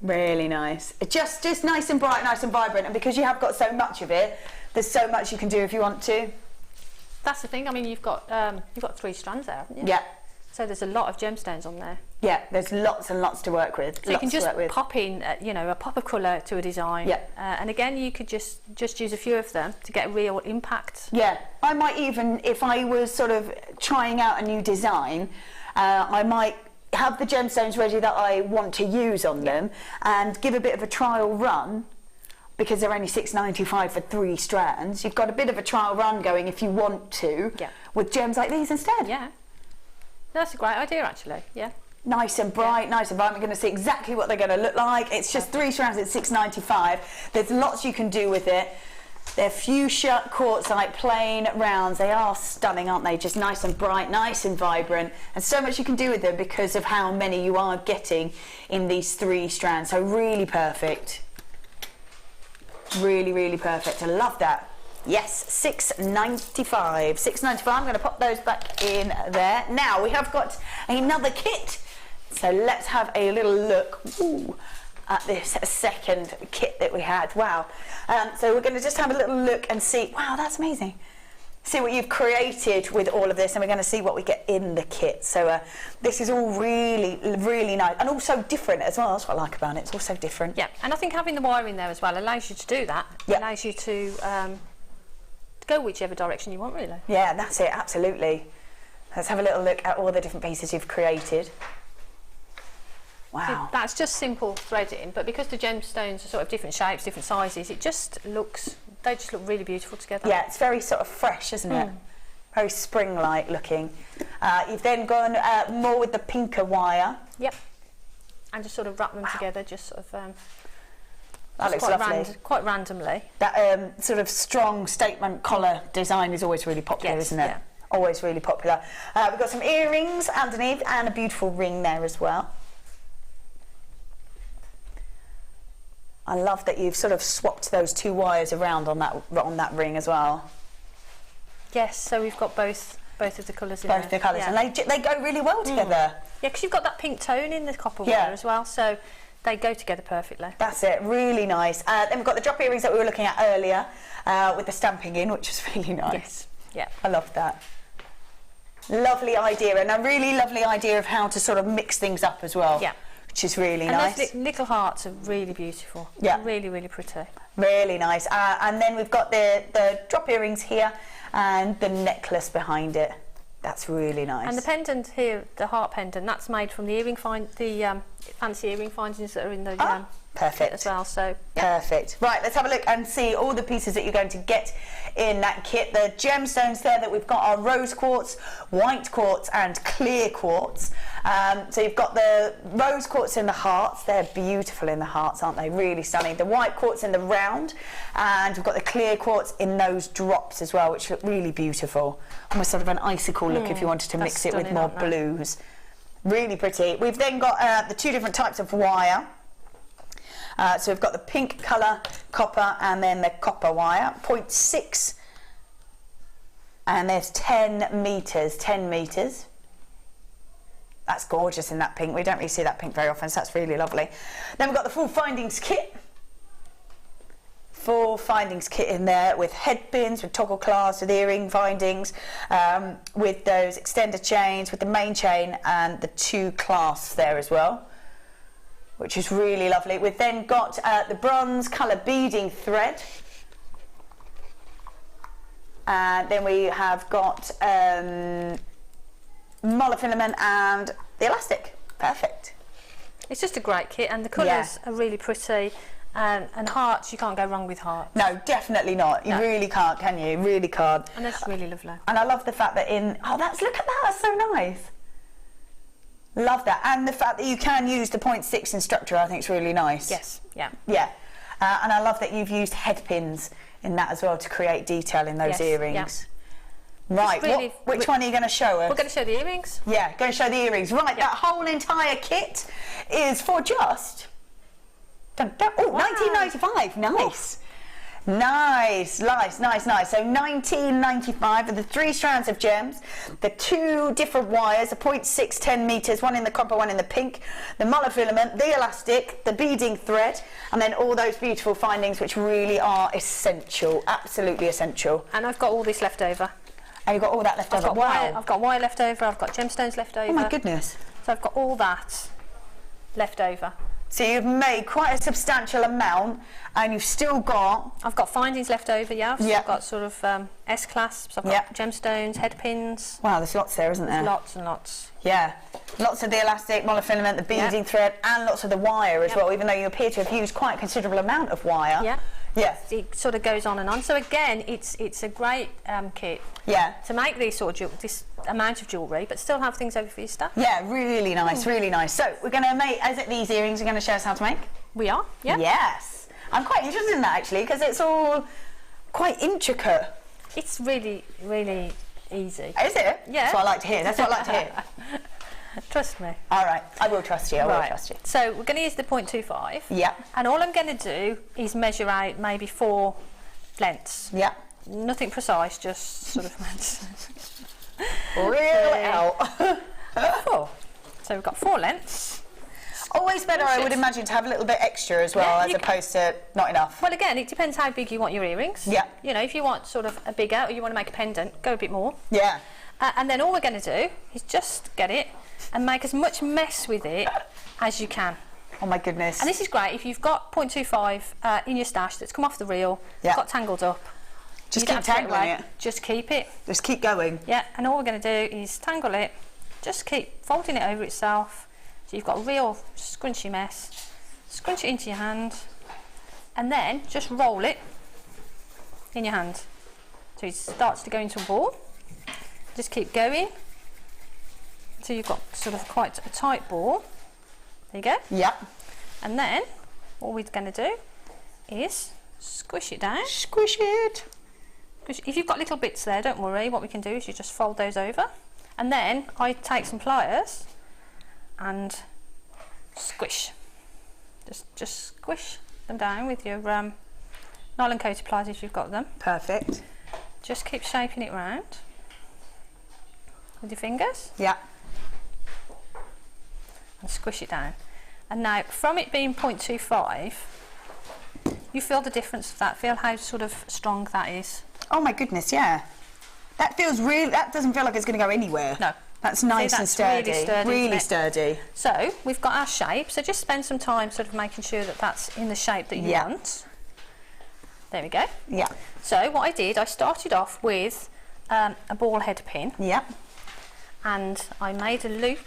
Really nice. Just nice and bright, nice and vibrant, and because you have got so much of it, there's so much you can do if you want to. That's the thing. I mean, you've got 3 strands there, haven't you? Yeah. So there's a lot of gemstones on there. Yeah, there's lots and lots to work with. So you can just pop in, a pop of colour to a design. Yeah. And again, you could just use a few of them to get a real impact. Yeah, I might even, if I was sort of trying out a new design, I might have the gemstones ready that I want to use on them and give a bit of a trial run. Because they're only $6.95 for 3 strands. You've got a bit of a trial run going if you want to, with gems like these instead. Yeah. That's a great idea, actually. Yeah. Nice and bright, nice and bright. We're going to see exactly what they're going to look like. It's just 3 strands at $6.95. There's lots you can do with it. They're fuchsia, quartzite, plain rounds. They are stunning, aren't they? Just nice and bright, nice and vibrant. And so much you can do with them because of how many you are getting in these 3 strands. So really perfect. Really, really perfect. I love that. Yes, $6.95. $6.95. I'm going to pop those back in there. Now we have got another kit. So let's have a little look at this second kit that we had. Wow. So we're going to just have a little look and see. Wow, that's amazing. See what you've created with all of this, and we're going to see what we get in the kit. So this is all really, really nice, and also different as well. That's what I like about it. It's also different. Yeah, and I think having the wire in there as well allows you to do that. It allows you to go whichever direction you want, really. Yeah, that's it. Absolutely. Let's have a little look at all the different pieces you've created. Wow. That's just simple threading, but because the gemstones are sort of different shapes, different sizes, it just looks. They just look really beautiful together. Yeah, it's very sort of fresh, isn't it? Very spring-like looking. You've then gone more with the pinker wire. Yep. And just sort of wrap them together, just sort of. That looks lovely. Quite randomly. That sort of strong statement collar design is always really popular, isn't it? Yeah. Always really popular. We've got some earrings underneath and a beautiful ring there as well. I love that you've sort of swapped those 2 wires around on that ring as well. Yes, so we've got both of the colours in there. Both the colours, and they go really well together. Yeah, because you've got that pink tone in the copper wire as well, so they go together perfectly. That's it, really nice. Then we've got the drop earrings that we were looking at earlier with the stamping in, which is really nice. Yes, yeah. I love that. Lovely idea, and a really lovely idea of how to sort of mix things up as well. Yeah. Which is really nice. Those little hearts are really beautiful. Yeah. Really, really pretty. Really nice. And then we've got the drop earrings here and the necklace behind it. That's really nice. And the pendant here, the heart pendant, that's made from the fancy earring findings that are in the Perfect. as well. So yeah. Perfect. Right, let's have a look and see all the pieces that you're going to get in that kit. The gemstones there that we've got are rose quartz, white quartz and clear quartz. So you've got the rose quartz in the hearts. They're beautiful in the hearts, aren't they? Really stunning. The white quartz in the round, and we've got the clear quartz in those drops as well, which look really beautiful. Almost sort of an icicle look if you wanted to mix it with more blues. Really pretty. We've then got the two different types of wire. So we've got the pink colour copper and then the copper wire, 0.6, and there's 10 metres. That's gorgeous in that pink. We don't really see that pink very often, so that's really lovely. Then we've got the full findings kit. Full findings kit in there with head pins, with toggle clasps, with earring findings, with those extender chains, with the main chain and the two clasps there as well, which is really lovely. We've then got the bronze colour beading thread. And then we have got monofilament and the elastic. Perfect. It's just a great kit, and the colours are really pretty. And hearts, you can't go wrong with hearts. No, definitely not. You really can't, can you? You really can't. And that's really lovely. And I love the fact that look at that, that's so nice. Love that. And the fact that you can use the 0.6 instructor, I think is really nice. Yes, yeah. Yeah. And I love that you've used head pins in that as well to create detail in those earrings. Yeah. Right, really, which one are you going to show us? We're going to show the earrings. Yeah, going to show the earrings. Right, that whole entire kit is for just... $19.95. Nice. Nice. So $19.95 for the 3 strands of gems, the 2 different wires, the 0.6, 10 metres, one in the copper, one in the pink, the monofilament, the elastic, the beading thread, and then all those beautiful findings which really are essential, absolutely essential. And I've got all this left over. And you've got all that left over? Wow. I've got wire left over, I've got gemstones left over. Oh my goodness. So I've got all that left over. So you've made quite a substantial amount, and you've still got... I've got findings left over, yeah. So I've got sort of S-clasps, I've got gemstones, head pins. Wow, there's lots there, isn't there? Lots and lots. Yeah. Lots of the elastic, monofilament, the beading thread, and lots of the wire as well, even though you appear to have used quite a considerable amount of wire. Yeah. Yeah. It sort of goes on and on. So again, it's a great kit. Yeah. To make these sort of this amount of jewellery, but still have things over for your stuff. Yeah, really nice, really nice. So we're going to make, these earrings, you're going to show us how to make? We are, yeah. Yes. I'm quite interested in that actually, because it's all quite intricate. It's really, really easy. Is it? Yeah. That's what I like to hear. That's what I like to hear. Trust me. All right, I will trust you. I will trust you. So we're going to use the 0.25. Yeah. And all I'm going to do is measure out maybe 4 lengths. Yeah. Nothing precise, just sort of reel out. 4. So we've got 4 lengths. Always better, I would imagine, to have a little bit extra as well, as opposed to not enough. Well, again, it depends how big you want your earrings. Yeah. You know, if you want sort of a bigger, or you want to make a pendant, go a bit more. Yeah. And then all we're going to do is just get it and make as much mess with it as you can. Oh my goodness. And this is great if you've got 0.25 in your stash that's come off the reel, got tangled up. Just keep tangling it. Just keep it. Just keep going. Yeah, and all we're going to do is tangle it, just keep folding it over itself, so you've got a real scrunchy mess. Scrunch it into your hand, and then just roll it in your hand. So it starts to go into a ball. Just keep going until you've got sort of quite a tight ball. There you go. Yep. And then what we're going to do is squish it down. Squish it. If you've got little bits there, don't worry. What we can do is you just fold those over, and then I take some pliers and squish. Just squish them down with your nylon coated pliers if you've got them. Perfect. Just keep shaping it round with your fingers. Yeah. And squish it down. And now, from it being 0.25, you feel the difference of that. Feel how sort of strong that is. Oh my goodness, yeah. That feels really. That doesn't feel like it's going to go anywhere. No. That's nice and sturdy. Really sturdy. Really sturdy. So we've got our shape. So just spend some time sort of making sure that that's in the shape that you want. There we go. Yeah. So what I did, I started off with a ball head pin. Yeah. And I made a loop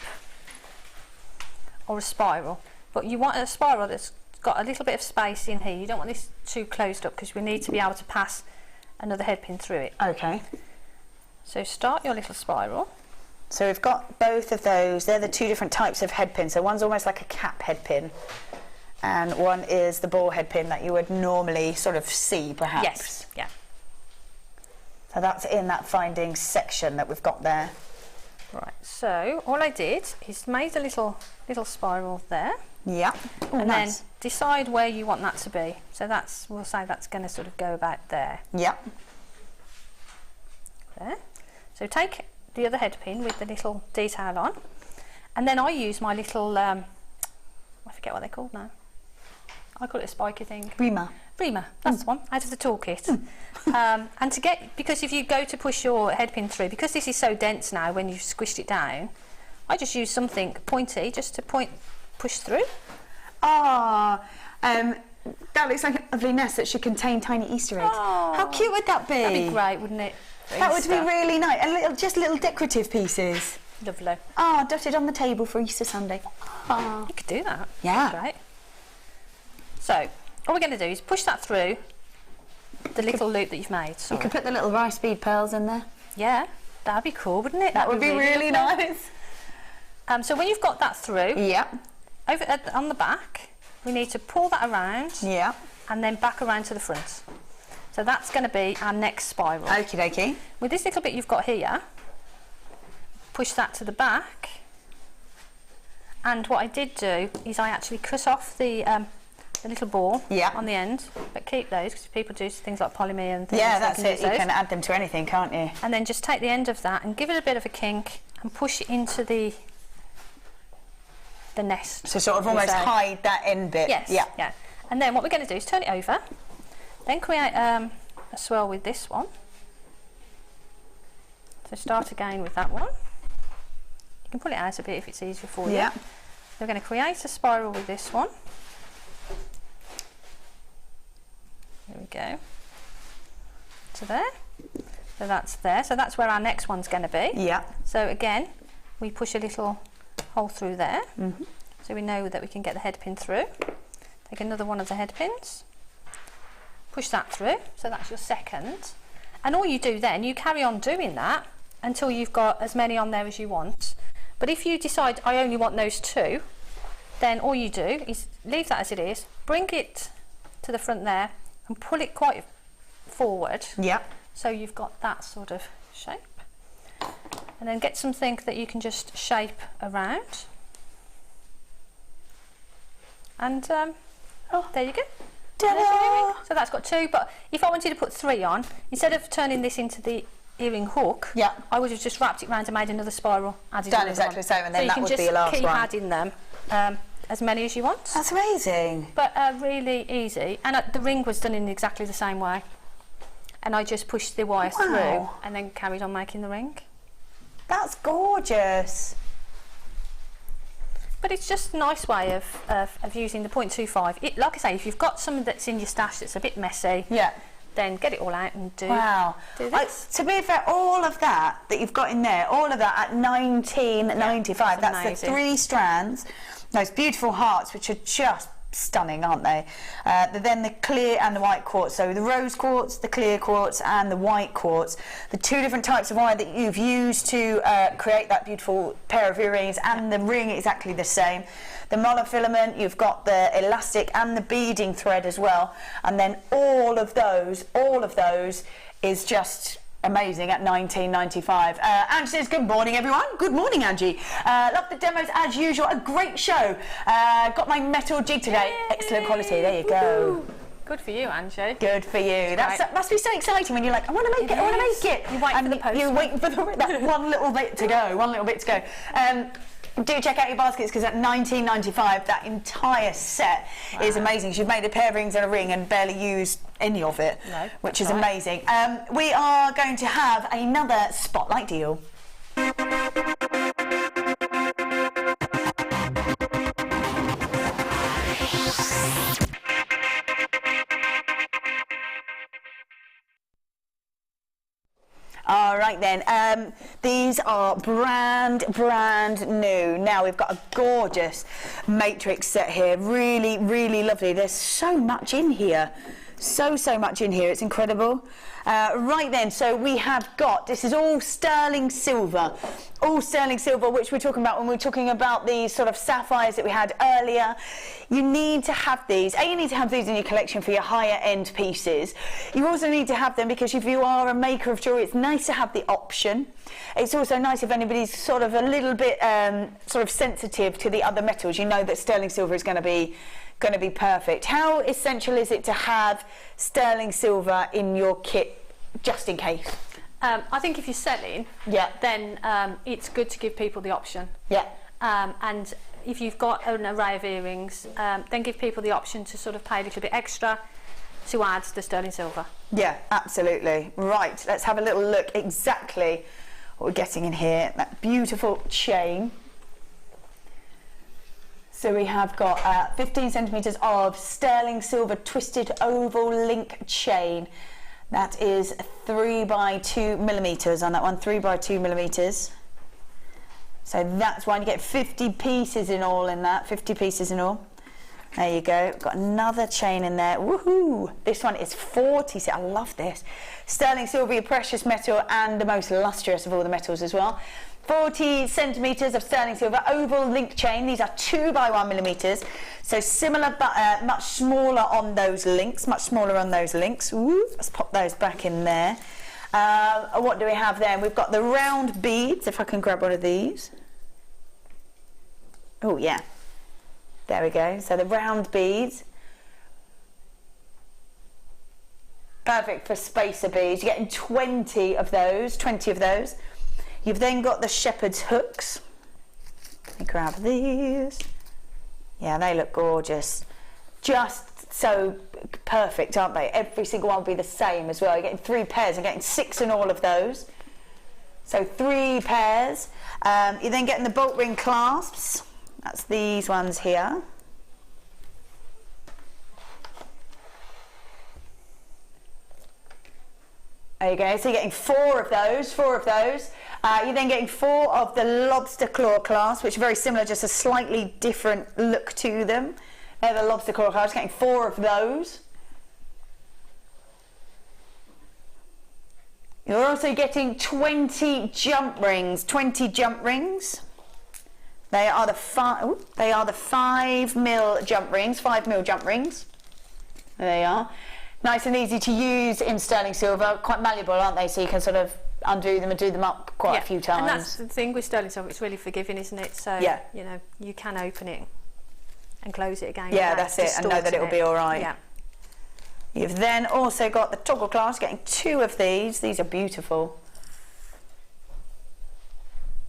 or a spiral. But you want a spiral that's got a little bit of space in here. You don't want this too closed up because we need to be able to pass another head pin through it. Okay. So start your little spiral. So we've got both of those. They're the two different types of head pin. So one's almost like a cap head pin, and one is the ball head pin that you would normally sort of see, perhaps. Yes. Yeah. So that's in that findings section that we've got there. Right. So all I did is made a little spiral there. Yeah. Ooh, and nice. then decide where you want that to be. So we'll say that's going to sort of go about there. Yeah. There. So take the other head pin with the little detail on, and then I use my little I forget what they're called now. I call it a spiky thing. Reamer, that's the one, out of the toolkit. And to get, because if you go to push your head pin through, because this is so dense now when you've squished it down, I just use something pointy just to push through. Ah, that looks like a lovely nest that should contain tiny Easter eggs. Oh, how cute would that be? That'd be great, wouldn't it? That would be really nice. And just little decorative pieces. Lovely. Ah, dotted on the table for Easter Sunday. Ah. You could do that. Yeah. Great. So all we're going to do is push that through the little loop that you've made. Sorry. You could put the little rice bead pearls in there. Yeah, that'd be cool, wouldn't it? That would be really nice. So when you've got that through, yeah, on the back, we need to pull that around. Yeah. And then back around to the front. So that's going to be our next spiral. Okie dokie. With this little bit you've got here, push that to the back. And what I did do is I actually cut off the little ball on the end, but keep those because people do things like polymer and things. Yeah, that's it. You can add them to anything, can't you? And then just take the end of that and give it a bit of a kink and push it into the nest. So sort of almost hide that end bit. Yes. Yeah. Yeah. And then what we're going to do is turn it over, then create a swirl with this one. So start again with that one. You can pull it out a bit if it's easier for you. Yeah. We're going to create a spiral with this one. There we go. To there. So that's there. So that's where our next one's going to be. Yeah. So again, we push a little hole through there. So we know that we can get the head pin through. Take another one of the head pins. Push that through. So that's your second. And all you do then, you carry on doing that until you've got as many on there as you want. But if you decide I only want those two, then all you do is leave that as it is, bring it to the front there and pull it quite forward. Yeah. So you've got that sort of shape. And then get something that you can just shape around. And there you go. So that's got two, but if I wanted to put three on, instead of turning this into the earring hook, I would have just wrapped it round and made another spiral. Done exactly the same, and then that would be your last one. So you can just keep adding them, as many as you want. That's amazing. But really easy. And the ring was done in exactly the same way. And I just pushed the wire through and then carried on making the ring. That's gorgeous. But it's just a nice way of using the 0.25. Like I say, if you've got some that's in your stash that's a bit messy, then get it all out and do this. To be fair, all of that you've got in there, all of that at $19.95. That's the 3 strands, those beautiful hearts, which are just stunning, aren't they? Then the clear and the white quartz, so the rose quartz, the clear quartz and the white quartz, the 2 different types of wire that you've used to create that beautiful pair of earrings, and the ring exactly the same. The monofilament, you've got the elastic and the beading thread as well, and then all of those is just amazing at $19.95. Angie says, good morning everyone. Good morning, Angie. Love the demos as usual. A great show. Got my metal jig today. Yay. Excellent quality. There you go. Good for you, Angie. Good for you. That must be so exciting when you're like, I want to make it. I want to make it. You're waiting for the post. You're waiting for that one little bit to go. One little bit to go. Do check out your baskets, because at $19.95 that entire set is amazing. You've made a pair of rings and a ring and barely used any of it, which is amazing. We are going to have another spotlight deal. All right then, these are brand new. Now we've got a gorgeous matrix set here, really lovely. There's so much in here, so much in here, it's incredible. Right then, so we have got, this is all sterling silver, which we're talking about when we're talking about these sort of sapphires that we had earlier. You need to have these. You need to have these in your collection for your higher end pieces. You also need to have them because if you are a maker of jewellery, it's nice to have the option. It's also nice if anybody's sort of a little bit sort of sensitive to the other metals. You know that sterling silver is going to be perfect. How essential is it to have sterling silver in your kit just in case? I think if you're selling, then it's good to give people the option. And if you've got an array of earrings, then give people the option to sort of pay a little bit extra to add the sterling silver. Yeah, absolutely. Right, let's have a little look exactly what we're getting in here. That beautiful chain. So we have got 15 centimetres of sterling silver twisted oval link chain. That is 3 by 2 millimetres on that one, 3 by 2 millimetres. So that's why you get 50 pieces in all in that, 50 pieces in all. There you go, got another chain in there, woohoo! This one is 40, I love this. Sterling silver, a precious metal and the most lustrous of all the metals as well. 40 centimetres of sterling silver oval link chain. These are 2 by 1 millimetres, so similar but much smaller on those links, Ooh, let's pop those back in there. What do we have then? We've got the round beads, if I can grab one of these. Oh yeah, there we go. So the round beads, perfect for spacer beads. You're getting 20 of those. You've then got the shepherd's hooks. Let me grab these. Yeah, they look gorgeous. Just so perfect, aren't they? Every single one will be the same as well. You're getting 3 pairs. I'm getting 6 in all of those. So 3 pairs. You're then getting the bolt ring clasps. That's these ones here. There you go. So you're getting 4 of those. You're then getting 4 of the lobster claw clasps, which are very similar, just a slightly different look to them. They're the lobster claw clasps, getting 4 of those. You're also getting 20 jump rings. They are the 5 mil jump rings. 5 mil jump rings. There they are. Nice and easy to use in sterling silver. Quite malleable, aren't they? So you can sort of undo them and do them up quite a few times. And that's the thing with sterling silver, it's really forgiving, isn't it? So you know, you can open it and close it again. Yeah, that's it, and know that it'll be all right. Yeah. You've then also got the toggle clasp, getting 2 of these. These are beautiful.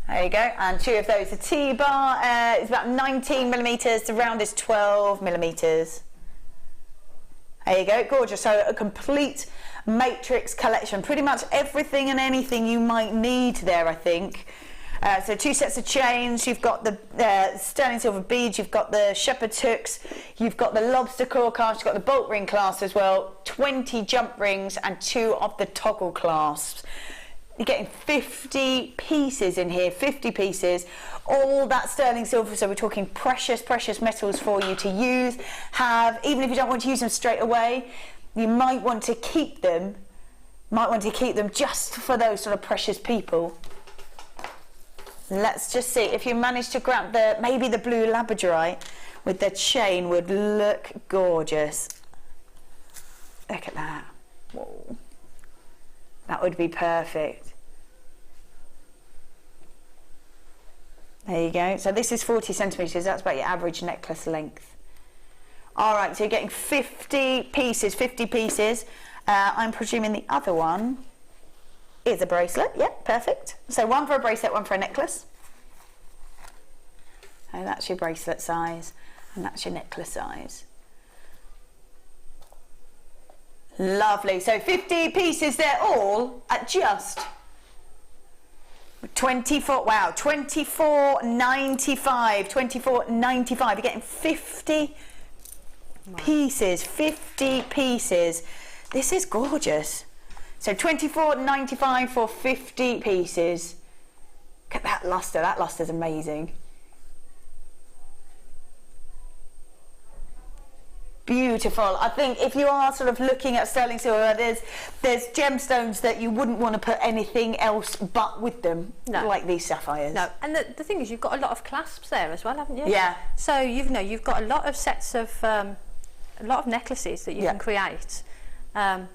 There you go, and 2 of those. The T-bar is about 19 millimetres, the round is 12 millimetres. There you go, gorgeous. So a complete matrix collection, pretty much everything and anything you might need there, I think. So 2 sets of chains, you've got the sterling silver beads, you've got the shepherd's hooks, you've got the lobster claw clasp, you've got the bolt ring clasp as well, 20 jump rings and 2 of the toggle clasps. You're getting 50 pieces in here, 50 pieces, all that sterling silver, so we're talking precious metals for you to use. Even if you don't want to use them straight away, you might want to keep them, just for those sort of precious people. Let's just see if you manage to grab maybe the blue labradorite with the chain would look gorgeous. Look at that. Whoa. That would be perfect. There you go. So this is 40 centimetres. That's about your average necklace length. All right, so you're getting 50 pieces. I'm presuming the other one is a bracelet. Yep, perfect. So 1 for a bracelet, 1 for a necklace. And that's your bracelet size, and that's your necklace size. Lovely. So 50 pieces there, all at just 24. Wow, 24.95. 24.95. You're getting 50 pieces. 50 pieces. This is gorgeous. So $24.95 for 50 pieces. Look at that lustre. That lustre's amazing. Beautiful. I think if you are sort of looking at sterling silver, there's gemstones that you wouldn't want to put anything else but with them, like these sapphires. No, and the thing is, you've got a lot of clasps there as well, haven't you? Yeah. So you've got a lot of sets of a lot of necklaces that you can create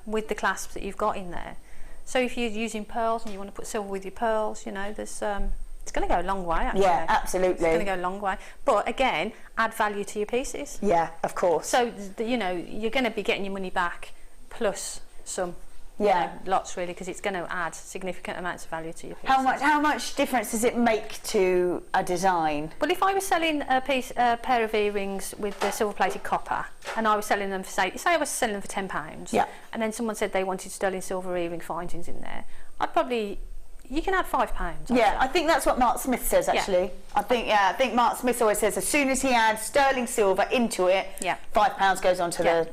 with the clasps that you've got in there. So if you're using pearls and you want to put silver with your pearls, you know, there's it's going to go a long way, actually. Yeah, absolutely. It's going to go a long way. But again, add value to your pieces. Yeah, of course. So, you know, you're going to be getting your money back plus some, you know, lots really, because it's going to add significant amounts of value to your pieces. How much difference does it make to a design? Well, if I was selling a pair of earrings with the silver-plated copper, and I was selling them for, say I was selling them for £10, and then someone said they wanted sterling silver earring findings in there, I'd probably... You can add £5. Yeah, I think that's what Mark Smith says, actually. I think Mark Smith always says as soon as he adds sterling silver into it, £5 goes onto the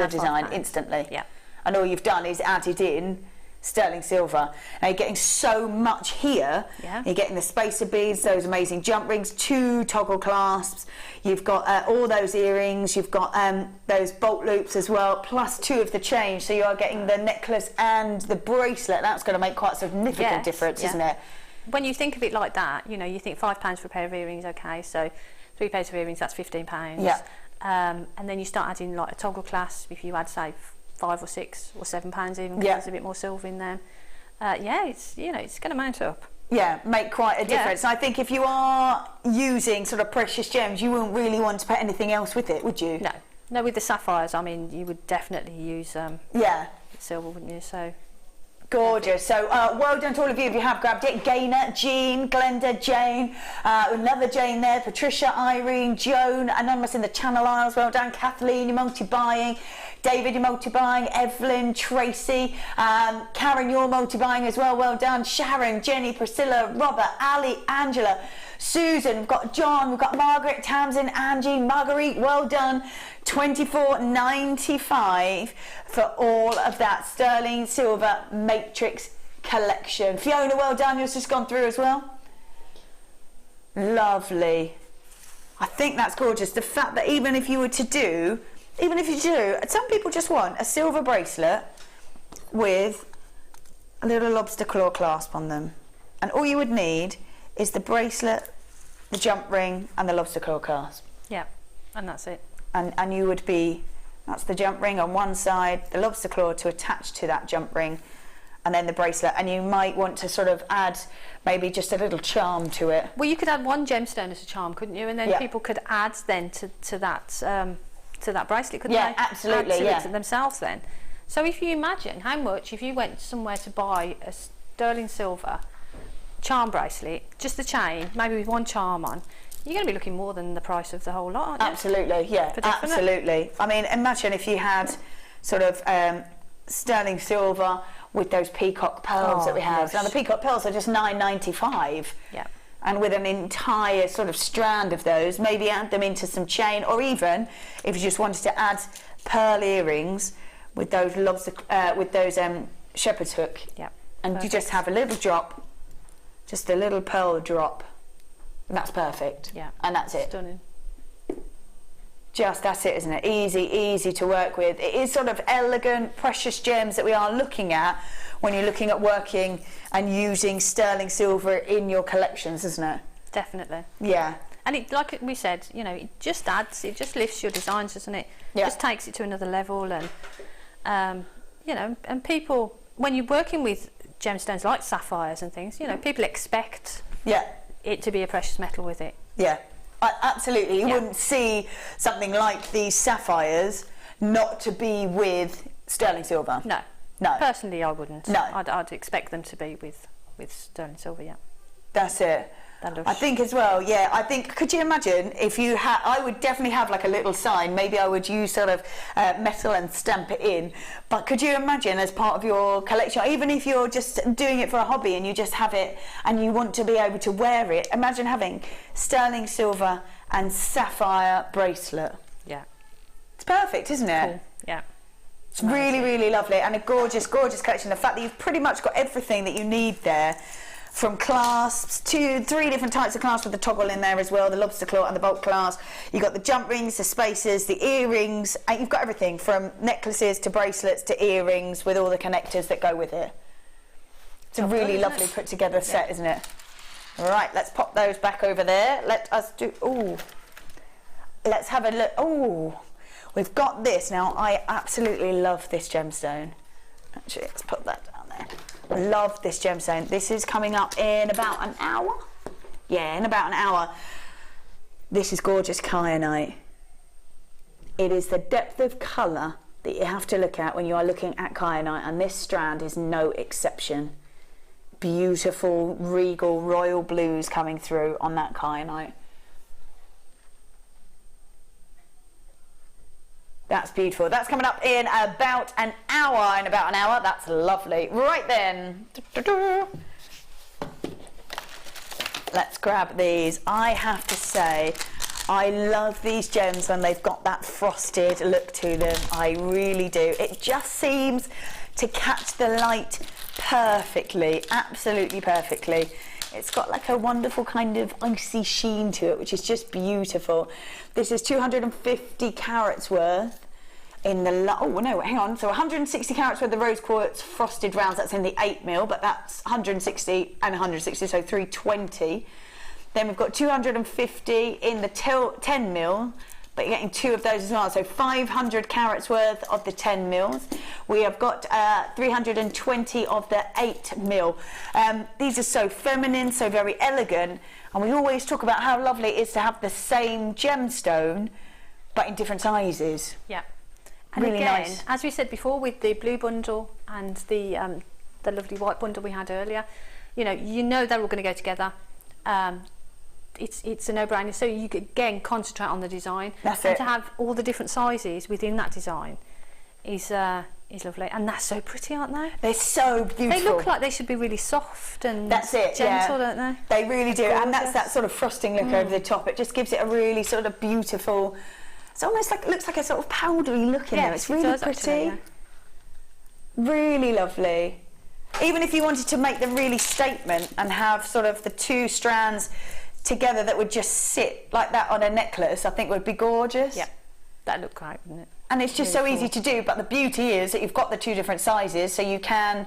design instantly. Yeah. And all you've done is added in sterling silver. Now you're getting so much here. Yeah. You're getting the spacer beads, those amazing jump rings, 2 toggle clasps. You've got all those earrings. You've got those bolt loops as well, plus 2 of the chain. So you are getting the necklace and the bracelet. That's going to make quite a significant difference, isn't it? When you think of it like that, you know, you think £5 for a pair of earrings, okay, so 3 pairs of earrings, that's £15. Yeah. And then you start adding like a toggle clasp. If you add, say, £5 or £6 or £7 even, because there's a bit more silver in there. It's, you know, it's going to mount up. Yeah, make quite a difference. And I think if you are using sort of precious gems, you wouldn't really want to put anything else with it, would you? No, with the sapphires, I mean, you would definitely use silver, wouldn't you? So gorgeous. So well done to all of you if you have grabbed it. Gaynor, Jean, Glenda, Jane, another Jane there, Patricia, Irene, Joan, anonymous in the Channel Isles, well done. Kathleen, you're multi-buying. David, you're multi-buying. Evelyn, Tracy, Karen, you're multi-buying as well, well done. Sharon, Jenny, Priscilla, Robert, Ali, Angela, Susan, we've got John, we've got Margaret, Tamsin, Angie, Marguerite, well done. $24.95 for all of that sterling silver matrix collection. Fiona, well done, yours just gone through as well. Lovely. I think that's gorgeous. The fact that even if you do, some people just want a silver bracelet with a little lobster claw clasp on them. And all you would need is the bracelet, the jump ring and the lobster claw clasp. Yeah, and that's it. And you would be, that's the jump ring on one side, the lobster claw to attach to that jump ring, and then the bracelet. And you might want to sort of add maybe just a little charm to it. Well, you could add one gemstone as a charm, couldn't you? And then people could add then to that bracelet, couldn't they? Yeah, absolutely. Add to it themselves then. So if you imagine how much, if you went somewhere to buy a sterling silver charm bracelet, just the chain, maybe with one charm on, you're going to be looking more than the price of the whole lot, aren't you? Absolutely, yeah, absolutely. I mean, imagine if you had sort of sterling silver with those peacock pearls that we have. Now the peacock pearls are just $9.95. Yeah. And with an entire sort of strand of those, maybe add them into some chain, or even if you just wanted to add pearl earrings with those shepherd's hook. Yeah. And perfect. You just have a little drop, just a little pearl drop. And that's perfect. Yeah. And that's it. Stunning. That's it, isn't it? Easy to work with. It is sort of elegant, precious gems that we are looking at when you're looking at working and using sterling silver in your collections, isn't it? Definitely. Yeah. And it, like we said, you know, it just adds, it just lifts your designs, doesn't it? Yeah. It just takes it to another level. And you know, and people, when you're working with gemstones like sapphires and things, you know, people expect it to be a precious metal with it. Yeah. Absolutely, you wouldn't see something like these sapphires not to be with sterling silver. No. Personally, I wouldn't. No, I'd expect them to be with sterling silver. Yeah. That's it. I think as well. Yeah, I think. Could you imagine if you had? I would definitely have like a little sign. Maybe I would use sort of metal and stamp it in. But could you imagine as part of your collection, even if you're just doing it for a hobby and you just have it and you want to be able to wear it? Imagine having sterling silver and sapphire bracelet. Yeah, it's perfect, isn't it? Cool. Yeah. It's really, really lovely, and a gorgeous, gorgeous collection. The fact that you've pretty much got everything that you need there, from clasps to 3 different types of clasps with the toggle in there as well, the lobster claw and the bolt clasp. You've got the jump rings, the spacers, the earrings, and you've got everything from necklaces to bracelets to earrings with all the connectors that go with it. It's a really lovely put together set, isn't it? Right, let's pop those back over there. Let us do, let's have a look. We've got this. Now, I absolutely love this gemstone. Actually, let's put that down there. I love this gemstone. This is coming up in about an hour. Yeah, in about an hour. This is gorgeous kyanite. It is the depth of colour that you have to look at when you are looking at kyanite, and this strand is no exception. Beautiful, regal, royal blues coming through on that kyanite. That's beautiful. That's coming up in about an hour. That's lovely. Right then. Let's grab these. I have to say, I love these gems when they've got that frosted look to them. I really do. It just seems to catch the light perfectly, absolutely perfectly. It's got like a wonderful kind of icy sheen to it, which is just beautiful. This is 250 carats worth in the, so 160 carats worth of rose quartz frosted rounds. That's in the 8mm, but that's 160 and 160, so 320. Then we've got 250 in the 10mm, but you're getting 2 of those as well, so 500 carats worth of the 10mm. We have got 320 of the 8mm. These are so feminine, so very elegant, and we always talk about how lovely it is to have the same gemstone, but in different sizes. Yeah. And really again, nice. as we said before, with the blue bundle and the lovely white bundle we had earlier, you know they're all going to go together. It's a no-brainer. So you could, again, concentrate on the design. That's and it. to have all the different sizes within that design is lovely, and they're so pretty, aren't they? They're so beautiful. They look like they should be really soft and that's it, gentle, don't they? They really do, Gorgeous. and that's that sort of frosting look over the top. It just gives it a really sort of beautiful. It's almost like, it looks like a sort of powdery look in there. It's really pretty. Actually, yeah. Really lovely. Even if you wanted to make them really statement and have sort of the 2 strands together that would just sit like that on a necklace, I think would be gorgeous. Yeah, that'd look great, wouldn't it? And it's just really so easy to do, but the beauty is that you've got the 2 different sizes, so you can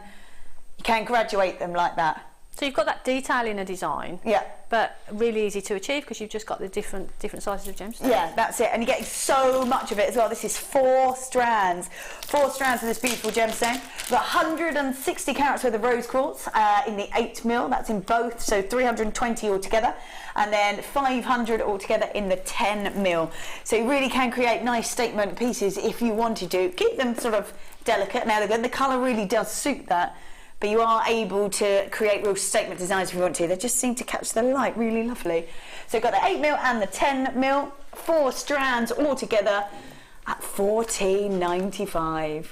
graduate them like that. So you've got that detail in a design, yeah, but really easy to achieve because you've just got the different sizes of gemstones. Yeah, that's it, and you're getting so much of it as well. This is 4 strands of this beautiful gemstone. We've got 160 carats worth of rose quartz in the 8mm. That's in both, so 320 altogether, and then 500 altogether in the 10mm. So you really can create nice statement pieces if you wanted to. Keep them sort of delicate and elegant. The colour really does suit that. But you are able to create real statement designs if you want to. They just seem to catch the light really lovely. So you've got the 8mm and the 10mm, 4 strands all together at $14.95.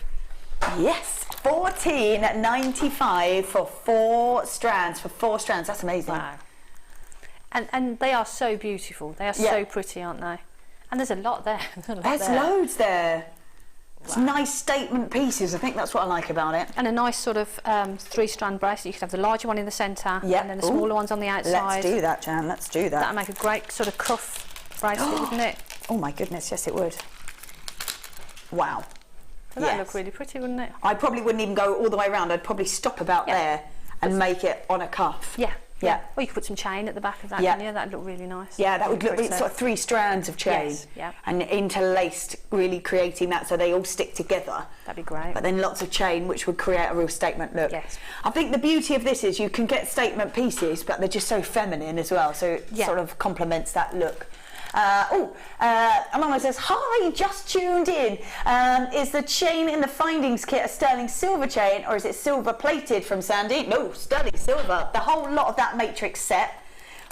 Yes, $14.95 for 4 strands. That's amazing. Wow. And they are so beautiful. They are so pretty, aren't they? And there's a lot there. There's loads there. It's nice statement pieces. I think that's what I like about it. And a nice sort of 3-strand bracelet. You could have the larger one in the centre, and then the smaller ones on the outside. Let's do that, Jan. Let's do that. That'd make a great sort of cuff bracelet, wouldn't it? Oh my goodness, yes it would. Wow. So that'd look really pretty, wouldn't it? I probably wouldn't even go all the way around. I'd probably stop about there and make it on a cuff. Yeah. Yeah. Or you could put some chain at the back of that, couldn't you? That'd look really nice. Yeah, that would look, it's sort of 3 strands of chain and interlaced, really creating that so they all stick together. That'd be great. But then lots of chain, which would create a real statement look. Yes. I think the beauty of this is you can get statement pieces, but they're just so feminine as well, so it sort of complements that look. Amanda says, hi, just tuned in. Is the chain in the findings kit a sterling silver chain, or is it silver plated from Sandy? No, sterling silver. The whole lot of that matrix set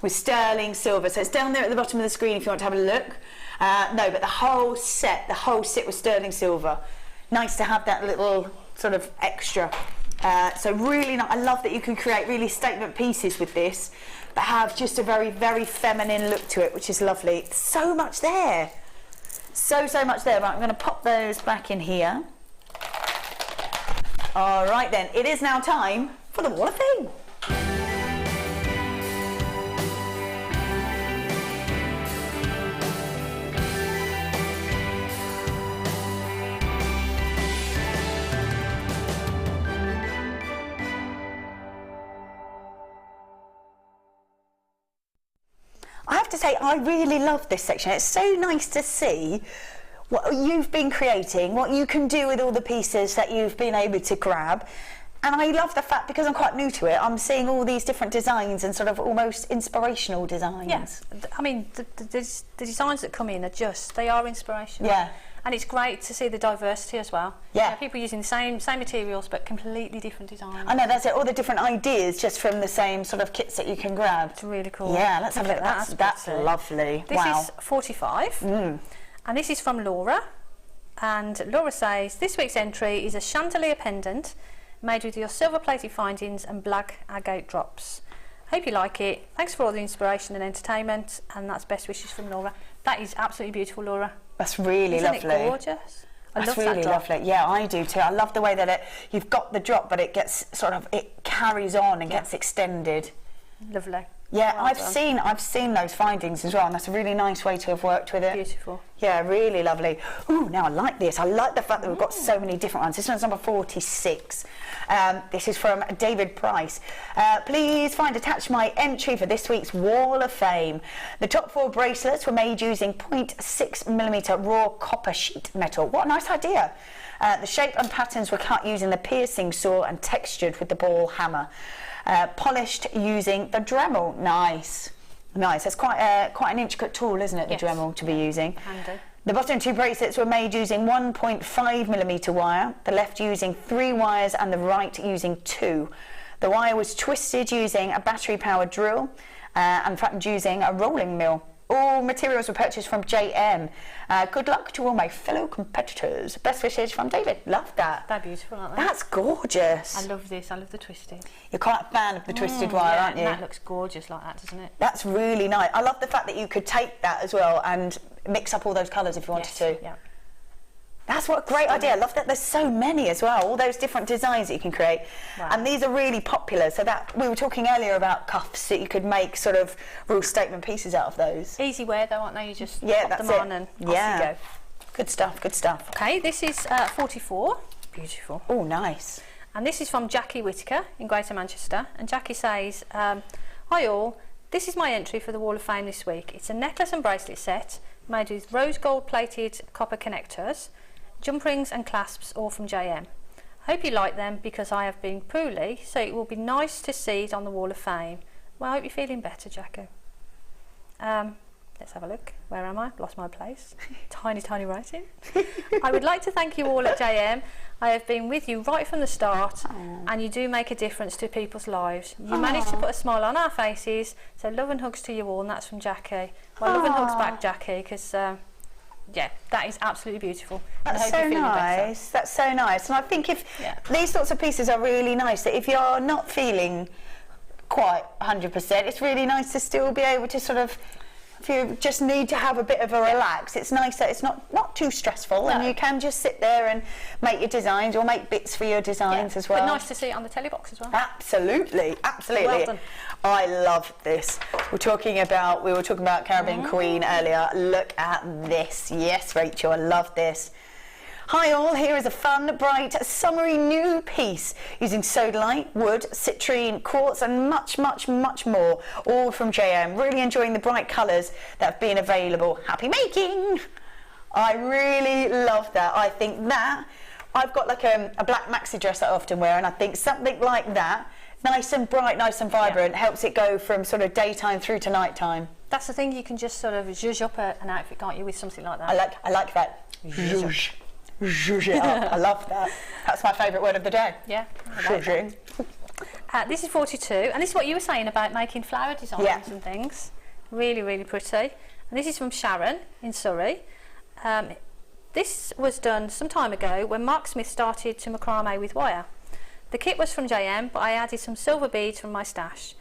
was sterling silver. So it's down there at the bottom of the screen if you want to have a look. No, but the whole set was sterling silver. Nice to have that little sort of extra. So really nice. I love that you can create really statement pieces with this, but have just a very, very feminine look to it, which is lovely. So much there. So much there. Right, I'm going to pop those back in here. All right then, it is now time for the Wall of Fame. I have to say, I really love this section. It's so nice to see what you've been creating, what you can do with all the pieces that you've been able to grab. And I love the fact, because I'm quite new to it, I'm seeing all these different designs and sort of almost inspirational designs. Yes, I mean, the designs that come in are they are inspirational. Yeah. And it's great to see the diversity as well. Yeah. You know, people using the same materials but completely different designs. I know, that's it, all the different ideas just from the same sort of kits that you can grab. It's really cool. Yeah, let's have a look at that. That's lovely. This wow. is 45. And this is from Laura. And Laura says, this week's entry is a chandelier pendant made with your silver plated findings and black agate drops. Hope you like it. Thanks for all the inspiration and entertainment. And that's best wishes from Laura. That is absolutely beautiful, Laura. That's really lovely. Isn't it gorgeous? I That's love really that drop. lovely. Yeah, I do too. I love the way that you've got the drop, but it gets it carries on and gets extended. Lovely. Yeah, Well I've seen those findings as well, and that's a really nice way to have worked with it. Beautiful. Yeah, really lovely. Ooh, now I like this. I like the fact that we've got so many different ones. This one's number 46. This is from David Price. Please find attached my entry for this week's Wall of Fame. The top 4 bracelets were made using 0.6mm raw copper sheet metal. What a nice idea. The shape and patterns were cut using the piercing saw and textured with the ball hammer. Polished using the Dremel. Nice. Nice. That's quite an intricate tool, isn't it, the Dremel to be using. Handy. The bottom 2 bracelets were made using 1.5mm wire, the left using 3 wires and the right using 2. The wire was twisted using a battery-powered drill and flattened using a rolling mill. All materials were purchased from JM. Good luck to all my fellow competitors. Best wishes from David. Love that. They're beautiful, aren't they? That's gorgeous. I love this. I love the twisting. You're quite a fan of the twisted wire, yeah, aren't you? And that looks gorgeous like that, doesn't it? That's really nice. I love the fact that you could take that as well and mix up all those colours if you wanted to. Yeah. That's what a great idea. I love that there's so many as well, all those different designs that you can create. Wow. And these are really popular. So that we were talking earlier about cuffs, that you could make sort of real statement pieces out of those. Easy wear though, aren't they? You just Yeah, pop that's them on it. and off Yeah. you go. Good stuff, good stuff. Okay, this is 44. Beautiful. Oh, nice. And this is from Jackie Whitaker in Greater Manchester. And Jackie says, hi all, this is my entry for the Wall of Fame this week. It's a necklace and bracelet set made with rose gold plated copper connectors, jump rings and clasps, all from JM. Hope you like them because I have been poorly, so it will be nice to see it on the Wall of Fame. Well, I hope you're feeling better, Jacko. Let's have a look. Where am I? Lost my place. Tiny, tiny writing. I would like to thank you all at JM. I have been with you right from the start, and you do make a difference to people's lives. You managed to put a smile on our faces, so love and hugs to you all, and that's from Jackie. Well, love and hugs back, Jackie, because yeah, that is absolutely beautiful. That's so nice. That's so nice. And I think if these sorts of pieces are really nice, that if you're not feeling quite 100%, it's really nice to still be able to sort of, if you just need to have a bit of a relax, it's nice that it's not too stressful, and you can just sit there and make your designs or make bits for your designs as well. But nice to see it on the telly box as well. Absolutely, absolutely. Well done. I love this. We were talking about Caribbean Queen earlier. Look at this. Yes, Rachel, I love this. Hi all, here is a fun, bright, summery new piece using sodalite, wood, citrine, quartz and much, much, much more, all from JM. Really enjoying the bright colours that have been available. Happy making! I really love that. I think that, I've got like a black maxi dress that I often wear, and I think something like that, nice and bright, nice and vibrant, helps it go from sort of daytime through to nighttime. That's the thing, you can just sort of zhuzh up an outfit, can't you, with something like that? I like that. Zhuzh. Zhuzh it up. I love that. That's my favourite word of the day. Yeah. Like this is 42, and this is what you were saying about making flower designs and things. Really, really pretty. And this is from Sharon in Surrey. This was done some time ago when Mark Smith started to macrame with wire. The kit was from JM, but I added some silver beads from my stash.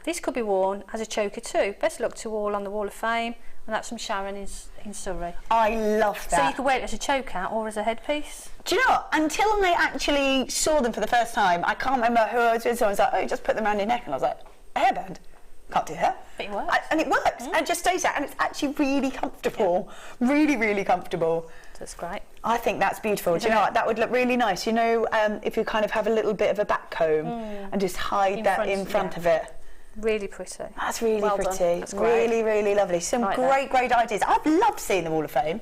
This could be worn as a choker too. Best luck to all on the Wall of Fame. And that's from Sharon in Surrey. I love that. So you could wear it as a choker or as a headpiece. Do you know what? Until I actually saw them for the first time, I can't remember who I was with. Someone was like, oh, you just put them around your neck. And I was like, a hairband? Can't do that. But it works. And it works. And it just stays there. And it's actually really comfortable. Yeah. Really, really comfortable. That's great. I think that's beautiful. Do you know what? That would look really nice. You know, if you kind of have a little bit of a back comb and just hide that in front of it. Really pretty. That's really pretty. That's great. Really, really lovely. Some great ideas. I've loved seeing the Wall of Fame.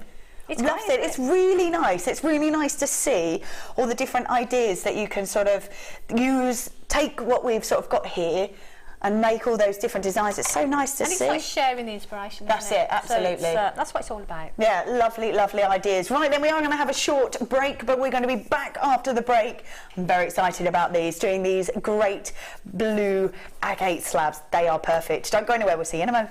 It's loved it. It's really nice. It's really nice to see all the different ideas that you can sort of use, take what we've sort of got here and make all those different designs. It's so nice to see. And it's like sharing the inspiration. That's it, absolutely. So that's what it's all about. Yeah, lovely, lovely ideas. Right, then we are going to have a short break, but we're going to be back after the break. I'm very excited about these, doing these great blue agate slabs. They are perfect. Don't go anywhere, we'll see you in a moment.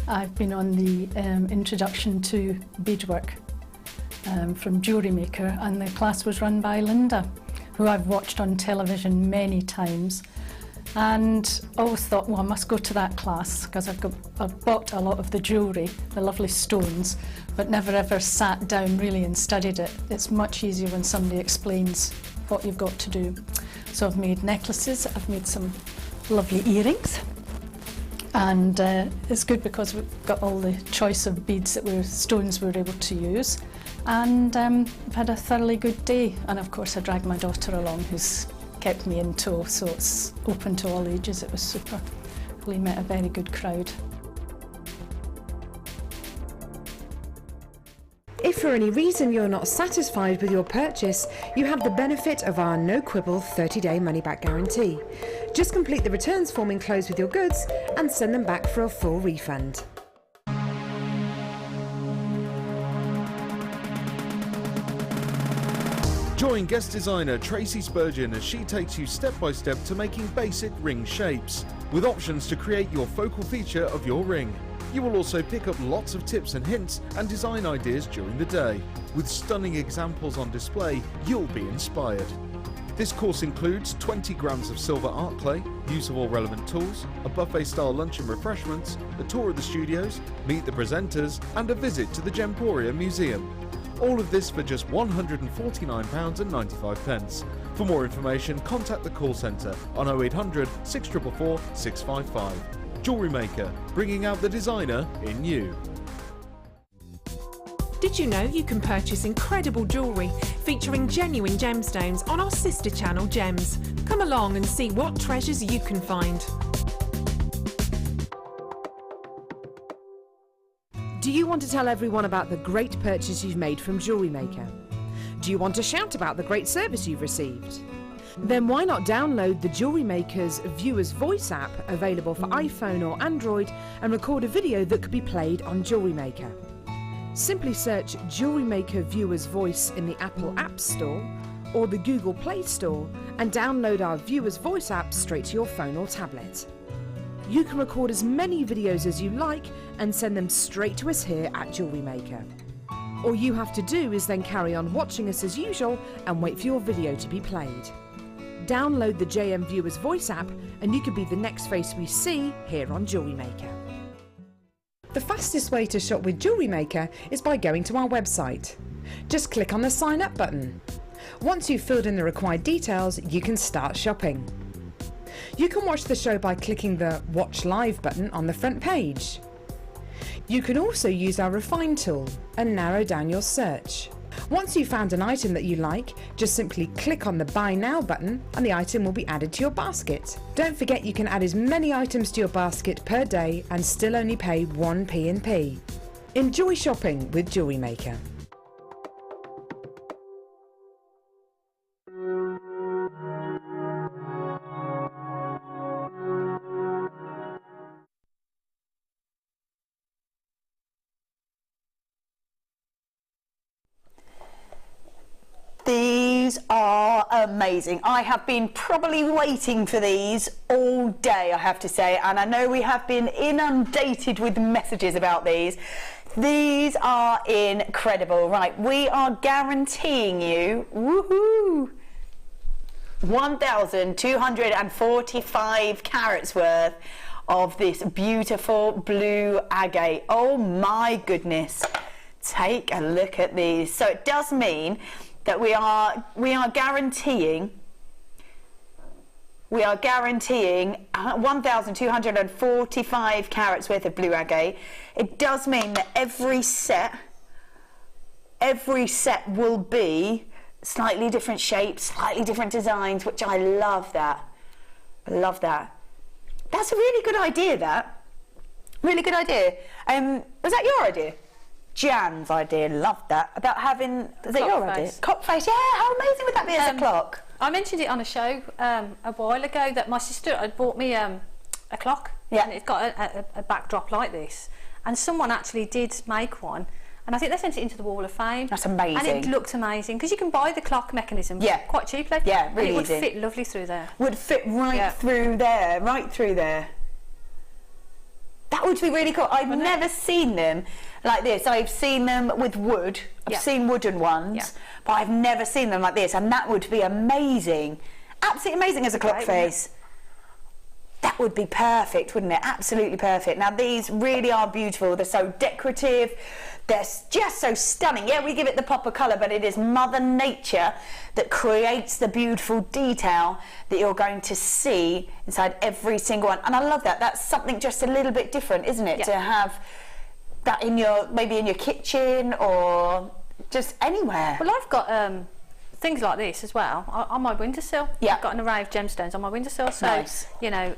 I've been on the introduction to beadwork from JewelleryMaker, and the class was run by Linda, who I've watched on television many times, and always thought, well, I must go to that class because I've bought a lot of the jewellery, the lovely stones, but never ever sat down really and studied it. It's much easier when somebody explains what you've got to do. So I've made necklaces, I've made some lovely earrings. And it's good because we've got all the choice of beads stones we're able to use. And I've had a thoroughly good day. And of course I dragged my daughter along, who's kept me in tow, so it's open to all ages. It was super. We met a very good crowd. If for any reason you're not satisfied with your purchase, you have the benefit of our no quibble 30-day money-back guarantee. Just complete the returns form enclosed with your goods and send them back for a full refund. Join guest designer Tracy Spurgeon as she takes you step by step to making basic ring shapes, with options to create your focal feature of your ring. You will also pick up lots of tips and hints and design ideas during the day. With stunning examples on display, you'll be inspired. This course includes 20 grams of silver art clay, use of all relevant tools, a buffet-style lunch and refreshments, a tour of the studios, meet the presenters, and a visit to the Gemporia Museum. All of this for just £149.95. For more information, contact the call centre on 0800 644 655. JewelleryMaker, bringing out the designer in you. Did you know you can purchase incredible jewellery featuring genuine gemstones on our sister channel Gems? Come along and see what treasures you can find. Do you want to tell everyone about the great purchase you've made from JewelleryMaker? Do you want to shout about the great service you've received? Then why not download the JewelleryMaker's Viewer's Voice app, available for iPhone or Android, and record a video that could be played on JewelleryMaker. Simply search JewelleryMaker Viewer's Voice in the Apple App Store or the Google Play Store and download our Viewer's Voice app straight to your phone or tablet. You can record as many videos as you like and send them straight to us here at JewelleryMaker. All you have to do is then carry on watching us as usual and wait for your video to be played. Download the JM Viewer's Voice app and you could be the next face we see here on JewelleryMaker. The fastest way to shop with JewelleryMaker is by going to our website. Just click on the sign up button. Once you've filled in the required details, you can start shopping. You can watch the show by clicking the Watch Live button on the front page. You can also use our Refine tool and narrow down your search. Once you've found an item that you like, just simply click on the Buy Now button and the item will be added to your basket. Don't forget you can add as many items to your basket per day and still only pay 1 P&P. Enjoy shopping with JewelleryMaker. These are amazing. I have been probably waiting for these all day, I have to say, and I know we have been inundated with messages about these. These are incredible. Right, we are guaranteeing you, woohoo, 1,245 carats worth of this beautiful blue agate. Oh my goodness. Take a look at these. So it does mean that we are guaranteeing 1,245 carats worth of blue agate. It does mean that every set will be slightly different shapes, slightly different designs, which I love that. I love that. That's a really good idea, that. Really good idea. Was that your idea? Jan's idea, love that. About having, is that your idea? Clock face, yeah, how amazing would that be as a clock? I mentioned it on a show a while ago that my sister had bought me a clock, and it's got a backdrop like this, and someone actually did make one, and I think they sent it into the Wall of Fame. That's amazing. And it looked amazing, because you can buy the clock mechanism quite cheaply. Yeah, really and it easy. would fit lovely through there. Would fit right through there, right through there. That would be really cool. I've never seen them like this. I've seen them with wood. I've seen wooden ones, but I've never seen them like this, and that would be amazing. Absolutely amazing as a clock face. That would be perfect, wouldn't it? Absolutely perfect. Now these really are beautiful. They're so decorative. They're just so stunning. Yeah, we give it the pop of colour, but it is Mother Nature that creates the beautiful detail that you're going to see inside every single one. And I love that. That's something just a little bit different, isn't it? To have that in your, maybe in your kitchen or just anywhere. Well, I've got things like this as well on my windowsill. I've got an array of gemstones on my windowsill, so you know,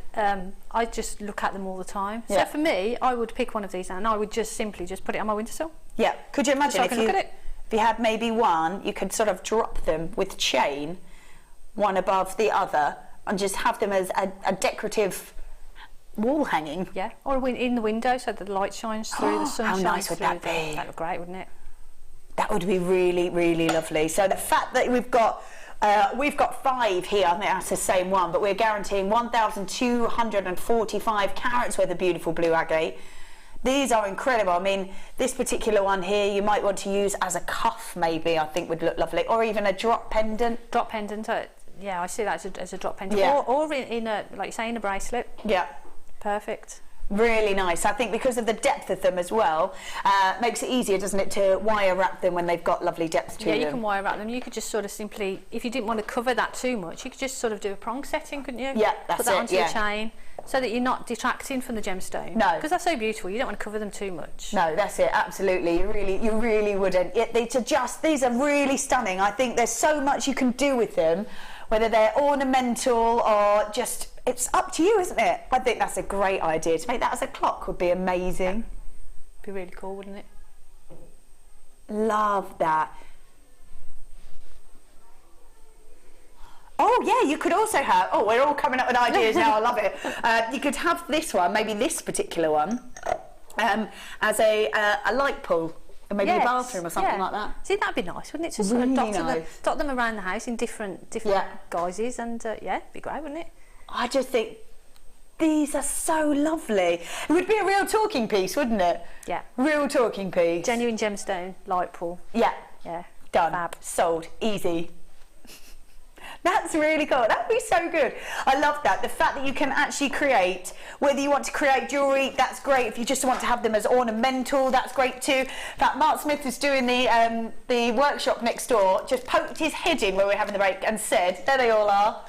I just look at them all the time. So for me, I would pick one of these and I would just simply just put it on my windowsill. Yeah, could you imagine if you had maybe one, you could sort of drop them with chain, one above the other, and just have them as a decorative wall hanging. Yeah, or in the window so the light shines through, the sun shines through. How nice would that be? That would be great, wouldn't it? That would be really, really lovely. So the fact that we've got 5 here, I think that's the same one, but we're guaranteeing 1,245 carats worth of beautiful blue agate. These are incredible. I mean, this particular one here, you might want to use as a cuff, maybe, I think would look lovely, or even a drop pendant. Drop pendant, yeah, I see that as a drop pendant, or in a, like you say, in a bracelet. Yeah. Perfect. Really nice. I think because of the depth of them as well, makes it easier, doesn't it, to wire wrap them when they've got lovely depth to them. Yeah, you can wire wrap them. You could just sort of simply, if you didn't want to cover that too much, you could just sort of do a prong setting, couldn't you? Yeah, that's it. Put that onto the chain, so that you're not detracting from the gemstone. No, because they're so beautiful. You don't want to cover them too much. No, that's it. Absolutely, you really wouldn't. These are really stunning. I think there's so much you can do with them, whether they're ornamental or just. It's up to you, isn't it? I think that's a great idea. To make that as a clock would be amazing. Be really cool, wouldn't it? Love that. Oh yeah, you could also have, oh, we're all coming up with ideas now, I love it. You could have this one, maybe this particular one, as a light pole. Or maybe a bathroom or something like that. See, that'd be nice, wouldn't it? Just really sort of dot them around the house in different guises, and it'd be great, wouldn't it? I just think these are so lovely. It would be a real talking piece, wouldn't it? Yeah. Real talking piece. Genuine gemstone, light pool. Yeah. Yeah. Done. Fab. Sold. Easy. That's really cool. That'd be so good. I love that. The fact that you can actually create, whether you want to create jewellery, that's great. If you just want to have them as ornamental, that's great too. In fact, Mark Smith was doing the workshop next door, just poked his head in when we were having the break and said, there they all are.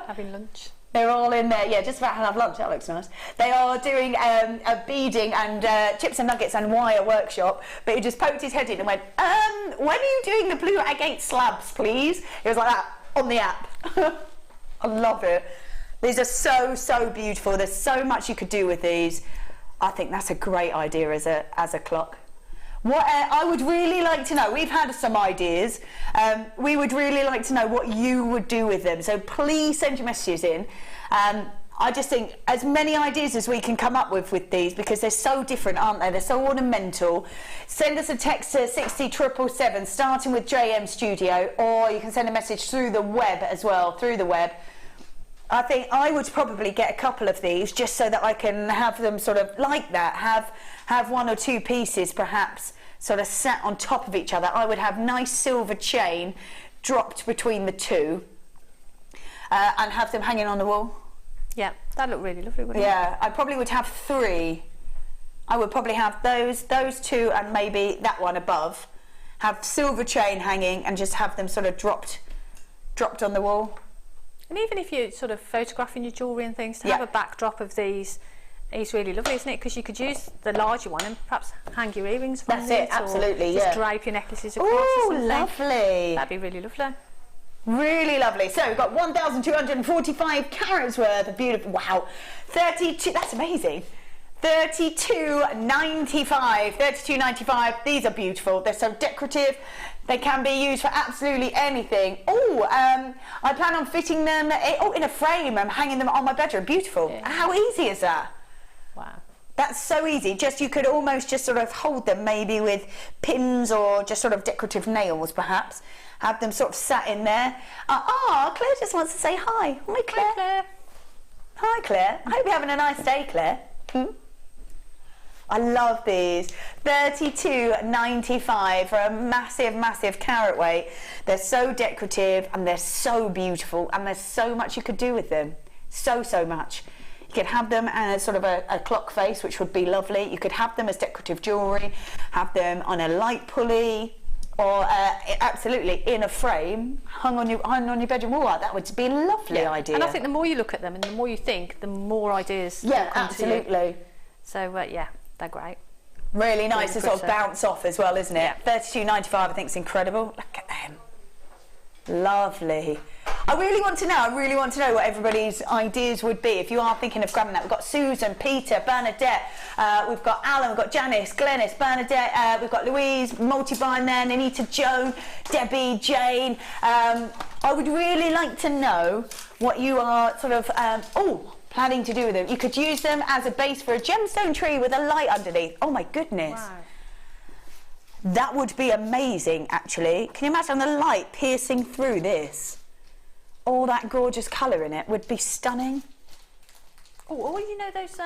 Having lunch. They're all in there, yeah, just about to have lunch. That looks nice. They are doing a beading and chips and nuggets and wire workshop, but he just poked his head in and went, when are you doing the blue agate slabs, please? It was like that on the app. I love it. These are so beautiful. There's so much you could do with these. I think that's a great idea as a clock. What I would really like to know, we've had some ideas, we would really like to know what you would do with them, so please send your messages in. I just think as many ideas as we can come up with these, because they're so different, aren't they? They're so ornamental. Send us a text to 60777 starting with JM Studio, or you can send a message through the web as well, through the web. I think I would probably get a couple of these just so that I can have them sort of like that, have one or two pieces perhaps sort of sat on top of each other. I would have nice silver chain dropped between the two and have them hanging on the wall. Yeah, that look really lovely, wouldn't it? Yeah, I probably would have three. I would probably have those two and maybe that one above. Have silver chain hanging and just have them sort of dropped on the wall. And even if you're sort of photographing your jewellery and things, to have a backdrop of these is really lovely, isn't it? Because you could use the larger one and perhaps hang your earrings from That's it. it, absolutely, just drape your necklaces across or something. Lovely. That'd be really lovely. Really lovely. So we've got 1,245 carats worth of beautiful, wow, 32, that's amazing. 32.95. These are beautiful. They're so decorative. They can be used for absolutely anything. Oh, I plan on fitting them in a frame and hanging them on my bedroom. Beautiful. Yeah. How easy is that? Wow. That's so easy. Just you could almost just sort of hold them maybe with pins or just sort of decorative nails perhaps. Have them sort of sat in there. Claire just wants to say hi. Hi, Claire. Hi, Claire. Hi, Claire. I hope you're having a nice day, Claire. I love these. 32.95 for a massive carat weight. They're so decorative and they're so beautiful and there's so much you could do with them. So much. You could have them as sort of a clock face, which would be lovely. You could have them as decorative jewellery, have them on a light pulley, or absolutely in a frame, hung on your bedroom wall. That would be a lovely idea. And I think the more you look at them and the more you think, the more ideas come absolutely. to you. So yeah, they're great. Really nice to sort of bounce off as well, isn't it? Yeah. 32.95, I think is incredible. Look at them. Lovely. I really want to know what everybody's ideas would be if you are thinking of grabbing that. We've got Susan, Peter, Bernadette, we've got Alan, we've got Janice, Glenys, Bernadette, we've got Louise, Multivine there, Anita, Joan, Debbie, Jane. I would really like to know what you are sort of planning to do with them. You could use them as a base for a gemstone tree with a light underneath. Oh my goodness. Wow. That would be amazing, actually. Can you imagine the light piercing through this? All that gorgeous colour in it would be stunning. Oh, or you know those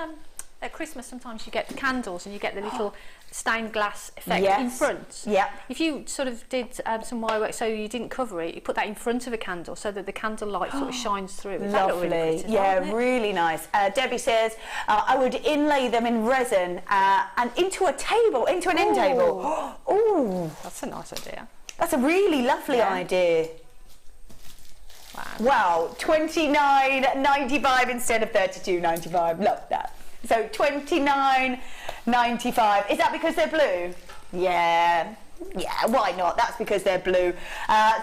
at Christmas sometimes you get candles and you get the little stained glass effect in front. Yeah. If you sort of did some wire work so you didn't cover it, you put that in front of a candle so that the candle light sort of shines through. Lovely. Really pretty, really nice. Debbie says I would inlay them in resin and into a table, into an end table. Oh, that's a nice idea. That's a really lovely idea. Wow, $29.95 instead of $32.95. Love that. So $29.95. Is that because they're blue? Yeah, why not? That's because they're blue.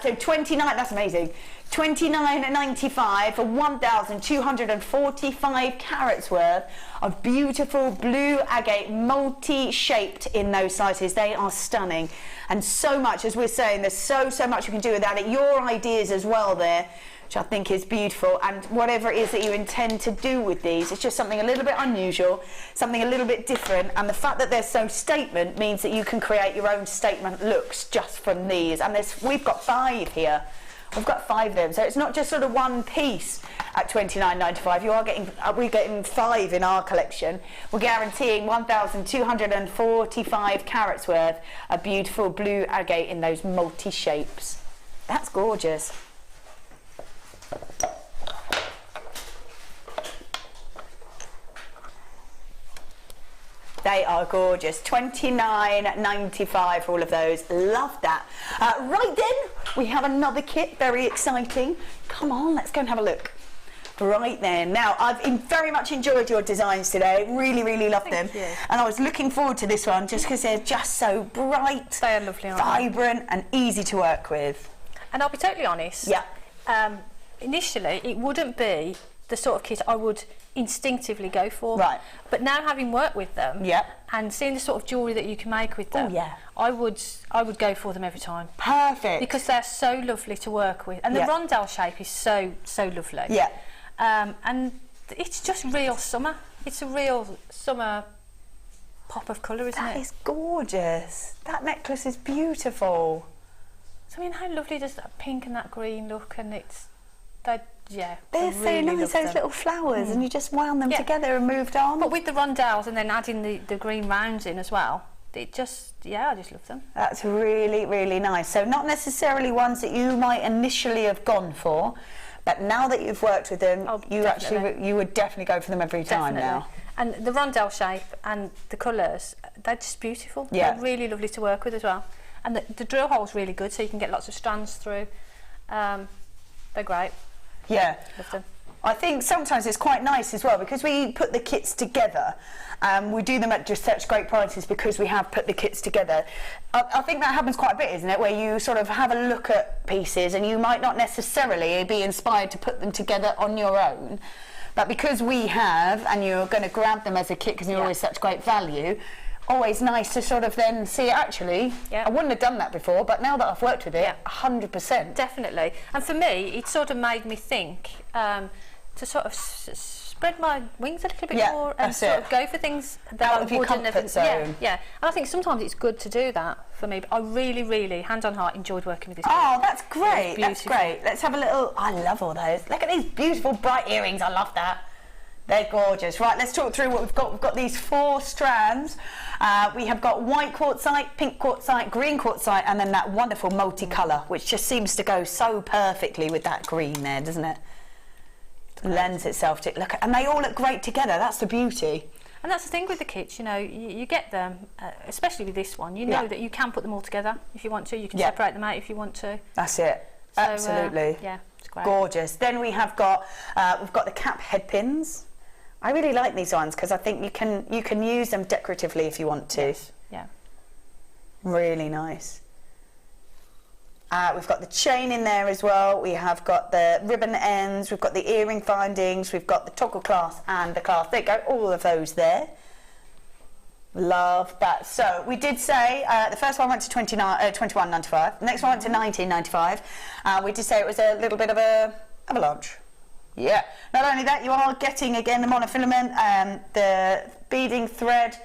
So $29, that's amazing. $29.95 for 1,245 carats worth of beautiful blue agate, multi-shaped in those sizes. They are stunning. And so much, as we're saying, there's so much you can do with that. Your ideas as well there, which I think is beautiful, and whatever it is that you intend to do with these, it's just something a little bit unusual, something a little bit different, and the fact that they're so statement means that you can create your own statement looks just from these. And we've got 5 here. We've got 5 of them, so it's not just sort of one piece at $29.95. We're getting 5 in our collection. We're guaranteeing 1,245 carats worth of beautiful blue agate in those multi shapes. That's gorgeous. They are gorgeous. $29.95 for all of those. Love that. Right then, we have another kit. Very exciting. Come on, let's go and have a look. Right then. Now, I've very much enjoyed your designs today. Really loved them. Thank you. And I was looking forward to this one just because they're just so bright, they are lovely, vibrant, and easy to work with. And I'll be totally honest. Yeah. Initially, it wouldn't be the sort of kit I would instinctively go for. Right. But now, having worked with them, and seeing the sort of jewellery that you can make with them, I would go for them every time. Perfect. Because they're so lovely to work with, and the rondelle shape is so lovely. Yeah. And it's just real summer. It's a real summer pop of colour, isn't it? That is gorgeous. That necklace is beautiful. So, I mean, how lovely does that pink and that green look? And yeah. They're so really nice, those little flowers, and you just wound them together and moved on. But with the rondelles and then adding the green rounds in as well, it just, I just love them. That's really, really nice. So not necessarily ones that you might initially have gone for, but now that you've worked with them, you would definitely go for them every time now. And the rondelle shape and the colours, they're just beautiful. Yeah. They're really lovely to work with as well. And the drill hole's really good, so you can get lots of strands through. They're great. Yeah. Love them. I think sometimes it's quite nice as well because we put the kits together. We do them at just such great prices because we have put the kits together. I think that happens quite a bit, isn't it? Where you sort of have a look at pieces and you might not necessarily be inspired to put them together on your own. But because we have, and you're going to grab them as a kit because you're always such great value, always nice to sort of then see, actually, I wouldn't have done that before, but now that I've worked with it, 100%. Definitely. And for me, it sort of made me think to sort of spread my wings a little bit more and sort of go for things that out of your comfort zone. Yeah. And I think sometimes it's good to do that for me, but I really, really, hand on heart, enjoyed working with this. Oh, that's great. That's great. Let's have a little, I love all those. Look at these beautiful bright earrings. I love that. They're gorgeous. Right, let's talk through what we've got. We've got these 4 strands. We have got white quartzite, pink quartzite, green quartzite, and then that wonderful multicolour, which just seems to go so perfectly with that green there, doesn't it? Lends itself to look, and they all look great together. That's the beauty. And that's the thing with the kits, you know, you get them, especially with this one, you know that you can put them all together if you want to. You can separate them out if you want to. That's it. So, absolutely. Yeah, it's great. Gorgeous. Then we have got we've got the cap head pins. I really like these ones because I think you can use them decoratively if you want to. Yes. Yeah. Really nice. We've got the chain in there as well. We have got the ribbon ends. We've got the earring findings. We've got the toggle clasp and the clasp. There you go. All of those there. Love that. So we did say the first one went to $21.95. The next one went to $19.95. We did say it was a little bit of a avalanche. Yeah. Not only that, you are getting again the monofilament, the beading thread,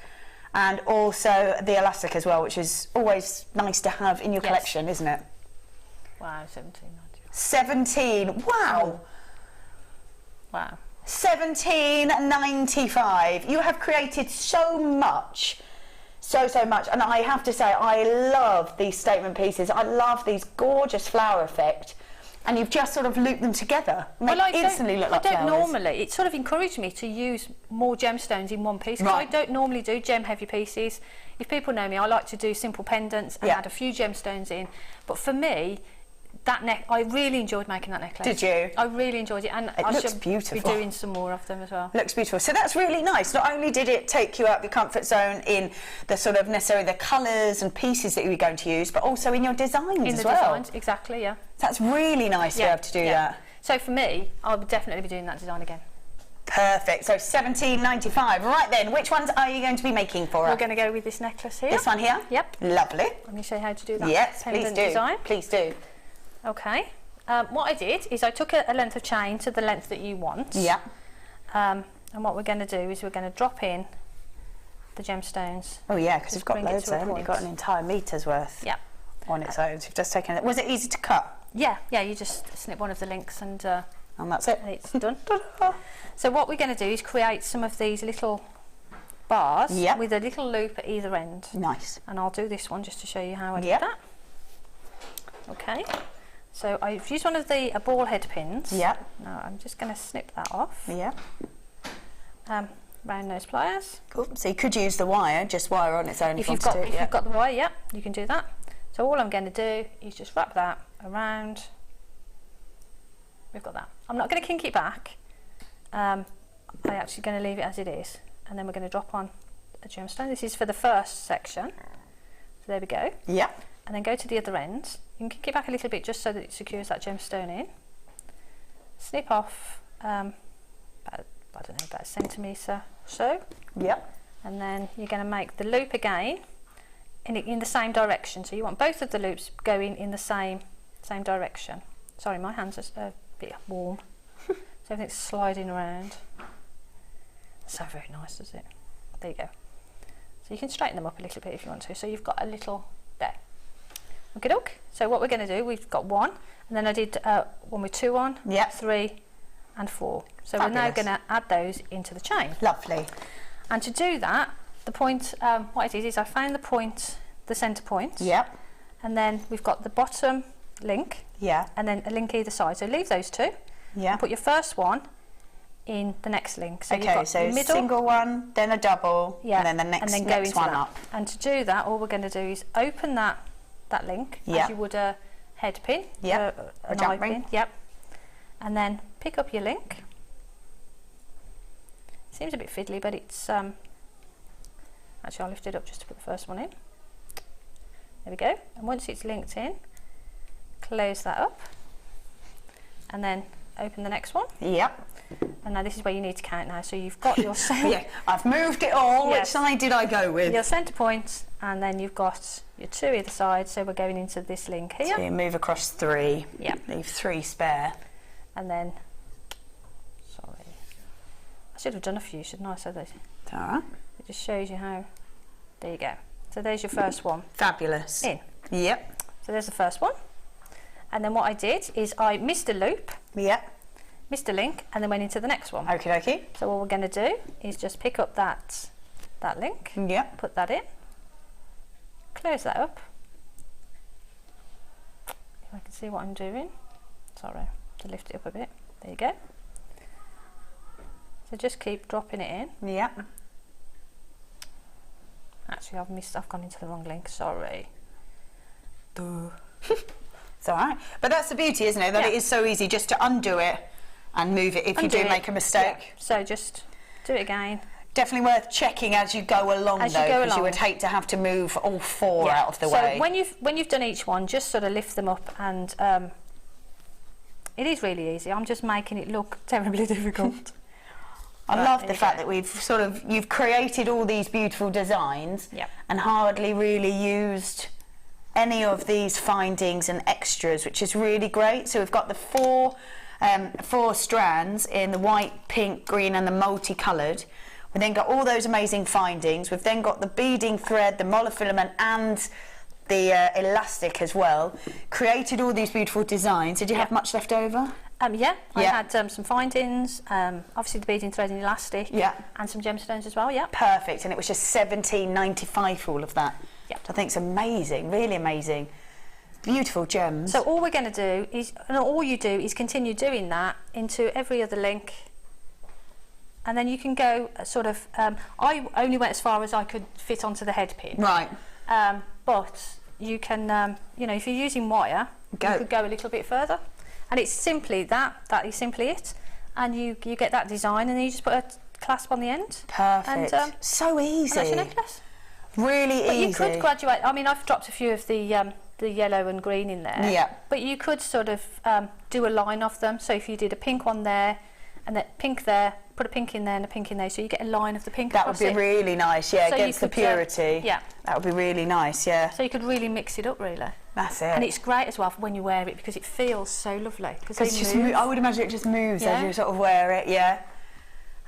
and also the elastic as well, which is always nice to have in your collection, isn't it? Wow, $17.95. 17. Wow. Wow. $17.95. You have created so much. So much. And I have to say, I love these statement pieces. I love these gorgeous flower effect. And you've just sort of looped them together. Instantly look like flowers. I don't normally. It sort of encouraged me to use more gemstones in one piece. Because I don't normally do gem heavy pieces. If people know me, I like to do simple pendants and add a few gemstones in. But for me, that I really enjoyed making that necklace. Did you? I really enjoyed it, and I should be doing some more of them as well. Looks beautiful. So that's really nice. Not only did it take you out of your comfort zone in the sort of necessarily the colours and pieces that you're going to use, but also in your designs as well. Designs, exactly, yeah. That's really nice to be able to do that. So for me, I would definitely be doing that design again. Perfect. So $17.95. Right then, which ones are you going to be making for us? We're going to go with this necklace here. This one here? Yep. Lovely. Let me show you how to do that. Yes, please do. Design. Please do. Okay. What I did is I took a length of chain to the length that you want. Yeah. And what we're going to do is we're going to drop in the gemstones. Oh yeah, because you've got loads there, haven't you? You've got an entire meter's worth. Yeah. On its own. So you've just taken it. Was it easy to cut? Yeah. You just snip one of the links and that's it. And it's done. So what we're going to do is create some of these little bars with a little loop at either end. Nice. And I'll do this one just to show you how I did that. Okay. So I've used one of the ball head pins. Yeah. Now I'm just going to snip that off. Yeah. Round those pliers. Cool. So you could use the wire, just wire on its own if you've got the wire, you can do that. So all I'm going to do is just wrap that around. We've got that. I'm not going to kink it back. I'm actually going to leave it as it is, and then we're going to drop on a gemstone. This is for the first section. So there we go. Yeah. And then go to the other end. You can kick it back a little bit just so that it secures that gemstone in. Snip off about a centimetre or so. Yep. And then you're going to make the loop again in the same direction. So you want both of the loops going in the same direction. Sorry, my hands are a bit warm. So everything's sliding around. So very nice, does it? There you go. So you can straighten them up a little bit if you want to. So you've got a little there. Okay, so what we're going to do, we've got one, and then I did one with 2 on, 3, and 4. So we're now going to add those into the chain. Lovely. And to do that, the point, what I did is I found the point, the centre point. Yep. And then we've got the bottom link. Yeah. And then a link either side. So leave those two. Yeah. Put your first one in the next link. So okay, you've got so the middle, single one, then a double, and then the next, and then go into one that. up. And to do that, all we're going to do is open that link as you would a head pin, a eye pin. Yep. And then pick up your link. Seems a bit fiddly, but it's actually I'll lift it up just to put the first one in. There we go. And once it's linked in, close that up, and then open the next one. Yep. And now this is where you need to count now. So you've got your yeah, I've moved it all. Yes. Which side did I go with? Your centre point, and then you've got your 2 either side. So we're going into this link here. So you move across 3. Yeah. Leave 3 spare. And then, sorry, I should have done a few, shouldn't I? So that all right. It just shows you how. There you go. So there's your first one. Fabulous. In. Yep. So there's the first one. And then what I did is I missed a loop. Yep. Missed a link, and then went into the next one. Okie dokie. So what we're going to do is just pick up that link. Yep. Put that in. Close that up. If I can see what I'm doing. Sorry, to lift it up a bit. There you go. So just keep dropping it in. Yep. Actually, I've gone into the wrong link. Sorry. It's all right. But that's the beauty, isn't it? That it is so easy just to undo it and move it if you do make a mistake. Yeah. So just do it again. Definitely worth checking as you go along, though, because you would hate to have to move all 4 out of the way. So when you've done each one, just sort of lift them up, and it is really easy. I'm just making it look terribly difficult. I love the fact that you've created all these beautiful designs and hardly really used any of these findings and extras, which is really great. So we've got the 4 strands in the white, pink, green and the multicoloured. We've then got all those amazing findings. We've then got the beading thread, the monofilament and the elastic as well. Created all these beautiful designs. Did you have much left over? I had some findings, obviously the beading thread and elastic, and some gemstones as well. Perfect, and it was just $17.95 for all of that. Which I think is amazing, really amazing. Beautiful gems. So all we're going to do is, and all you do is continue doing that into every other link, and then you can go sort of. I only went as far as I could fit onto the head pin. Right. But you can, you know, if you're using wire, you could go a little bit further. And it's simply that is simply it. And you get that design, and then you just put a clasp on the end. Perfect. And, so easy. And that's your necklace. Really but easy. You could graduate. I mean, I've dropped a few of the yellow and green in there. Yeah. But you could sort of do a line of them. So if you did a pink one there, and then pink there, put a pink in there and a pink in there, so you get a line of the pink That would be really nice, yeah, so against the purity. That would be really nice, yeah. So you could really mix it up, really. That's it. And it's great as well for when you wear it, because it feels so lovely. Because I would imagine it just moves as you sort of wear it, yeah.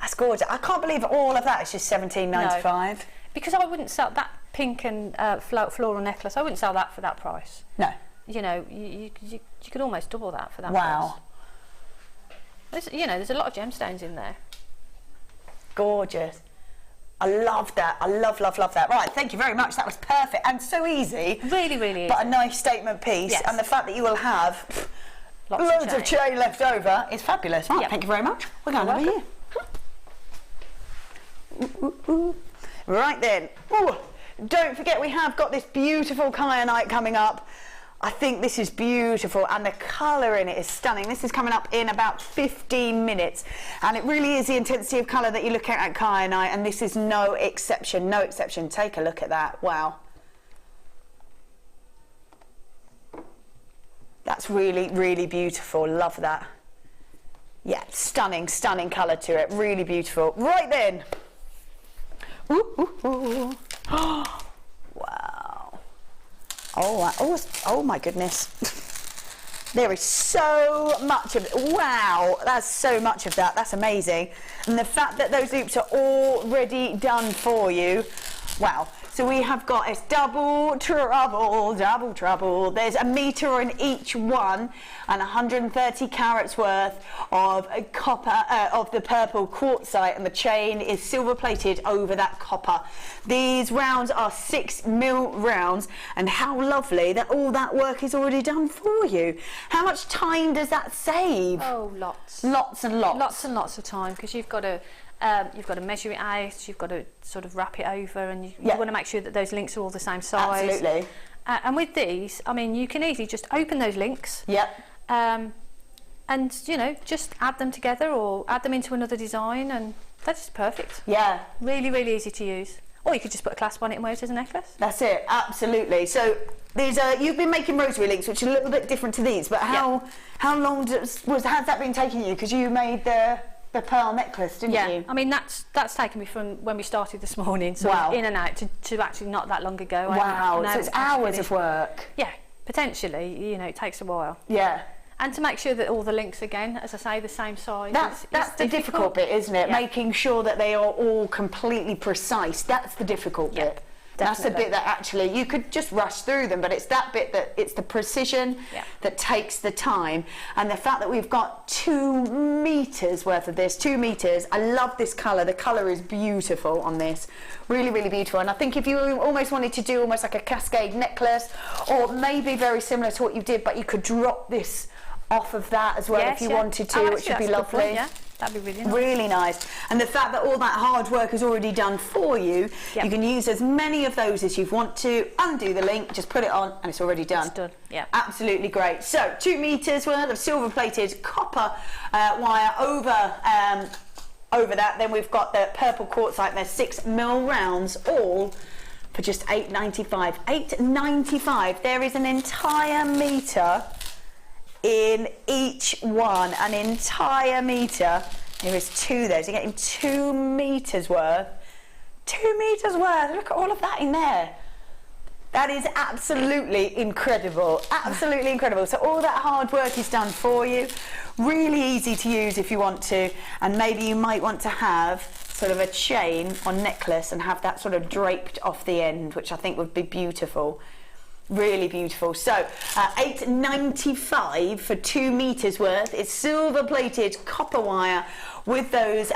That's gorgeous. I can't believe all of that is just $17.95. No. Because I wouldn't sell that pink and floral necklace. I wouldn't sell that for that price. No. You know, you could almost double that for that price. There's a lot of gemstones in there. Gorgeous. I love that. I love that. Right, thank you very much. That was perfect and so easy. Really, really easy. But a nice statement piece. Yes. And the fact that you will have loads of chain left over is fabulous. Right, thank you very much. We're going over here. Right then. Ooh, don't forget we have got this beautiful kyanite coming up. I think this is beautiful, and the colour in it is stunning. This is coming up in about 15 minutes, and it really is the intensity of colour that you look at kyanite, and this is no exception, no exception. Take a look at that. Wow. That's really, really beautiful. Love that. Yeah, stunning, stunning colour to it. Really beautiful. Right then. Ooh, ooh, ooh. Wow. Oh my goodness. There is so much of it. Wow, that's so much of that. That's amazing. And the fact that those loops are already done for you. Wow. So we have got, it's double trouble. There's a metre in each one and 130 carats worth of copper, of the purple quartzite, and the chain is silver plated over that copper. These rounds are 6mm rounds, and how lovely that all that work is already done for you. How much time does that save? Oh, lots. Lots and lots. Lots and lots of time, because you've got to measure it out, you've got to sort of wrap it over, and you want to make sure that those links are all the same size. Absolutely. And with these, I mean, you can easily just open those links. Yep. And, you know, just add them together or add them into another design, and that's perfect. Yeah. Really, really easy to use. Or you could just put a clasp on it and wear it as a necklace. That's it, absolutely. So these you've been making rosary links, which are a little bit different to these, but how long has that been taking you? Because you made the pearl necklace, didn't you? Yeah, I mean, that's taken me from when we started this morning, so in and out, to actually not that long ago. Wow, so it's hours of work. Yeah, potentially, you know, it takes a while. Yeah. And to make sure that all the links, again, as I say, the same size. That's the difficult bit, isn't it? Yeah. Making sure that they are all completely precise. That's the difficult bit. That's the bit that actually you could just rush through them, but it's that bit that it's the precision that takes the time. And the fact that we've got 2 meters worth of this, 2 meters. I love this colour. The colour is beautiful on this. Really, really beautiful. And I think if you almost wanted to do almost like a cascade necklace, or maybe very similar to what you did, but you could drop this off of that as well if you wanted to, which would be lovely. Yeah, that'd be really nice. Really nice. And the fact that all that hard work is already done for you, you can use as many of those as you want to, undo the link, just put it on, and it's already done. It's done, yeah. Absolutely great. So 2 meters worth of silver plated copper wire over that. Then we've got the purple quartzite. There's 6mm rounds, all for just £8.95. £8.95. There is an entire metre in each one, an entire metre. There is 2 there, so you're getting 2 meters worth. 2 meters worth. Look at all of that in there. That is absolutely incredible. Absolutely incredible. So all that hard work is done for you. Really easy to use if you want to, and maybe you might want to have sort of a chain or necklace and have that sort of draped off the end, which I think would be beautiful. Really beautiful. So £8.95 for 2 meters worth. It's silver plated copper wire with those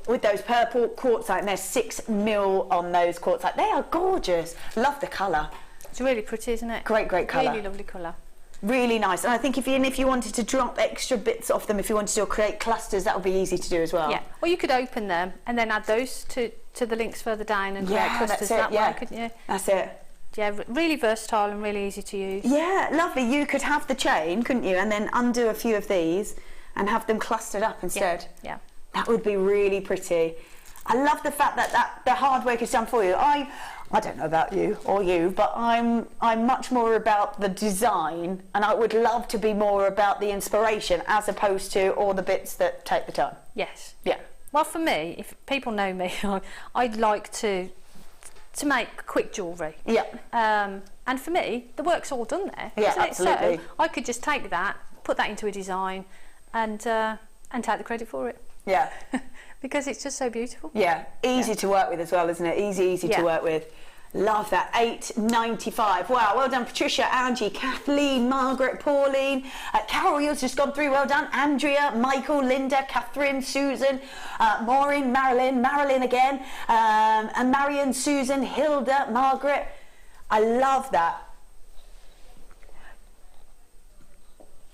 purple quartzite, and there's 6mm on those quartzite. They are gorgeous. Love the colour. It's really pretty, isn't it? Great colour. Really lovely colour. Really nice. And I think if you wanted to drop extra bits off them, if you wanted to create clusters, that would be easy to do as well. Yeah. Or you could open them and then add those to the links further down and create clusters that way, couldn't you? That's it. Yeah, really versatile and really easy to use. Yeah, lovely. You could have the chain, couldn't you, and then undo a few of these and have them clustered up instead. Yeah. That would be really pretty. I love the fact that the hard work is done for you. I don't know about you or you, but I'm much more about the design, and I would love to be more about the inspiration as opposed to all the bits that take the time. Yes. Yeah. Well, for me, if people know me, I'd like to make quick jewellery. Yeah. And for me, the work's all done there. Yeah, isn't absolutely. It? So I could just take that, put that into a design, and take the credit for it. Yeah. Because it's just so beautiful. Yeah. Easy to work with as well, isn't it? Easy to work with. Love that. £8.95. Wow, well done, Patricia, Angie, Kathleen, Margaret, Pauline, Carol, yours just gone through. Well done, Andrea, Michael, Linda, Catherine, Susan, Maureen, Marilyn again, and Marion, Susan, Hilda, Margaret. I love that.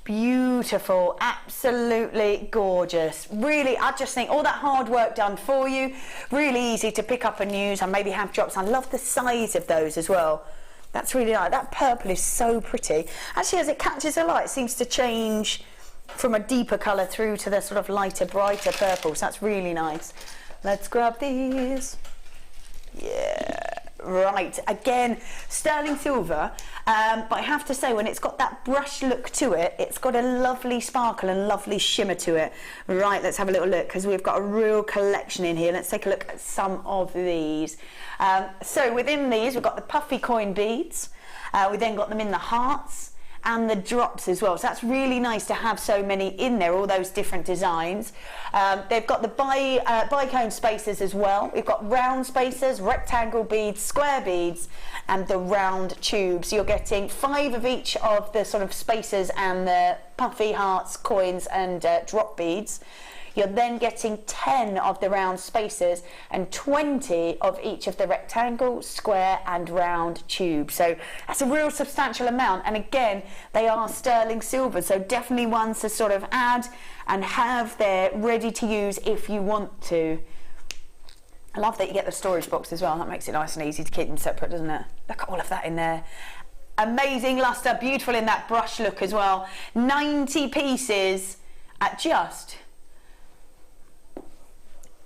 Beautiful, absolutely gorgeous. Really, I just think all that hard work done for you, really easy to pick up and use, and maybe have drops. I love the size of those as well. That's really nice. That purple is so pretty. Actually, as it catches the light, it seems to change from a deeper colour through to the sort of lighter, brighter purple. So that's really nice. Let's grab these. Yeah. Right, again, sterling silver, but I have to say, when it's got that brush look to it, it's got a lovely sparkle and lovely shimmer to it. Right, let's have a little look, because we've got a real collection in here. Let's take a look at some of these. So within these, we've got the puffy coin beads. We then got them in the hearts, and the drops as well. So that's really nice to have so many in there, all those different designs. They've got the bicone spacers as well. We've got round spacers, rectangle beads, square beads, and the round tubes. You're getting 5 of each of the sort of spacers and the puffy hearts, coins, and drop beads. You're then getting 10 of the round spacers and 20 of each of the rectangle, square and round tubes. So that's a real substantial amount, and again they are sterling silver, so definitely ones to sort of add and have there ready to use if you want to. I love that you get the storage box as well. That makes it nice and easy to keep them separate, doesn't it? Look at all of that in there. Amazing luster, beautiful in that brush look as well. 90 pieces at just...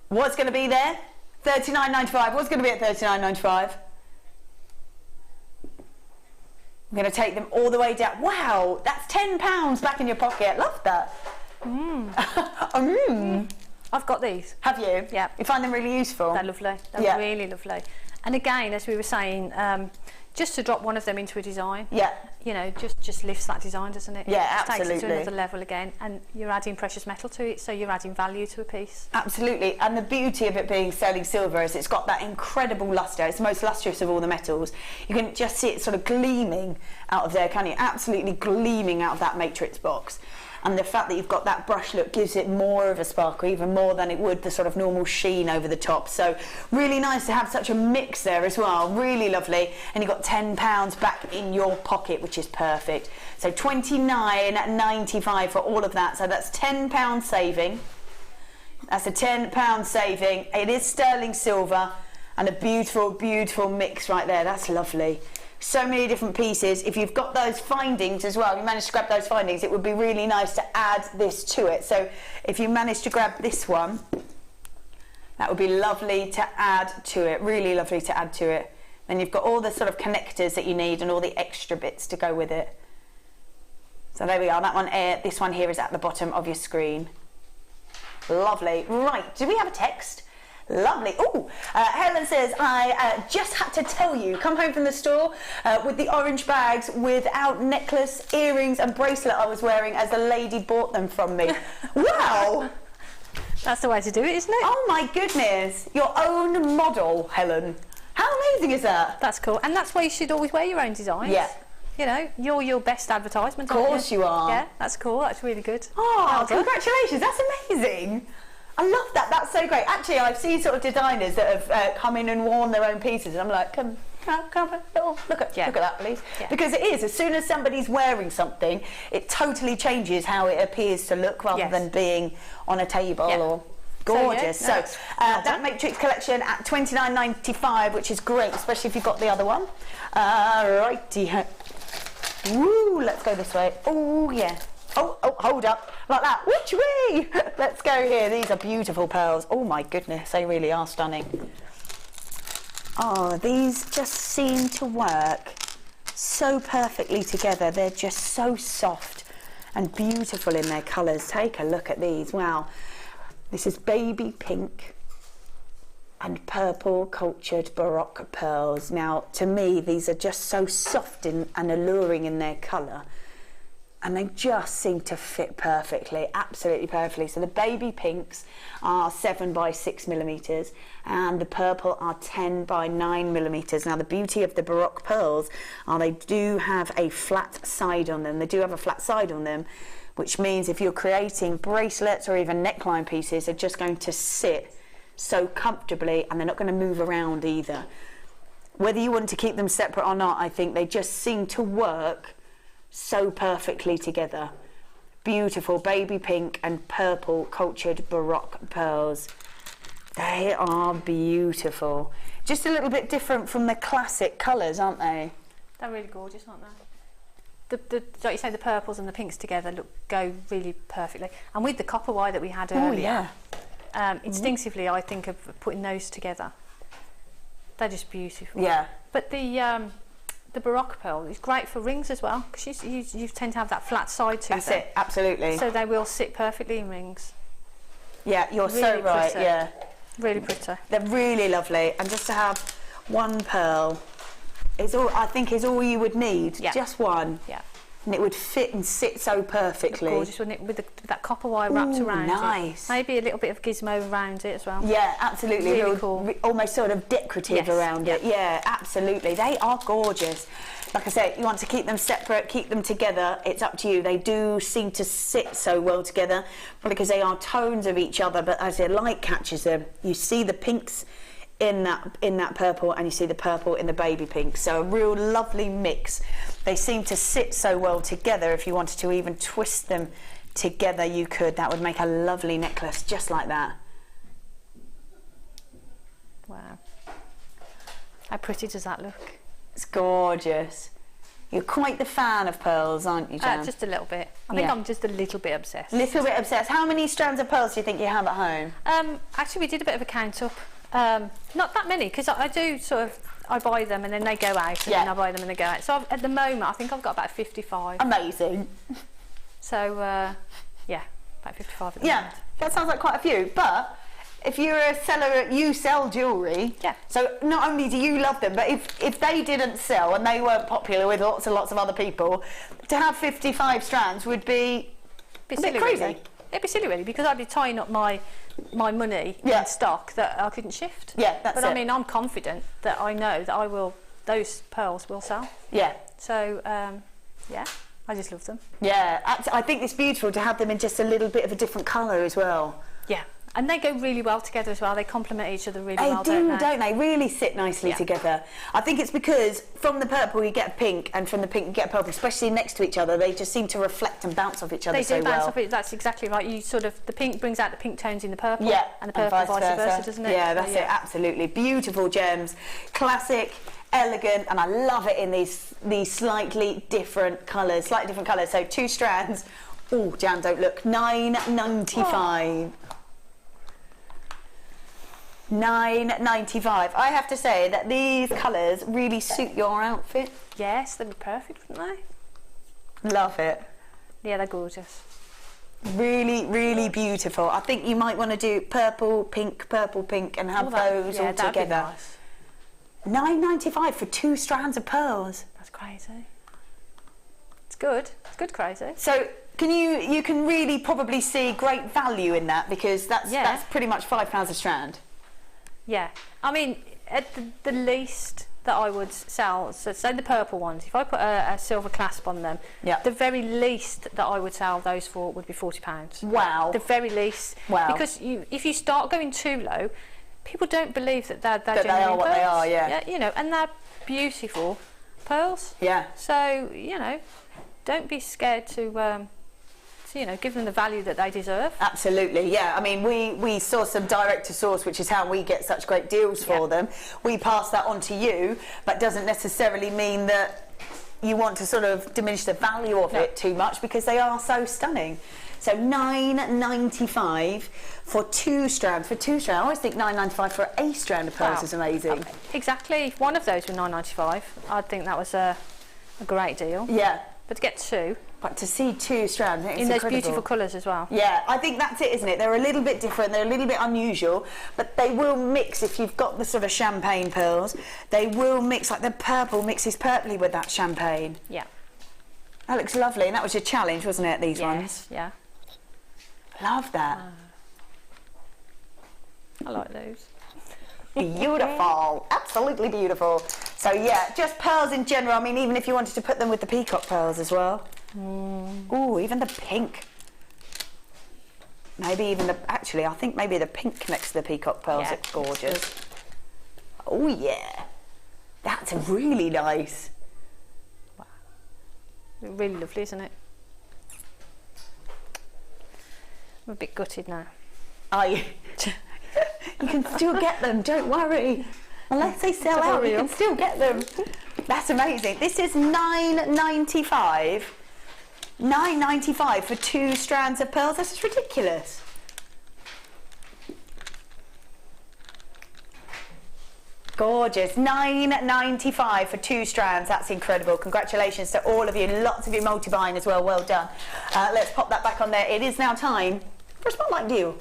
What's going to be there? $39.95. What's going to be at $39.95? I'm going to take them all the way down. Wow, that's £10 back in your pocket. Love that. I've got these. Have you? Yeah. You find them really useful? They're lovely. They're really lovely. And again, as we were saying, just to drop one of them into a design, you know, just lifts that design, doesn't it? Yeah, it absolutely. takes it to another level again, and you're adding precious metal to it, so you're adding value to a piece. Absolutely, and the beauty of it being sterling silver is it's got that incredible luster. It's the most lustrous of all the metals. You can just see it sort of gleaming out of there, can you? Absolutely gleaming out of that matrix box. And the fact that you've got that brush look gives it more of a sparkle, even more than it would the sort of normal sheen over the top. So really nice to have such a mix there as well, really lovely. And you've got £10 back in your pocket, which is perfect. So $29.95 for all of that. So that's £10 saving. That's a £10 saving. It is sterling silver and a beautiful, beautiful mix right there. That's lovely. So many different pieces. If you've got those findings as well, you managed to grab those findings, it would be really nice to add this to it. So if you manage to grab this one, that would be lovely to add to it, really lovely to add to it. Then you've got all the sort of connectors that you need and all the extra bits to go with it. So there we are, that one, this one here is at the bottom of your screen. Lovely. Right, do we have a text? Lovely. Oh, Helen says, I just had to tell you, come home from the store with the orange bags without necklace, earrings and bracelet I was wearing as the lady bought them from me. Wow. That's the way to do it, isn't it? Oh my goodness. Your own model, Helen. How amazing is that? That's cool. And that's why you should always wear your own designs. Yeah. You know, you're your best advertisement. Of course you are. Yeah, that's cool. That's really good. Oh, congratulations. That's amazing. I love that. That's so great. Actually, I've seen sort of designers that have come in and worn their own pieces, and I'm like, come look at that, please. Yeah. Because it is, as soon as somebody's wearing something, it totally changes how it appears to look rather than being on a table or gorgeous. So, that Matrix collection at $29.95, which is great, especially if you've got the other one. Righty. Woo, let's go this way. Oh, yeah. Oh, hold up, like that. Which way? Let's go here. These are beautiful pearls. Oh my goodness, they really are stunning. Oh, these just seem to work so perfectly together. They're just so soft and beautiful in their colours. Take a look at these. Wow. This is baby pink and purple cultured Baroque pearls. Now, to me, these are just so soft and alluring in their colour. And they just seem to fit perfectly, absolutely perfectly. So the baby pinks are 7 by 6 millimetres and the purple are 10 by 9 millimetres. Now the beauty of the Baroque pearls are they do have a flat side on them. They do have a flat side on them, which means if you're creating bracelets or even neckline pieces, they're just going to sit so comfortably and they're not going to move around either. Whether you want to keep them separate or not, I think they just seem to work so perfectly together. Beautiful baby pink and purple cultured Baroque pearls. They are beautiful. Just a little bit different from the classic colours, aren't they? They're really gorgeous, aren't they? Like you say, the purples and the pinks together go really perfectly. And with the copper wire that we had earlier, instinctively I think of putting those together. They're just beautiful. Yeah. But the Baroque pearl is great for rings as well, because you tend to have that flat side to them. That's it, absolutely. So they will sit perfectly in rings. Yeah, you're really so right, pretty. yeah. Really pretty. They're really lovely, and just to have one pearl is all, I think, is all you would need. Yeah. Just one. Yeah. and it would fit and sit so perfectly. Gorgeous, wouldn't it? With that copper wire wrapped around nice. it. Maybe a little bit of gizmo around it as well. Yeah, absolutely. Really cool. Almost sort of decorative around it. Yeah, absolutely. They are gorgeous. Like I said, you want to keep them separate, keep them together, it's up to you. They do seem to sit so well together, probably because they are tones of each other, but as the light catches them, you see the pinks in that purple, and you see the purple in the baby pink. So a real lovely mix. They seem to sit so well together. If you wanted to even twist them together, you could. That would make a lovely necklace, just like that. Wow. How pretty does that look? It's gorgeous. You're quite the fan of pearls, aren't you, Jan? Just a little bit. I think I'm just a little bit obsessed. Little bit obsessed. How many strands of pearls do you think you have at home? Actually, we did a bit of a count up. Not that many, because I do sort of, I buy them and then they go out, and then I buy them and they go out. So at the moment, I think I've got about 55. Amazing. So, yeah, about 55 at the moment. That sounds like quite a few, but if you're a seller, you sell jewellery. Yeah. So not only do you love them, but if they didn't sell and they weren't popular with lots and lots of other people, to have 55 strands would be a bit crazy. Really. It'd be silly, really, because I'd be tying up my money in stock that I couldn't shift. Yeah, that's But I mean, I'm confident that I know that those pearls will sell. Yeah. So, yeah, I just love them. Yeah, I think it's beautiful to have them in just a little bit of a different colour as well. Yeah. And they go really well together as well. They complement each other really well, don't they? Really sit nicely together. I think it's because from the purple you get a pink, and from the pink you get a purple, especially next to each other. They just seem to reflect and bounce off each other so well. They do bounce off it. That's exactly right. You sort of, the pink brings out the pink tones in the purple, and the purple vice versa, doesn't it? Yeah, that's it. Absolutely beautiful gems, classic, elegant, and I love it in these slightly different colours. So 2 strands. Oh, Jan, don't look. $9.95. $9.95. I have to say that these colours really suit your outfit. Yes, they'd be perfect, wouldn't they? Love it. Yeah, they're gorgeous. Really, really beautiful. I think you might want to do purple, pink, and have those all together. Nice. $9.95 for 2 strands of pearls. That's crazy. It's good. It's good crazy. So you can really probably see great value in that, because that's pretty much £5 a strand. Yeah, I mean, at the least that I would sell, so say the purple ones, if I put a silver clasp on them, the very least that I would sell those for would be £40. Wow. The very least. Wow. Because if you start going too low, people don't believe that they're genuine pearls. They are what they are, yeah. You know, and they're beautiful pearls. Yeah. So, you know, don't be scared to give them the value that they deserve. Absolutely, yeah. I mean, we source them direct to source, which is how we get such great deals for them. We pass that on to you, but doesn't necessarily mean that you want to sort of diminish the value of it too much, because they are so stunning. So $9.95 for 2 strands. I always think $9.95 for a strand of pearls is amazing. Exactly. If one of those were $9.95, I'd think that was a great deal. Yeah. But to get 2. But to see 2 strands, it's in those incredible. Beautiful colours as well. Yeah, I think that's it, isn't it? They're a little bit different, they're a little bit unusual, but they will mix. If you've got the sort of champagne pearls, they will mix, like the purple mixes purpley with that champagne. Yeah. That looks lovely, and that was your challenge, wasn't it, these ones? Yeah. Love that. I like those. Beautiful, absolutely beautiful. So yeah, just pearls in general. I mean, even if you wanted to put them with the peacock pearls as well. Ooh, even the pink. Maybe even actually, I think maybe the pink next to the peacock pearls looks gorgeous. Oh yeah, that's really nice. Wow, really lovely, isn't it? I'm a bit gutted now. Are you? You can still get them, don't worry. Unless they sell out, you can still get them. That's amazing. This is $9.95. $9.95 for 2 strands of pearls. That's just ridiculous. Gorgeous. $9.95 for 2 strands. That's incredible. Congratulations to all of you. Lots of you multi-buying as well. Well done. Let's pop that back on there. It is now time for a spotlight deal.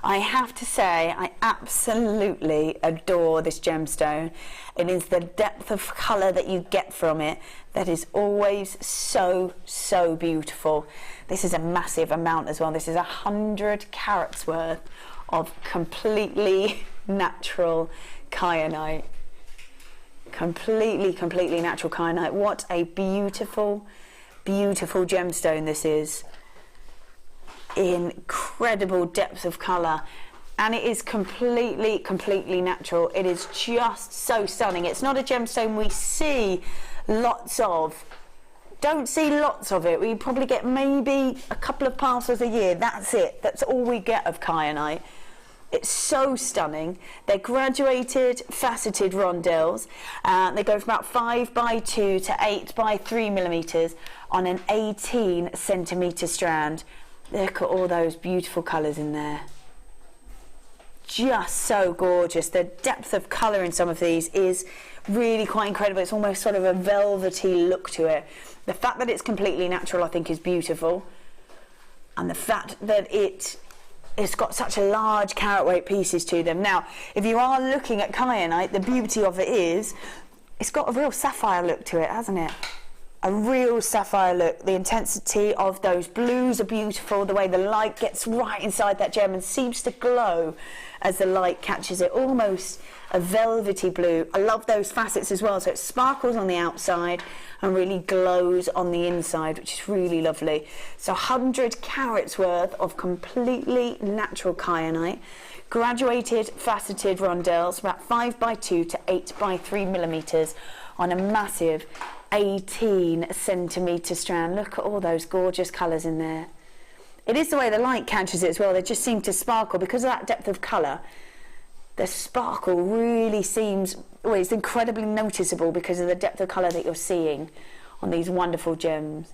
I have to say, I absolutely adore this gemstone. It is the depth of colour that you get from it that is always so, so beautiful. This is a massive amount as well. This is 100 carats worth of completely natural kyanite. Completely natural kyanite. What a beautiful, beautiful gemstone this is. Incredible depth of colour, and it is completely natural. It is just so stunning. It's not a gemstone we see lots of. Don't see lots of it. We probably get maybe a couple of parcels a year. That's it. That's all we get of kyanite. It's so stunning. They're graduated faceted rondelles. They go from about 5x2 to 8x3 millimeters on an 18 centimetre strand. Look at all those beautiful colours in there. Just so gorgeous. The depth of colour in some of these is really quite incredible. It's almost sort of a velvety look to it. The fact that it's completely natural, I think, is beautiful. And the fact that it's got such a large carat weight pieces to them. Now, if you are looking at kyanite, the beauty of it is it's got a real sapphire look to it, hasn't it? A real sapphire look. The intensity of those blues are beautiful. The way the light gets right inside that gem and seems to glow as the light catches it. Almost a velvety blue. I love those facets as well. So it sparkles on the outside and really glows on the inside, which is really lovely. So 100 carats worth of completely natural kyanite. Graduated faceted rondelles, about 5x2 to 8x3 millimeters on a massive 18 centimetre strand. Look at all those gorgeous colours in there. It is the way the light catches it as well. They just seem to sparkle because of that depth of colour. The sparkle really seems, well, it's incredibly noticeable because of the depth of colour that you're seeing on these wonderful gems.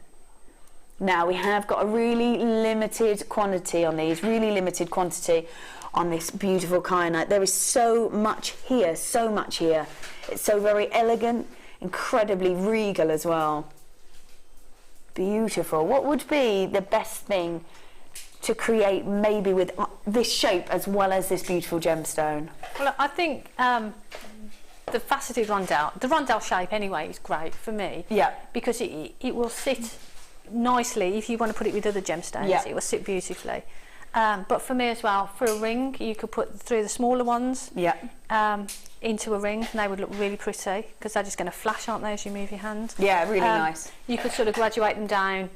Now we have got a really limited quantity on these, really limited quantity on this beautiful kyanite. There is so much here, so much here. It's so very elegant, incredibly regal as well. Beautiful. What would be the best thing to create maybe with this shape as well as this beautiful gemstone? Well, I think the faceted rondelle, the rondelle shape anyway is great for me. Yeah. Because it will sit nicely. If you want to put it with other gemstones, yeah, it will sit beautifully. But for me as well, for a ring, you could put through the smaller ones, yeah, into a ring, and they would look really pretty because they're just going to flash, aren't they, as you move your hand? Yeah, really nice. You could sort of graduate them down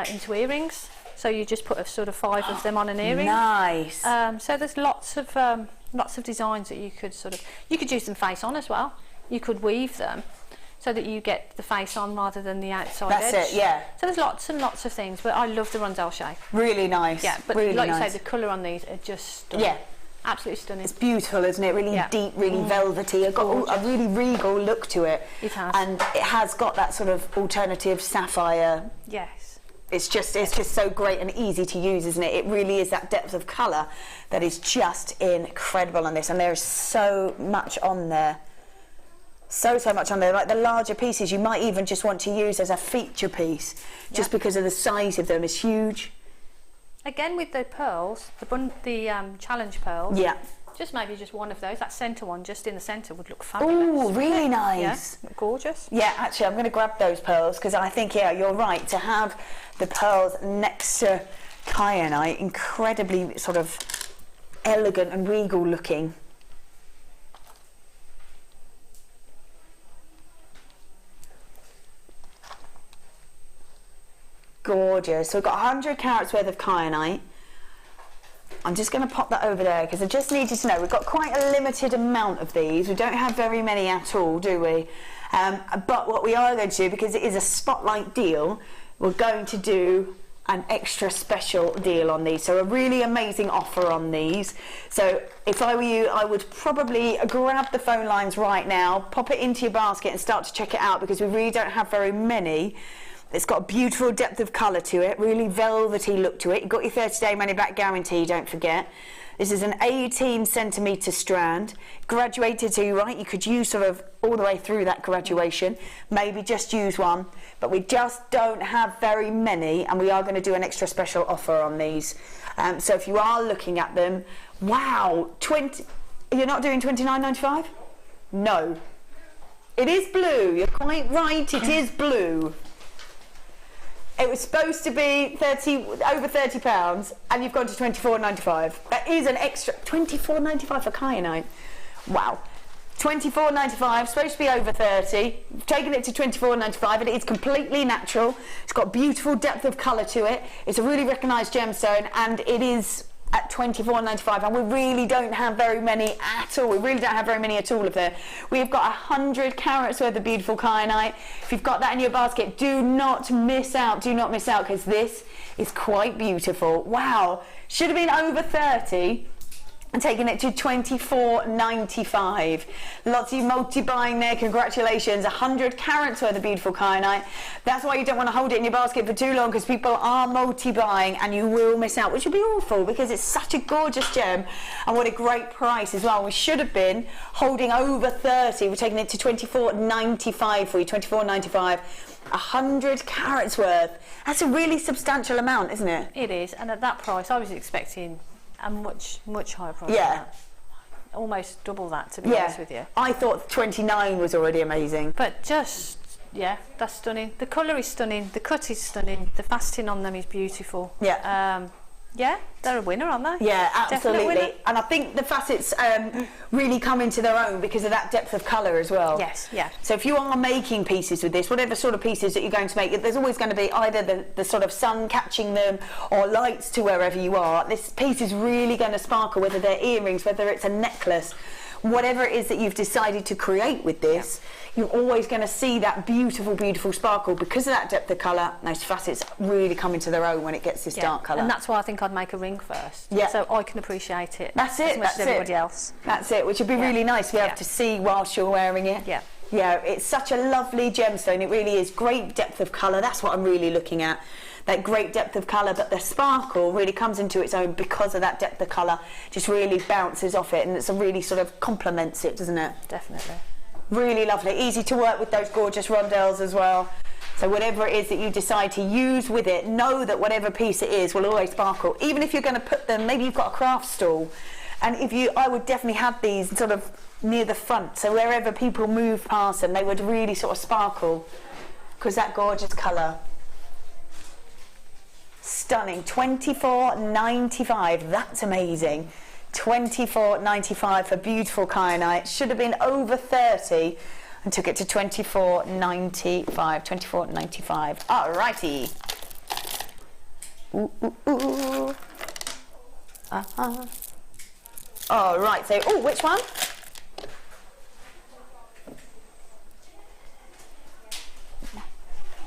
into earrings, so you just put a sort of 5 of them on an earring. Nice. So there's lots of designs that you could use them face on as well. You could weave them so that you get the face on rather than the outside edge. That's it, yeah. So there's lots and lots of things, but I love the rondelle shape. Really nice. Yeah, but really like nice. you say, the colour on these are just stunning. Yeah. Absolutely stunning. It's beautiful, isn't it? Really deep, really velvety. It's got a really regal look to it. It has. And it has got that sort of alternative sapphire. Yes. It's just so great and easy to use, isn't it? It really is that depth of colour that is just incredible on this. And there is so much on there. So much on there. Like the larger pieces you might even just want to use as a feature piece, just because of the size of them is huge. Again, with the pearls, the challenge pearls, just maybe just one of those. That centre one, just in the centre, would look fabulous. Oh, really nice. Yeah, gorgeous. Yeah, actually, I'm going to grab those pearls because I think, yeah, you're right. To have the pearls next to kyanite, incredibly sort of elegant and regal looking. Gorgeous. So we've got 100 carats worth of kyanite. I'm just going to pop that over there because I just need you to know we've got quite a limited amount of these. We don't have very many at all, do we? But what we are going to do, because it is a spotlight deal, we're going to do an extra special deal on these. So a really amazing offer on these. So if I were you, I would probably grab the phone lines right now, pop it into your basket and start to check it out because we really don't have very many. It's got a beautiful depth of colour to it, really velvety look to it. You've got your 30-day money-back guarantee, don't forget. This is an 18cm strand, graduated, so you're right, you could use sort of all the way through that graduation, maybe just use one, but we just don't have very many, and we are going to do an extra special offer on these. So if you are looking at them, wow, you're not doing $29.95? No. It is blue, you're quite right, it is blue. It was supposed to be over £30, and you've gone to $24.95. That is an extra $24.95 for kyanite. Wow, $24.95. Supposed to be over 30. Taking it to $24.95, and it's completely natural. It's got beautiful depth of colour to it. It's a really recognised gemstone, and it is at $24.95, and we really don't have very many at all. We really don't have very many at all of them. We've got 100 carats worth of beautiful kyanite. If you've got that in your basket, do not miss out. Do not miss out, because this is quite beautiful. Wow, should have been over 30. And taking it to $24.95. Lots of you multi-buying there, congratulations. 100 carats worth of beautiful kyanite. That's why you don't want to hold it in your basket for too long, because people are multi-buying and you will miss out, which would be awful because it's such a gorgeous gem and what a great price as well. We should have been holding over 30. We're taking it to $24.95 for you, $24.95. 100 carats worth. That's a really substantial amount, isn't it? It is, and at that price I was expecting a much higher price. Yeah, than that. Almost double that, to be honest with you. I thought 29 was already amazing, but just that's stunning. The colour is stunning, the cut is stunning, the faceting on them is beautiful. Yeah, they're a winner, aren't they? Yeah, absolutely. And I think the facets really come into their own because of that depth of colour as well. Yes, yeah. So if you are making pieces with this, whatever sort of pieces that you're going to make, there's always going to be either the sort of sun catching them or lights to wherever you are. This piece is really going to sparkle, whether they're earrings, whether it's a necklace, whatever it is that you've decided to create with this. You're always going to see that beautiful, beautiful sparkle because of that depth of colour. Those facets really come into their own when it gets this dark colour. And that's why I think I'd make a ring first. Yeah. So I can appreciate it. That's it. As much as everybody else. That's it. Which would be really nice to be able to see whilst you're wearing it. Yeah. Yeah. It's such a lovely gemstone. It really is. Great depth of colour. That's what I'm really looking at. That great depth of colour, but the sparkle really comes into its own because of that depth of colour. Just really bounces off it, and it's a really sort of complements it, doesn't it? Definitely. Really lovely. Easy to work with those gorgeous rondelles as well. So whatever it is that you decide to use with it, know that whatever piece it is will always sparkle. Even if you're going to put them, maybe you've got a craft stall, and I would definitely have these sort of near the front, so wherever people move past them, they would really sort of sparkle because that gorgeous colour. Stunning. $24.95. That's amazing. $24.95 for beautiful kyanite. Should have been over 30 and took it to $24.95. $24.95. Alrighty. Ooh, ooh, ooh. All right. So, which one?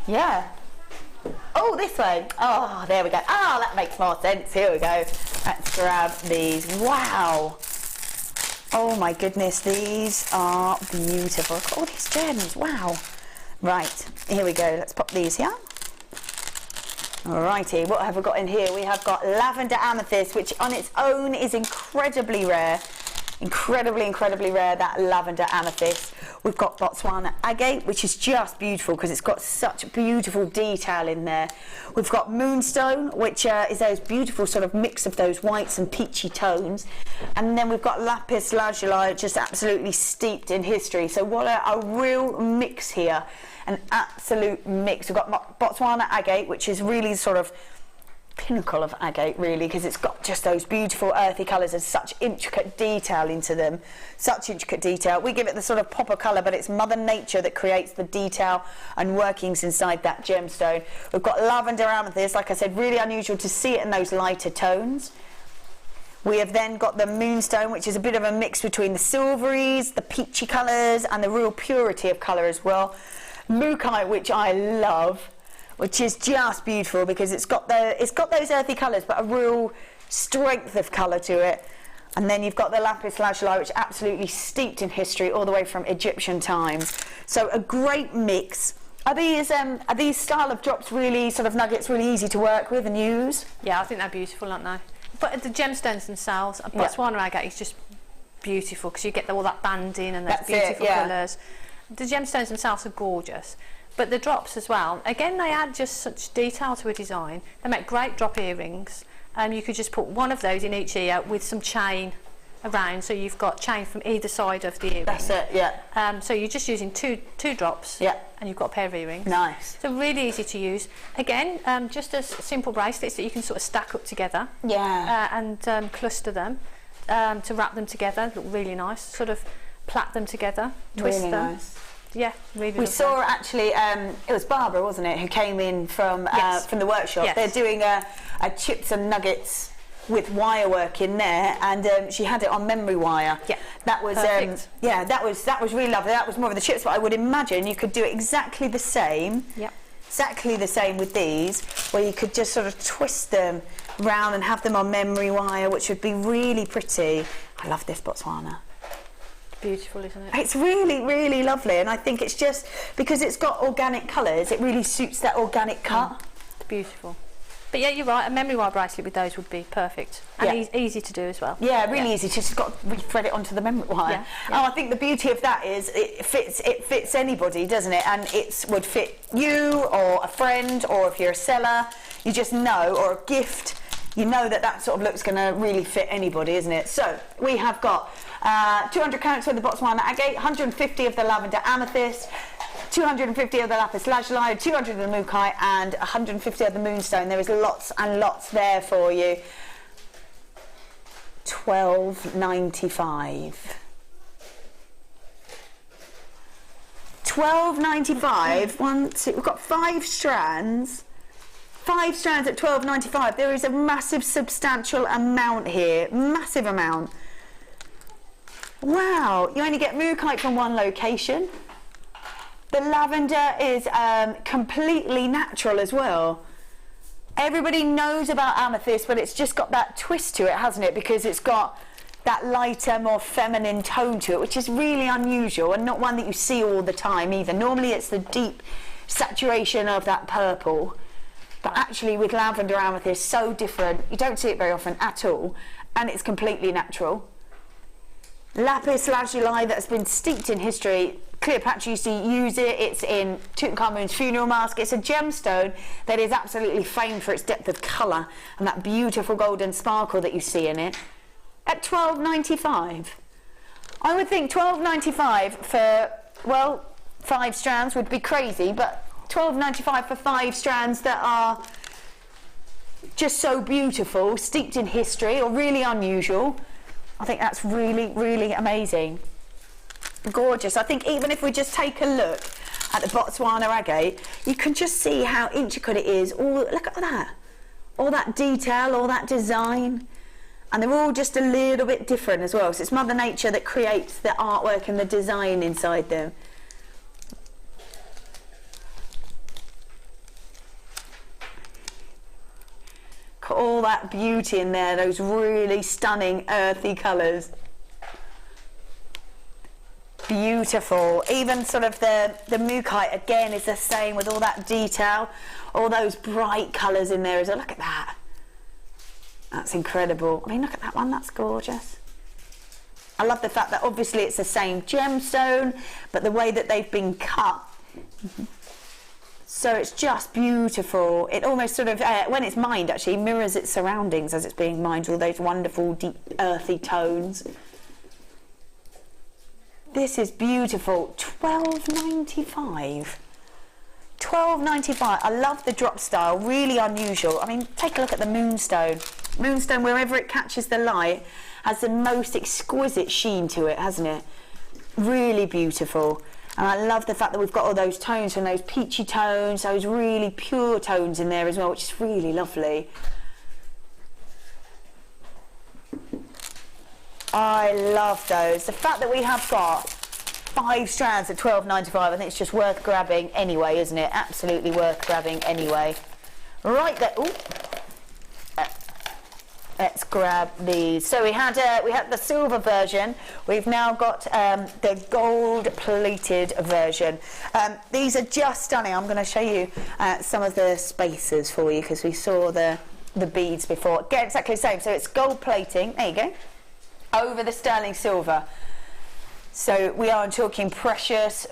Yeah. Oh, this way. Oh, there we go. Oh, that makes more sense. Here we go. Let's grab these. Wow. Oh my goodness, these are beautiful. Look at all these gems. Wow. Right, here we go. Let's pop these here. Alrighty, what have we got in here? We have got lavender amethyst, which on its own is incredibly rare. Incredibly rare, that lavender amethyst. We've got Botswana agate, which is just beautiful because it's got such beautiful detail in there. We've got moonstone, which is those beautiful sort of mix of those whites and peachy tones. And then we've got lapis lazuli, just absolutely steeped in history. So what a real mix here, an absolute mix. We've got Botswana agate, which is really sort of pinnacle of agate, really, because it's got just those beautiful earthy colours and such intricate detail into them. Such intricate detail. We give it the sort of pop of colour, but it's Mother Nature that creates the detail and workings inside that gemstone. We've got lavender amethyst, like I said, really unusual to see it in those lighter tones. We have then got the moonstone, which is a bit of a mix between the silveries, the peachy colours, and the real purity of colour as well. Mookaite, which I love, which is just beautiful because it's got those earthy colours, but a real strength of colour to it. And then you've got the lapis lazuli, which is absolutely steeped in history all the way from Egyptian times. So a great mix Are these style of drops really, sort of nuggets, really easy to work with and use? Yeah, I think they're beautiful, aren't they? But the gemstones themselves, Botswana agate is just beautiful because you get all that banding and those beautiful colours. The gemstones themselves are gorgeous, but the drops as well, again, they add just such detail to a design. They make great drop earrings. You could just put one of those in each ear with some chain around, so you've got chain from either side of the earring. That's it, yeah. So you're just using two drops, and you've got a pair of earrings. Nice. So really easy to use. Again, just as simple bracelets that you can sort of stack up together. Yeah. And cluster them to wrap them together. Look really nice. Sort of plait them together, twist really them. Nice. Yeah, really. We saw actually, it was Barbara, wasn't it, who came in from the workshop. Yes. They're doing a chips and nuggets with wire work in there, and she had it on memory wire. Yeah, that was that was really lovely. That was more of the chips, but I would imagine you could do exactly the same. Yeah. Exactly the same with these, where you could just sort of twist them round and have them on memory wire, which would be really pretty. I love this Botswana. Beautiful, isn't it? It's really, really lovely, and I think it's just because it's got organic colours, it really suits that organic cut. It's beautiful. But yeah, you're right, a memory wire bracelet with those would be perfect. And easy to do as well. Yeah, really easy. Just got to re-thread it onto the memory wire. Yeah, yeah. Oh, I think the beauty of that is it fits anybody, doesn't it? And it would fit you or a friend, or if you're a seller, you just know, or a gift, you know that sort of look's going to really fit anybody, isn't it? So we have got 200 carats of the Botswana agate, 150 of the lavender amethyst, 250 of the lapis lazuli, 200 of the mookai, and 150 of the moonstone. There is lots and lots there for you. $12.95. $12.95. We've got 5 strands. 5 strands at $12.95. There is a massive, substantial amount here. Massive amount. Wow. You only get mookai from one location. The lavender is completely natural as well. Everybody knows about amethyst, but it's just got that twist to it, hasn't it? Because it's got that lighter, more feminine tone to it, which is really unusual and not one that you see all the time either. Normally it's the deep saturation of that purple, but actually with lavender amethyst, so different. You don't see it very often at all, and it's completely natural. Lapis lazuli that's been steeped in history. Cleopatra used to use it. It's in Tutankhamun's funeral mask. It's a gemstone that is absolutely famed for its depth of colour and that beautiful golden sparkle that you see in it. At $12.95. I would think $12.95 for, well, 5 strands would be crazy, but $12.95 for 5 strands that are just so beautiful, steeped in history, or really unusual. I think that's really, really amazing. Gorgeous. I think even if we just take a look at the Botswana agate, you can just see how intricate it is. Look at that. All that detail, all that design. And they're all just a little bit different as well. So it's Mother Nature that creates the artwork and the design inside them. Got all that beauty in there, those really stunning earthy colours. Beautiful. Even sort of the mookai again is the same with all that detail, all those bright colours in there as well. Look at that. That's incredible. I mean, look at that one, that's gorgeous. I love the fact that obviously it's the same gemstone, but the way that they've been cut. So it's just beautiful. It almost sort of, when it's mined actually, mirrors its surroundings as it's being mined, all those wonderful deep earthy tones. This is beautiful. $12.95. $12.95. I love the drop style, really unusual. I mean, take a look at the moonstone. Moonstone, wherever it catches the light, has the most exquisite sheen to it, hasn't it? Really beautiful. And I love the fact that we've got all those tones from those peachy tones, those really pure tones in there as well, which is really lovely. I love those. The fact that we have got 5 strands at $12.95, I think it's just worth grabbing anyway, isn't it? Absolutely worth grabbing anyway. Right there. Ooh. Let's grab these. So we had the silver version. We've now got the gold-plated version. These are just stunning. I'm going to show you some of the spacers for you because we saw the beads before. Again, exactly the same. So it's gold plating. There you go. Over the sterling silver. So we are talking precious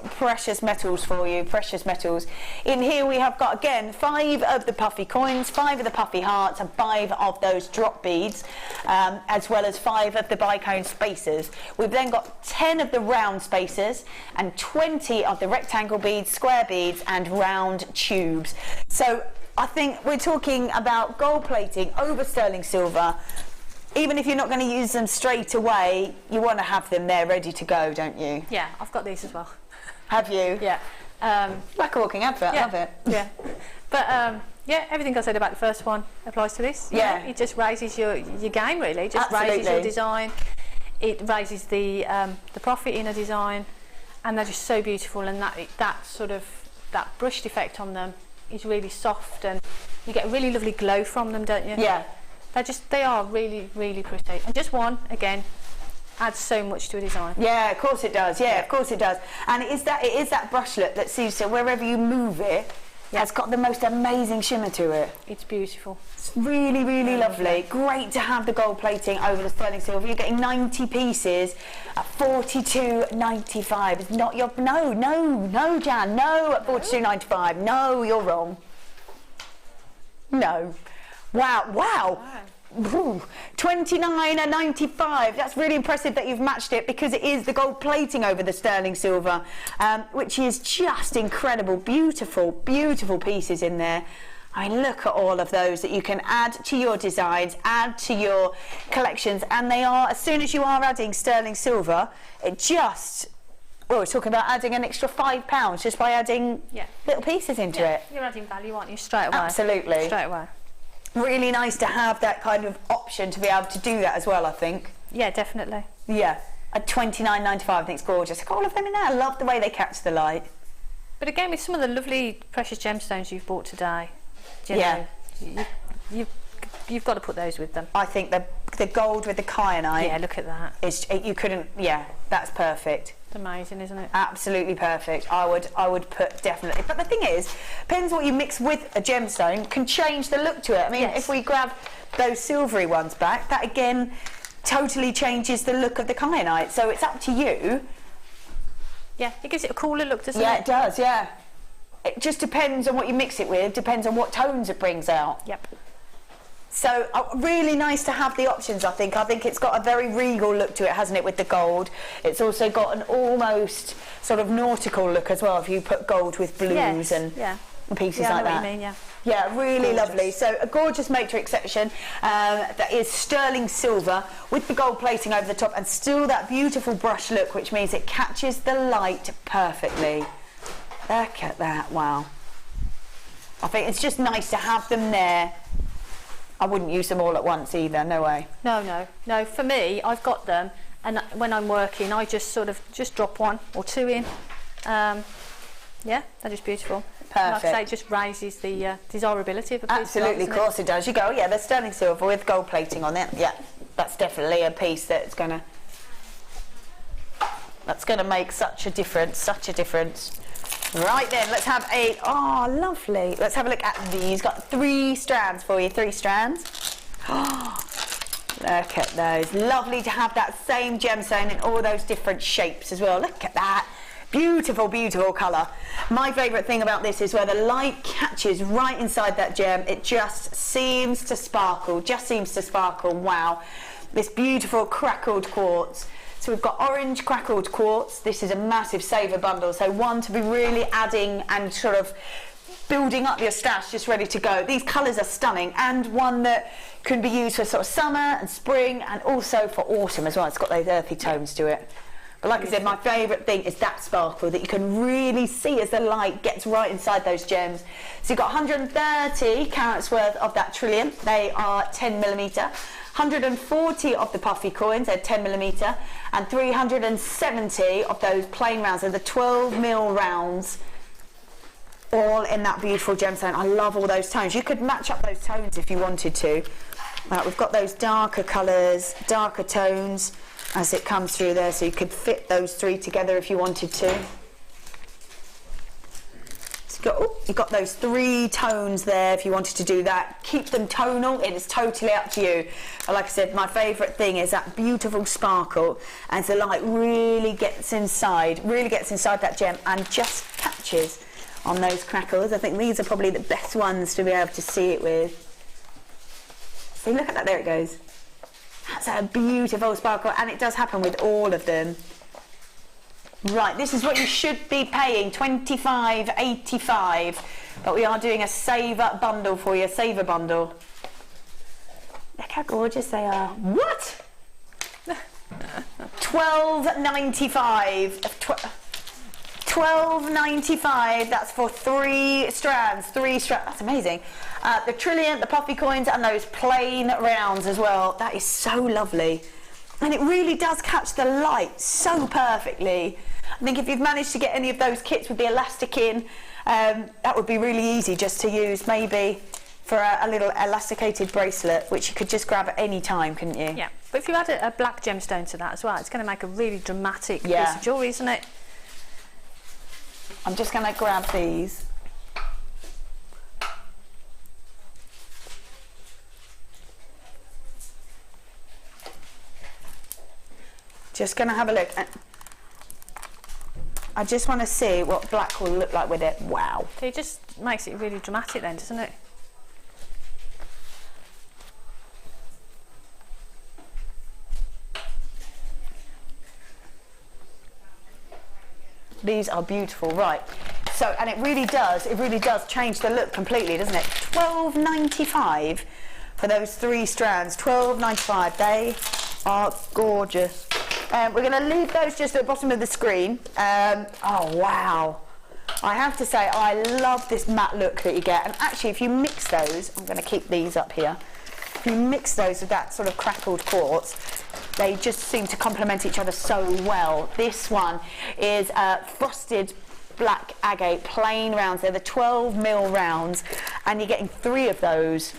metals for you, precious metals. In here we have got, again, 5 of the puffy coins, 5 of the puffy hearts, and 5 of those drop beads, as well as 5 of the bicone spacers. We've then got 10 of the round spacers and 20 of the rectangle beads, square beads, and round tubes. So I think we're talking about gold plating over sterling silver. Even if you're not going to use them straight away, you want to have them there ready to go, don't you? Yeah, I've got these as well. Have you? Yeah. Like a walking advert, yeah. love it. Yeah. But yeah, everything I said about the first one applies to this. Yeah. It just raises your game, really. It just Absolutely. raises your design. It raises the profit in a design, and they're just so beautiful. And that sort of that brushed effect on them is really soft, and you get a really lovely glow from them, don't you? Yeah. They are really, really pretty. And just one, again, adds so much to a design. Yeah, of course it does. Yeah, of course it does. And it is that brush look that seems to, wherever you move it, has got the most amazing shimmer to it. It's beautiful. It's really, really lovely. Great to have the gold plating over the sterling silver. You're getting 90 pieces at $42.95. It's not your no, Jan, no at $42.95. No, you're wrong. No. Wow. Ooh, $29.95. That's really impressive that you've matched it, because it is the gold plating over the sterling silver, which is just incredible. Beautiful pieces in there. I mean, look at all of those that you can add to your designs, add to your collections, and they are, as soon as you are adding sterling silver, it just, well, we're talking about adding an extra £5 just by adding little pieces into it. You're adding value, aren't you, straight away? Absolutely. Straight away. Really nice to have that kind of option to be able to do that as well, I think. Yeah, definitely. Yeah, at $29.95, I think it's gorgeous. Got all of them in there. I love the way they catch the light. But again, with some of the lovely precious gemstones you've bought today, you know, you've got to put those with them. I think the gold with the kyanite. Yeah, look at that. You couldn't. Yeah, that's perfect. It's amazing, isn't it? Absolutely perfect. I would put definitely. But the thing is, depends what you mix with a gemstone can change the look to it. I mean, if we grab those silvery ones back, that again totally changes the look of the kyanite. So it's up to you. Yeah, it gives it a cooler look, doesn't it? Yeah, it does. Yeah. It just depends on what you mix it with. Depends on what tones it brings out. Yep. So really nice to have the options, I think. I think it's got a very regal look to it, hasn't it, with the gold. It's also got an almost sort of nautical look as well, if you put gold with blues and pieces like that. I know what you mean, yeah. Yeah, really lovely. So a gorgeous matrix section that is sterling silver with the gold plating over the top, and still that beautiful brush look, which means it catches the light perfectly. Look at that, wow. I think it's just nice to have them there. I wouldn't use them all at once either, no way. No, for me, I've got them, and when I'm working, I just sort of drop 1 or 2 in. Yeah, they're just beautiful. Perfect. Like I say, it just raises the desirability of a piece. Absolutely, of course it does. You go, yeah, they're sterling silver with gold plating on it. Yeah, that's definitely a piece that's gonna make such a difference, Right then, let's have lovely. Let's have a look at these. Got 3 strands for you, 3 strands. Look at those. Lovely to have that same gemstone in all those different shapes as well. Look at that. Beautiful colour. My favourite thing about this is where the light catches right inside that gem. It just seems to sparkle, Wow. This beautiful crackled quartz. So we've got orange crackled quartz. This is a massive saver bundle. So one to be really adding and sort of building up your stash, just ready to go. These colours are stunning, and one that can be used for sort of summer and spring, and also for autumn as well. It's got those earthy tones to it. But like I said, my favourite thing is that sparkle that you can really see as the light gets right inside those gems. So you've got 130 carats worth of that trillium. They are 10mm. 140 of the puffy coins, they're 10mm, and 370 of those plain rounds, they're the 12mm rounds, all in that beautiful gemstone. I love all those tones. You could match up those tones if you wanted to. Right, we've got those darker colours, darker tones as it comes through there, so you could fit those three together if you wanted to. So you've got those three tones there if you wanted to do that. Keep them tonal, it is totally up to you. But like I said, my favourite thing is that beautiful sparkle, and the light really gets inside that gem and just catches on those crackles. I think these are probably the best ones to be able to see it with. See, look at that, there it goes. That's a beautiful sparkle, and it does happen with all of them. Right, this is what you should be paying, $25.85, but we are doing a saver bundle for you, saver bundle. Look how gorgeous they are. What? $12.95. $12.95. That's for three strands. That's amazing. The trilliant, the puffy coins, and those plain rounds as well. That is so lovely. And it really does catch the light so perfectly. I think if you've managed to get any of those kits with the elastic in, that would be really easy just to use maybe for a little elasticated bracelet, which you could just grab at any time, couldn't you? Yeah, but if you add a black gemstone to that as well, it's going to make a really dramatic piece of jewellery, isn't it? I'm just going to grab these. Just going to have a look. I just want to see what black will look like with it. Wow. So it just makes it really dramatic then, doesn't it? These are beautiful, right? So, and it really does change the look completely, doesn't it? $12.95 for those three strands. $12.95. They are gorgeous. We're going to leave those just at the bottom of the screen. Oh wow, I have to say I love this matte look that you get, and actually if you mix those, I'm going to keep these up here, if you mix those with that sort of crackled quartz, they just seem to complement each other so well. This one is frosted black agate plain rounds. They're the 12mm rounds, and you're getting three of those.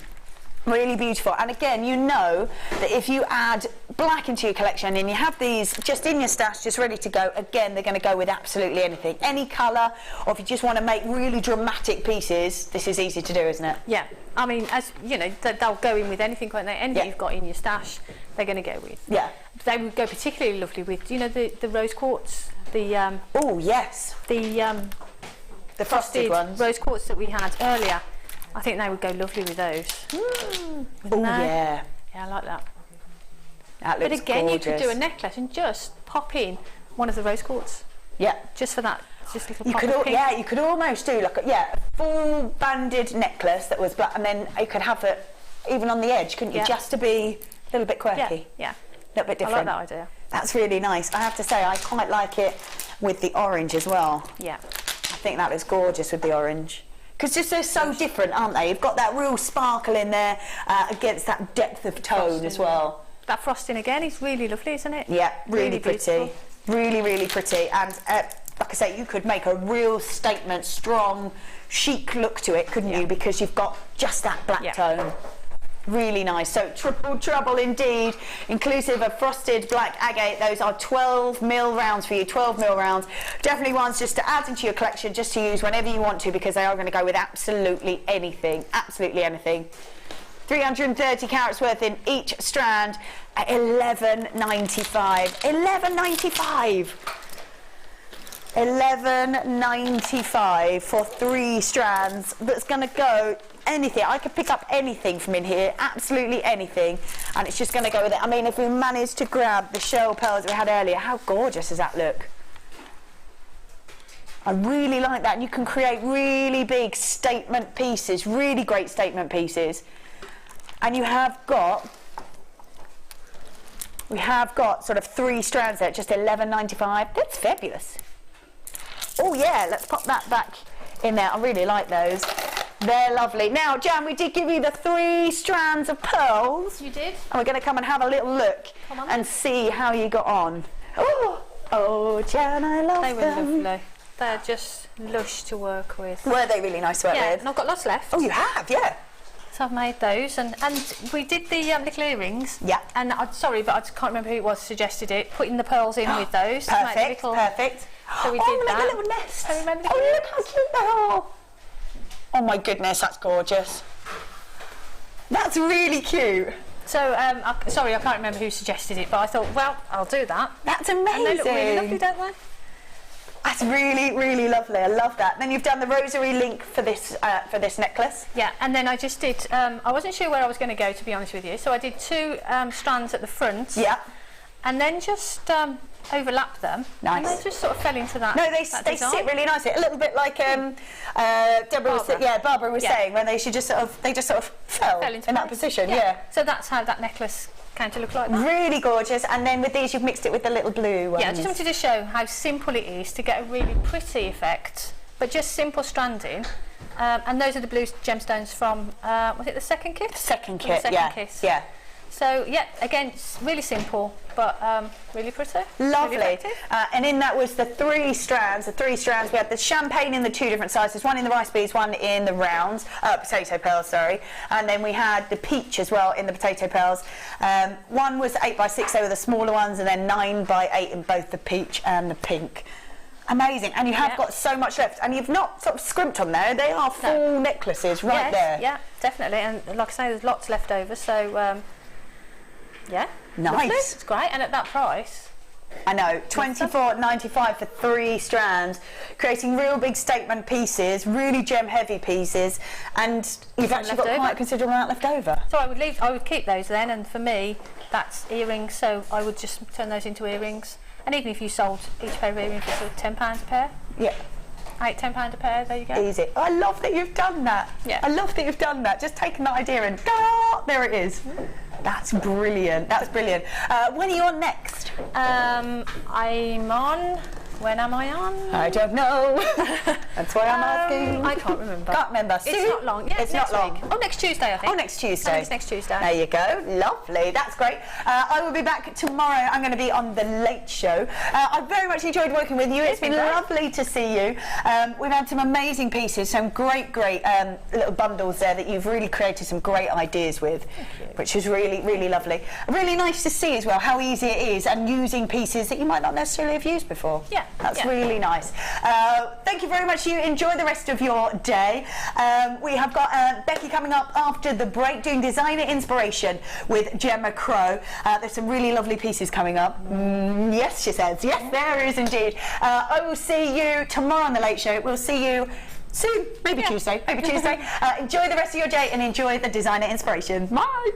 Really beautiful. And again, you know that if you add black into your collection and you have these just in your stash, just ready to go, again, they're going to go with absolutely anything, any colour, or if you just want to make really dramatic pieces, this is easy to do, isn't it? Yeah, I mean, as you know, they'll go in with anything like that. Anything you've got in your stash, they're going to go with. Yeah. They would go particularly lovely with, you know, the rose quartz, the oh yes, the frosted ones, rose quartz that we had earlier. I think they would go lovely with those. Oh yeah. Yeah, I like that. That looks But again, gorgeous. you could do a necklace and just pop in one of the rose quartz. Yeah. Just for that, just a little You pop could, of pink. yeah, you could almost do like a full banded necklace that was black, and then you could have it even on the edge, couldn't you? Yeah. Just to be a little bit quirky. Yeah. A little bit different. I like that idea. That's really nice. I have to say, I quite like it with the orange as well. Yeah. I think that looks gorgeous with the orange. Because just they're so different, aren't they? You've got that real sparkle in there against that depth of tone Frosting, as well. That frosting again is really lovely, isn't it? Yeah, really pretty. Beautiful. Really, really pretty. And like I say, you could make a real statement, strong, chic look to it, couldn't you? Because you've got just that black tone. Really nice. So triple trouble indeed, inclusive of frosted black agate. Those are 12mm rounds for you, 12mm rounds. Definitely ones just to add into your collection, just to use whenever you want to, because they are going to go with absolutely anything. Absolutely anything. 330 carats worth in each strand at $11.95. $11.95. $11.95 for three strands. That's going to go anything. I could pick up anything from in here, absolutely anything, and it's just going to go with it. I mean, if we managed to grab the shell pearls that we had earlier, how gorgeous does that look? I really like that. And you can create really big statement pieces, really great statement pieces. And we have got sort of three strands there, just $11.95. That's fabulous. Oh yeah, let's pop that back in there. I really like those. They're lovely. Now, Jan, we did give you the three strands of pearls. You did. And we're going to come and have a little look and see how you got on. Oh, Jan, I love them. They were lovely. They're just lush to work with. Were they really nice to work with? And I've got lots left. Oh, you have, yeah. So I've made those, and we did the little earrings. Yeah. And sorry, but I just can't remember who it was suggested it. Putting the pearls in with those. To make the Perfect, little, perfect. So we Oh, did make that. a little nest. So we made the Oh, look how cute they are. Oh my goodness, that's gorgeous. That's really cute. So, sorry, I can't remember who suggested it, but I thought, well, I'll do that. That's amazing. And they look really lovely, don't they? That's really, really lovely. I love that. Then you've done the rosary link for this necklace. Yeah, and then I just did, I wasn't sure where I was going to go, to be honest with you, so I did 2 strands at the front. Yeah. And then just overlapped them. Nice. And they just sort of fell into that. No, they that sit design. really nicely. A little bit like Barbara was saying, when they just sort of fell into in that place. position. Yeah. So that's how that necklace came to look like that. Really gorgeous. And then with these, you've mixed it with the little blue ones. Yeah, I just wanted to show how simple it is to get a really pretty effect, but just simple stranding. And those are the blue gemstones from, was it the second kit? Second From the kit, second kit. yeah. So yeah, again, it's really simple, but really pretty. Lovely. Really effective. And in that was the 3 strands. The 3 strands, we had the champagne in the 2 different sizes, one in the rice beads, one in the rounds, potato pearls, sorry. And then we had the peach as well in the potato pearls. One was 8x6, they were the smaller ones, and then 9x8 in both the peach and the pink. Amazing. And you have got so much left, and you've not sort of scrimped on there. They are full necklaces right there. Yeah, definitely. And like I say, there's lots left over, so yeah. Nice. Lovely. It's great, and at that price. I know, $24.95 for 3 strands, creating real big statement pieces, really gem heavy pieces, and you've actually got quite a considerable amount left over. So I would keep those then, and for me, that's earrings, so I would just turn those into earrings. And even if you sold each pair of earrings for sort of £10 a pair. Yeah. £8-10 a pair, there you go. Easy. I love that you've done that. Yeah. I love that you've done that. Just taken that idea and there it is. That's brilliant. That's brilliant. When are you on next? I'm on. When am I on? I don't know. That's why I'm asking. I can't remember. Can't remember. It's not long. Yeah, it's not long. Week. Oh, next Tuesday, I think. Oh, next Tuesday. I think it's next Tuesday. There you go. Lovely. That's great. I will be back tomorrow. I'm going to be on The Late Show. I very much enjoyed working with you. It's been lovely to see you. We've had some amazing pieces, some great little bundles there that you've really created some great ideas with, which is really, really lovely. Really nice to see as well how easy it is, and using pieces that you might not necessarily have used before. Yeah. That's really nice. Thank you very much. You enjoy the rest of your day. We have got Becky coming up after the break doing designer inspiration with Gemma Crow. There's some really lovely pieces coming up. Yes, she says. Yes, there is indeed. I will see you tomorrow on The Late Show. We'll see you soon. Maybe Tuesday. Maybe Tuesday. Enjoy the rest of your day and enjoy the designer inspiration. Bye.